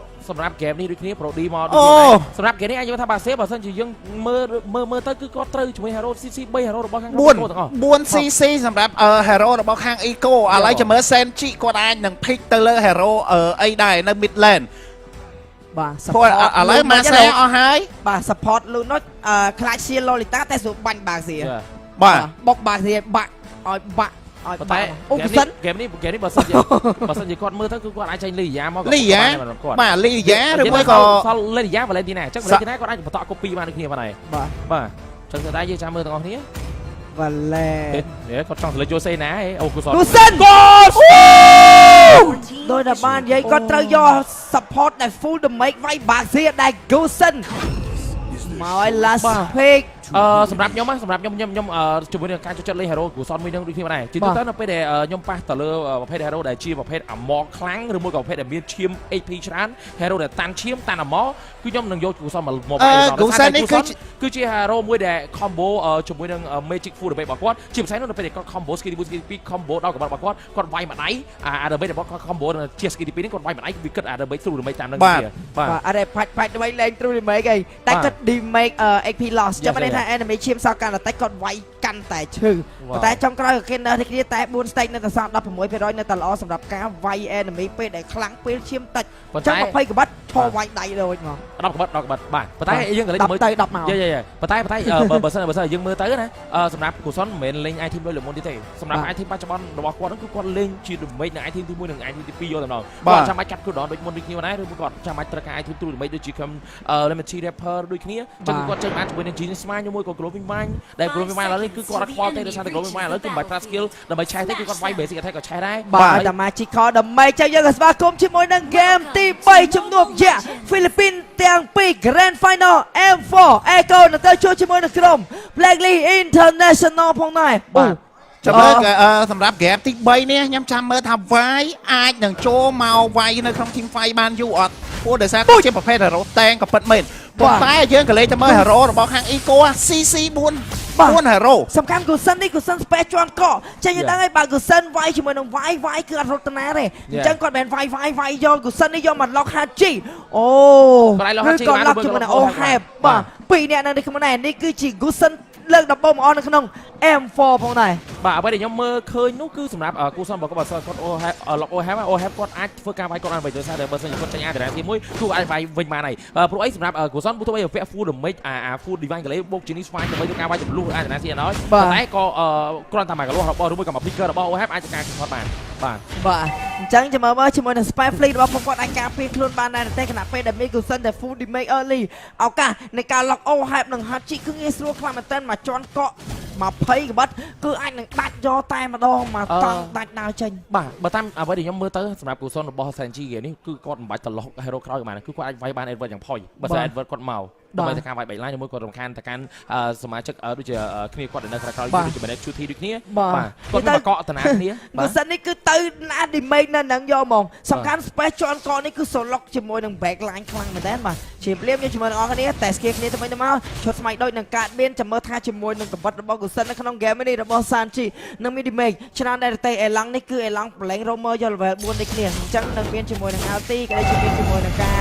ទសម្រាប់ game នេះដូចគ្នា Pro D មកដូចគ្នាសម្រាប់ game នេះអាចនិយាយថាបាសេបើសិនជាយើងមើលទៅគឺគាត់ត្រូវជាមួយ hero CC 3 hero របស់ខាង Eco ទាំងអស់4 CC សម្រាប់ hero របស់ខាង Eco ឥឡូវចាំមើល Senchi គាត់អាចនឹង pick ទៅលើ hero អីដែរនៅ mid lane បាទ support ឥឡូវមកស្អែអស់ហើយបាទ support លូណុចខ្លាច Shield Lolita តែស្រួលបាញ់បាសៀបាទបុកបាសៀបាក់ឲ្យបាក់ឲ្យតែហ្គេមនេះបើសិនជាគាត់មើលទៅគឺគាត់អាចចេញលីយ៉ាមកលីយ៉ាបាទលីយ៉ាឬមួយក៏សល់លីយ៉ាវ៉ាឡេនទីណាអញ្ចឹងវ៉ាឡេនទីណាគាត់អាចបន្ត copy បានដូចគ្នាបានហើយបាទអញ្ចឹងតែយើងចាំមើលទាំងអស់គ្នាវ៉ាឡេនគាត់ចង់ទៅលើយូសេណាអូគូសនដោយតែបាននិយាយគាត់ត្រូវយក support ដែល full damage វាយបាសៀដែល Gosen មកឲ្យ last pick សម្រាប់ខ្ញុំជាមួយនឹងការចូលចិត្តលេង hero គូសនមួយនឹងដូចគ្នាដែរជាទូទៅនៅពេលដែលខ្ញុំប៉ះទៅលើប្រភេទ hero ដែលជាប្រភេទ armor ខ្លាំងឬមួយក៏ប្រភេទដែលមានឈាម HP ច្រើន hero ដែលតាន់ឈាមតាន់ armor គឺខ្ញុំនឹងយកគូសនមកគូសននេះគឺជា hero មួយដែល combo ជាមួយនឹង magic full damage របស់គាត់ជាពិសេសនៅពេលដែលគាត់ combo skill 2 combo ដល់កម្រិតរបស់គាត់វាយមួយដៃdamage របស់គាត់ combo ជា skill 2នេះគាត់វាយមួយដៃវាគិតdamage through damage តាមនឹងបាទអរេផាច់ដើម្បីលេង through damage អីតែគាត់ damage XP loss ចាំមិនថា enemy ឈាមសល់កាន់តែតិចគាត់វាយកាន់តែឈឺប៉ុន្តែចុងក្រោយគេនៅគ្នាតែ4 stage នៅតែសល់ 16% នៅតែល្អសម្រាប់ការវាយ enemy ពេលដែលខ្លាំងពេលឈាមតិចចុង20កបាត់ឈរវាយដៃដូចហ្មង10កបាត់បាទប៉ុន្តែយើងក៏លេងមើលទៅ10មកយេប៉ុន្តែបើសិនយើងមើលទៅណាសម្រាប់គូសុនមិនមែនលេង item ដូចលើមុនទេសម្រាប់ item បច្ចុប្បន្នរបស់គាត់គឺគាត់លេងជា damage នឹង item ទី1និង item ទី2យកតែម្ដងគាត់ចាំបាច់កាត់ cooldown ដូចមុនដូចគ្នាដែរឬគាត់ចាំបាច់ត្រូវការ item ទូ damage ដូចជា limit rapper ដូចគ្នាចឹងគាត់ចេញបានជាមួយនឹង genius smile ជាមួយក៏ glowing mind ដែល glowing mind ឥឡូវនេះគឺគាត់អត់ខ្វល់ទេដោយសារតែ glowing mind ឥឡូវគឺមិនបាច់ប្រើ skill ដើម្បីឆេះទេគឺគាត់វាយ basic attack ក៏ឆេះដែរបាទតែ magical ដើម្បីចឹងយើងក៏ស្វាគមន៍ជាមួយនឹង game ទី3ជំនួបយ៉ាហ្វីលីពីនទាំង2 Grand Final M4 Echo នៅទៅជួបជាមួយនឹងក្រុម Blacklist International ផងដែរ ចាំមើលសម្រាប់ game ទី3នេះខ្ញុំចាំមើលថាវាយអាចនឹងចូលមកវាយនៅក្នុង team fight បានយូរអត់ព្រោះដោយសារគាត់ជាប្រភេទ hero tank ក៏ពិតមែនប៉ុន្តែយើងក៏លេចទៅមើល hero របស់ខាង Eco CC 4 hero សំខាន់គូសិននេះគូសិន space ជាន់កកចេញទៅដឹងហើយបើគូសិនវាយជាមួយនឹងវាយគឺអត់រត់តាណាទេអញ្ចឹងគាត់មិនវាយយកគូសិននេះយកមក lock Haji អូឬក៏ lock ជាមួយនឹង Ohab បាទពីរអ្នកនៅនេះខ្ញុំណែនេះគឺជាគូសិនលើកដំបូងមកអស់នៅក្នុង M4 ផងដែរបាទអ្វីដែលខ្ញុំមើលឃើញនោះគឺសម្រាប់គូសិនរបស់គាត់គាត់ Ohab គាត់អាចធ្វើការវាយគាត់បានដោយសារតែបើសិនជាគាត់ចេញអាតារាទី1គឺអាចវាយវិញបានហើយព្រោះអីសម្រាប់គូសិនទោះបីពាក់ full damage full divine កលេបុកជានេះស្វាយដើម្បីធ្វើការវាយចំនួនអាតារាទីឲ្យប៉ុន្តែក៏គ្រាន់តែមកកលោះរបស់ឬមួយក៏មក picker របស់ Ohab អាចធ្វើការគាត់បានបាទអញ្ចឹងចាំមើលជាមួយនឹង spy fleet របស់ពួកគាត់អាចការពារខ្លួនបានដែរតែគណៈពេលដែលមានគូសិនតែ full damage early ឱកាសនៃការ lock Ohab និង Haji គឺងាយស្រួលខ្លាំងមែនទែនមកជន់កក់20ក្បត់គឺអាចនឹងដាច់យកតែម្ដងមកតង់ដាច់ដើរចេញបាទបើតាមអ្វីដែលខ្ញុំមើលទៅសម្រាប់គូសិនរបស់ Senji នេះគឺគាត់មិនបាច់ទៅ lock hero ក្រោយបានគឺគាត់អាចវាយបាន Edward យ៉ាងផុយបើសិន Edward គាត់មកដើម្បីធ្វើការវាយបែកឡាយជាមួយគាត់រំខានទៅកាន់សមាជិកដូចជាគ្នាគាត់នៅក្រៅដូចជា manage 2 ដូចគ្នាបាទគាត់មកកក់តាណាគ្នាគូសិននេះគឺទៅណា damage នៅនឹងយកហ្មងសំខាន់ space ជាន់កកនេះគឺ solo ជាមួយនឹង back line ខ្លាំងមែនតើបាទជាភ្លាមយើងជាមួយនឹងអស់គ្នាតែ skill គ្នាទៅវិញទៅមកឈុតស្មៃដូចនឹងកើតមានចាំមើលថាជាមួយនឹងកម្រិតរបស់គូសិននៅក្នុង game នេះរបស់ Sanchi និង mid damage ច្រើនដែរតែអេឡង់នេះគឺអេឡង់ប្រឡែង roamer យក level 4ដូចគ្នាអញ្ចឹងនឹងមានជាមួយនឹង LT ក៏ដូចជាមួយនឹងការ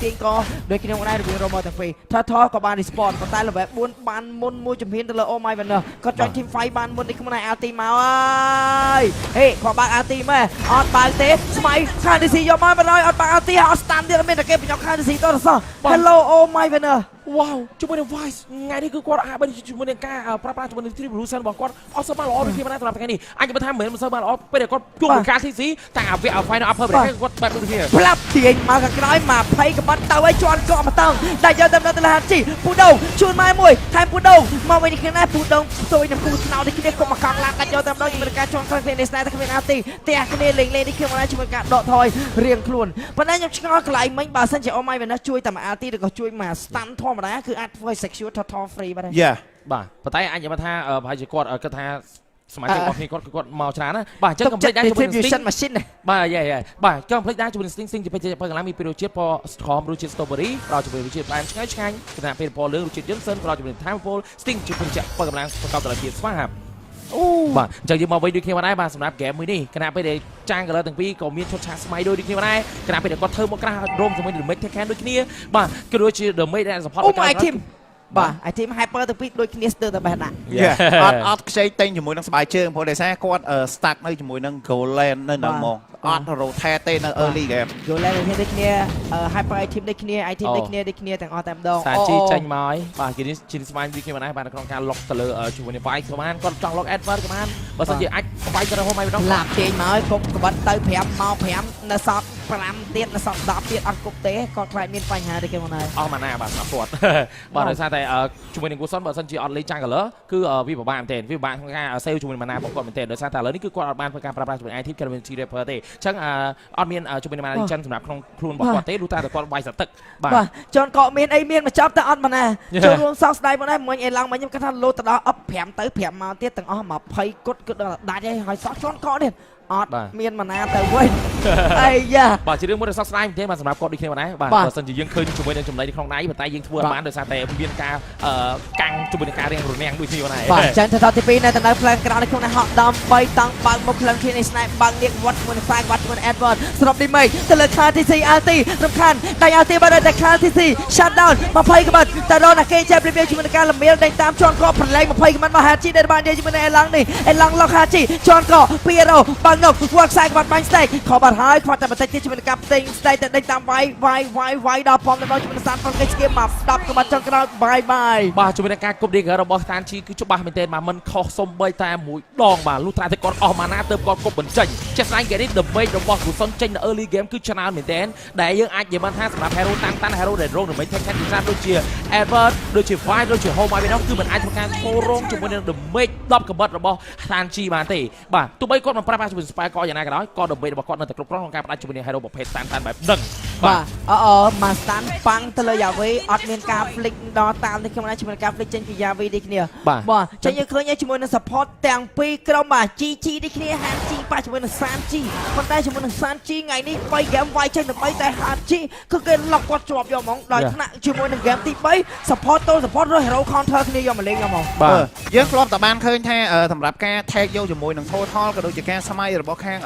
ទាញកដូចគ្នាដែររវាង roamer ទាំងពីរថតក៏បាន respawn ប៉ុន្តែ level 4បានមុនមួយជំហានទៅលើ Oh My Winner គាត់ចុច team fight បានមុននេះខ្ញុំណែ LT មកហើយហេគាត់បើក LT មែនអត់បើកទេស្មៃខាន DC យកមក100អត់បើក LT អត់ stand ទៀតមានតែគេបញ្ចុះខាន DC តរសោះ Hello Oh My Winner វ៉ាវជាមួយនឹង Vice ថ្ងៃនេះគឺគាត់អាចបានជាមួយនឹងការប្រើប្រាស់ជាមួយនឹង Revolution របស់គាត់អត់សូវបានល្អដូចគ្នាប៉ុន្តែសម្រាប់ថ្ងៃនេះអាចនិយាយថាមិនសូវបានល្អពេលដែលគាត់ជួបនឹងការ CC តែអាវៈ Final Upper គាត់បែបដូចគ្នាផ្លាប់ទាញមកខាងក្រោយមក20ក្បត់ទៅឲ្យជន់កក់មកតង់តែយកទៅលើហាជីពូដូងជូនម៉ែមួយថែមពូដូងមកវិញគ្នាពូដូងស្ទួយនឹងគូស្នោដូចគ្នាគាត់មកកង់ឡាកាច់យកទៅដល់ជាមួយនឹងការជន់ខ្លាំងគ្នានេះស្នេហ៍តែគ្មានអាទីផ្ទះគ្នាលេងនេះខ្ញុំមកជាមួយការដកថយរៀងខ្លួនប៉ុន្តែខ្ញុំឆ្ងល់កន្លែងមិញបើសិនជា Oh My Winner ជួយតែមកអាទីឬក៏ជួយមក stand ធម្មតាគឺអាចធ្វើ secure total free បាទបាទប៉ុន្តែអាចនិយាយថាប្រហែលជាគាត់គិតថាសមាជិករបស់គ្នាគាត់មកច្រើនណាបាទអញ្ចឹង complete ដែរជាមួយ distribution machine បាទបាទចង់ complete ដែរជាមួយ Sting ជាពេលកន្លងមានពីរសជាតិពណ៌ស្គមរសជាតិ strawberry ប្រោជាមួយរសជាតិផ្លែឆ្ងាញ់គណៈពេលពណ៌លឿងរសជាតិ Johnson ប្រោជាមួយ Time Pole Sting ជាពលកម្លាំងប្រកបដោយភាពស្វាហាប់បាទអញ្ចឹងយើងមកវិញដូចគ្នាដែរបាទសម្រាប់ game មួយនេះគណៈពេលដែលចាង color ទាំងពីរក៏មានឈុតឆាកស្មៃដូចគ្នាដែរគណៈពេលដែលគាត់ធ្វើមកក្រាស់រោមជាមួយ damage ទាំងខាងដូចគ្នាបាទគឺដូចជា damage ដែល support បាទ item hyper ទៅពីដូចគ្នាស្ទើរតែបេះដាក់អត់ខ្ចីទិញជាមួយនឹងស្បែកជើងព្រោះដោយសារគាត់ stack នៅជាមួយនឹង Goland នៅហ្នឹងហ្មងអត់ rotate ទេនៅ early game Goland ដូចគ្នា hyper item ដូចគ្នា item ដូចគ្នាទាំងអស់តែម្ដងសាជីចេញមកហើយបាទជាស្មានដូចគ្នាបានដែរបាទក្នុងការ lock ទៅលើជាមួយនឹង Vice ក៏បានគាត់ចង់ lock Edward ក៏បានបើសិនជាអាច Vice ទៅរហូតមកម្ដងឡាប់ចេញមកហើយគប់ក្បត់ទៅ5មក5នៅសល់5ទៀតនៅសល់10ទៀតអត់គប់ទេគាត់ខ្លាចមានបញ្ហាទេគេមកហើយអស់ម៉ាណាបាទសម្រាប់គាត់បាទដោយសារតែជាមួយនឹងគូសិនបើសិនជាអត់លេងចាង color គឺវាពិបាកមែនទែនវាពិបាកក្នុងការ save ជាមួយនឹងម៉ាណារបស់គាត់មែនទែនដោយសារតែឥឡូវនេះគឺគាត់អត់បានធ្វើការប្រើប្រាស់ជាមួយ item Currency Rapper ទេអញ្ចឹងអត់មានជាមួយនឹងម៉ាណាចិនសម្រាប់ក្នុងខ្លួនរបស់គាត់ទេលុះតែគាត់វាយសទឹកបាទចនកកមានអីមានមកចប់តែអត់ម៉ាណាចូលរួមសោកស្ដាយមកដែរមិញអេឡង់មិញខ្ញុំគាត់ថាលោតទៅដល់ up 5ទៅ5មកទៀតទាំងអស់20គត់គឺដល់ដាច់ហើយសោះចនកកនេះអត់មានម៉ាណាទៅវិញអីយ៉ាបាទជារឿងមួយដែលសោកស្ដាយមែនទេបាទសម្រាប់គាត់ដូចគ្នាដែរបាទបើសិនជាយើងឃើញជាមួយនឹងចំណៃនៅក្នុងដៃប៉ុន្តែយើងធ្វើអត់បានដោយសារតែមានការកាំងជាមួយនឹងការរៀងរនាំងដូចគ្នាដែរបាទចាញ់ទៅដល់ទី2នៅនៅផ្លូវក្រៅនៅក្នុងហក់ដំ3តង់បើកមុខផ្លូវគ្នានេះស្នែបើកលៀកវត្តមួយនឹង5វត្តមួយ Edward ស្រប damage ទៅលើ KTC LT រំខានដៃ LT បាត់តែ KTC shut down 20ក្បត់តែរនអាគេចាប់រៀបជាមួយនឹងការលំមាលដេញតាមជន់កប្រឡែង20ក្បត់មក Haji ដែលបាននិយាយជាមួយនឹងអេឡង់នេះអេឡង់ lock Haji ជន់ក2រោបើកនោះវត្តខ្សែក្បត់បាញ់ stake ខបាត់ហើយខ្វាត់តែបន្តិចទៀតជាមួយនឹងការផ្សេង stake តែដេញតាមវាយដល់ប៉មដល់ជាមួយនឹងសានប៉ុនគេស្គៀមមក10ក្បត់ចុងក្រោយបាយបាទជាមួយនឹងការគប់ digger របស់ស្ថានជីគឺច្បាស់មែនទែនបាទមិនខុសសំបីតែមួយដងបាទលុះត្រាតែគាត់អស់ម៉ាណាទៅគាត់គប់បញ្ចេញចេះស្ដាយគេនេះ damage របស់គូសុនចេញនៅ early game គឺច្រើនមែនទែនដែលយើងអាចនិយាយបានថាសម្រាប់ hero តាន់ hero ដែល roll damage ទាំងខាងទីច្រើនដូចជា Edward ដូចជា Vice ដូចជា Home វិញនោះគឺមិនអាចធ្វើការឈររងជាមួយនឹង damage 10ក្បត់របស់ស្ថានជីបានទេបាទទោះបីគាត់មិនប្រាប់ថាជាមួយ spy ក៏យ៉ាងណាក៏ដោយក៏ damage របស់គាត់នៅតែគ្រប់គ្រាន់ក្នុងការផ្ដាច់ជាមួយនឹង hero ប្រភេទតាន់បែបហ្នឹង បាទមកស្តាន់ប៉ាំងទៅលើយ៉ាវីអត់មានការ flick ដល់តាមនេះខ្ញុំណាជាមួយការ flick ចេញពីយ៉ាវីដូចគ្នាបាទចឹងយើងឃើញជាមួយនឹង support ទាំងពីរក្រុមបាទ GG ដូចគ្នា HG ប៉ះជាមួយនឹង SANG ប៉ុន្តែជាមួយនឹង SANG ថ្ងៃនេះ3 game វាយចេញដើម្បីតែ HG គឺគេឡុកគាត់ជាប់យកហ្មងដោយថ្នាក់ជាមួយនឹង game ទី3 support ទៅ support ឬ hero counter គ្នាយកមកលេងយកហ្មងបាទយើងធ្លាប់តែបានឃើញថាសម្រាប់ការ take យកជាមួយនឹង total ក៏ដូចជាការស្មៃរបស់ខាង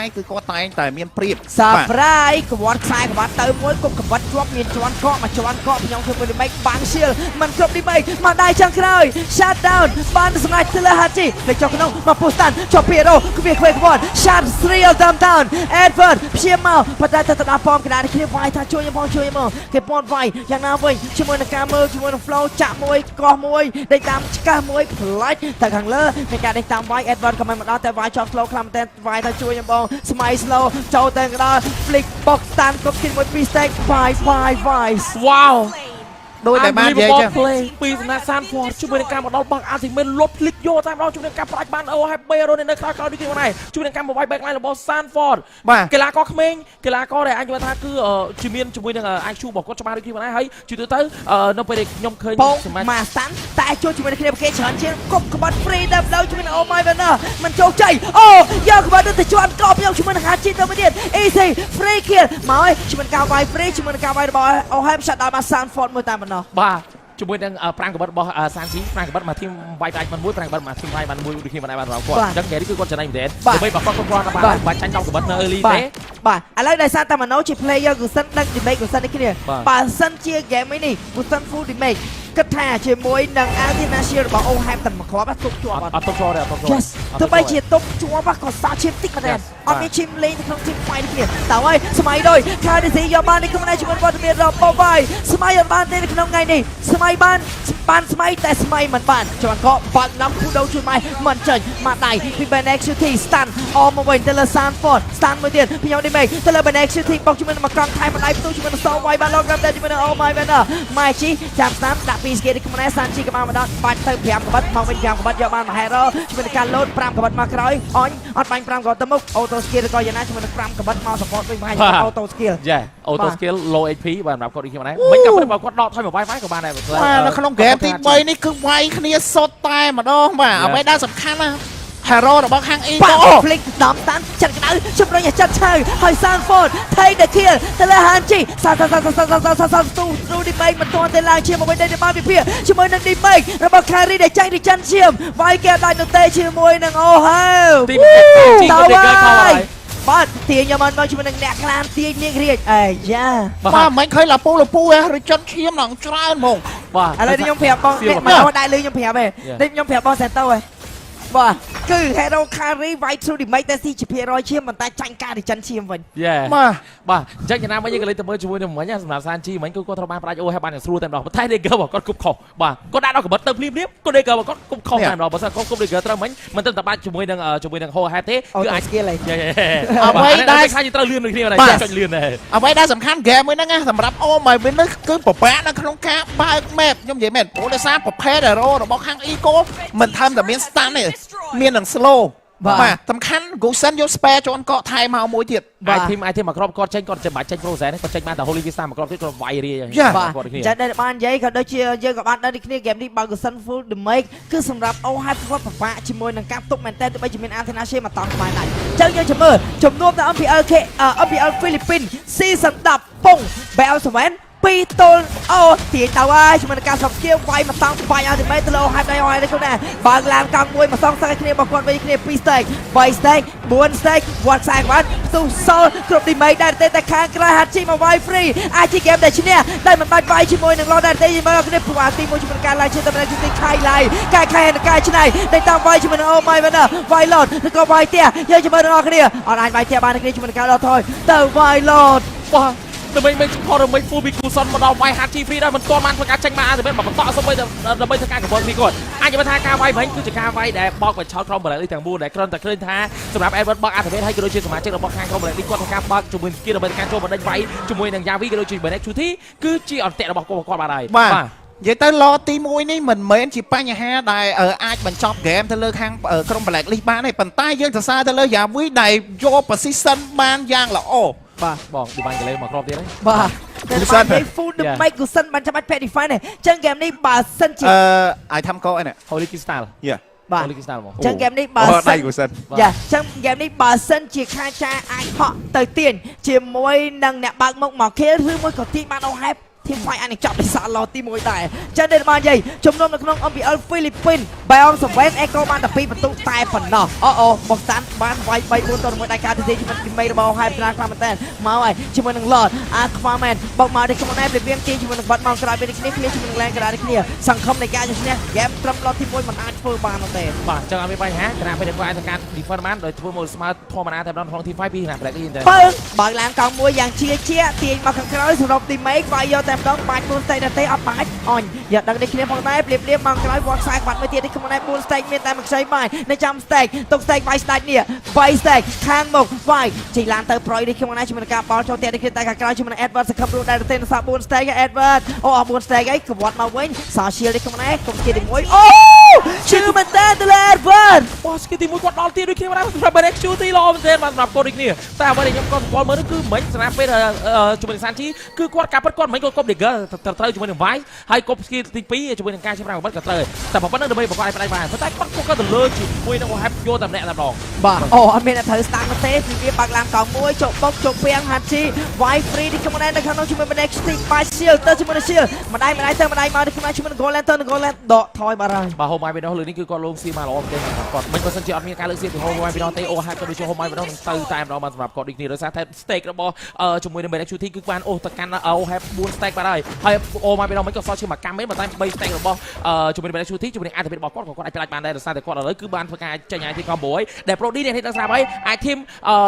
Y គឺគាត់តែងតែមានព្រៀប surprise ក្បត់ខ្សែក្បាត់ទៅមួយគប់ក្បត់ជាប់មានជាន់កក់មកជាន់កក់ខ្ញុំធ្វើមួយ remake បានឈៀលមិនគ្រប់ remake មកដៃចុងក្រោយ shut down បានសម្រាប់ទៅលើ HG លេចចុះក្នុងមក push stand ជាប់ពីរ៉ូគឺវាខ្វេក្បត់ shut real down Edward ព្យាមកប៉ុន្តែទៅដល់ប៉មកណ្ដាលគ្នាវាយថាជួយខ្ញុំជួយមកគេពន់វាយយ៉ាងណាវិញជាមួយនឹងការមើលជាមួយនឹង flow ចាក់មួយកោះមួយដេកតាមឆ្កាស់មួយផ្លាច់ទៅខាងលើនៃការដេកតាមវាយ Edward ក៏មិនមកដល់តែវាយជាប់ slow ខ្លាំងមែនតែវាយថាជួយខ្ញុំបងស្មៃ slow ចូលទៅដល់ flick box stand គ្រប់គ្នាមួយ 2 stack វាយ wow ដោយតែបាននិយាយចឹង ពីសំណាក់ Sanford ជាមួយនឹងការមកដល់បោះ Ultimate លុបភ្លេចយកតាមដល់ជាមួយនឹងការផ្ដាច់បាន Happy រនៅក្រៅនេះគ្នាហ្នឹងជាមួយនឹងការមកវាយ backline របស់ Sanford កីឡាករក្មេងកីឡាករដែលអាចនិយាយថាគឺជាមានជាមួយនឹង IQ របស់គាត់ច្បាស់ដូចគ្នាហ្នឹងហើយជួយទៅនៅពេលដែលខ្ញុំឃើញសមាជិកមកស្តាន់តែជួយជាមួយនឹងគ្នាគេច្រើនជាងគប់ក្បត់ free ដល់ដោយជាមួយនឹង Oh my winner មិនចូលជ័យអូយកក្បត់ទៅជាន់កប់យកជាមួយនឹងហាជីទៅមួយទៀត easy free kill មកជាមួយនឹងការវាយ free ជាមួយនឹងការវាយរបស់ Oham shut down មក Sanford មួយតែប៉ុណ្ណោះបាទជាមួយនឹង5កបិតរបស់សានជី5កបិតមកធីមវាយផ្ដាច់បាន1 5កបិតមកធីមវាយបាន1ដូចគ្នាបានគាត់អញ្ចឹងគេនេះគឺគាត់ចំណេញមែនទេដើម្បីបើគាត់គាត់បានបាច់ចាញ់10កបិតនៅ early ទេបាទឥឡូវដោយសារតែ Mano ជា player គឺសិនដឹក damage គឺសិននេះគ្នាបើសិនជា game នេះគឺសិន full damage គិតថាជាមួយនឹង Anti-National របស់ Oham តែមកគ្រាប់ទុកជាប់អត់ទុកជាប់ទេអត់ទុកជាប់ Yes ទោះបីជាទុកជាប់ក៏សោះឈាមតិចមែនទេអត់មានឈាមលេងនៅក្នុង team fight នេះគ្នាតើហើយស្មៃដោយ KDC យកបាននេះខ្លួនឯងជាមួយវត្តមានរបស់បាយស្មៃអត់បានទេនៅក្នុងថ្ងៃនេះស្មៃបានស្មៃតែស្មៃមិនបានជាន់កកបាក់ណាំគូដោជួយម៉ៃមិនចេញមកដៃពី Benex Shooting Stun អមមកវិញទៅលើ Sanford Stun មួយទៀតពីខ្ញុំនេះមេទៅលើ Benex Shooting បុកជាមួយនឹងមកកង់ថែមម្ដាយផ្ទុយជាមួយនឹងសវាយបានលោកក្រាបតែជាមួយនឹង Oh my winner ម៉ៃជីចាប់ Stun ដាក់ពី skate នេះខ្មែរសានជីក៏បានមកដល់បាច់ទៅ5កបិតមកវិញ5កបិតយកបានមក Hero ជាមួយនឹងការលោត5កបិតមកក្រោយអញអត់បាញ់5កបិតទៅមុខ Auto skill ក៏យ៉ាងណាជាមួយនឹង5កបិតមក support វិញមក Auto skill Auto skill low HP បាទសម្រាប់គាត់ដូចខ្ញុំដែរមិនក៏បើគាត់ដកថយមកវាយក៏បានដែរនៅក្នុង game ទី3នេះគឺវាយគ្នាសុទ្ធតែម្ដងបាទអ្វីដែលសំខាន់ណា Hero របស់ខាង Eco flick ដំតាន់ចាត់ក្តៅជំរុញឲ្យចាត់ឆៅហើយ Sanford take the kill ទៅលើ Hanji សាទូឌីមេកមិនទាន់ទេឡើងឈាមមកវិញដែលបានវិភាគជាមួយនឹងឌីមេករបស់ Carry ដែលចាញ់រីចាន់ឈាមវាយគេដាច់នៅទេជាមួយនឹង Oham ទី1ជីកទៅខោហើយបាទទាញយកមកជាមួយនឹងអ្នកក្លានទាញនាងរាជអាយ៉ាបាទមិនឃើញលាពូរីចាន់ឈាមឡើងច្រើនហ្មងបាទឥឡូវខ្ញុំប្រាប់បងអ្នកមកដាក់លឺខ្ញុំប្រាប់ទេខ្ញុំប្រាប់បង SENTO ហ៎បាទគឺ Hero Carry វាយ True Damage តែស៊ីជា100ឈាមប៉ុន្តែចាញ់ការរីចិនឈាមវិញបាទអញ្ចឹងចំណាំវិញយើងក៏លេខទៅមើលជាមួយនឹងមិញសម្រាប់សានជីមិញគឺគាត់ត្រូវបានប្រាច់អូហើយបានយ៉ាងស្រួលតែម្ដងប៉ុន្តែ Dagger របស់គាត់គប់ខុសបាទគាត់ដាក់ដល់កបិតទៅភ្លាមគាត់ Dagger របស់គាត់គប់ខុសតែម្ដងបើសិនគាត់គប់ Dagger ត្រូវមិញមិនទៅតែបាច់ជាមួយនឹង Ho Hat ទេគឺអាច skill ហើយអ្វីដែលខាងយើងត្រូវលឿនដូចគ្នាដែរចុចលឿនដែរអ្វីដែលសំខាន់ game មួយហ្នឹងណាសម្រាប់ Oh my win នេះគឺពិបាកនៅក្នុងការបើក map ខ្ញុំនិយាយមែនព្រោះដោយសារប្រភេទ hero របស់ខាង Eco មិនថែមតែមាន stun ទេមាននឹង slow បាទសំខាន់ Gosen យក spare ជាន់កកថែមមកមួយទៀតអាចធីមមកគ្រាប់គាត់ចេញគាត់ចាំបាច់ចេញ Frozen គាត់ចេញបានតែ Holy Vista មកគ្រាប់ទៀតគាត់វាយរាយគាត់គ្នាចាតែបាននិយាយក៏ដូចជាយើងក៏បានដឹងដូចគ្នា game នេះបើ Gosen full damage គឺសម្រាប់ Oham គាត់ពិបាកជាមួយនឹងការទុកមែនតើទោះបីជាមាន Anti-National មកតង់ក្បែរដៃអញ្ចឹងយើងចាំមើលជំនួបទៅ MPL Philippines Season 10ពង Bell ពីទល់អូទាញទៅហើយជាមួយនឹងការស្រុកជាវាយមកតង់វាយអត់ទេទៅលើ Oham ដៃហើយនេះខ្លួនដែរបើកឡានកង់មួយមកសងសឹកគ្នារបស់គាត់វិញគ្នា2 stack 3 stack 4 stack វត្តខ្សែបាត់ទូសូលគ្រប់ទីមេដែរតែខាងក្រៅហាត់ជីមកវាយ free អាចជីហ្គេមតែឈ្នះតែមិនបាច់វាយជាមួយនឹង Lord ដែរទេមកគ្នាព្រោះអាទីមួយជាមួយនឹងការឡាយឈ្នះតែមិនទីខាយឡាយកែខែនឹងកែច្នៃតែតាមវាយជាមួយនឹង Oh my winner វាយ Lord ឬក៏វាយផ្ទះយើងជាមួយនឹងអ្នកគ្នាអត់អាចវាយផ្ទះបានគ្នាជាមួយនឹងការ Lord ថយទៅវាយ Lord បាទដើម្បីមិនខរមិន full Bikuson មកដល់វាយ HG free ដែរមិនទាន់បានធ្វើការចេញមកអាទៅបន្តសុំដើម្បីធ្វើការកបលនេះគាត់អាចនិយាយថាការវាយវិញគឺជាការវាយដែលបោកបញ្ឆោតក្រុមបរិយាទាំងមូលដែលគ្រាន់តែឃើញថាសម្រាប់ Edward បោកអាទៅហើយក៏ដូចជាសមាជិករបស់ខាងក្រុមបរិយានេះគាត់ធ្វើការបោកជាមួយស្គីដើម្បីការចូលបណ្ដេញវាយជាមួយនឹង Yavi ក៏ដូចជា Benex Shooting គឺជាអន្ទាក់របស់គាត់បានហើយបាទនិយាយទៅឡទី1នេះមិនមែនជាបញ្ហាដែលអាចបញ្ចប់ហ្គេមទៅលើខាងក្រុម Black List បានទេប៉ុន្តែយើងសរសើរទៅលើ Yavi ដែលយក position បានយ៉ាងល្អ បង Divine កលេមកគ្របទៀតហើយ បាទ Divine នេះ full the mic គូសិនបានចាំបាច់ pet Divine នេះចឹង game នេះបើសិនជាអាចធ្វើកោអីនេះ Holy Crystal បាទ Holy Crystal ហ្មង ចឹង game នេះបើសិនយ៉ាចឹង game នេះបើសិនជាខាចាអាចហក់ទៅទាញជាមួយនឹងអ្នកបើកមុខមកខេឬមួយក៏ទាញបានអូហេប ทีมไฟอันนี้จับได้สารลอตีมวยได้จะเดินมาใหญ่ชมรมนักน้อง MBL ฟิลิปปินส์ไบออมสเวนเอโกมาแต่ปีประตูตายผ่อนเนาะบอกสันบ้านไฟใบบนต้นมวยได้การที่ที่มันไม่ระเบิดให้ปลาคลามันแตนมาไว้ชิมันหนึ่งหลอดควาแมนบอกมาได้ขโมยแนบเบี้ยงจีชิมันหนึ่งบัดมากลายเป็นคลิปคลิปชิมันหนึ่งแรงกระดาษคลิปสังคมในการอย่างนี้แกมตรำรอทีมวยมันอาจเฟิร์บานเอาแต่บ่จังเอาไปฮะขณะไปเด็กว่าทางการดีฟอร์มันโดยทัวร์มวยสมาร์ททอร์มานาแต่ดอนของทีมไฟปีขณะแบล็กลินเตอร์บางแรงกองมวยอย่างเชียตีมาขังคล้อยสำหรับทีมเมกไฟโยแต่ดอนบายมูนไซเดเตออัพบายอ่อนอย่าดังในคลิปของนายเปรียบมาคล้อยวอล์กซ้ายขวัญไม่เตี้ยที่ขโมยนายมูนสเต็กเมียแต่มันใช้ใบในจำสเต็กตกสเต็กไฟสเต็กเนี่ยไฟสเต็กข้างหมกไฟจีลานเตอร์พรอยที่ขโมยนายชิมันกาบอลโชว์เตี้ยที่คลิปแต่กลายชิมันแอดเวิร์ดสกับรูได้เต้นสาบูนสเต็กแอดเวิร์ดบูนสเต็กไอ้กบวัดมาเว้นสาเชียร์ที่ขโมยนายกบเกียร์ดิมวยชื่อมันเต้นตะเลแอดเวิร์ดบอสเกียร์ดิมวยกดดอลตีด้วยคลิปนายสำหรับเบรกชูตีรอมันเต้นมาสำหรับโกดิกเนี่ยแต่วันนี้ยังก็บอลเหมือนคือเหมือนสนามเป็นจุดเป็นสันที่คือกวาดการพัดก้อนเหมือนกบเด็กเกอร์เตอร์จุดเป็นไว้ให้กบสกีตีปีจุดเป็นการใช้พลังของบัตรเตอร์แต่ผมว่านั่นเดี๋ยวไม่บอกอะไรไปมาเพราะแต่ก็จะเลิกจุดมวยนักแฮปโยตำแหน่งตำรองบ้าอเมริกาเธอสตาร์มาเตะทีนี้ปากลางกองมวยจบบอกจบเพียงฮันชีไวฟรีที่ขโมยในข้างนอกชิมันเป็นเอ็กซ์ติกไปเชียร์เตอร์ชิมันเชียร์มาได้เตอร์มาที่ขโมยชิมันโกลเลนเตอร์โกลเลนดอกทอยมาได้บ่าโฮมไมไปน้องหรือนี่คือก่อนลงซีมาล้อมเต็มก่อนมันก็สัญจรมีการเลือกซีที่โฮมไมไปน้องเตะโอฮับก็ดูโชว์โฮมไมไปน้องตื่นตามเรามาสำหรับก่อนอีกนี่โดยซาแทสเต็กแล้วบอจุดมวยในเบรกชูที่คือการตะการเอาแฮปบูนสเต็กมาได้ให้โอไมไปน้องมันก็ซอชื่อมาการไม่มาตั้งใบสเต็กแล้วบอจุดมวยในเบรกชูที่จุดมวยอาจจะเป็นบอกก้อนของคนอาจจะไล่มาได้โดยซาแต่ก่อนเลยคือบานพกาใจใหญ่ที่คอมโบยแต่โปรดีเนี่ยที่ตั้งสามไว้ไอทีม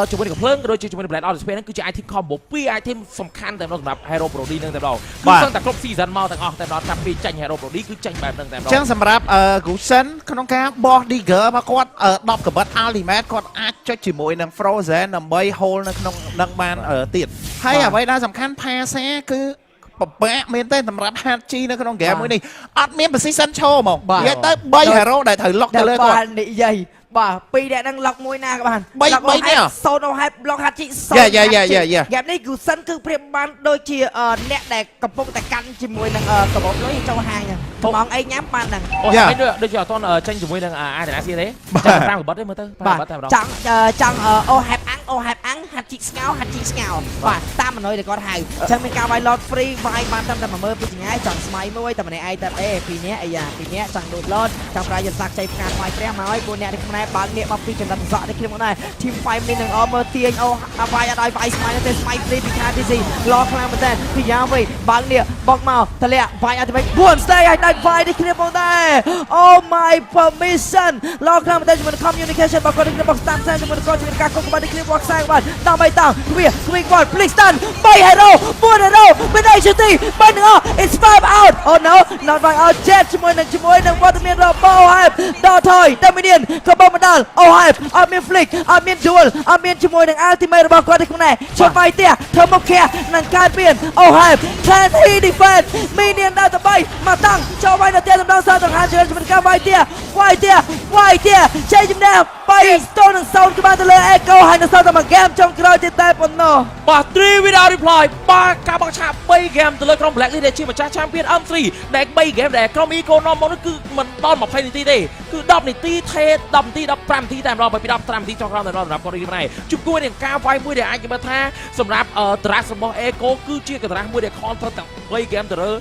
จุดมวยกับเพลิงโดยจุดมวยในแบรนด์ออร์สเปนนั่นคือจะไอทีมคอมโบปีไอทีมสำคัญแต่เราสำหรับไฮโร่โปรดีนั่นแต่เราคือตั้งแต่ครบซีซั่นมาแต่ออกแต่เราทำปีใจไฮโร่โปรดีคือใจแบบนั่นแต่เราចឹងសម្រាប់គូសិនក្នុងការបោះ Digger មកគាត់10កបិត Ultimate គាត់អាចចុចជាមួយនឹង Frozen ដើម្បី hold នៅក្នុងនឹងបានទៀតហើយអ្វីដែលសំខាន់ផាសាគឺបបាក់មែនទេសម្រាប់ HG នៅក្នុង game មួយនេះអត់មាន position ឈរហ្មងនិយាយទៅ3 hero ដែលត្រូវ lock ទៅលើគាត់និយាយបាទពីរអ្នកនឹងล็อกមួយណាក៏បាន3នេះសូនអូហេបล็อกហាត់ជីសូនហ្គេមនេះគឺសិនគឺព្រៀបបានដូចជាអ្នកដែលកំពុងតែកាន់ជាមួយនឹងកាបូបលុយចូលហាងកំងអីញ៉ាំបានហ្នឹងអូហើយដូចជាអត់តចេញជាមួយនឹងអាតាណាស៊ីទេចាំ5កបិតទេមើលទៅ5កបិតតែម្ដងចង់អូហេបអាំងហាត់ជីស្ងោបាទតាមមណយដែលគាត់ហៅអញ្ចឹងមានការវាយឡតហ្វ្រីវាយបានតាមតែមើលពីចម្ងាយចង់ស្មៃមួយតែម្នាក់ឯងតែពីរនាក់ពីរនាក់ចង់ដូតឡតចង់ប្រាយយន្តសាក់ចៃផ្កាវាយព្រះមកឲ្យ4នាក់នេះខ្មែរបើកនេះមកពីចំណិតសក់នេះខ្ញុំដែរทีมไฟនេះនឹងមើលទាញវាយអត់ឲ្យវាយស្មៃទេស្មៃហ្វ្រីពីខាងទីស៊ីឡខ្លាំងមែនតើពីយ៉ាងវិញបើកនេះបោកមកតលាក់វាយអត់ទៅ4 stay ឲ្យដាច់វាយនេះគ្នាផងដែរ Oh my permission ឡខ្លាំងមែនតើជាមួយ communication របស់គាត់នេះរបស់ stand ជាមួយគាត់ជាមួយការកុកបាត់នេះគ្នារបស់ខ្សែបាទដល់3តង់វា quick ball please stand 3 hero 4 hero មិនได้ชูទីបានទាំងអស់ it's 5 out oh no not right out jet ជាមួយនឹងវត្តមានរបស់ហើយដល់ថយតែមិនមានក៏បងមកដល់អូហេបអត់មាន flick អត់មាន duel អត់មានជាមួយនឹង ultimate របស់គាត់នេះខ្លួនឯងឈប់វាយទៀតធ្វើមុខខែនឹងកើតមានអូហេប can he defend មីនៀនដល់ទៅ3មកតាំងចូលវាយនៅទៀតដំណងសតខាងជើងជាមួយការវាយទៀតជ័យជំនះ3ស្ទល់នឹង0ក្បាលទៅលើ Echo ហើយនៅសល់តែមួយ game ចុងក្រោយទៀតតែប៉ុណ្ណោះបាទ3 without reply បាទការបោកឆា3 game ទៅលើក្រុម Blacklist ដែលជាម្ចាស់ Champion M3 ដែល3 game ដែលក្រុម Eco នាំមកនោះគឺមិនដល់20នាទីទេគឺ10នាទីថេ10នាទី15នាទីតែម្ដងពី15នាទីចុងក្រោយតែសម្រាប់គាត់នេះដែរជួបគួរនឹងការវាយមួយដែលអាចនិយាយថាសម្រាប់ត្រាស់របស់ Eco គឺជាកត្រាស់មួយដែល counter ទាំង3 game ទៅលើ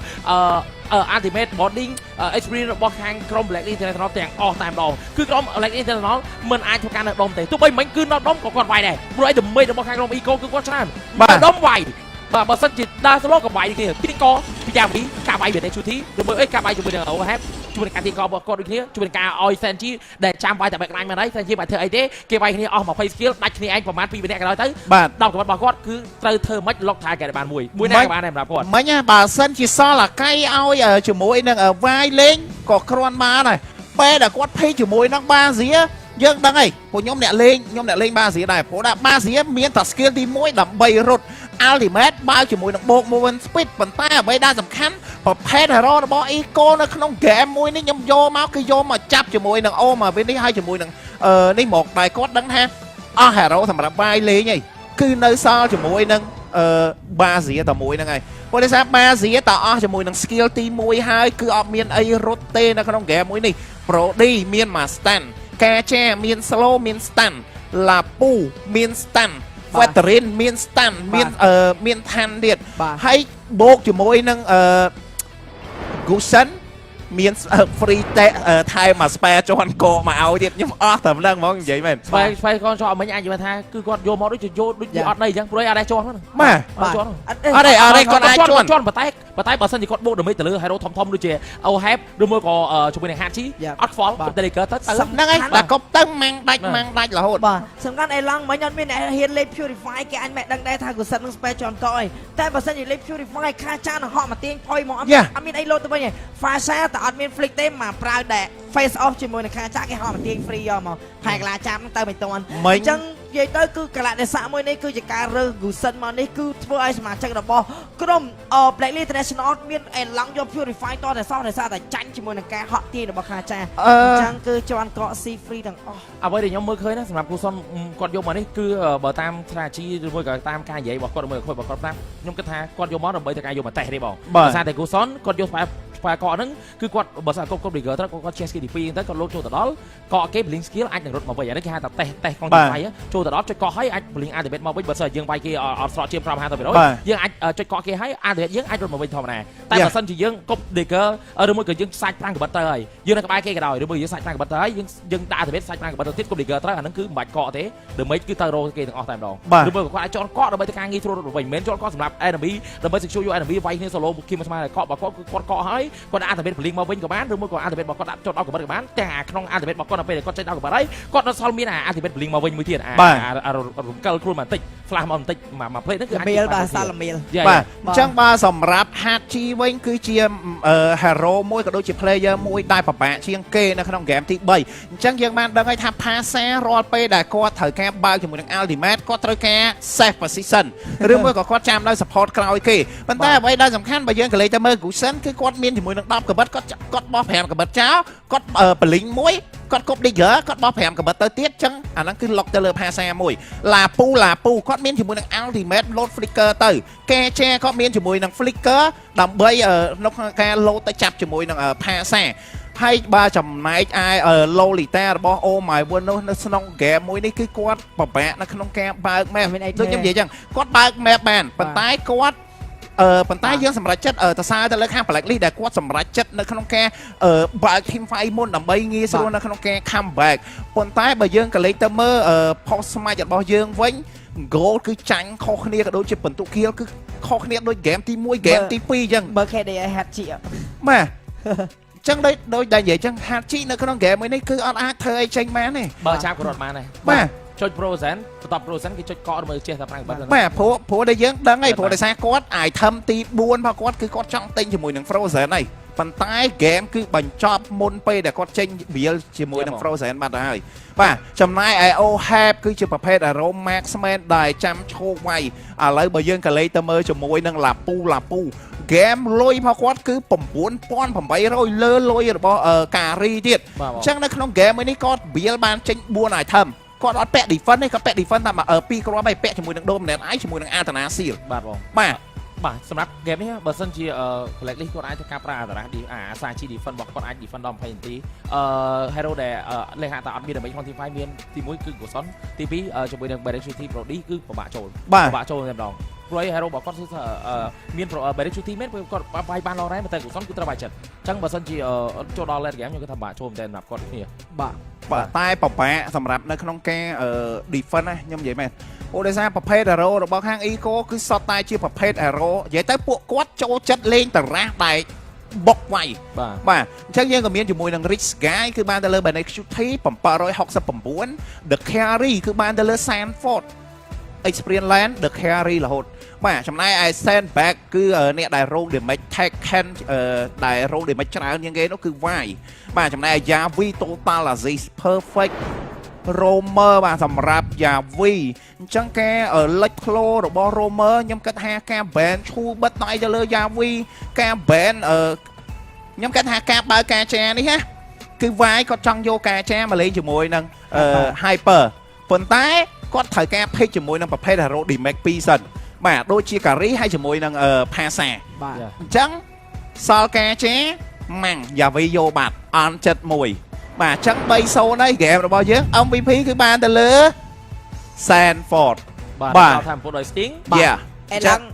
ultimate boarding experience របស់ខាងក្រុម Blacklist International ទាំងអស់តែម្ដងគឺក្រុម Blacklist International មិនអាចធ្វើការនៅដុំទេទោះបីមិនគឺនៅដុំក៏គាត់វាយដែរព្រោះអីdamageរបស់ខាងក្រុម Eco គឺគាត់ច្រើនបាទដុំវាយបាទបើសិនជាដើរទៅក៏វាយគ្នាទីកពីយ៉ាងពីការវាយវាតែឈូទីឬមើលអីការវាយជាមួយនឹងអូហេបជួយនឹងការទីករបស់គាត់ដូចគ្នាជួយនឹងការឲ្យ Senji ដែលចាំវាយតែបែកឡាញមកហើយ Senji បាច់ធ្វើអីទេគេវាយគ្នាអស់20 skill ដាច់គ្នាឯងប្រហែល2 minute ក៏ដោយទៅ10ក្បាត់របស់គាត់គឺត្រូវធ្វើមិន lock target បានមួយណាក៏បានដែរសម្រាប់គាត់មិញបើសិនជាសល់អាកៃឲ្យជាមួយនឹងវាយលេងក៏គ្រាន់បានហើយពេលដែលគាត់ភ័យជាមួយនឹងបាសៀយើងដឹងហើយពួកខ្ញុំអ្នកលេងបាសៀដែរព្រោះថាបាសៀមានតែ skill ទី1ដើម្បីរត់ ultimate បើជាមួយនឹងបូក movement speed ប៉ុន្តែអ្វីដែលសំខាន់ប្រភេទ hero របស់ Eco នៅក្នុង game មួយនេះខ្ញុំយកមកគឺយកមកចាប់ជាមួយនឹងអូមកវិញនេះហើយជាមួយនឹងនេះមកតែគាត់ដឹងថាអស់ hero សម្រាប់វាយលេងហី គឺនៅសល់ជាមួយនឹងបាស៊ីតែមួយហ្នឹងហើយព្រោះដោយសារបាស៊ីតអស់ជាមួយនឹង skill ទី1ហើយគឺអត់មានអីរត់ទេនៅក្នុងហ្គេមមួយនេះ Brody មាន Mastan កាចាមាន slow មាន stun ឡាពូមាន stun Veteran មាន stun មានឋានទៀតហើយបូកជាមួយនឹងGusen មាន free ថែមមក spare ជន់កមកឲ្យទៀតខ្ញុំអស់តែម្ដងហ្មងនិយាយមែន ស្បែកកូនចោលមិញអាចនិយាយថាគឺគាត់យកមកដូចជាយកដូចជាអត់ន័យអញ្ចឹងព្រោះអត់ដែរជន់ហ្នឹងបាទអត់ទេគាត់អាចជន់ប៉ុន្តែបើសិនជាគាត់បូកដើម្បីទៅលើ hero ធំដូចជា Ohab ឬមួយក៏ជាមួយនឹង Hachi អត់ខ្វល់គាត់ Deliker ទៅហ្នឹងហើយតែកុបទៅម៉ាំងដាច់រហូតបាទសំខាន់ឯឡងមិញអត់មានអ្នកហ៊ានលេប Purify គេអាចមិនដឹងដែរថាកុសិតនឹង spare ជន់កអីតែបើសិនជាលេប Purify ខាចានហក់មកទាញផុយមកអត់មានអីលោតទៅវិញទេ Fasha តែអត់មាន flick ទេមកប្រើតែ face off ជាមួយនឹងខាចាគេហក់មកទាញ free យកមកផែកឡាចាំទៅមិនតាន់អញ្ចឹងនិយាយទៅគឺកលៈទេសៈមួយនេះគឺជាការរើស Gusen មកនេះគឺធ្វើឲ្យសមាជិករបស់ក្រុម Blacklist International មានអេឡង់យក Purify តតែសោះដោយសារតែចាញ់ជាមួយនឹងការហក់ទាញរបស់ខាចាអញ្ចឹងគឺជន់កក C free ទាំងអស់អ្វីដែលខ្ញុំមើលឃើញណាសម្រាប់គូសុនគាត់យកមកនេះគឺបើតាម strategy ឬមួយក៏តាមការនិយាយរបស់គាត់ឬមួយក៏គាត់តាមខ្ញុំគិតថាគាត់យកមកដើម្បីតែការយកមកតេស្តទេបងដោយសារតែគូសុនគាត់យកស្បែកកកហ្នឹងគឺគាត់បើសិនគាត់ Trigger ទៅគាត់ chase skill ទី2ទៅគាត់លោតចូលទៅដល់កកគេ blink skill អាចនឹងរត់មកវិញអានេះគេហៅថាតេស្តក្នុងទី2ចូលទៅដល់ចុចកកហើយអាច blink activate មកវិញបើសិនយើងវាយគេអត់ស្រកជាង 50% យើងអាចចុចកកគេហើយ activate យើងអាចរត់មកវិញធម្មតាតែបើសិនជាយើងគប់ Trigger ឬមួយក៏យើងសាច់ប្រាំងកបិតទៅហើយយើងនៅក្បែរគេក៏ដោយឬមួយយើងសាច់ប្រាំងកបិតទៅហើយយើងដាក់ activate សាច់ប្រាំងកបិតទៅទៀតគប់ Trigger ត្រូវអាហ្នឹងគឺមិនបាច់កកទេដើម្បីគឺទៅរកគេទាំងអស់តែម្ដងឬមួយក៏គាត់អាចចន់កកដើម្បីទៅការងារធ្វើរត់វិញមិនមែនចន់កកសម្រាប់ enemy ដើម្បី secure យក enemy វាយគ្នា solo គីមស្មើកកបើគាត់គឺគាត់កកហើយគាត់ activate មកវិញក៏បានឬមួយក៏ activate របស់គាត់ដាក់ចុចដល់កបិតក៏បានតែក្នុង activate របស់គាត់ទៅពេលគាត់ចេញដល់កបិតហើយគាត់នៅសល់មាន activate blink មកវិញមួយទៀតរំកិលខ្លួនបន្តិច flash មកបន្តិចមក play ហ្នឹងគឺអាចមេលបាទសាឡមេលបាទអញ្ចឹងបើសម្រាប់ Hachi វិញគឺជា hero មួយក៏ដូចជា player មួយដែលពិបាកជាងគេនៅក្នុង game ទី3អញ្ចឹងយើងបានដឹងហើយថា Pasa រាល់ពេលដែលគាត់ត្រូវការបើកជាមួយនឹង ultimate គាត់ត្រូវការ safe position ឬមួយក៏គាត់ចាំនៅ support ក្រោយគេប៉ុន្តែអ្វីដែលសំខាន់បើយើងក៏លេខទៅមើល Gusen គឺគាត់មានជាមួយនឹង10កបិតគាត់បោះ5កបិតចោលគាត់បលីងមួយគាត់គប់ Digger គាត់បោះ5កបិតទៅទៀតអញ្ចឹងអាហ្នឹងគឺ lock ទៅលើ Pasa មួយឡាពូគាត់មានជាមួយនឹង ultimate load flicker ទៅកាចាគាត់មានជាមួយនឹង flicker ដើម្បីនៅក្នុងការ load ទៅចាប់ជាមួយនឹង Pasa ហើយបើចំណែកឯ Lolita របស់ Oh My Word នៅក្នុង game មួយនេះគឺគាត់ពិបាកនៅក្នុងការបើក map ដូចខ្ញុំនិយាយអញ្ចឹងគាត់បើក map បានប៉ុន្តែគាត់ប៉ុន្តែយើងសម្រេចចិត្តទៅសារទៅលើខាង Blacklist ដែលគាត់សម្រេចចិត្តនៅក្នុងការបើក team fight មុនដើម្បីងាយស្រួលនៅក្នុងការ comeback ប៉ុន្តែបើយើងក៏លេខទៅមើល post match របស់យើងវិញ goal គឺចាញ់ខុសគ្នាក៏ដូចជាពិន្ទុ kill គឺខុសគ្នាដូច game ទី1 game ទី2អញ្ចឹងបើ KDA Hachi បាទអញ្ចឹងដូចដែលនិយាយអញ្ចឹង Hachi នៅក្នុង game មួយនេះគឺអត់អាចធ្វើអីចេញបានទេបើចាប់ក៏រត់បានដែរបាទចុច Frozen បន្ទាប់ Frozen គេចុចកកមើលចេះតែប្រាំងបាត់បាទព្រោះដែលយើងដឹងហើយព្រោះដោយសារគាត់ item ទី4របស់គាត់គឺគាត់ចង់ទិញជាមួយនឹង Frozen ហើយប៉ុន្តែ game គឺបញ្ចប់មុនពេលដែលគាត់ចេញ build ជាមួយនឹង Frozen បាត់ទៅហើយបាទចំណែកឯ Ohab គឺជាប្រភេទ Arrow Marksman ដែលចាំឈោកវាយឥឡូវបើយើងក៏លេខទៅមើលជាមួយនឹងឡាពូ game លុយរបស់គាត់គឺ 9800 លើលុយរបស់ការីទៀតអញ្ចឹងនៅក្នុង game នេះគាត់ build បានចេញ4 itemគាត់អត់ពាក់ defense ទេគាត់ពាក់ defense តែ2គ្រាប់ហើយពាក់ជាមួយនឹង dominant eye ជាមួយនឹង Altana Seal បាទបងបាទសម្រាប់ game នេះបើសិនជា Blacklist គាត់អាចធ្វើការប្រើ Altana អាសាជី defense របស់គាត់អាច defense ដល់20នាទីhero ដែលលេខថាអត់មានដើម្បីក្នុង team fight មានទី1គឺ Gusen ទី2ជាមួយនឹង Barrier Shooting Brody គឺពិបាកចូលតែម្ដងព្រោះ hero របស់គាត់គឺមាន Barrier Shooting មែនព្រោះគាត់វាយបាន long range តែ Gusen គឺត្រូវវាយចិត្តអញ្ចឹងបើសិនជាចូលដល់ late game ខ្ញុំគិតថាពិបាកចូលមែនតើសម្រាប់គាត់គ្នាបាទតែពិបាកសម្រាប់នៅក្នុងការ defense ណាខ្ញុំនិយាយមែនអូដោយសារប្រភេទ hero របស់ខាង Eco គឺសតតែជាប្រភេទ hero និយាយទៅពួកគាត់ចូលចិត្តលេងតារ៉ាស់ដែលបុកវាយបាទអញ្ចឹងយើងក៏មានជាមួយនឹង Rich Guy គឺបានទៅលើ Benecuty 769 The Carry គឺបានទៅលើ Sanford Experience Land The Carry រហូតបាទចំណែកឯ Sandbag គឺអ្នកដែល roll damage tag can ដែល roll damage ច្រើនជាងគេនោះគឺវាយបាទចំណែកឯ Yavi Total Aziz Perfect Romer បាទសម្រាប់ Yavi អញ្ចឹងការលេចធ្លោរបស់ Romer ខ្ញុំគិតថាការ ban ឈូបិទដៃទៅលើ Yavi ការ ban ខ្ញុំគិតថាការបើកការចានេះណាគឺវាយគាត់ចង់យកការចាមកលេងជាមួយនឹង Hyper ប៉ុន្តែ គាត់ត្រូវការពេកជាមួយនឹងប្រភេទ hero damage 2សិនបាទដូចជាការីហើយជាមួយនឹងផាសាបាទអញ្ចឹងសល់ការចេម៉ាំងយ៉ាវីយ៉ូបាត់អនចិត្តមួយបាទអញ្ចឹង 3-0 ហើយហ្គេមរបស់យើង MVP គឺបានទៅលើ Sanford បាទថាពុតដោយ Sting បាទអេឡង់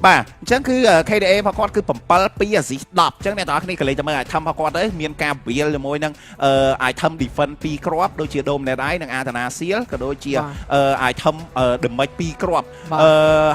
បាទអញ្ចឹងគឺ KDA របស់គាត់គឺ7 2 Aziz 10អញ្ចឹងអ្នកនរគ្នាក៏លេងទៅមើល item របស់គាត់ទៅមានការ build ជាមួយនឹងitem defense 2គ្រាប់ដូចជា Dominate និង Athena Seal ក៏ដូចជា item damage 2គ្រាប់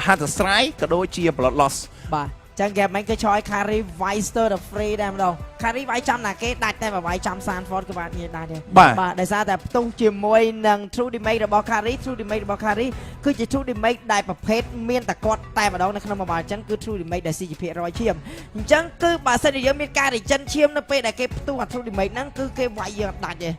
Hunter Strike ក៏ដូចជា Blood Loss បាទចឹងហ្គេមមិញគឺឆ្លើយ carry Weister the free ដែរម្ដង carry វាយចាំណាគេដាច់តែវាយចាំ Sanford ក៏បានងាយដែរទេបាទដោយសារតែផ្ទុះជាមួយនឹង true damage របស់ carry true damage របស់ carry គឺជា true damage ដែលប្រភេទមានតែគាត់តែម្ដងនៅក្នុង mobile ចឹងគឺ true damage ដែលស៊ីជាភាគរយឈាមអញ្ចឹងគឺបើសិនជាយើងមានការ regen ឈាមនៅពេលដែលគេផ្ទុះអា true damage ហ្នឹងគឺគេវាយយើងអត់ដាច់ទេ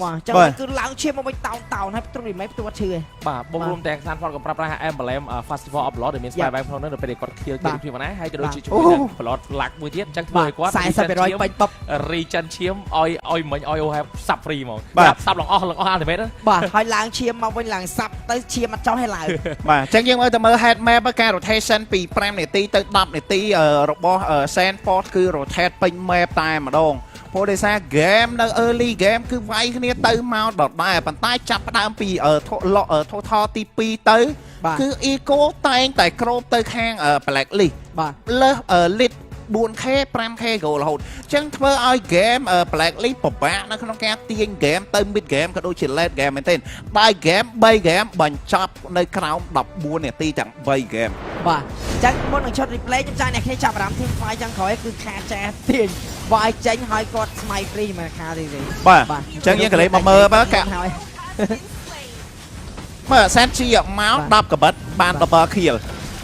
បាទអញ្ចឹងគឺឡើងឈាមមកវិញតោនហើយ true damage ផ្ទុះអត់ឈឺទេបាទបូករួមទាំង Sanford ក៏ប្រើប្រាស់ emblem festival of blood ដែលមាន spy bank ក្នុងនោះនៅពេលគាត់ kill គេពីណាហើយក៏ដូចជាជួយ Blood Flag មួយទៀតអញ្ចឹងធ្វើឲ្យគាត់ 40% បាញ់បប regen ឈាមឲ្យមិញឲ្យ OHF សាប់ free ហ្មងសាប់ឡើងអស់ ultimate បាទហើយឡើងឈាមមកវិញឡើងសាប់ទៅឈាមអត់ចោះឲ្យឡើងបាទអញ្ចឹងយើងមើលទៅមើល head map ការ rotation ពី5នាទីទៅ10នាទីរបស់ Sanford គឺ rotate ពេញ map តែម្ដងព្រោះដោយសារ game នៅ early game គឺវាយគ្នាទៅមកដដែលប៉ុន្តែចាប់ផ្ដើមពី total ទី2ទៅគឺ eco តែងតែគ្របទៅខាង black list បាទលើស lit 4K 5K goal រហូតអញ្ចឹងធ្វើឲ្យ game black list ពិបាកនៅក្នុងការទាញ game ទៅ mid game ក៏ដូចជា late game មែនទេបើ game 3 game បញ្ចប់នៅក្រោម14នាទីទាំង3 game បាទអញ្ចឹងមុននឹង shot replay ខ្ញុំចង់អ្នកគ្នាចាប់អារម្មណ៍ team fight ចឹងក្រោយគឺខាចាទាញវាយចេញឲ្យគាត់ស្មៃ free មកខាទេបាទអញ្ចឹងយើងក៏លេងមកមើលបើកាមើល Sanchi មក10កបិតបាន double kill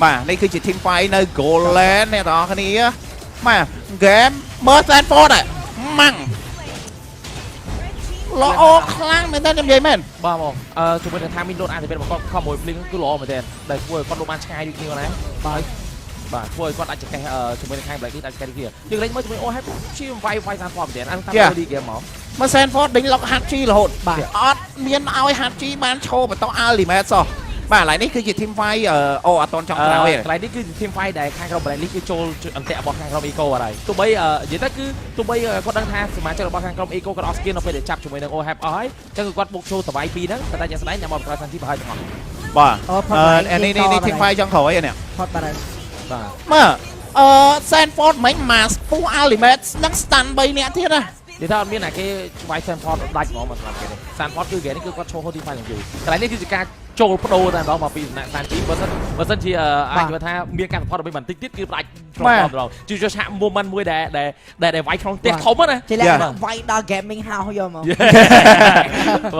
បាទនេះគឺជា team fight នៅ Goland អ្នកនរគ្នាបាទ game មើល Sanford ម៉ាំងល្អខ្លាំងមែនតើខ្ញុំនិយាយមែនបាទបងជាមួយនឹងថាមាន load អាចទៅរបស់គាត់ខំមួយ blink គឺល្អមែនតើដែលធ្វើឲ្យគាត់លោតបានឆ្ងាយដូចគ្នាណាបាទធ្វើឲ្យគាត់អាចចកេះជាមួយនឹងខាង Black List អាចចកេះគ្នាយើងលេងមើលជាមួយ OHF ជាវាយ Sanford មែនអានតាម early game មកមើល Sanford ដេញ lock Hachi រហូតអត់មានឲ្យ Hachi បានឈរបន្ត ultimate សោះបាទកន្លែងនេះគឺជា team fight អត់តន់ចង់ក្រោយទេកន្លែងនេះគឺ team fight ដែលខាងក្រុម Black List គឺចូលអន្ទាក់របស់ខាងក្រុម Eco អត់ហើយទោះបីនិយាយទៅគឺទោះបីគាត់ដឹងថាសមាជិករបស់ខាងក្រុម Eco គាត់អត់ skill នៅពេលដែលចាប់ជាមួយនឹង OHF អស់ហើយអញ្ចឹងគឺគាត់បុកចូលតវាយពីរហ្នឹងតែតែយ៉ាងស្ដែងអ្នកមកប្រកាសសាន់ទីប្រហែលទាំងអស់បាទនេះ team fight ចង់ក្រោយនេះផុតបាត់ហើយបាទមើលSanford មិញមកស្ពុះ ultimate នឹង stun 3នាក់ទៀតណានិយាយថាអត់មានណាគេវាយ Sanford ដាច់ហ្មងមកស្រាប់គេនេះ Sanford គឺគេនេះគឺគាត់ឈោហូទី fight នឹងយូរកន្លែងនេះគឺជាការចូលបដូរតែម្ដងមកពីសំណាក់ Sanchi បើសិនជាអាចនិយាយថាមានការ support ដើម្បីបន្តិចទៀតគឺផ្ដាច់ត្រង់ម្ដងជួយឆាក moment មួយដែលវាយក្នុងផ្ទះធំណាជាលក្ខណៈវាយដល់ gaming house យកមក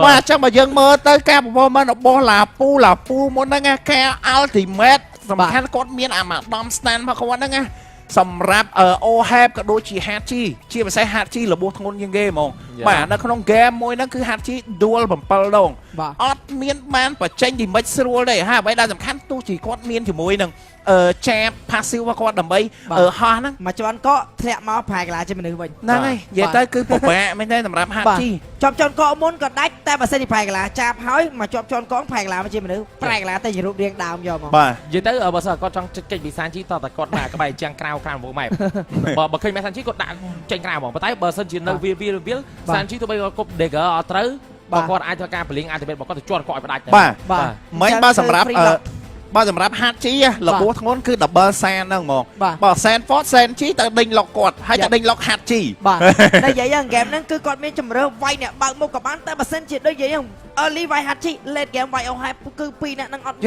បាទអញ្ចឹងបើយើងមើលទៅការ performance របស់ឡាពូមុនហ្នឹងការ ultimate សំខាន់គាត់មានអាម៉ាដំ stand របស់គាត់ហ្នឹងណាសម្រាប់ OHF ក៏ដូចជា Hachi ជាពិសេស Hachi របួសធ្ងន់ជាងគេហ្មងបាទនៅក្នុង game មួយហ្នឹងគឺ Hachi dual 7ដងអត់មានបានបញ្ចេញ damage ស្រួលទេហើយអ្វីដែលសំខាន់ទោះជាគាត់មានជាមួយនឹងចាប់ passive របស់គាត់ដើម្បីហោះហ្នឹងមួយជាន់ក៏ធ្លាក់មកប្រែកន្លាជាមនុស្សវិញហ្នឹងហើយនិយាយទៅគឺពិបាកមែនទេសម្រាប់ Hachi ជាប់ជាន់កមុនក៏ដាច់តែបើសិនជាប្រែកន្លាចាប់ហើយមកជាប់ជាន់កប្រែកន្លាមកជាមនុស្សប្រែកន្លាទៅជារូបរាងដើមយកមកបាទនិយាយទៅបើសិនគាត់ចង់ចេញពី Sanchi តតែគាត់ដាក់ក្បែរចាំងក្រៅវងម៉ែបើឃើញ Sanchi គាត់ដាក់ចេញក្រៅហ្មងប៉ុន្តែបើសិនជានៅវា Sanchi ទៅបីគាត់គប់ dagger អត់ត្រូវបើគាត់អាចធ្វើការបលីង ultimate របស់គាត់ទៅជាន់គាត់ឲ្យផ្ដាច់បាទមិញបើសម្រាប់ Hachi របួសធ្ងន់គឺ double san ហ្នឹងហ្មងបើ Sanford Sanchi ទៅដេញលុកគាត់ហើយទៅដេញលុក Hachi បាទតែនិយាយហ្គេមហ្នឹងគឺគាត់មានជំរឿវាយអ្នកបើកមុខក៏បានតែបើសិនជាដូចនិយាយ early វាយ Hachi late game វាយ OHF គឺពីរអ្នកហ្នឹងអត់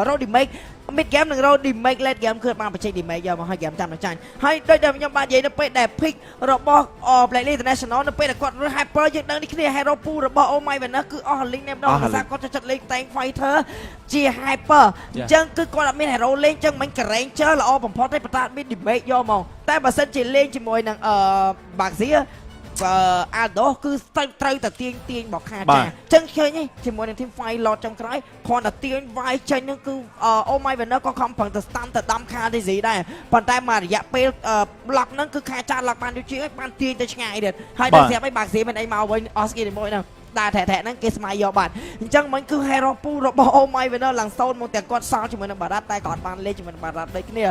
roll damage mid game នឹង roll damage late game គឺបានបញ្ចេញ damage យកមកឲ្យ game ចាំតែចាញ់ហើយដូចដែលខ្ញុំបាននិយាយនៅពេលដែល pick របស់ Black List International នៅពេលដែលគាត់ hyper យើងដឹងនេះគ្នា hero pool របស់ Oh My Winner គឺអស់ link តែម្ដងភាសាគាត់ចូលចិត្តលេង tank fighter ជា hyper អញ្ចឹងគឺគាត់អត់មាន hero លេងអញ្ចឹងមិញ ranger ល្អបំផុតទេប៉ុន្តែមាន damage យកមកតែបើសិនជាលេងជាមួយនឹងBaxia Aldo គឺត្រូវតែទាញបោកខាចាអញ្ចឹងឃើញទេជាមួយនឹង team fight lot ចុងក្រោយគ្រាន់តែទាញវាយចេញហ្នឹងគឺ Oh My Winner ក៏ខំប្រឹងទៅស្តាំទៅដាំខាទេស៊ីដែរប៉ុន្តែមករយៈពេល block ហ្នឹងគឺខាចា lock បានយូរជាងហើយបានទាញទៅឆ្ងាយទៀតហើយដល់ស្រាប់ឲ្យបាក់ស៊ីមិនអីមកវិញអស់ស្គីមួយហ្នឹង ដាថែហ្នឹងគេស្មៃយកបាត់អញ្ចឹងមិញគឺ hero pool របស់ Oh My Winner ឡើងសូនមកទាំងគាត់សល់ជាមួយនឹងបារ៉ាត់តែគាត់បានលេងជាមួយនឹងបារ៉ាត់ដូចគ្នា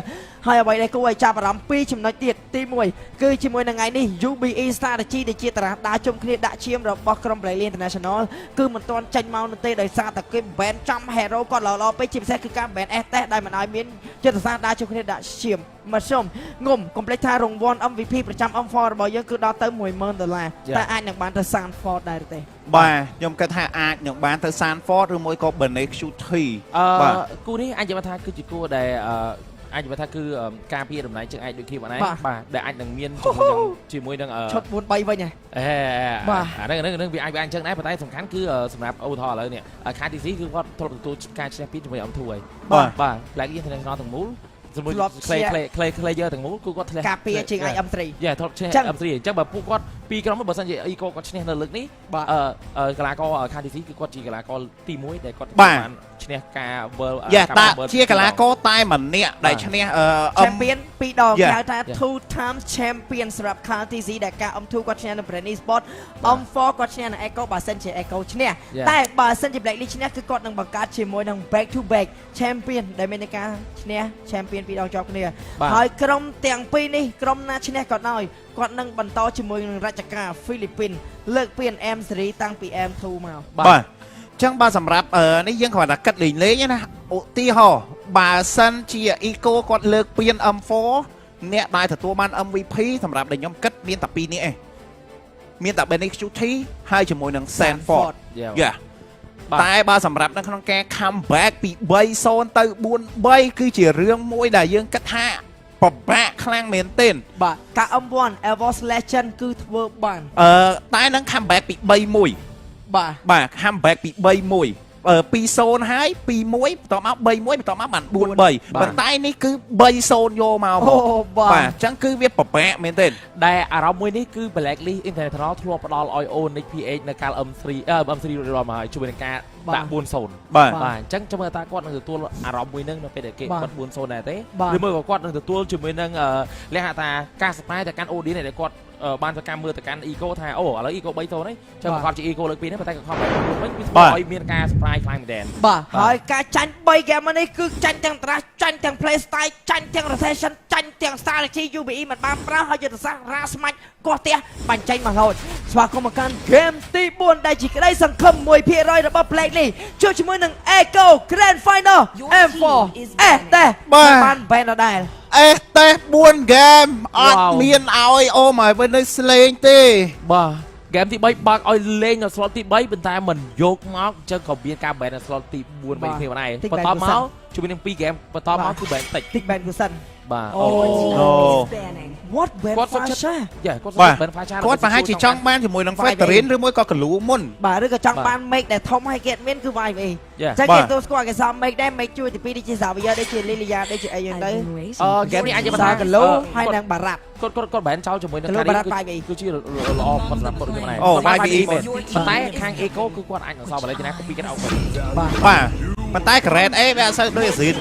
ហើយអ្វីដែលគួរឲ្យចាប់អារម្មណ៍ពីរចំណុចទៀតទី1គឺជាមួយនឹងថ្ងៃនេះ UBE strategy ដែលជាតារាដើរជុំគ្នាដាក់ឈាមរបស់ក្រុម Brazil International គឺមិនទាន់ចេញមកនោះទេដោយសារតែគេ ban ចំ hero គាត់ល្អពេកជាពិសេសគឺការ ban S តេសដែលមិនឲ្យមានចិត្តសាស្ត្រដើរជុំគ្នាដាក់ឈាមមកសុំងុំកុំភ្លេចថារង្វាន់ MVP ប្រចាំ M4 របស់យើងគឺដល់ទៅ$10000តែអាចនឹងបានទៅ Sanford ដែរទេបាទខ្ញុំគិតថាអាចនឹងបានទៅ Sanford ឬមួយក៏ Benexuti បាទគូនេះអាចនិយាយថាគឺជាគូដែលអាចនិយាយថាគឺការពារតំណែងជើងឯកដូចគ្នាបងណាបាទដែលអាចនឹងមានជាមួយនឹងឈុត4-3វិញហ៎បាទអាហ្នឹងវាអាចអញ្ចឹងដែរប៉ុន្តែសំខាន់គឺសម្រាប់ឧទាហរណ៍ឥឡូវនេះ KTC គឺគាត់ធ្លាប់ទទួលការឈ្នះពីជាមួយ M2 ហើយបាទ Black International ទាំងមូលជាមួយ player ទាំងមូលគឺគាត់ធ្លាក់ការពារជាង M3 យ៉ាធ្លាប់ឈ្នះ M3 អញ្ចឹងបើពួកគាត់ពីរក្រុមបើសិនជា Eco គាត់ឈ្នះនៅលើកនេះកីឡាករ KTC គឺគាត់ជាកីឡាករទី1ដែលគាត់បានឈ្នះការ World ជាកីឡាករតែម្នាក់ដែលឈ្នះ Champion 2 ដងគេហៅថា two times champion សម្រាប់ KTC ដែលការ M2 គាត់ឈ្នះនៅ Brand Sport M4 គាត់ឈ្នះនៅ Eco បើសិនជា Eco ឈ្នះតែបើសិនជា Black League ឈ្នះគឺគាត់នឹងបង្កើតជាមួយនឹង back to back champion ដែលមានការឈ្នះ champion 2 ដងជាប់គ្នាហើយក្រុមទាំងពីរនេះក្រុមណាឈ្នះក៏ដោយគាត់នឹងបន្តជាមួយនឹងរាជការហ្វីលីពីនលើកពី M series តាំងពី M2 មកបាទចឹងបើសម្រាប់នេះយើងគ្រាន់តែគិតលេងណាឧទាហរណ៍បើសិនជា Eco គាត់លើកពី M4 អ្នកដែលទទួលបាន MVP សម្រាប់ដែលខ្ញុំគិតមានតែ2នេះឯងមានតែ Benexuti ហើយជាមួយនឹង Sanford តែបើសម្រាប់នៅក្នុងការ comeback ពី 3-0 ទៅ 4-3 គឺជារឿងមួយដែលយើងគិតថាពិបាកខ្លាំងមែនទែនបាទការ M1 Evos Legend គឺធ្វើបានតែនឹង comeback ពី 3-1 បាទ comeback ពី 3-1 2-0 ហើយ 2-1 បន្ទាប់មក 3-1 បន្ទាប់មកបាន 4-3 ប៉ុន្តែនេះគឺ 3-0 យកមកបាទអញ្ចឹងគឺវាពិបាកមែនទេដែលអារម្មណ៍មួយនេះគឺ Black League International ធ្លាប់ផ្ដល់ឲ្យ Onyx PH នៅកាល M3 រួចមកហើយជួយនឹងការដាក់ 4-0 បាទអញ្ចឹងចាំមើលតើគាត់នឹងទទួលអារម្មណ៍មួយនឹងនៅពេលដែលគេគាត់ 4-0 ដែរទេឬមួយក៏គាត់នឹងទទួលជាមួយនឹងលក្ខណៈថាការសប្បាយទៅកាន់ Audience ដែលគាត់បានទៅកម្មមើលទៅកាន់ Eco ថាអូឥឡូវ Eco 3-0នេះចាំប្រកបជា Eco លើកពីនេះប៉ុន្តែក៏ខំវិញវាធ្វើឲ្យមានការ surprise ខ្លាំងមែនទែនបាទហើយការចាញ់3 game នេះគឺចាញ់ទាំងត្រាស់ចាញ់ទាំង play style ចាញ់ទាំង rotation ចាញ់ទាំង strategy UBE មិនបានប្រើហើយយុទ្ធសាស្ត្ររ៉ាស្មាច់កោះផ្ទះបាញ់ចេញមករហូតស្វាគមន៍មកកាន់ game ទី4ដែលជាក្តីសង្ឃឹម 1% របស់ Black League ជួបជាមួយនឹង Eco Grand Final M4 តែបាន ban ដដែលតេស4 game អត់មានឲ្យ Oh My Winner ស្លេងទេបាទហ្គេមទី3បើកឲ្យលេងនៅ slot ទី3ប៉ុន្តែមិនយកមកអញ្ចឹងក៏មានការ ban នៅ slot ទី4វិញគ្នាដែរបន្តមកជាមួយនឹង2 game បន្តមកគឺ ban តិច ban គឺសិនបាទអូ What ban គាត់ Fasha គាត់ ban Fasha គាត់ប្រហែលជាចង់បានជាមួយនឹង Veteran ឬមួយក៏ Glue មុនបាទឬក៏ចង់បាន make ដែលធំឲ្យគេអត់មានគឺ YVA ចឹងគេទៅស្គាល់គេសម make ដែរ make ជួយទី2ដូចជា Xavier ដូចជា Lilia ដូចជាអីយ៉ាងទៅgame នេះអាចថា Glue ហើយនឹង Barat គាត់ ban ចោលជាមួយនឹង Kari គឺជាល្អបំផុតសម្រាប់គាត់ខ្លួនឯងប៉ុន្តែខាង Eco គឺគាត់អាចនឹងសល់បល័យណាពីគាត់អោបបាទប៉ុន្តែ grade A វាអត់សូវដូច Azin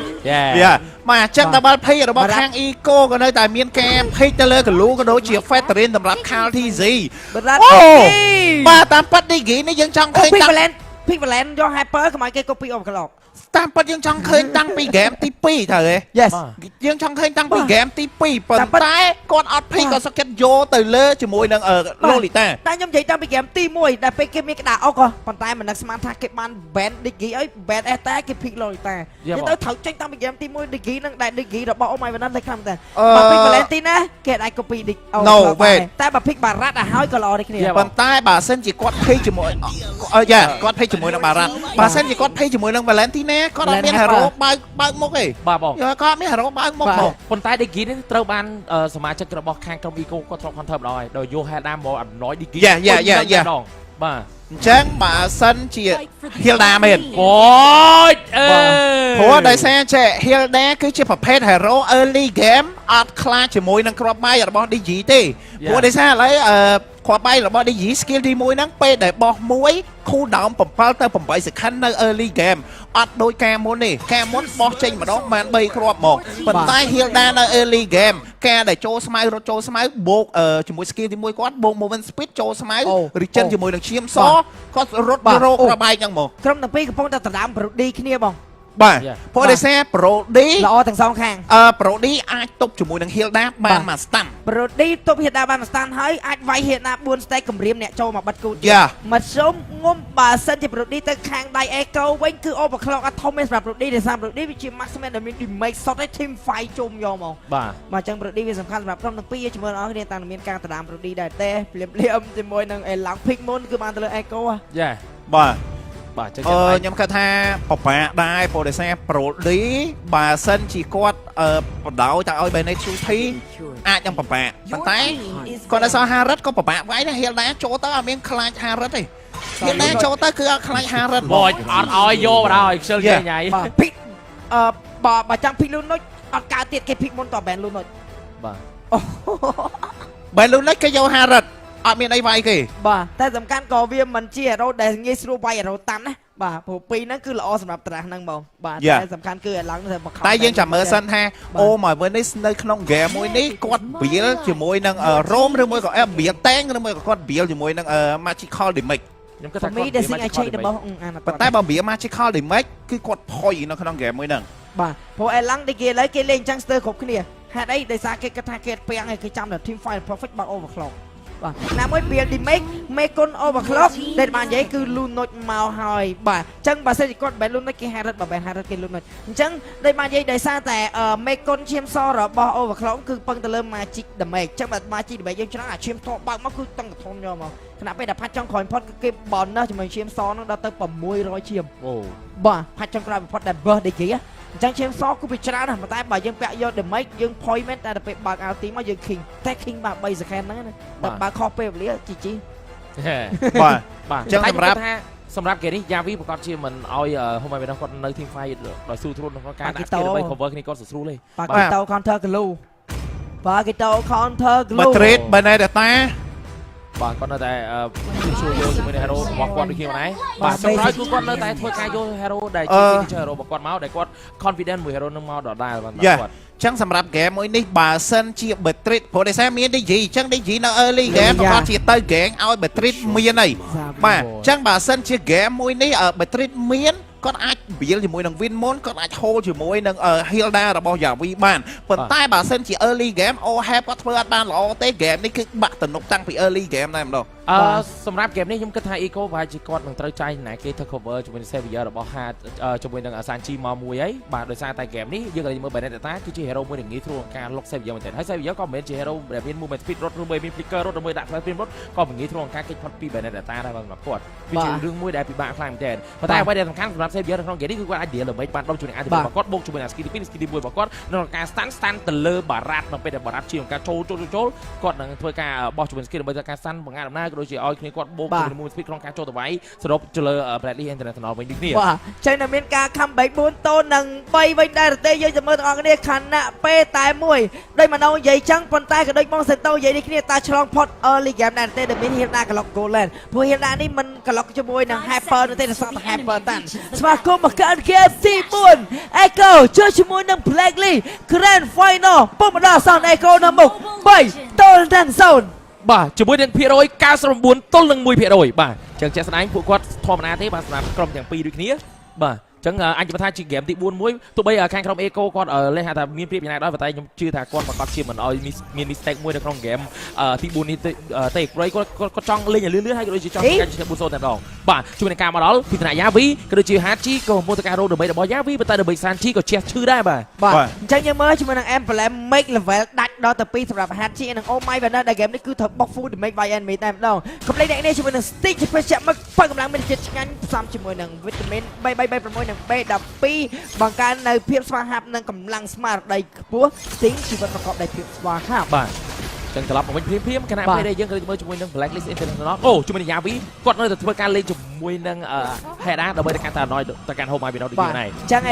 បាទអញ្ចឹង double pick របស់ខាង Eco ក៏នៅតែមានការ pick ទៅលើ Glue ក៏ដូចជា Veteran សម្រាប់ KTZ បាទតាមប៉ាត់ Digi នេះយើងចង់ឃើញPick Valent យក Hyper កុំឲ្យគេ copy overclock តាមប៉ាត់យើងចង់ឃើញតាំងពី game ទី2ត្រូវទេ Yes យើងចង់ឃើញតាំងពី game ទី2ប៉ុន្តែគាត់អត់ pick ក៏សឹកចិត្តយកទៅលើជាមួយនឹង Lolita តែខ្ញុំនិយាយតាំងពី game ទី1ដែលពេលគេមានក្តារអុកប៉ុន្តែមិននឹកស្មានថាគេបាន ban Digi អី ban S តែគេ pick Lolita យើងទៅត្រូវចេញតាំងពី game ទី1 Digi នឹងដែល Digi របស់ Oh My Winner តែខ្លាំងតែបើ pick Valentina គេអាច copy Digi តែបើ pick Barat ឲ្យហើយក៏ល្អដូចគ្នាប៉ុន្តែបើសិនជាគាត់ pick ជាមួយគាត់ pick ជាមួយនឹង Barat បើសិនជាគាត់ pick ជាមួយនឹង Valentina គាត់អត់មាន hero បើកមុខទេបាទបងគាត់មាន hero បើកមុខបងប៉ុន្តែ Digi នេះត្រូវបានសមាជិករបស់ខាងក្រុម Eco គាត់ធ្លាប់ counter ម្ដងហើយដោយយក Helda មកអំណោយ Digi បាទអញ្ចឹងបើសិនជា Hilda មែនអូយព្រោះដោយសារចេះ Hilda គឺជាប្រភេទ hero early game អត់ខ្លាចជាមួយនឹងគ្រាប់បាយរបស់ Digi ទេព្រោះដោយសារឥឡូវគ្រាប់បាយរបស់ Digi skill ទី1ហ្នឹងពេលដែលបោះ1 cool down 7ទៅ8 second នៅ early game អត់ដូចការមុនទេការមុនបោះចេញម្ដងបាន3គ្រាប់មកប៉ុន្តែ Hilda នៅ early game ការដែលចូលស្មៅរត់ចូលស្មៅបូកជាមួយ skill ទី1គាត់បូក movement speed ចូលស្មៅ regen ជាមួយនឹងឈាមស គាត់រត់រោគប្របែកហ្នឹងមក ក្រុមទាំងពីរកំពុងតែដណ្ដើមប្រូឌីគ្នាបង បាទព្រោះដោយសារប្រូឌី ល្អទាំងសងខាង ប្រូឌីអាចទប់ជាមួយនឹង Hilda បានមួយស្តាន់ ប្រូឌីទប់ Hilda បានមួយស្តាន់ហើយអាចវាយ Hilda 4 stack គម្រាមអ្នកចូលមកបិទគូទៀតមកសុំងុំបើសិនជាប្រូឌីទៅខាងដៃ Echo វិញគឺ overclock អត់ធំទេសម្រាប់ប្រូឌីដោយសារប្រូឌីវាជា maximum ដែលមាន damage shot ឯ team fight ជុំយកមកបាទអញ្ចឹងប្រូឌីវាសំខាន់សម្រាប់ក្រុមទាំងពីរជាមួយអស់គ្នាតាមមានការដណ្ដើមប្រូឌីដែរទេភ្លាមជាមួយនឹងអេឡង់ pick មុនគឺបានទៅលើ Echo យ៉ាបាទខ្ញុំគិតថាពិបាកដែរព្រោះដោយសារប្រូឌីបើសិនជាគាត់បដោទៅឲ្យ Bennett Chuti អាចនឹងពិបាកប៉ុន្តែគាត់នៅសល់Harris ក៏ពិបាកវាយដែរ Hilda ចូលទៅអត់មានខ្លាចHarris ទេ Hilda ចូលទៅគឺអត់ខ្លាចHarris បោចអត់ឲ្យយកបណ្ដោយខ្ជិលគេញ៉ៃ បាទ pick បើចាំ pick លូនុចអត់កើតទៀតគេ pick មុនត Ben លូនុចបាទ Ben លូនុចគេយកHarris អត់មានអីវាយគេបាទតែសំខាន់ក៏វាមិនជា hero ដែលងាយស្រួលវាយ hero តាន់ណាបាទព្រោះពីរហ្នឹងគឺល្អសម្រាប់ត្រាស់ហ្នឹងបងបាទតែសំខាន់គឺឲ្យឡើងទៅមកខំតែយើងចាំមើលសិនថាអូមកវិញនេះនៅក្នុង game មួយនេះគាត់បៀលជាមួយនឹង Rome ឬមួយក៏បៀល Tank ឬមួយក៏គាត់បៀលជាមួយនឹង Magical Damage ខ្ញុំគិតថាគាត់ ប៉ុន្តែបើបៀល Magical Damage គឺគាត់ផុយនៅក្នុង game មួយហ្នឹងបាទព្រោះអេឡង់ដែលគេឥឡូវគេលេងអញ្ចឹងស្ទើរគ្រប់គ្នាហេតុអីដោយសារគេគិតថាគេពាំងឲ្យគេចាំដល់ team fight perfect បើ overclock បាទណាមួយ build damage មេគុណ overclock ដែលបាននិយាយគឺ Lunoch មកហើយបាទអញ្ចឹងបើសិនជាគាត់ ban Lunoch គេ Harris បើ ban Harris គេ Lunoch អញ្ចឹងដែលបាននិយាយដោយសារតែមេគុណឈាមសរបស់ overclock គឺពឹងទៅលើ magic damage អញ្ចឹងបើ magic damage យើងច្រើនអាឈាមសបើកមកគឺតឹងកធំយកមកខណៈពេលដែលផាត់ចុងក្រោយបំផុតគឺគេ bonus ជាមួយឈាមសហ្នឹងដល់ទៅ600ឈាមអូបាទផាត់ចុងក្រោយបំផុតដែល birth គេអញ្ចឹងឈាមសគឺវាច្រើនណាស់តែបើយើងពាក់យក damage យើង point មែនតែទៅពេលបើក ulti មកយើង king តែ king បាទ3 second ហ្នឹងណាតែបើខុសពេលវេលា GG បាទបាទអញ្ចឹងសម្រាប់គេនេះ Yavi ប្រកាសជាមិនឲ្យហូមឯគាត់នៅ team fight ដោយស៊ូទ្រូនក្នុងការដាក់គេដើម្បី cover គ្នាគាត់ស្រួលទេបាទគេទៅ counter glue បាទគេទៅ counter glue មក trade Benedetta បាទគាត់នៅតែជួយយកជាមួយនឹង hero របស់គាត់ដូចគ្នាដែរបាទចុងក្រោយគឺគាត់នៅតែធ្វើការយក hero ដែលជា signature hero របស់គាត់មកដែលគាត់ confident មួយ hero នឹងមកដដែលបាទគាត់ចឹងសម្រាប់ game មួយនេះបើសិនជា Beatrice ព្រោះដោយសារមាន DG ចឹង DG នៅ early game ប្រកាសជាទៅ gang ឲ្យ Beatrice មានអីបាទចឹងបើសិនជា game មួយនេះ Beatrice មានគាត់អាច build ជាមួយនឹង win moon គាត់អាច hold ជាមួយនឹង Hilda របស់ Yavi បានប៉ុន្តែបើសិនជា early game Ohab គាត់ធ្វើអត់បានល្អទេ game នេះគឺបាក់ទំនុកតាំងពី early game តែម្ដងសម្រាប់ game នេះខ្ញុំគិតថា Eco ប្រហែលជាគាត់នឹងត្រូវចាយណែគេធ្វើ cover ជាមួយនឹង Savior របស់ Hard ជាមួយនឹង Sanchi មកមួយហើយបាទដោយសារតែ game នេះយើងក៏មើល Benedetta គឺជា hero មួយដែលងាយស្រួលក្នុងការលុក Savior មែនទែនហើយ Savior ក៏មិនមែនជា hero ដែលមាន movement speed រត់ឬមួយមាន flicker រត់ឬមួយដាក់ flash រត់ក៏មិនងាយស្រួលក្នុងការគេចផុតពី Benedetta ដែរបាទសម្រាប់គាត់វាជារឿងមួយដែលពិបាកខ្លាំងមែនទែនប៉ុន្តែអ្វីដែលសំខាន់សម្រាប់ Savior នៅក្នុង game នេះគឺគាត់អាច deal ដើម្បីបានដុំជួយនឹង item របស់គាត់បូកជាមួយនឹង skill 2 skill 1របស់គាត់នៅក្នុងការ stand ទៅលើបារ៉ាត់នៅពេលដែលបារ៉ាត់ជាក្នុងការចូលគាត់នឹងធ្វើការបោះជាមួយ skill ដើម្បីធ្វើការ stand បង្ហាញដំណើរក៏ដូចជាឲ្យគ្នាគាត់បូកជាមួយ movement speed ក្នុងការចូលទៅវាយសរុបទៅលើ Bradley International វិញដូចគ្នាបាទចឹងតែមានការ comeback 4 តូននិង3វិញដែរទេយើងจะមើលទាំងអស់គ្នាខណៈពេលតែមួយដោយមកនិយាយចឹងប៉ុន្តែក៏ដូចបង SENTO និយាយនេះគ្នាតាឆ្លងផុត early game ដែរទេដែលមាន Hilda ក្លុក Golden ព្រោះ Hilda នេះមិនក្លុកជាមួយនឹង Hyper ទេតែសក់តែ Hyper តាន់ស្វាគមន៍មកកាន់ game ទី4 Echo ជួយជាមួយនឹង Blackley Grand Final ពុំមកដល់ Sound Echo នៅមុខ3តូនទាំង0បាទជាមួយនឹងភាគរយ99ទល់នឹង1%បាទចឹងជាក់ស្ដែងពួកគាត់ធម្មតាទេបាទសម្រាប់ក្រុមទាំងពីរដូចគ្នាបាទចឹងអញជឿថាជា game ទី4មួយទោះបីខាងក្រុម Echo គាត់លេងថាមានព្រៀបយ៉ាងណាដែរតែខ្ញុំជឿថាគាត់ប្រកាសជាមិនឲ្យមាន mistake មួយនៅក្នុង game ទី4នេះទេព្រោះគាត់ចង់លេងឲ្យលឿនៗហើយក៏ដូចជាចង់ការជា4-0តែម្ដងបាទជួយនឹងការមកដល់ពីថ្នាក់ Yavi ក៏ដូចជា Hachi ក៏កំពុងតែការរោដើម្បីរបស់ Yavi ប៉ុន្តែដើម្បី Sanchi ក៏ជះឈឺដែរបាទអញ្ចឹងយើងមើលជាមួយនឹង Emblem make level ដាច់ដល់ទៅ2សម្រាប់ Hachi និង Oh My Vanna ដែល game នេះគឺត្រូវបុក full damage by enemy តែម្ដងកំលេចអ្នកនេះជាមួយនឹង Stick ជាជាមកបើកម្លាំងមានចិត្តឆ្ងាញ់ផ្សំជាមួយនឹង Vitamin 336និង B12 បង្កើននៅភាពស្វាហាប់និងកម្លាំងស្មារតីខ្ពស់ទីងជីវិតប្រកបដោយភាពស្វាហាប់បាទចឹងត្រឡប់មកវិញព្រាមខណៈពេលដែលយើងក៏មើលជាមួយនឹង Blacklist International អូជាមួយនឹង Yavi គាត់នៅតែធ្វើការលេងជាមួយនឹង Heda ដើម្បីទៅកាន់តាណយទៅកាន់ Home Video ដូចនេះដែរអញ្ចឹង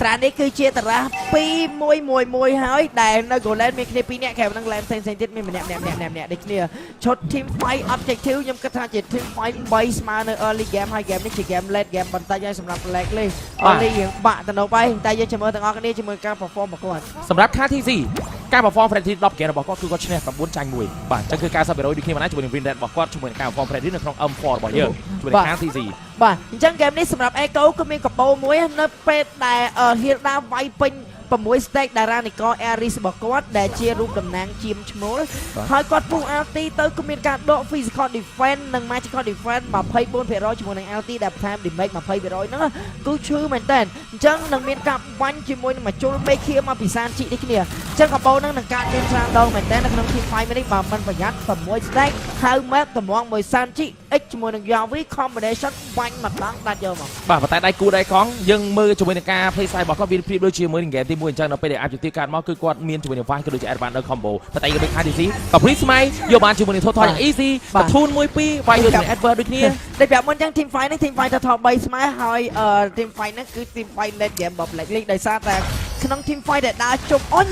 ត្រានេះគឺជាតារា2-1-1-1ហើយដែលនៅ Golden មានគ្នា2នាក់ក្រៅនឹង Lane ផ្សេងទៀតមានម្នាក់ដូចគ្នាឈុត Team Fight Objective ខ្ញុំគិតថាជា Team Fight 3ស្មើនៅ early game ហើយ game នេះជា game late game បន្តិចហើយសម្រាប់ Blacklist early រៀងបាក់ទៅនៅបាយតែយើងចាំមើលទាំងអស់គ្នាជាមួយការ perform របស់គាត់សម្រាប់ KTC ការ perform Freddy 10 game របស់គាត់គឺគាត់ឈ្នះ 9 ចាញ់ 1 បាទអញ្ចឹងគឺការ 100% ដូចគ្នាមកណាជាមួយនឹង win rate របស់គាត់ជាមួយនឹងការ perform Freddy នៅក្នុង M4 របស់យើងជាមួយនឹង TC បាទអញ្ចឹង game នេះសម្រាប់ Echo គឺមានកាបូមួយនៅពេលដែល Hilda វាយពេញ6 stack ដែលរានិក Aris របស់គាត់ដែលជារូបតំណាងជាមឈ្មោលហើយគាត់ពុះ LT ទៅគឺមានការដក physical defense និង magical defense 24% ជាមួយនឹង LT ដែលបន្ថែម damage 20% ហ្នឹងគឺឈឺមែនតើអញ្ចឹងនឹងមានការបាញ់ជាមួយនឹងមួយជុលមេឃាមកពីសានជីនេះគ្នាអញ្ចឹងកាបូហ្នឹងនឹងកើតមានច្រើនដងមែនតើនៅក្នុង team fight នេះបើមិនប្រយ័ត្ន6 stack ហៅមកតម្ងមួយសានជី X ជាមួយនឹង Yavi combination បាញ់ម្ដងដាច់យកមកបាទប៉ុន្តែដៃគូដៃកង់យើងមើលជាមួយនឹងការ play style របស់គាត់វាប្រៀបដូចជាមួយនឹង game ទី 1 អញ្ចឹងដល់ពេលដែលអាចទីកាត់មកគឺគាត់មានជាមួយនឹង Vice ក៏ដូចជា Advanced combo ប៉ុន្តែយើងដូច IDC ក៏ Free Smite យកបានជាមួយនឹង Total យ៉ាង easy បធូន 1 2 Vice យកជាមួយ Advert ដូចគ្នាដែលប្រាប់មុនអញ្ចឹង team fight នេះ team fight Total 3 Smite ហើយ team fight ហ្នឹងគឺ team fight late game របស់ Black League ដោយសារតែក្នុង team fight ដែលដើរជុំអញ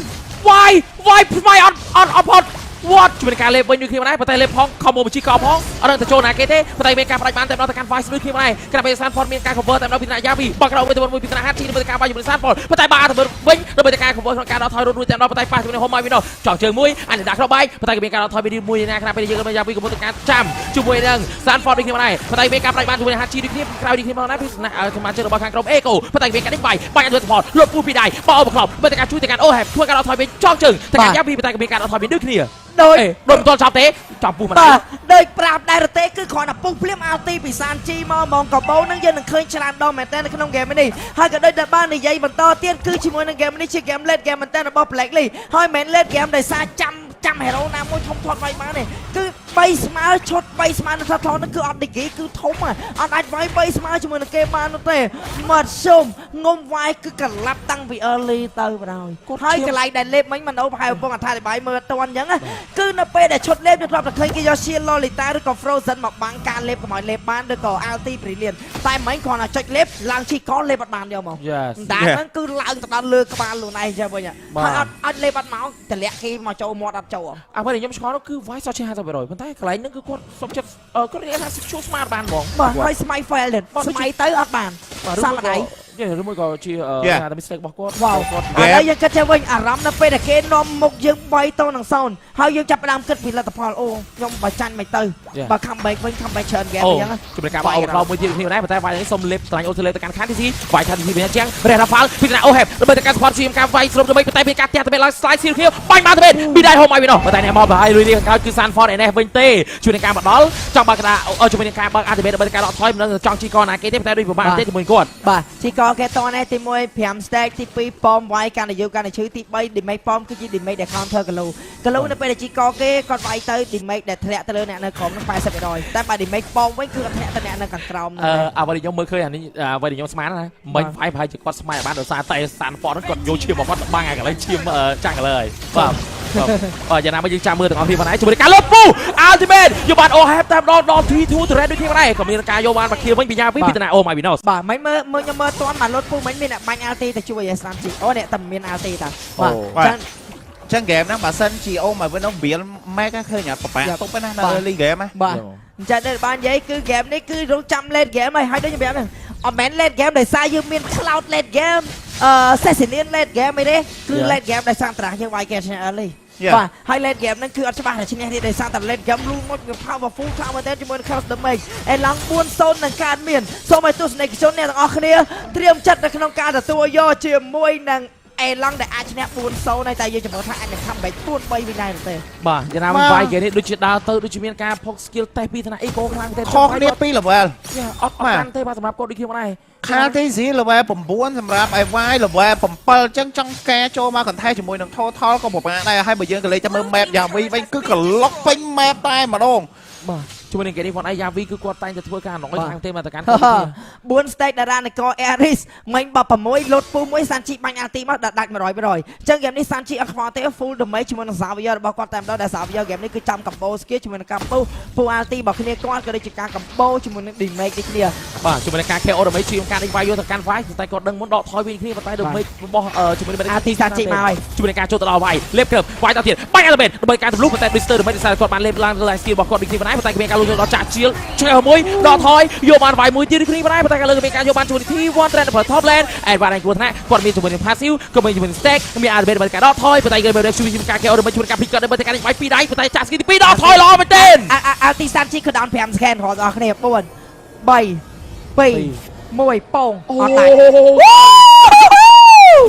Vice Smite អត់ What ជួយការលេបវិញដូចគ្នាមកដែរប៉ុន្តែលេបផង combo បញ្ជីកផងអត់ដឹងទៅចូលណាគេទេប៉ុន្តែមានការផ្ដាច់បានតែដល់ទៅកាន់ Vice ដូចគ្នាមកដែរក្រៅពី Sanford មានការ cover តែដល់ពីថ្នាក់ Yavi បកក្រោយមួយទៅមួយពីថ្នាក់ Hachi ទៅការបាយជាមួយ Sanford ប៉ុន្តែបានទៅវិញដល់ទៅការ cover ក្នុងការដល់ថយរត់រួចតែដល់ប៉ុន្តែប៉ះជាមួយ Home វិញដល់ចោលជើងមួយអានេះដាក់ក្រោយបាយប៉ុន្តែមានការដល់ថយពីមួយណាក្រៅពីយើងទៅ Yavi កំពុងតែការចាំជាមួយនឹង Sanford ដូចគ្នាមកដែរប៉ុន្តែមានការផ្ដាច់បានជាមួយ Hachi ដូចគ្នាក្រៅដូចគ្នាមកដែរពីថ្នាក់សមាជិករបស់ខាងក្រុម Echo ប៉ុន្តែមានការដេញបាយឲ្យ Support លុបពូពីដៃបោបក្របប៉ុន្តែការជួយទៅកាន់ OHAP ធ្វើការដល់ថយវិញចោលជើងតែការ Yavi ប៉ុន្តែមានការដល់ថយវិញដូចគ្នាដូចមិនទាន់ចប់ទេចាប់ពុះមកដែរដូចប្រាប់ដែរទេគឺគ្រាន់តែពុះភ្លាមអាទីពីសានជីមកហ្មងកាបូហ្នឹងយើងនឹងឃើញច្រើនដងមែនតើនៅក្នុងហ្គេមនេះហើយក៏ដូចតែបាននិយាយបន្តទៀតគឺជាមួយនឹងហ្គេមនេះជាហ្គេម late game មែនតើរបស់ Black League ហើយមិន late game ដោយសារចាំ hero ណាមួយធំធាត់វាយបានទេគឺ3ស្មើឈុត3ស្មើនៅថាថតហ្នឹងគឺអត់ឌីហ្គីគឺធំអត់អាចវាយ3ស្មើជាមួយនឹងគេបាននោះទេមកសុំងុំវាយគឺកលាប់តាំងពី early ទៅបណ្ដោយហើយកន្លែងដែលលេបមិញមិនអូប្រហែលពងអត្ថាធិប្បាយមើលអត់ទាន់អញ្ចឹងគឺនៅពេលដែលឈុតលេបយើងធ្លាប់តែឃើញគេយក shield Lolita ឬក៏ Frozen មកបាំងការលេបកុំឲ្យលេបបានឬក៏ LT Brilliant តែមិញគ្រាន់តែចុចលេបឡើងជីកលលេបអត់បានយកមកតែហ្នឹងគឺឡើងទៅដល់លើក្បាលខ្លួនឯងអញ្ចឹងវិញហើយអត់លេបអត់មកតម្លាក់គេមកចូលមាត់អត់ចូលអ្វីដែលខ្ញុំឆ្ងល់នោះគឺ Vice សោះជា 50% ប៉ុន្តែកន្លែងហ្នឹងគឺគាត់សុំចិត្តគាត់និយាយថាជួស្មាតបានហ្មងបាទហើយ Smite fail ទៀត Smite ទៅអត់បានសាមដៃឬមួយក៏ជាថា mistake របស់គាត់វ៉ាវឥឡូវយើងគិតទៅវិញអារម្មណ៍នៅពេលដែលគេនាំមុខយើង3-0ហើយយើងចាប់ផ្ដើមគិតពីលទ្ធផលអូខ្ញុំបើចាញ់មិនទៅបើ comeback វិញ comeback ច្រើន game អញ្ចឹងជំរាបការបោកក្រោយមួយទៀតគ្នាដែរប៉ុន្តែវាយនេះសុំលេបត្រាញ់អូតូលេបទៅកាន់ខាង TC វាយខាង TC វិញជាងរះរ៉ាហ្វាល់ពីថ្នាក់ OHAP ដើម្បីទៅកាន់ support ជាការវាយស្រុំទៅវិញប៉ុន្តែមានការទះទៅឡើង slide seal គ្នាបាញ់បានទៅវិញពីដៃ Home ឲ្យវិញប៉ុន្តែអ្នកមកហើយលុយនេះក្រោយគឺ Sanford ឯនេះវិញទេជួយនឹងការមកដល់ចង់បើកក្តារជួយនឹងការបើក activate ដើម្បីការដកថយមិនដឹងចង់ជីកណាគេទេប៉ុន្តែដូចពិបាកទេជាមួយគាត់បាទជីកគេតនេះទី1 5 stack ទី2ប៉មវាយកាន់តែយូរកាន់តែឈឺទី3 damage ប៉មគឺជា damage ដែល counter គីឡូនៅពេលដែលជីកគេគាត់វាយទៅ damage ដែលធ្លាក់ទៅលើអ្នកនៅក្រោមនឹង 80% តែបើ damage ប៉មវិញគឺអត់ធ្លាក់ទៅអ្នកនៅខាងក្រោមអ្វីដែលខ្ញុំមើលឃើញអានេះអ្វីដែលខ្ញុំស្មានណាមិញវាយប្រហែលជាគាត់ស្មានបានដោយសារតែ Sanford គាត់យកឈាមមកគាត់បាំងឲ្យកន្លែងឈាមចាំងលើហើយបាទយ៉ាងណាមកយើងចាំមើលទាំងអស់គ្នាបងឯងជាមួយការលុបពូ Ultimate យកបាន OHAP តាមដល់ T2 ទៅ Red ដូចគ្នាបងឯងក៏មានការយកបានមកគៀវិញពីយ៉ាពីតាណាអូមកវិណូសបាទមិនមើលខ្ញុំមើលតាន់បានលុតពូមិនមានអ្នកបាញ់ LT ទៅជួយឲ្យ Sanchi អូអ្នកតែមាន LT តាបាទចឹងហ្គេមហ្នឹងបើសិនជាអូមកវិញនោះវាម៉ែកឃើញអត់ប្របាតុបណានៅ early game ហ៎បាទអញ្ចឹងដែលបាននិយាយគឺ game នេះគឺរងចាំ late game ហើយដូចខ្ញុំប្រាប់ហ្នឹងអត់មែន late game ដោយសារយើងមាន cloud late game Session late game អីទេគឺ late game ដោយសារត្រាស់យើងវាយគេឈ្នះ early បាទហើយ late game ហ្នឹងគឺអត់ច្បាស់តែឈ្នះនេះដោយសារតែ late game លូមកវា powerful ខ្លាំងមែនទែនជាមួយនឹង cross damage ឯឡើង 4-0 នឹងកើតមានសូមឲ្យទស្សនិកជនអ្នកទាំងអស់គ្នាត្រៀមចិត្តនៅក្នុងការទទួលយកជាមួយនឹងអេឡង់ដែលអាចឈ្នះ 4-0 ហើយតែយើងចាំមើលថាអាចនឹង comeback 4-3 វិញដែរទេបាទយ៉ាងណាមិនវាយគេនេះដូចជាដើរទៅដូចជាមានការផុក skill តេស្តពីថ្នាក់ Eco ខ្លាំងទេខុសគ្នា2 level អត់បានទេបាទសម្រាប់គាត់ដូចខ្ញុំដែរខាង TC level 9សម្រាប់ AY level 7អញ្ចឹងចង់ការចូលមកកន្ថែជាមួយនឹង total ក៏ពិបាកដែរហើយបើយើងក៏លេខទៅមើល map Yavi វិញគឺក្លុកពេញ map តែម្ដងបាទជាមួយនឹងគេនេះផងឯង Yavi គឺគាត់តែងតែធ្វើការអនុយខាងទេមកទៅកាន់4 stack តារានិក Aris មិញបើ6លុតពូ1 Sanchi បាញ់ LT មកដាច់ 100% អញ្ចឹងហ្គេមនេះ Sanchi អត់ខ្វល់ទេ full damage ជាមួយនឹង Xavier របស់គាត់តែម្ដងដែល Xavier ហ្គេមនេះគឺចាំ combo skill ជាមួយនឹងការពុះ full LT របស់គ្នាគាត់ក៏ដូចជាការ combo ជាមួយនឹង damage នេះគ្នាបាទជាមួយនឹងការ KO damage ជាការដេញវាយយកទៅកាន់ Vice តែគាត់ដឹងមុនដកថយវិញគ្នាប៉ុន្តែ damage របស់ជាមួយនឹង LT Sanchi មកហើយជាមួយនឹងការចូលទៅដល់វាយលេបកើបវាយទៅទៀតបាញ់ element ដើម្បីការទម្លុះប៉ុន្តែ Blister damage ដោយសារគាត់បានលេបឡើងលើ skill របស់គាត់ដូចគ្នាប៉ុន្តែគេមានការ ចូលដល់ចាក់ជៀលឆ្កែមួយដល់ថយយកបានវាយមួយទៀតដូចគ្នាបានតែក៏លើមានការយកបានជាមួយទី1 Trend for Top Lane អែតបានឯងគួរថ្នាក់គាត់មានជាមួយនឹង Passive ក៏មានជាមួយនឹង Stack មាន Ultimate បានការដល់ថយតែគេមានជួយការ KO ដើម្បីជួយការពីគាត់ដើម្បីតែការវាយពីដៃតែចាក់ skill ទី2ដល់ថយល្អមែនទេអាទីសានជីគឺដល់5 scan របស់បងប្អូនគ្នា4 3 2 1ពងអត់ដាច់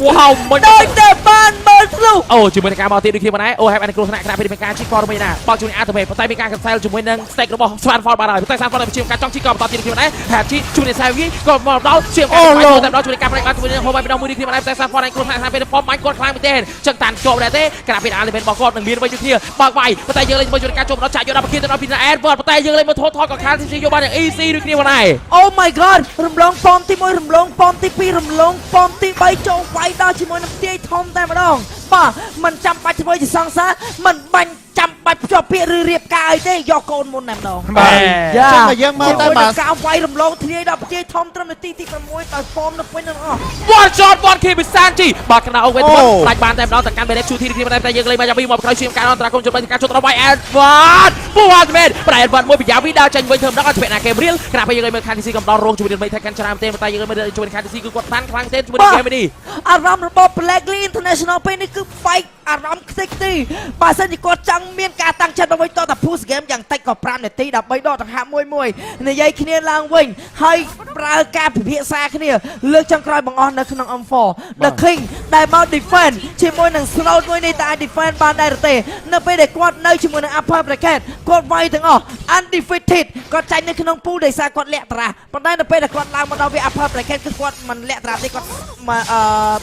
Wow មិនដូចតែបានមើលធ្លុះ អូជាមួយនឹងការមកទៀតដូចគ្នាបានដែរអូហេបអានគ្រោះថ្នាក់ខណៈពេលមានការជីកកមិនណាបោកជាមួយអាតមេប៉ុន្តែមានការកន្សែលជាមួយនឹង Stack របស់ Swanfall បានហើយប៉ុន្តែ Swanfall នៅជាការចង់ជីកបន្តទៀតដូចគ្នាបានដែរហាជីជួយនឹង Savvy ក៏មកដល់ជាការតែដល់ជួយការប្រេកបានជាមួយនឹងហូបបានមួយនេះគ្នាបានដែរតែ Swanfall ឯងគ្រោះថ្នាក់ខណៈពេល form បាញ់គាត់ខ្លាំងមែនទេចឹងតាន់ជាប់ដែរទេខណៈពេល Element របស់គាត់នឹងមានវិញដូចគ្នាបើកវាយប៉ុន្តែយើងលេងមួយជួយការជប់ដល់ចាក់យកដល់ប្រគិនទៅដល់ពី Advert ប៉ុន្តែយើងលេងមកថតក៏ខានទីយកបានយ៉ាង easy ដូចគ្នាបានដែរ Oh my god រំលងប៉មទី1រំលងប៉មទី2រំលងប៉មទី3ចូលវាយដល់ជាមួយនឹងទាយធំតែម្ដងបាទមិនចាំបាច់ធ្វើជាសង្សារមិនបាញ់ចាំបាច់ភ្ជាប់ពាក្យឬរៀបការអីទេយកកូនមុនតែម្ដងបាទចឹងតែយើងមើលទៅបាទការវាយរំលងធាយដល់ប្រជ័យធំត្រឹមនាទីទី6ដោយហ្វមនៅពេញនឹងអស់ One shot one kill ពីសានជីបាទកណ្ដាលអូវេទមិនដាច់បានតែម្ដងតែកាន់បែរជួយទីគ្នាតែយើងលេងមកយ៉ាងពីមកក្រោយឈាមការអន្តរាគមន៍ជួយការជុតរបស់ Advert ពូ Ultimate ប្រែ Advert មួយពីយ៉ាវីដើរចេញវិញធ្វើម្ដងអត់ស្វែងណាគេរៀលខណៈពេលយើងលេងមើល KTC កំដររងជួយនឹងមិនថាកាន់ច្រើនទេតែយើងមើលជួយ KTC គឺគាត់បានខ្លាំងទេជាមួយនឹង game នេះអារម្មណ៍របស់ Blackley International ពេលនេះគឺ fight អារម្មណ៍ខ្ទេចខ្ទីបើសិនជាគាត់ចង់មានការតាំងចិត្តទៅវិញតតែ push game យ៉ាងតិចក៏5នាទីដើម្បីដកដង្ហើមមួយនិយាយគ្នាឡើងវិញហើយប្រើការពិភាក្សាគ្នាលើកចុងក្រោយបង្អស់នៅក្នុង M4 The King ដែលមក defend ជាមួយនឹង slot មួយនេះតែ defend បានដែរទេនៅពេលដែលគាត់នៅជាមួយនឹង upper bracket គាត់វាយទាំងអស់ undefeated គាត់ចាញ់នៅក្នុង pool ដោយសារគាត់លាក់តារាប៉ុន្តែនៅពេលដែលគាត់ឡើងមកដល់វា upper bracket គឺគាត់មិនលាក់តារាទេគាត់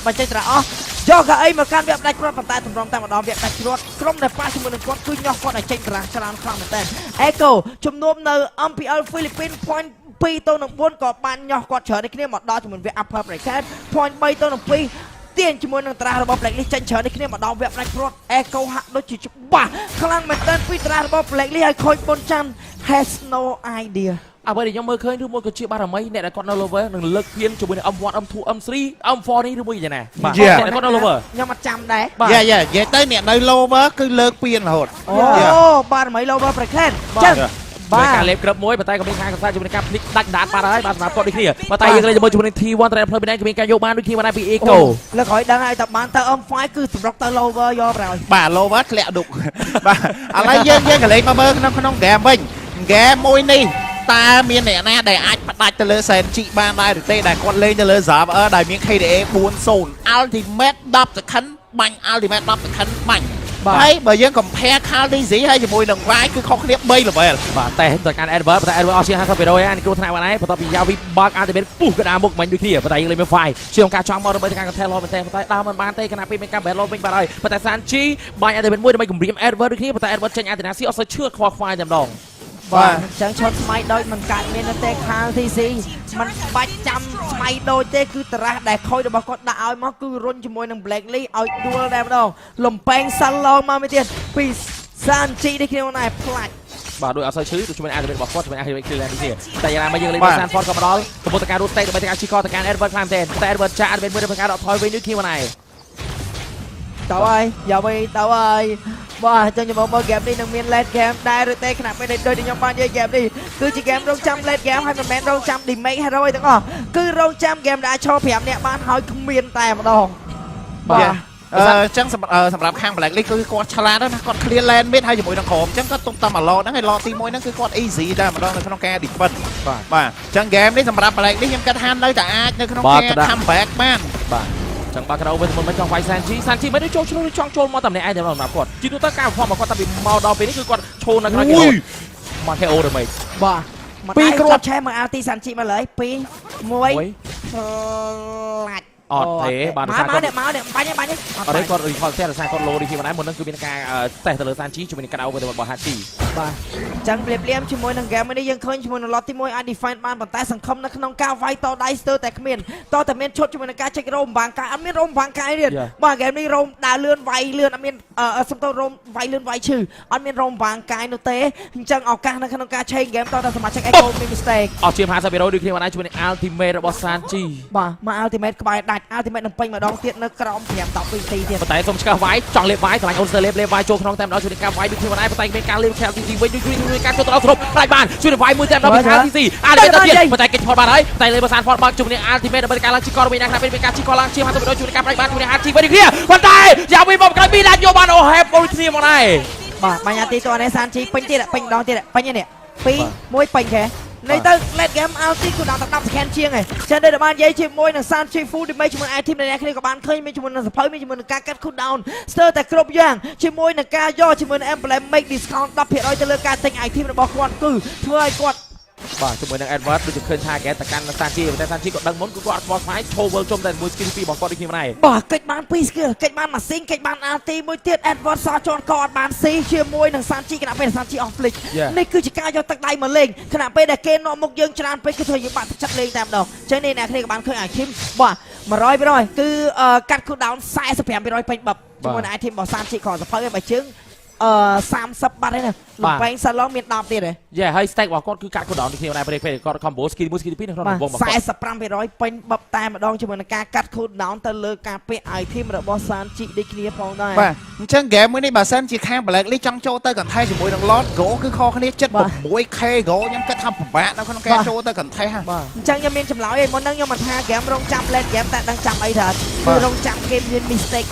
បញ្ចេញតារាអស់យកកៅអីមកកាន់វាផ្ដាច់គ្រាប់ប៉ុន្តែតម្រង់តែម្ដងវាផ្ដាច់គ្រាប់ក្រុមដែលប៉ះជាមួយនឹងគាត់គឺញាស់គាត់ឲ្យចេញតារាច្រើនខ្លាំងមែនតើ Echo ជំនួបនៅ MPL Philippines point 2 ទៅនឹង4ក៏បានញាស់គាត់ច្រើននេះគ្នាមកដល់ជាមួយវា upper bracket point 3 ទៅនឹង2ទាញជាមួយនឹងតារារបស់ Blacklist ចេញច្រើននេះគ្នាមកដល់វាផ្ដាច់គ្រាប់ Echo ហាក់ដូចជាច្បាស់ខ្លាំងមែនតើពីតារារបស់ Blacklist ឲ្យខូចបុនចាំ has no ideaអ្វីដែលខ្ញុំមើលឃើញឬមួយក៏ជាបារមីអ្នកដែលគាត់នៅ lower នឹងលើកភៀនជាមួយនឹង M1 M2 M3 M4 នេះឬមួយយ៉ាងណាបាទអ្នកដែលគាត់នៅ lower ខ្ញុំអត់ចាំដែរនិយាយទៅអ្នកនៅ lower គឺលើកភៀនរហូតអូបារមី lower bracket ចឹងបាទការលេបក្រឹបមួយប៉ុន្តែក៏មានការកន្សែងជាមួយនឹងការភ្លេចដាច់ដាតបាត់ហើយបាទសម្រាប់គាត់ដូចគ្នាប៉ុន្តែយើងលេងជាមួយនឹង T1 ត្រែផ្លូវពីនេះក៏មានការយកបានដូចគ្នាបានពី Eco លើក្រោយដឹងហើយតែបានទៅ M5 គឺសម្រុកទៅ lower យកប្រហើយបាទ lower ធ្លាក់ដុកបាទឥឡូវយើងក៏លេងមកមើលក្នុង game វិញ game មួយនេះតើមានអ្នកណាដែលអាចផ្ដាច់ទៅលើ Senchi បានដែរឬទេដែលគាត់លេងទៅលើ Server ដែលមាន KDA 40 Ultimate 10 second បាញ់ Ultimate 10 second បាញ់ហើយបើយើង compare KDZ ហើយជាមួយនឹង Y គឺខុសគ្នា3 level បាទតែទៅកាន់ Advert តែ Advert អស់ជា50%ហើយនេះគ្រោះថ្នាក់បានហើយបន្ទាប់ពីយ៉ាវីបើក Ultimate ពុះកដាមុខមិញដូចគ្នាប៉ុន្តែយើងលេងមាន Fight ជាការចង់មកដើម្បីការ control មែនទេប៉ុន្តែដើមមិនបានទេខណៈពេលមានការ battle វិញបាទហើយប៉ុន្តែ Sanchi បាញ់ Ultimate មួយដើម្បីគម្រាម Advert ដូចគ្នាប៉ុន្តែ Advert ចេញ Antenna អត់សូវឈឺខ្វល់ខ្វាយតែម្ដងបាទអញ្ចឹងឈុតស្មៃដូចមិនកើតមានទេខាង TC មិនបាច់ចាំស្មៃដូចទេគឺតារះដែលខូចរបស់គាត់ដាក់ឲ្យមកគឺរុញជាមួយនឹង Blackley ឲ្យដួលតែម្ដងលំពេងសាឡងមកមួយទៀតពី Sanchi នេះគ្នាណាផ្លាច់បាទដូចអត់សូវឈឺដូចជាមួយ Ultimate របស់គាត់ជាមួយ Ultimate Killer នេះទេតែយ៉ាងណាមកយើងលេង Sanford ក៏មកដល់កំពុងតែការរូតតែដើម្បីការជីកទៅកាន់ Advert ខ្លាំងទេតែ Advert ចា Advert មួយដើម្បីការដកថយវិញដូចគ្នាមកដែរទៅហើយយ៉ាវិញទៅហើយបាទអញ្ចឹងខ្ញុំមក game នេះនឹងមាន late game ដែរឬទេខណៈពេលដូចខ្ញុំបាននិយាយ game នេះគឺជា game រងចាំ late game ហើយមិនមែនរងចាំ damage hero ទាំងអស់គឺរងចាំ game ដែលឈរ5នាក់បានហើយគ្មានតែម្ដងបាទអញ្ចឹងសម្រាប់ខាង Blacklist គឺគាត់ឆ្លាតណាស់គាត់ clear lane mid ហើយជាមួយនឹងក្រុមអញ្ចឹងគាត់ទុកតាម lot ហ្នឹងហើយ lot ទី1ហ្នឹងគឺគាត់ easy តែម្ដងនៅក្នុងការ defend បាទអញ្ចឹង game នេះសម្រាប់ Blacklist ខ្ញុំគិតថានៅតែអាចនៅក្នុងការ comeback បានបាទចឹងបាក់ក្រៅវិញមិនចង់វាយ Sanchi មិនដូចចូលឆ្លុះចង់ចូលមកតែម្នាក់ឯងតែម្ដងគាត់ជិះទៅការផមរបស់គាត់តែពីមកដល់ពេលនេះគឺគាត់ឈោនៅក្រោយគេមក KO ទៅមិនបាទពីគ្រាប់ឆេះមកអាទី Sanchi មកលើយ2 1ឡាច់អត់ទេបាទមកបាញ់នេះអត់ទេគាត់ recall តែសារគាត់ low នេះពីម្ដងមុនហ្នឹងគឺមានការតេស្តទៅលើ Sanchi ជាមួយនឹងក្រៅវិញរបស់ Hachi បាទអញ្ចឹងព្រាមជាមួយនឹង game នេះយើងឃើញជាមួយនឹង lot ទី1អាច defend បានប៉ុន្តែសង្ឃឹមនៅក្នុងការវាយតដៃស្ទើរតែគ្មានតតែមានឈុតជាមួយនឹងការចេញរោមបាំងកាយអត់មានរោមបាំងកាយទៀតបាទ game នេះរោមដើរលឿនវាយលឿនអត់មានសំទោរោមវាយលឿនវាយឈឺអត់មានរោមបាំងកាយនោះទេអញ្ចឹងឱកាសនៅក្នុងការ change game តតែសមាជិក Echo មាន mistake អស់ជា50%ដូចគ្នាបានជាមួយនឹង Ultimate របស់ Sanchi បាទមក Ultimate ក្បែរដាច់ ultimate នឹងពេញម្ដងទៀតនៅក្រោម5 10វិនាទីទៀត ប៉ុន្តែសូមឆ្កឹះវាយចង់លេបវាយឆ្លាញ់អូនស្ទើរលេបវាយចូលក្នុងតែម្ដងជួយការវាយដូចគ្នាដែរប៉ុន្តែមានការលេបឆាលទីវិញដូចការចូលទៅគ្រប់ផ្លាច់បានជួយវាយមួយតែម្ដងពីខាងទីស៊ីអាលេបទៅទៀតប៉ុន្តែគេផតបានហើយតែលេបសានផតបានជួយនឹង ultimate ដើម្បីការឡើងជីកវិញណាស់ពេលការជីកឡើងជាមកទៅជួយការផ្លាច់បានជួយនឹង RG វិញគ្នាប៉ុន្តែយ៉ាវីមកក្រោយពីដាក់យកបានអូហេបអូគ្នាមកដែរបាទបាញ់អាទីតនេះសានជីពេញទៀតពេញម្ដងទៀតពេញនេះ2 1ពេញខែនៅទៅ late game ulti គឺដល់10 second ជាងឯងចឹងដូចបាននិយាយជាមួយនឹង San Chi Full damage ជាមួយ item ដែលអ្នកគ្នាក៏បានឃើញមានជាមួយនឹងសភៅមានជាមួយនឹងការកាត់ cooldown ស្ទើរតែគ្រប់យ៉ាងជាមួយនឹងការយកជាមួយនឹង emblem make discount 10% ទៅលើការទិញ item របស់គាត់គឺធ្វើឲ្យគាត់បាទជាមួយនឹង Edward ដូចជាឃើញថាគេទៅកាន់ Sanchi តែ Sanchi ក៏ដឹងមុនគឺគាត់ខ្វល់ខ្វាយឈោវិលជុំតែមួយ skill 2របស់គាត់ដូចគ្នាដែរបាទកិច្ចបាន2 skill កិច្ចបានម៉ាស៊ីនកិច្ចបាន ulti មួយទៀត Edward សជាន់ក៏អត់បានស៊ីជាមួយនឹង Sanchi ខណៈពេល Sanchi off flick នេះគឺជាការយកទឹកដៃមកលេងខណៈពេលដែលគេនាំមុខយើងច្រើនពេកគឺធ្វើយើងបាក់ទឹកចិត្តលេងតែម្ដងអញ្ចឹងនេះអ្នកគ្នាក៏បានឃើញ item បាទ 100% គឺកាត់ cooldown 45% ពេញបបជាមួយនឹង item របស់ Sanchi ក៏សភៅឲ្យបើជើង30 បាត់ហើយណាលំពេងសាឡុងមាន10ទៀតហ៎យេហើយ stack របស់គាត់គឺកាត់ cooldown ដូចគ្នាដែរពេលគាត់ combo skill 1 skill 2នៅក្នុងវងរបស់គាត់45% ពេញបបតែម្ដងជាមួយនឹងការកាត់ cooldown ទៅលើការពាក់ item របស់ Sanchi ដូចគ្នាផងដែរបាទអញ្ចឹង game មួយនេះបើសិនជាខាង Blacklist ចង់ចូលទៅ contest ជាមួយនឹង Lord Go គឺខុសគ្នា 76k Go ខ្ញុំគិតថាពិបាកនៅក្នុងការចូលទៅ contest ហ្នឹងបាទអញ្ចឹងខ្ញុំមានចម្លើយឯមុនហ្នឹងខ្ញុំមិនថា game រងចាំ late game តែដឹងចាំអីទៅគឺរងចាំគេមាន mistake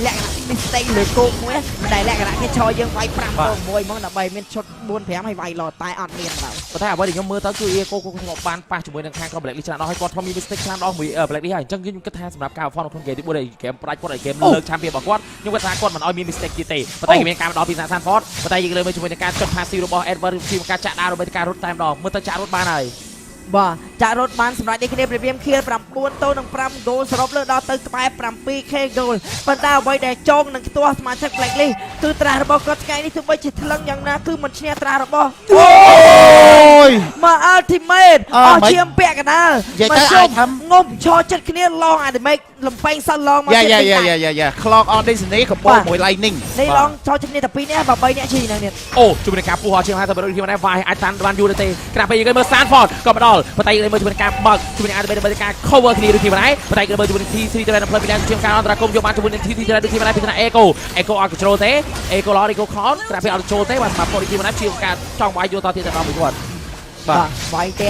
លក្ខណៈ mistake លើគោកមួយដែលលក្ខណៈគេឆោយើងវាយ5 6ហ្មងដើម្បីមានឈុត 4 5 ហើយវាយឡតែអត់មានឡើយប៉ុន្តែអ្វីដែលខ្ញុំមើលទៅគឺ Eco គាត់បានប៉ះជាមួយនឹងខាងក្រុម Blacklist ច្រើនដល់ហើយគាត់ធ្លាប់មាន mistake ច្រើនដល់មួយ Blacklist ហើយអញ្ចឹងខ្ញុំគិតថាសម្រាប់ការ perform ក្នុង game ទី4ដែល game ផ្ដាច់គាត់ឲ្យ game លើក champion របស់គាត់ខ្ញុំគិតថាគាត់មិនឲ្យមាន mistake ទៀតទេប៉ុន្តែគេមានការមកដល់ពី Sanford ប៉ុន្តែយើងលើមើលជាមួយនឹងការចុច passive របស់ Edward ជាការចាក់ដាវដើម្បីការរត់តែម្ដងមើលទៅចាក់រត់បានហើយបាទចាក់រត់បានសម្រាប់នេះគ្នាព្រៀបធៀប 9 ទៅនឹង 5 goal សរុបលើដល់ទៅក្បែរ 7k goal ប៉ុន្តែអ្វីដែលចងនឹងខ្ទាស់សមាជិក Blacklist គឺត្រាស់របស់គាត់ថ្ងៃនេះទោះបីជាថ្លឹងយ៉ាងណាគឺមិនឈ្នះត្រាស់របស់អូយមក ultimate អស់ជាពាក់កណ្ដាលមកជុំងុំឈរចិត្តគ្នា long ultimate លំពេងសិន long មកទៀតយ៉ា clock on Disney កំពុងមួយ lightning នេះ long ឈរចិត្តគ្នាតែ2នាក់បើ3នាក់ឈីហ្នឹងទៀតអូជួយនឹងការពុះអស់ជាងហើយទៅដូចគ្នាដែរវាយអាចតាន់បានយូរទេក្រាស់ពេលយើងមើល Sanford ក៏ម្ដងប៉ុន្តែយើងមើលជាមួយការបើកជាមួយនឹង ultimate ដើម្បីការ cover គ្នាដូចគ្នាដែរប៉ុន្តែយើងមើលជាមួយនឹង T3 ទៅដល់ផ្លូវពីជាងការអន្តរាគមយកបានជាមួយនឹង T3 ទៅដូចគ្នាដែរពីថ្នាក់ Eco អត់ control ទេ Eco ឡោ Eco cloud ក្រាស់ពេលអត់ control ទេបាទសម្រាប់ពលរដ្ឋជាងការចង់វាយយកតទៀតទៅដល់មួយគាត់បាទវាយទេ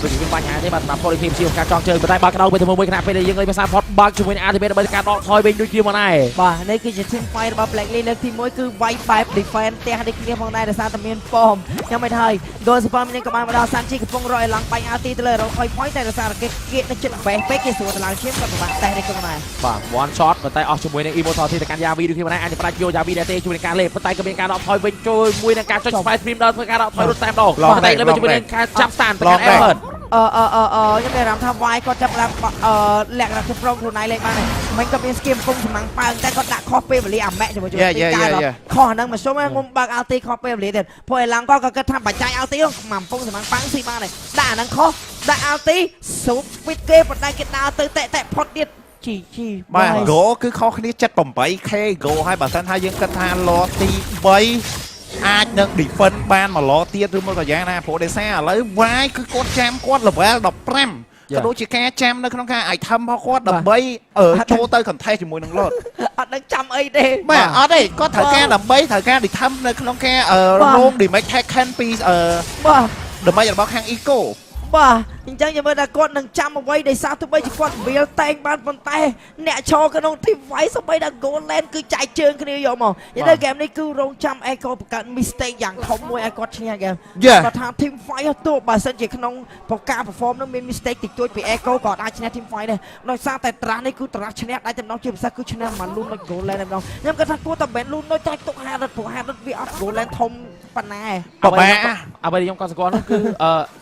ដូចមានបញ្ហាទេបាទសម្រាប់ពលរដ្ឋជាងការចង់ជើងប៉ុន្តែបើកក្តៅទៅមួយខណៈពេលដែលយើងលេងភាសា Fort បើកជាមួយនឹង ultimate ដើម្បីការដកថយវិញដូចគ្នាមកដែរបាទនេះគឺជា team fight របស់ Blacklist លើកទី1គឺវាយបែប defense ផ្ទះដូចគ្នាផងដែរដោយសារតែមានប៉មខ្ញុំមិនហើយ goal super នេះក៏បានមកដល់ Sanchi កំពុងរកឲ្យឡើងបាញ់ ulti ទៅលើ 100 point តែដោយសារគេគៀកនៅចិត្ត base ពេកគេស្រួលទៅឡើងឈាមក៏ពិបាកតែនេះក៏ដែរបាទ one shot ប៉ុន្តែអស់ជាមួយនឹង immortality ទៅកាន់ Yavi ដូចគ្នាមកដែរអាចប្រាច់យក Yavi ដែរទេជួយនឹងការលេបប៉ុន្តែក៏មានការដកថយវិញជួយមួយនឹងការចុច spy stream ដល់ធ្វើការដកថយរត់តែម្ដងប៉ុន្តែលើជាមួយនឹងការចាប់ stand ទៅកាន់ Everton ខ្ញុំមានអារម្មណ៍ថាវាយគាត់ចាប់ឡើងលក្ខណៈគ្រប់គ្រងខ្លួនឯងលេងបានហើយមិនក៏មានស្គីមពុំសំណាំងប៉ើងតែគាត់ដាក់ខុសពេលវេលាអាម៉ែកជាមួយទីការខុសហ្នឹងមកសុំងុំបើក ulti ខុសពេលវេលាទៀតព្រោះឯឡើងគាត់ក៏គិតថាបច្ច័យ ulti មកពុំសំណាំងប៉ើងស៊ីបានហើយដាក់អាហ្នឹងខុសដាក់ ulti ស៊ូបពីគេប៉ុន្តែគេដើរទៅតែផុតទៀតជីបាទ go គឺខុសគ្នា 78k go ហើយបើសិនថាយើងគិតថាឡទី3អាចនឹង defend បានមកឡទៀតឬមកក៏យ៉ាងណាព្រោះដោយសារឥឡូវវាយគឺគាត់ចាំគាត់ level 15ក៏ដូចជាការចាំនៅក្នុងការ item របស់គាត់ដើម្បីចូលទៅ contest ជាមួយនឹង Lord អត់ដឹងចាំអីទេបាទអត់ទេគាត់ត្រូវការដើម្បីត្រូវការ item នៅក្នុងការរង damage taken ពីបាទ damage របស់ខាង Eco បាទអញ្ចឹងយើងមើលថាគាត់នឹងចាំអ្វីដែលសារទោះបីជាគាត់វាលតែងបានប៉ុន្តែអ្នកឈរក្នុងទីវាយសូម្បីតែ goal lane គឺចែកជើងគ្នាយកមកនិយាយទៅ game នេះគឺរងចាំ Echo បង្កើត mistake យ៉ាងធំមួយឲ្យគាត់ឈ្នះ game គាត់ថា team fight ទោះបើសិនជាក្នុងការ perform នឹងមាន mistake តិចតួចពី Echo ក៏អាចឈ្នះ team fight ដែរដោយសារតែត្រាស់នេះគឺត្រាស់ឈ្នះដៃតំណងជាពិសេសគឺឈ្នះមកលូននៅ goal lane ម្ដងខ្ញុំគាត់ថាគួរតែបែនលូននៅចែកទុក50ព្រោះ50វាអត់ goal lane ធំប៉ុណ្ណាអ្វីខ្ញុំក៏ស្គាល់នោះគឺ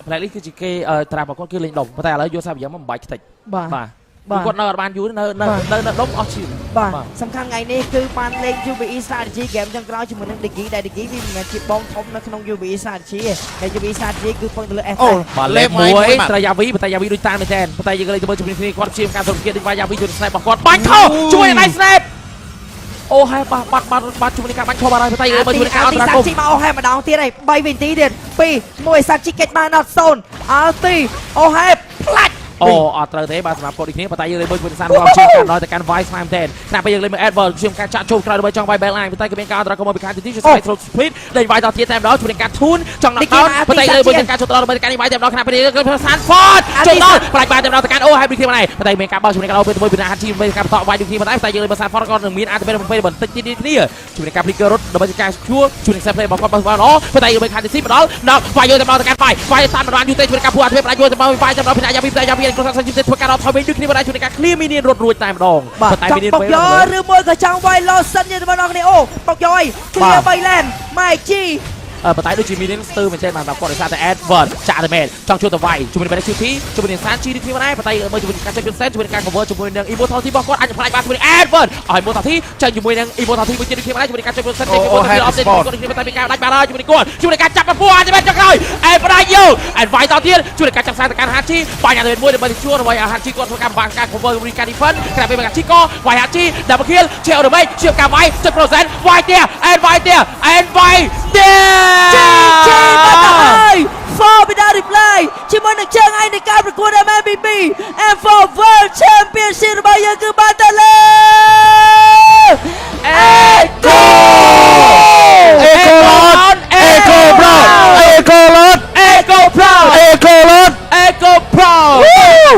Blacklist គឺជាគេត្រាស់របស់គាត់គឺលេងដុំប៉ុន្តែឥឡូវយកសាប់យ៉ាងមកមិនបាច់ខ្ទេចបាទគាត់នៅអត់បានយូរនៅដុំអស់ឈឺបាទសំខាន់ថ្ងៃនេះគឺបានលេង UVE strategy game ចុងក្រោយជាមួយនឹង Digi ដែល Digi វាមិនមែនជាបងធំនៅក្នុង UVE strategy ទេ UVE strategy គឺពឹងទៅលើ F បាទលេខ1ត្រូវ Yavi ប៉ុន្តែ Yavi ដូចតាមមែនតើប៉ុន្តែយើងលេងទៅមើលជាមួយគ្នាគាត់ព្យាយាមការសម្ភារដូចវា Yavi ជួយ snap របស់គាត់បាញ់ខោជួយដៃ snap អូហើយបាត់ជាមួយនឹងការបាញ់ខោបានហើយប៉ុន្តែយើងមើលជាមួយការអន្តរាគមសាជីមកអូហេម្ដងទៀតហើយ3វិនាទីទៀត2 1សាជីកិច្ចបានអត់0 ulti អូហេផ្លាច់ អូអត់ត្រូវទេបាទសម្រាប់គាត់ដូចគ្នាប៉ុន្តែយើងលេងមើលជាមួយសានរបស់ជាការដល់ទៅកាន់ Vice Time 10ណាពេលយើងលេងមើល Advert ខ្ញុំការចាក់ចូលក្រោយដើម្បីចង់វាយ Bell Line ប៉ុន្តែក៏មានការអន្តរាគមន៍ពីខាងទីជា Strike Throw Speed លេងវាយដល់ទៀតតែម្ដងជាមួយនឹងការ Tune ចង់ដល់ដល់ប៉ុន្តែលើមួយការចូលដល់ដើម្បីការនេះវាយតែម្ដងខាងពេលគឺសាន Ford ចូលដល់ផ្លាច់បាយតែម្ដងទៅកាន់អូហើយដូចគ្នាដែរប៉ុន្តែមានការបើកជាមួយនឹងការអូពេលពីហាត់ជីមានការបន្តវាយដូចគ្នាប៉ុន្តែយើងលេងមើលសាន Ford ក៏នឹងមានអាចទៅពេលបន្តិចទៀតគ្នាជាមួយនឹងការ Flicker រត់ដើម្បីការជួជួយនឹង Set Play របស់គាត់បើល្អប៉ុន្តែយើងមើលខាងទីមកដល់ដល់វាយយកតែម្ដងទៅកាន់វាយសានមិនបានយូរទេជាមួយការពួរអត់ធ្វើផ្លាច់យកតែមកវាយតែម្ដងផ្នែកយ៉ាវីគ្រូសាស្ត្រជីវិតធ្វើការរត់ថយវិញដូចគ្នាបណ្ដាជួយនឹងការ clear minion រត់រួចតែម្ដងប៉ុន្តែ minion បុកយកឬមួយក៏ចង់វាយ Lawson យទៅបងប្អូនគ្នាអូបុកយកអី clear 3 lane Mike G ប៉ុន្តែដូចជា minion ស្ទើរមែនទេបាទគាត់ដោយសារតែ Advert ចាក់តែមែនចង់ជួយទៅវាយជាមួយនឹង Benedict CP ជាមួយនឹង Sanchi ដូចគ្នាដែរប៉ុន្តែមើលជាមួយនឹងការជួយ Percent ជាមួយនឹងការ cover ជាមួយនឹង Immortality របស់គាត់អាចផ្លាច់បានជាមួយនឹង Advert ឲ្យ Immortality ចេញជាមួយនឹង Immortality មួយទៀតដូចគ្នាដែរជាមួយនឹងការជួយ Percent ជាមួយនឹង Update គាត់ដូចគ្នាតែមានការដាច់បានហើយជាមួយនឹងគាត់ជាមួយនឹងការចាប់បានពួរអាចបានចុងក្រោយ Advert យក Advert តទៀតជួយនឹងការចាប់ខ្សែទៅកាន់ Hachi បញ្ហាទៅមួយដើម្បីជួយឲ្យ Hachi គាត់ធ្វើការបង្ការ cover ជាមួយការ defend ក្រៅពីការ Hachi ក៏វាយ Hachi double kill ជា automate ជាការវាយចុច Percent វាយទៀត Advert ទៀត Advert ជីបាត់ហើយ for ពីដល់ replay ជាមួយនឹងជើងឯងនៃការប្រកួត MVP M4 World Championship របស់យើងគឺបានទៅលើ Echo Pro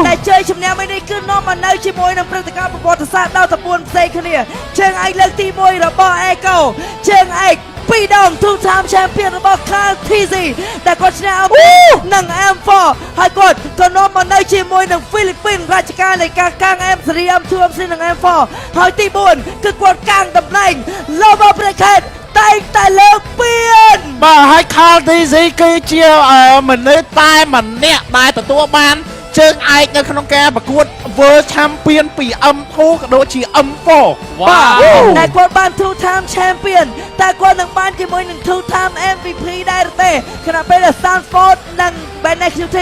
តែជ័យជំនះមួយនេះគឺនាំមកនៅជាមួយនឹងព្រឹត្តិការណ៍ប្រវត្តិសាស្ត្រដល់ទៅ4ផ្សេងគ្នាជើងឯកលើកទី1របស់ Echo ជើងឯក2ដង two-time champion របស់ Carl TZ ដែលគាត់ឈ្នះនឹង M4 ហើយគាត់ក៏នាំមកនៅជាមួយនឹងហ្វីលីពីនរាជការនៃការកាំង M3 M2 M3 និង M4 ហើយទី4គឺគាត់កាំងតំណែង Global Bracket តែងតែលើកពៀនបាទហើយ Carl TZ គឺជាមនុស្សតែម្នាក់ដែលទទួលបានជើងឯកនៅក្នុងការប្រកួត World Champion ពី M2 ក៏ដូចជា M4 បាទតែគាត់បាន two-time champion តែគាត់នឹងបានជាមួយនឹង two-time MVP ដែរទេខណៈពេលដែល Stanford និង Benedict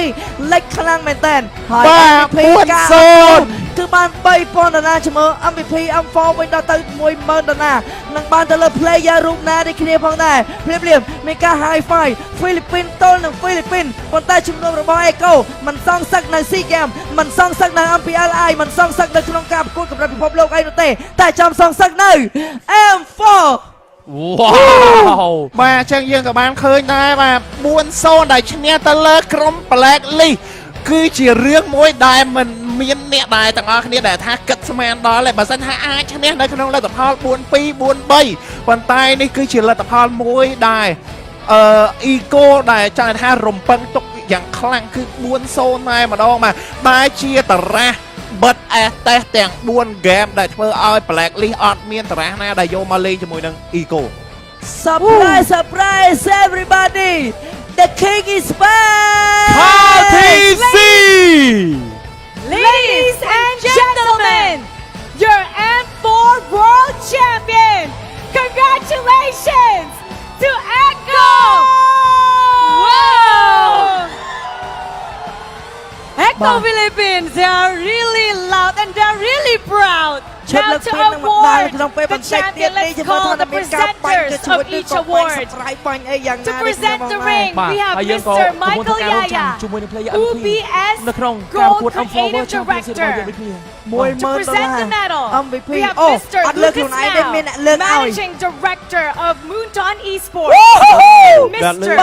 លេចខ្លាំងមែនតើហើយ MVP គឺបាន$3,000ជាមួយ MVP M4 វិញដល់ទៅ$10,000នឹងបានទៅលើ player រូបណាដូចគ្នាផងដែរភ្លាមមានការ high five ហ្វីលីពីនទល់នឹងហ្វីលីពីនប៉ុន្តែជំនុំរបស់ Echo មិនសងសឹកនៅ SEA Games មិនសងសឹកនៅ MPLI មិនសងសឹកនៅក្នុងការប្រកួតកម្រិតពិភពលោកអីនោះទេតែចាំសងសឹកនៅ M4 wow បាទអញ្ចឹងយើងក៏បានឃើញដែរបាទ 4-0 ដែលឈ្នះទៅលើក្រុម Blacklist គឺជារឿងមួយដែលមិនមានអ្នកដែលទាំងអស់គ្នាដែលថាគិតស្មានដល់ទេបើមិនថាអាចឈ្នះនៅក្នុងលទ្ធផល 4-2 4-3 ប៉ុន្តែនេះគឺជាលទ្ធផលមួយដែលEco ដែលចង់ថារំពឹងទុកយ៉ាងខ្លាំងគឺ 4-0 តែម្ដងបាទតែជាតារាសបិទអេសតេសទាំង4ហ្គេមដែលធ្វើឲ្យ Blacklist អត់មានតារាសណាដែលយកមកលេងជាមួយនឹង Eco surprise everybody the king is back TZ Ladies and gentlemen, your M4 World Champion. Congratulations to Echo. Wow! Echo Philippines, they are really loud and they're really proud. Now to award the champion, let's call the presenters of each award. To present the ring, we have Mr. Michael Yaya, UBS Gold Creative Director. To present the medal, we have Mr. Lucas Now, Managing Director of Moonton Esports. Mr.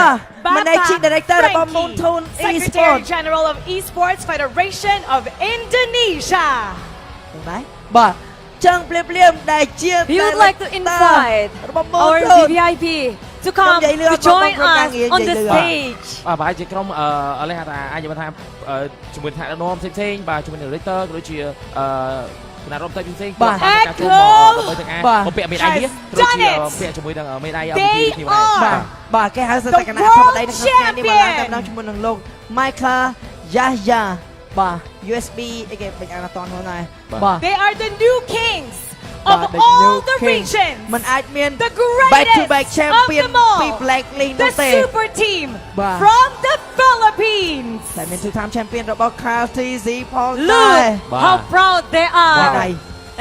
Managing Director of Moonton Esports. Secretary General of Esports Federation of Indonesia. We would like to invite our VVIP to come to join us on the stage. បាទជាក្រុមឥឡូវថាអាចនិយាយថាជាមួយថ្នាក់ដឹកនាំផ្សេងៗបាទជាមួយនឹង director ក៏ដូចជាគណៈរដ្ឋមន្ត្រីផ្សេងៗគាត់ការចូលមកដើម្បីទាំងបំពាក់មេដាយនេះដូចជាពាក់ជាមួយនឹងមេដាយMVP នេះបាទគេហៅថាគណៈធម្មតានៅក្នុងថ្ងៃនេះមកឡើងតែម្ដងជាមួយនឹងលោក Michael Yaya បាទ USB អីគេបញ្ជាក់អត់តន់ហ្នឹងដែរបាទ They are the new kings of all the regions. มันអាចមាន the greatest back to back champion ពី Blacklist នោះទេ The super team from the Philippines. តែមាន two-time champion របស់ Carl TZ ផងដែរ Look how proud they are.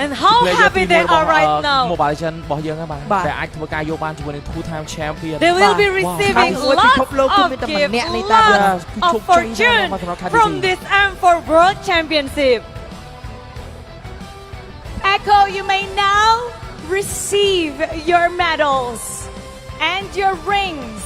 And how happy they are right now. Mobile Legends របស់យើងហ្នឹងបាទដែលអាចធ្វើការយកបានជាមួយនឹង two-time champion They will be receiving lots of gifts, lots of fortune from this M4 World Championship. Echo, you may now receive your medals and your rings.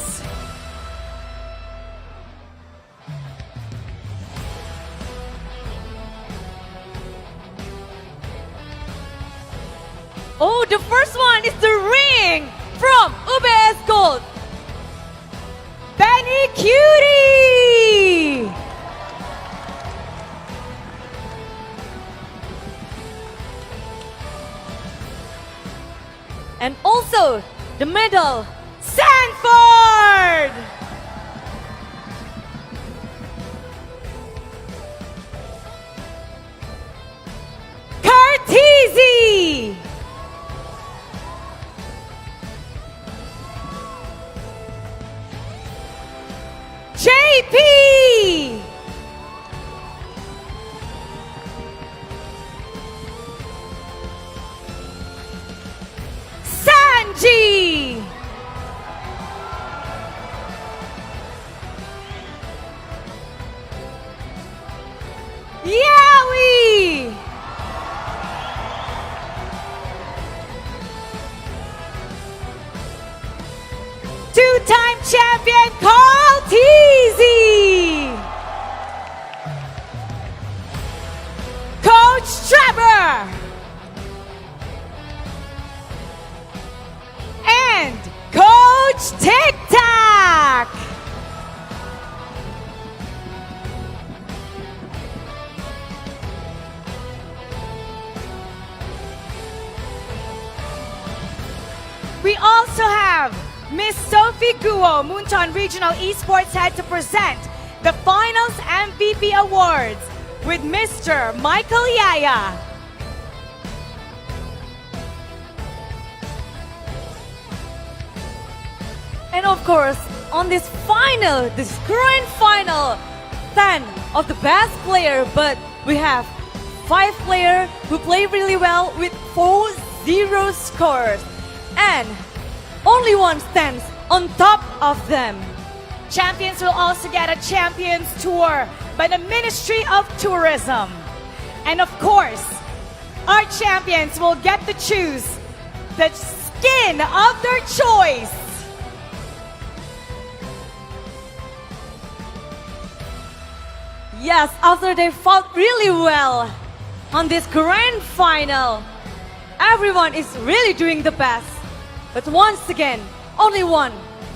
Oh, the first one is the ring from UBS Gold. Benny Cutie. And also the medal, Sanford. Cartesi. JP. Sanji. Yowie. Two-time champion Carl Teasy. Coach Trevor. And Coach Tic Tac. We also have Miss Sophie Guo, Moonton Regional Esports Head, to present the Finals MVP Awards with Mr. Michael Yaya. And of course, on this grand final, 10 of the best player, but we have 5 players who play really well with 4-0 scores. And only one stands on top of them. Champions will also get a Champions Tour by the Ministry of Tourism. And of course, our champions will get to choose the skin of their choice. Yes, after they fought really well on this grand final, everyone is really doing the best. But once again, only one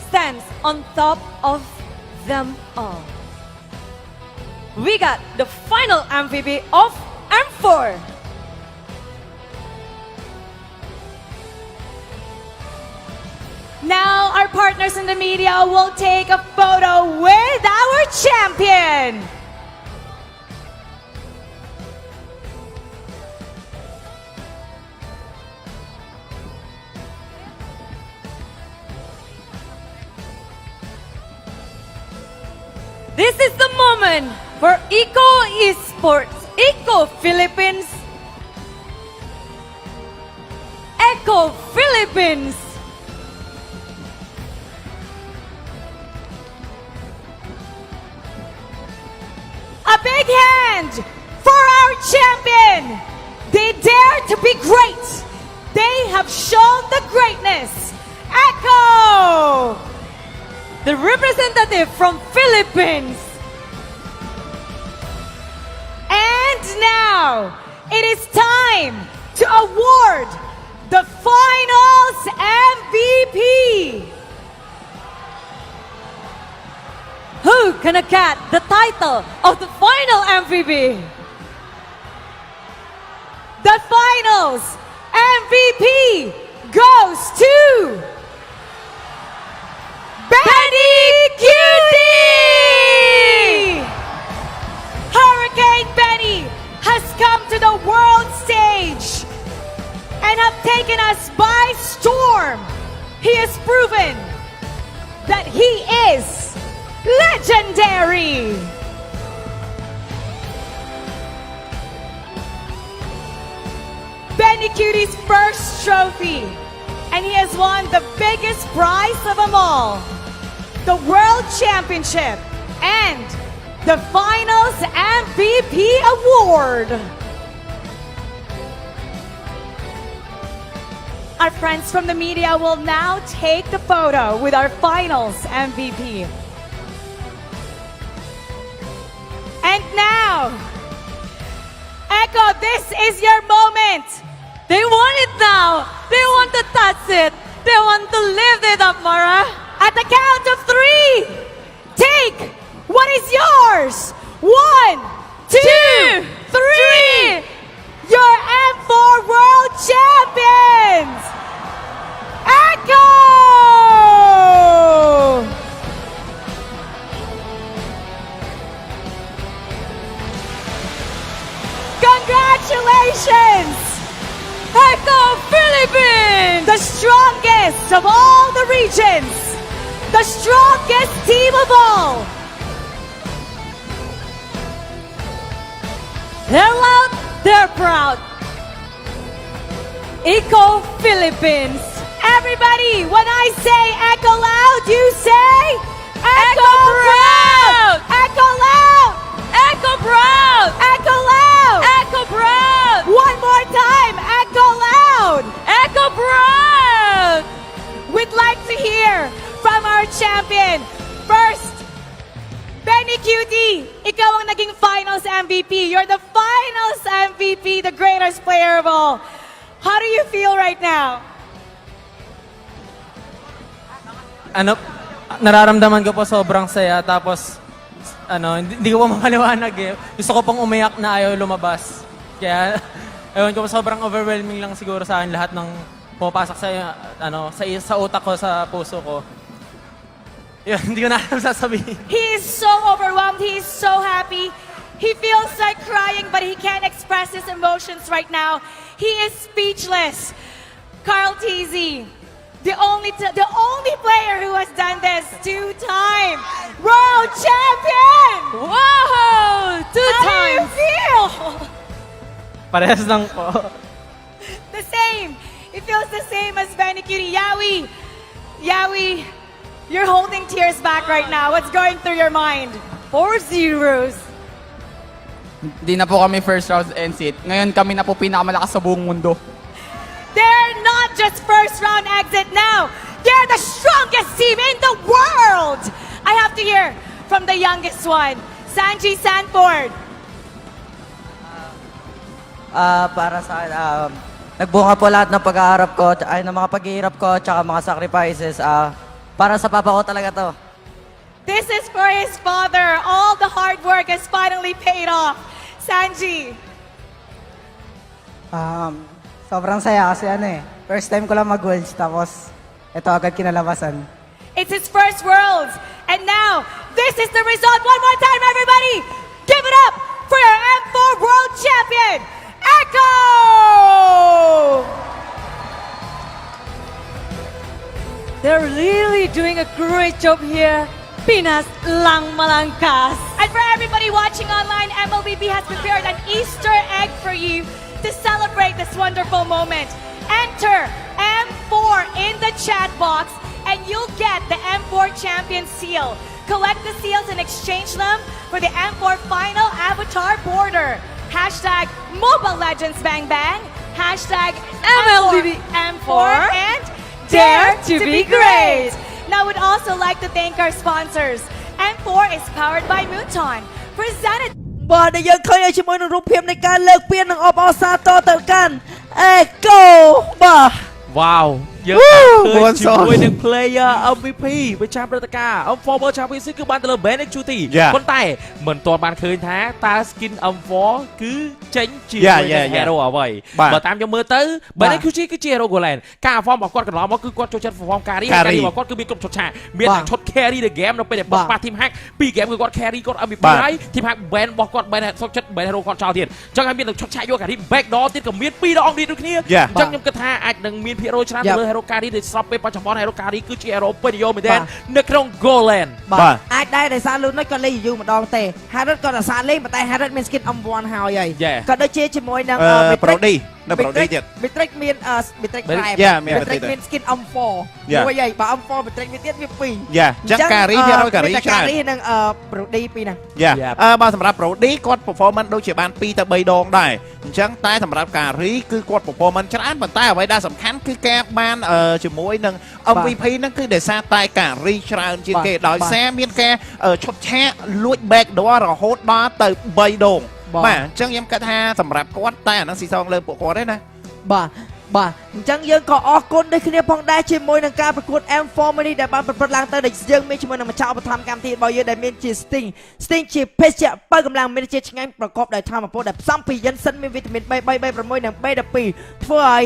stands on top of them all. We got the final MVP of M4. Now our partners in the media will take a photo with our champion. This is the moment for Eco Esports, Eco Philippines, Eco Philippines. A big hand for our champion. They dare to be great. They have shown the greatness. Echo, the representative from Philippines. And now, it is time to award the Finals MVP. Who gonna get the title of the Final MVP? The Finals MVP goes to Benny Cutie! Hurricane Benny has come to the world stage and have taken us by storm. He has proven that he is legendary. Benny Benicuti's first trophy. And he has won the biggest prize of them all, the World Championship and the Finals MVP Award. Our friends from the media will now take the photo with our Finals MVP. And now, Echo, this is your moment. They want it now. They want to touch it. They want to lift it up, Mara. At the count of 3, take what is yours. 1, 2, 3. Your M4 World Champions, Echo! Congratulations! Echo Philippines! The strongest of all the regions! The strongest team of all! They're loud, they're proud. Eco Philippines. Everybody, when I say echo loud, you say Echo proud! Echo loud! Echo proud! Echo loud! Echo proud! One more time, echo loud! Echo proud! We'd like to hear from our champion. First, Benicute, ikaw ang naging Finals MVP. You're the Finals MVP, the greatest player of all. How do you feel right now? Nararamdaman ko po sobrang saya. Tapos, hindi ko pa mapaliwanag eh. Gusto ko pong umiyak na ayaw lumabas. Kaya, ewan ko, sobrang overwhelming lang siguro sa akin lahat ng pumapasok sa utak ko, sa puso ko. Yun, hindi ko na alam sasabihin. He is so overwhelmed. He is so happy. He feels like crying, but he can't express his emotions right now. He is speechless. Carl TZ, the only player who has done this 2-time world champion. Wow! 2 times. How do you feel? Parehas lang po. The same. It feels the same as Benicute. Yawi, you're holding tears back right now. What's going through your mind? 4 zeros. Hindi na po kami first round exit. Ngayon kami na po pinakamalakas sa buong mundo. They're not just first round exit now. They're the strongest team in the world. I have to hear from the youngest one, Sanji Sanford. Para sa akin, nagbunga po lahat ng pag-aarap ko, ay ng mga paghihirap ko, tsaka mga sacrifices. Para sa papa ko talaga to. This is for his father. All the hard work has finally paid off. Sanji. Sobrang saya kasi first time ko lang mag-worlds, tapos ito agad kinalabasan. It's his first Worlds. And now, this is the result. One more time, everybody. Give it up for your M4 World Champion, Echo! They're really doing a great job here. Pinas lang malangkas. And for everybody watching online, MLBB has prepared an Easter egg for you to celebrate this wonderful moment. Enter M4 in the chat box and you'll get the M4 Champion seal. Collect the seals and exchange them for the M4 Final Avatar Border. Hashtag Mobile Legends Bang Bang. Hashtag MLBB M4 and Dare to be Great. Now, we'd also like to thank our sponsors. M4 is powered by Muton. Presented បាទដែលយើងឃើញឲ្យជាមួយនឹងរូបភាពនៃការលើកពាននិងអបអរសាទរទៅកាន់អេកូបាទ Wow យើងឃើញជាមួយនឹង player MVP ប្រចាំព្រឹត្តិការណ៍ Former Championship គឺបានទៅលើ Benicute ប៉ុន្តែមិនទាន់បានឃើញថាតើ skin M4 គឺចេញជាមួយនឹង hero អ្វីបើតាមខ្ញុំមើលទៅ Benicute គឺជា hero Golan ការ form របស់គាត់កន្លងមកគឺគាត់ចូលចិត្ត form carry របស់គាត់គឺមានគ្រប់ឈុតឆាកមានតែឈុត carry the game នៅពេលដែលបាត់ team hack 2 game គឺគាត់ carry គាត់ MVP ហើយ team hack ban របស់គាត់ ban សុខចិត្ត ban hero គាត់ចោលទៀតអញ្ចឹងហើយមានតែឈុតឆាកយក carry back door ទៀតក៏មាន2ដងទៀតដូចគ្នាអញ្ចឹងខ្ញុំគិតថាអាចនឹងមានភាគរយច្រើនទៅលើ hero carry ដែលស្របពេលបច្ចុប្បន្ន hero carry គឺជា hero ពេញនិយមមែនទែននៅក្នុង Golan បាទអាចដែរដោយសារលូននោះក៏លេងយូរម្ដងទេ Harrod ក៏ដោយសារលេងប៉ុន្តែ Harrod មាន skin M1 ហើយក៏ដូចជាជាមួយនឹង Brody នៅ Brody ទៀត Matrix មាន Matrix ក្រែម Matrix មាន skin M4 មួយហើយបើ M4 Matrix វាទៀតវា2 យ៉ាអញ្ចឹងការីភាគរយការីច្រើន ការីនិង Brody ពីរហ្នឹង យ៉ាបើសម្រាប់ Brody គាត់ performance ដូចជាបាន2ទៅ3ដងដែរអញ្ចឹងតែសម្រាប់ការីគឺគាត់ performance ច្រើនប៉ុន្តែអ្វីដែលសំខាន់គឺការបានជាមួយនឹង MVP ហ្នឹងគឺដោយសារតែការីច្រើនជាងគេដោយសារមានការឈុតឆាកលួច back door រហូតដល់ទៅ3ដងបាទអញ្ចឹងខ្ញុំគិតថាសម្រាប់គាត់តែអាហ្នឹងស៊ីសងលើពួកគាត់ទេណាបាទអញ្ចឹងយើងក៏អរគុណដូចគ្នាផងដែរជាមួយនឹងការប្រកួត M4 មួយនេះដែលបានប្រព្រឹត្តឡើងទៅដែលយើងមានជាមួយនឹងម្ចាស់ឧបត្ថម្ភកម្មវិធីរបស់យើងដែលមានជា Sting ជាភេសជ្ជៈបើកម្លាំងមានជាឆ្ងាញ់ប្រកបដោយធម៌ពលដែលផ្សំពីយិនសិនមានវីតាមីន B3 B6 និង B12 ធ្វើឲ្យ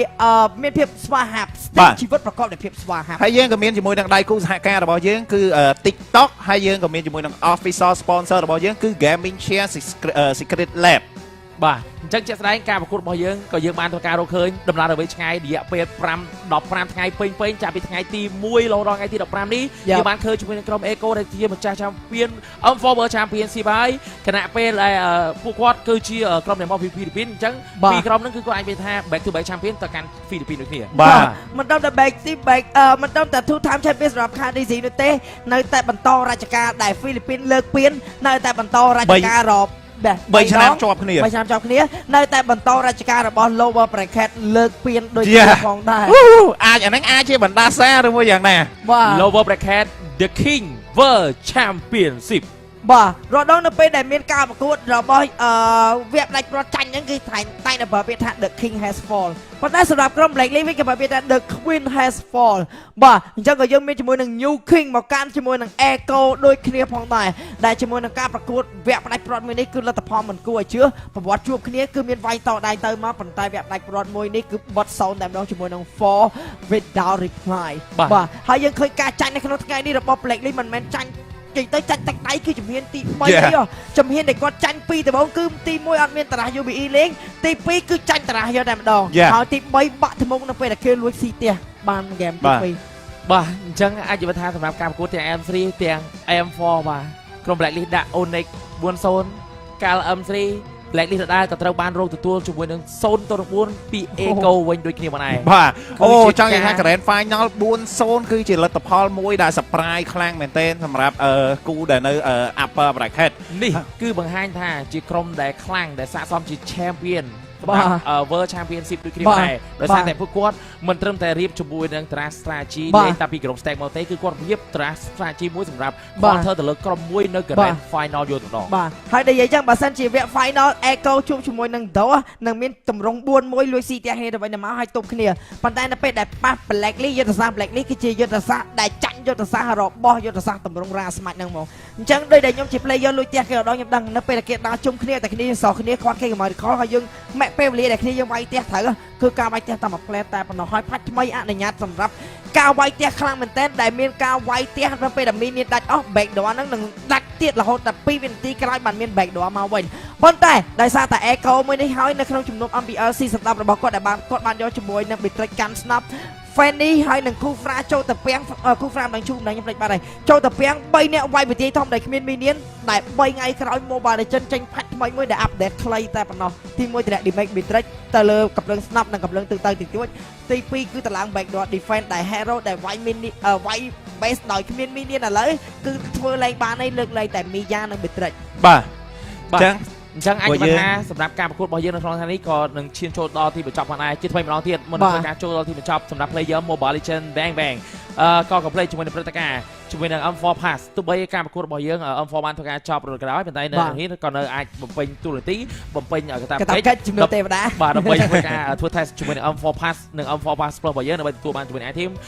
មានភាពស្វាហាប់ Sting ជីវិតប្រកបដោយភាពស្វាហាប់ហើយយើងក៏មានជាមួយនឹងដៃគូសហការរបស់យើងគឺ TikTok ហើយយើងក៏មានជាមួយនឹង Official Sponsor របស់យើងគឺ Gaming Share Secret Lab បាទអញ្ចឹងជាក់ស្ដែងការប្រកួតរបស់យើងក៏យើងបានធ្វើការរកឃើញដំណើរទៅវិញឆ្ងាយរយៈពេល15ថ្ងៃពេញចាប់ពីថ្ងៃទី1រហូតដល់ថ្ងៃទី15នេះយើងបានឃើញជាមួយនឹងក្រុម Eco ដែលជាម្ចាស់ Champion M4 World Championship ហើយគណៈពេលដែលពួកគាត់គឺជាក្រុមដែលមកពីហ្វីលីពីនអញ្ចឹងពីរក្រុមហ្នឹងគឺគាត់អាចនិយាយថា back to back champion ទៅកាន់ហ្វីលីពីនដូចគ្នាបាទមិនដល់តែ back to back មិនដល់តែ two time champion សម្រាប់ KDZ នោះទេនៅតែបន្តរជ្ជកាលដែលហ្វីលីពីនលើកពាននៅតែបន្តរជ្ជកាល3ឆ្នាំជាប់គ្នានៅតែបន្តរជ្ជកាលរបស់ Lower Bracket លើកពានដូចគ្នាផងដែរអាចអាហ្នឹងអាចជាបណ្ដាសាឬមួយយ៉ាងណា Lower Bracket The King World Championship បាទរដងនៅពេលដែលមានការប្រកួតរបស់វគ្គផ្ដាច់ព្រាត់ចាញ់ហ្នឹងគឺតែតែប្រើពាក្យថា The King has fall ប៉ុន្តែសម្រាប់ក្រុម Black League វិញគេប្រើពាក្យថា The Queen has fall បាទអញ្ចឹងក៏យើងមានជាមួយនឹង New King មកកាន់ជាមួយនឹង Echo ដូចគ្នាផងដែរដែលជាមួយនឹងការប្រកួតវគ្គផ្ដាច់ព្រាត់មួយនេះគឺលទ្ធផលមិនគួរឲ្យជឿប្រវត្តិជួបគ្នាគឺមានវាយតដៃទៅមកប៉ុន្តែវគ្គផ្ដាច់ព្រាត់មួយនេះគឺបត់សូន្យតែម្ដងជាមួយនឹង 4 without reply បាទហើយយើងឃើញការចាញ់នៅក្នុងថ្ងៃនេះរបស់ Black League មិនមែនចាញ់និយាយទៅចាញ់ទឹកដៃគឺជំហានទី3ទេជំហានដែលគាត់ចាញ់2ដំបូងគឺទី1អត់មានតារះ UBE លេងទី2គឺចាញ់តារះយកតែម្ដងហើយទី3បាក់ថ្មុកនៅពេលដែលគេលួចស៊ីផ្ទះបានហ្គេមទី2បាទអញ្ចឹងអាចនិយាយថាសម្រាប់ការប្រកួតទាំង M3 ទាំង M4 បាទក្រុម Black List ដាក់ Onyx 4-0 កាល M3 Black List ដដែលក៏ត្រូវបានរកទទួលជាមួយនឹង0-4ពី Eco វិញដូចគ្នាបងឯងបាទអូចង់និយាយថា Grand Final 4-0 គឺជាលទ្ធផលមួយដែល surprise ខ្លាំងមែនទែនសម្រាប់គូដែលនៅ Upper Bracket នេះគឺបង្ហាញថាជាក្រុមដែលខ្លាំងដែលស័ក្តិសមជា Champion World Championship ដូចគ្នាដែរដោយសារតែពួកគាត់មិនត្រឹមតែរៀបជាមួយនឹង strategy លេងតែពីក្រុម stack មកទេគឺគាត់រៀប strategy មួយសម្រាប់ counter ទៅលើក្រុមមួយនៅ Grand Final យល់ទៅដល់បាទហើយដែលនិយាយចឹងបើសិនជាវគ្គ Final Echo ជួបជាមួយនឹង DO នឹងមានតម្រង 4-1 លួចស៊ីផ្ទះគ្នាទៅវិញទៅមកហើយទប់គ្នាប៉ុន្តែនៅពេលដែលប៉ះ Black League យុទ្ធសាស្ត្រ Black League គឺជាយុទ្ធសាស្ត្រដែលចាញ់យុទ្ធសាស្ត្ររបស់យុទ្ធសាស្ត្រតម្រងរ៉ាស្មាច់ហ្នឹងមកអញ្ចឹងដូចដែលខ្ញុំជា player លួចផ្ទះគេដល់ខ្ញុំដឹងនៅពេលដែលគេដើរជុំគ្នាតែគ្នាសោះគ្នាខ្វះគេកម្ពុជាហើយយើងពេលវេលាដែលគ្នាយើងវាយផ្ទះត្រូវគឺការវាយផ្ទះតាមមួយផ្លែតែប៉ុណ្ណោះហើយផាច់ថ្មីអនុញ្ញាតសម្រាប់ការវាយផ្ទះខ្លាំងមែនទែនដែលមានការវាយផ្ទះនៅពេលដែលមានដាច់អស់ back door ហ្នឹងនឹងដាច់ទៀតរហូតដល់2វិនាទីក្រោយបានមាន back door មកវិញប៉ុន្តែដោយសារតែ Echo មួយនេះហើយនៅក្នុងជំនុំ MPL ស៊ីសម្ដាប់របស់គាត់ដែលគាត់បានយកជាមួយនឹង Bitrix កាន់ស្នាប់ Fanny ហើយនឹងគូហ្វ្រាចូលទៅពាំងគូហ្វ្រាមិនជូមដល់ខ្ញុំភ្លេចបាត់ហើយចូលទៅពាំង3នាក់វាយវិធីធំដែលគ្មានមីនៀនដែល3ថ្ងៃក្រោយ Mobile Legends ចេញផាច់ថ្មីមួយដែល update ខ្លីតែប៉ុណ្ណោះទី1តម្លាក់ Damage Bitrix ទៅលើកំភ្លើងស្នាប់និងកំភ្លើងទៅតិចតួចទី2គឺតម្លើង Backdoor Defense ដែល Hero ដែលវាយមីនវាយ base ដោយគ្មានមីនៀនឥឡូវគឺធ្វើឡើងបានហើយលើកលែងតែមីយ៉ានិង Bitrix បាទអញ្ចឹងអាចនិយាយថាសម្រាប់ការប្រកួតរបស់យើងនៅក្នុងថ្ងៃនេះក៏នឹងឈានចូលដល់ទីបញ្ចប់ផងដែរជាថ្មីម្ដងទៀតមុននឹងការចូលដល់ទីបញ្ចប់សម្រាប់ player Mobile Legends Bang ក៏កំ play ជាមួយនឹងព្រឹត្តិការណ៍ជាមួយនឹង M4 Pass ទោះបីការប្រកួតរបស់យើង M4 បានធ្វើការចប់រលក្រោយប៉ុន្តែនៅនេះក៏នៅអាចបំពេញទូរនទីបំពេញកតាបកិច្ចជំនួសទេវតាបាទដើម្បីធ្វើការធ្វើ test ជាមួយនឹង M4 Pass និង M4 Pass Plus របស់យើងដើម្បីទទួលបានជាមួយនឹង item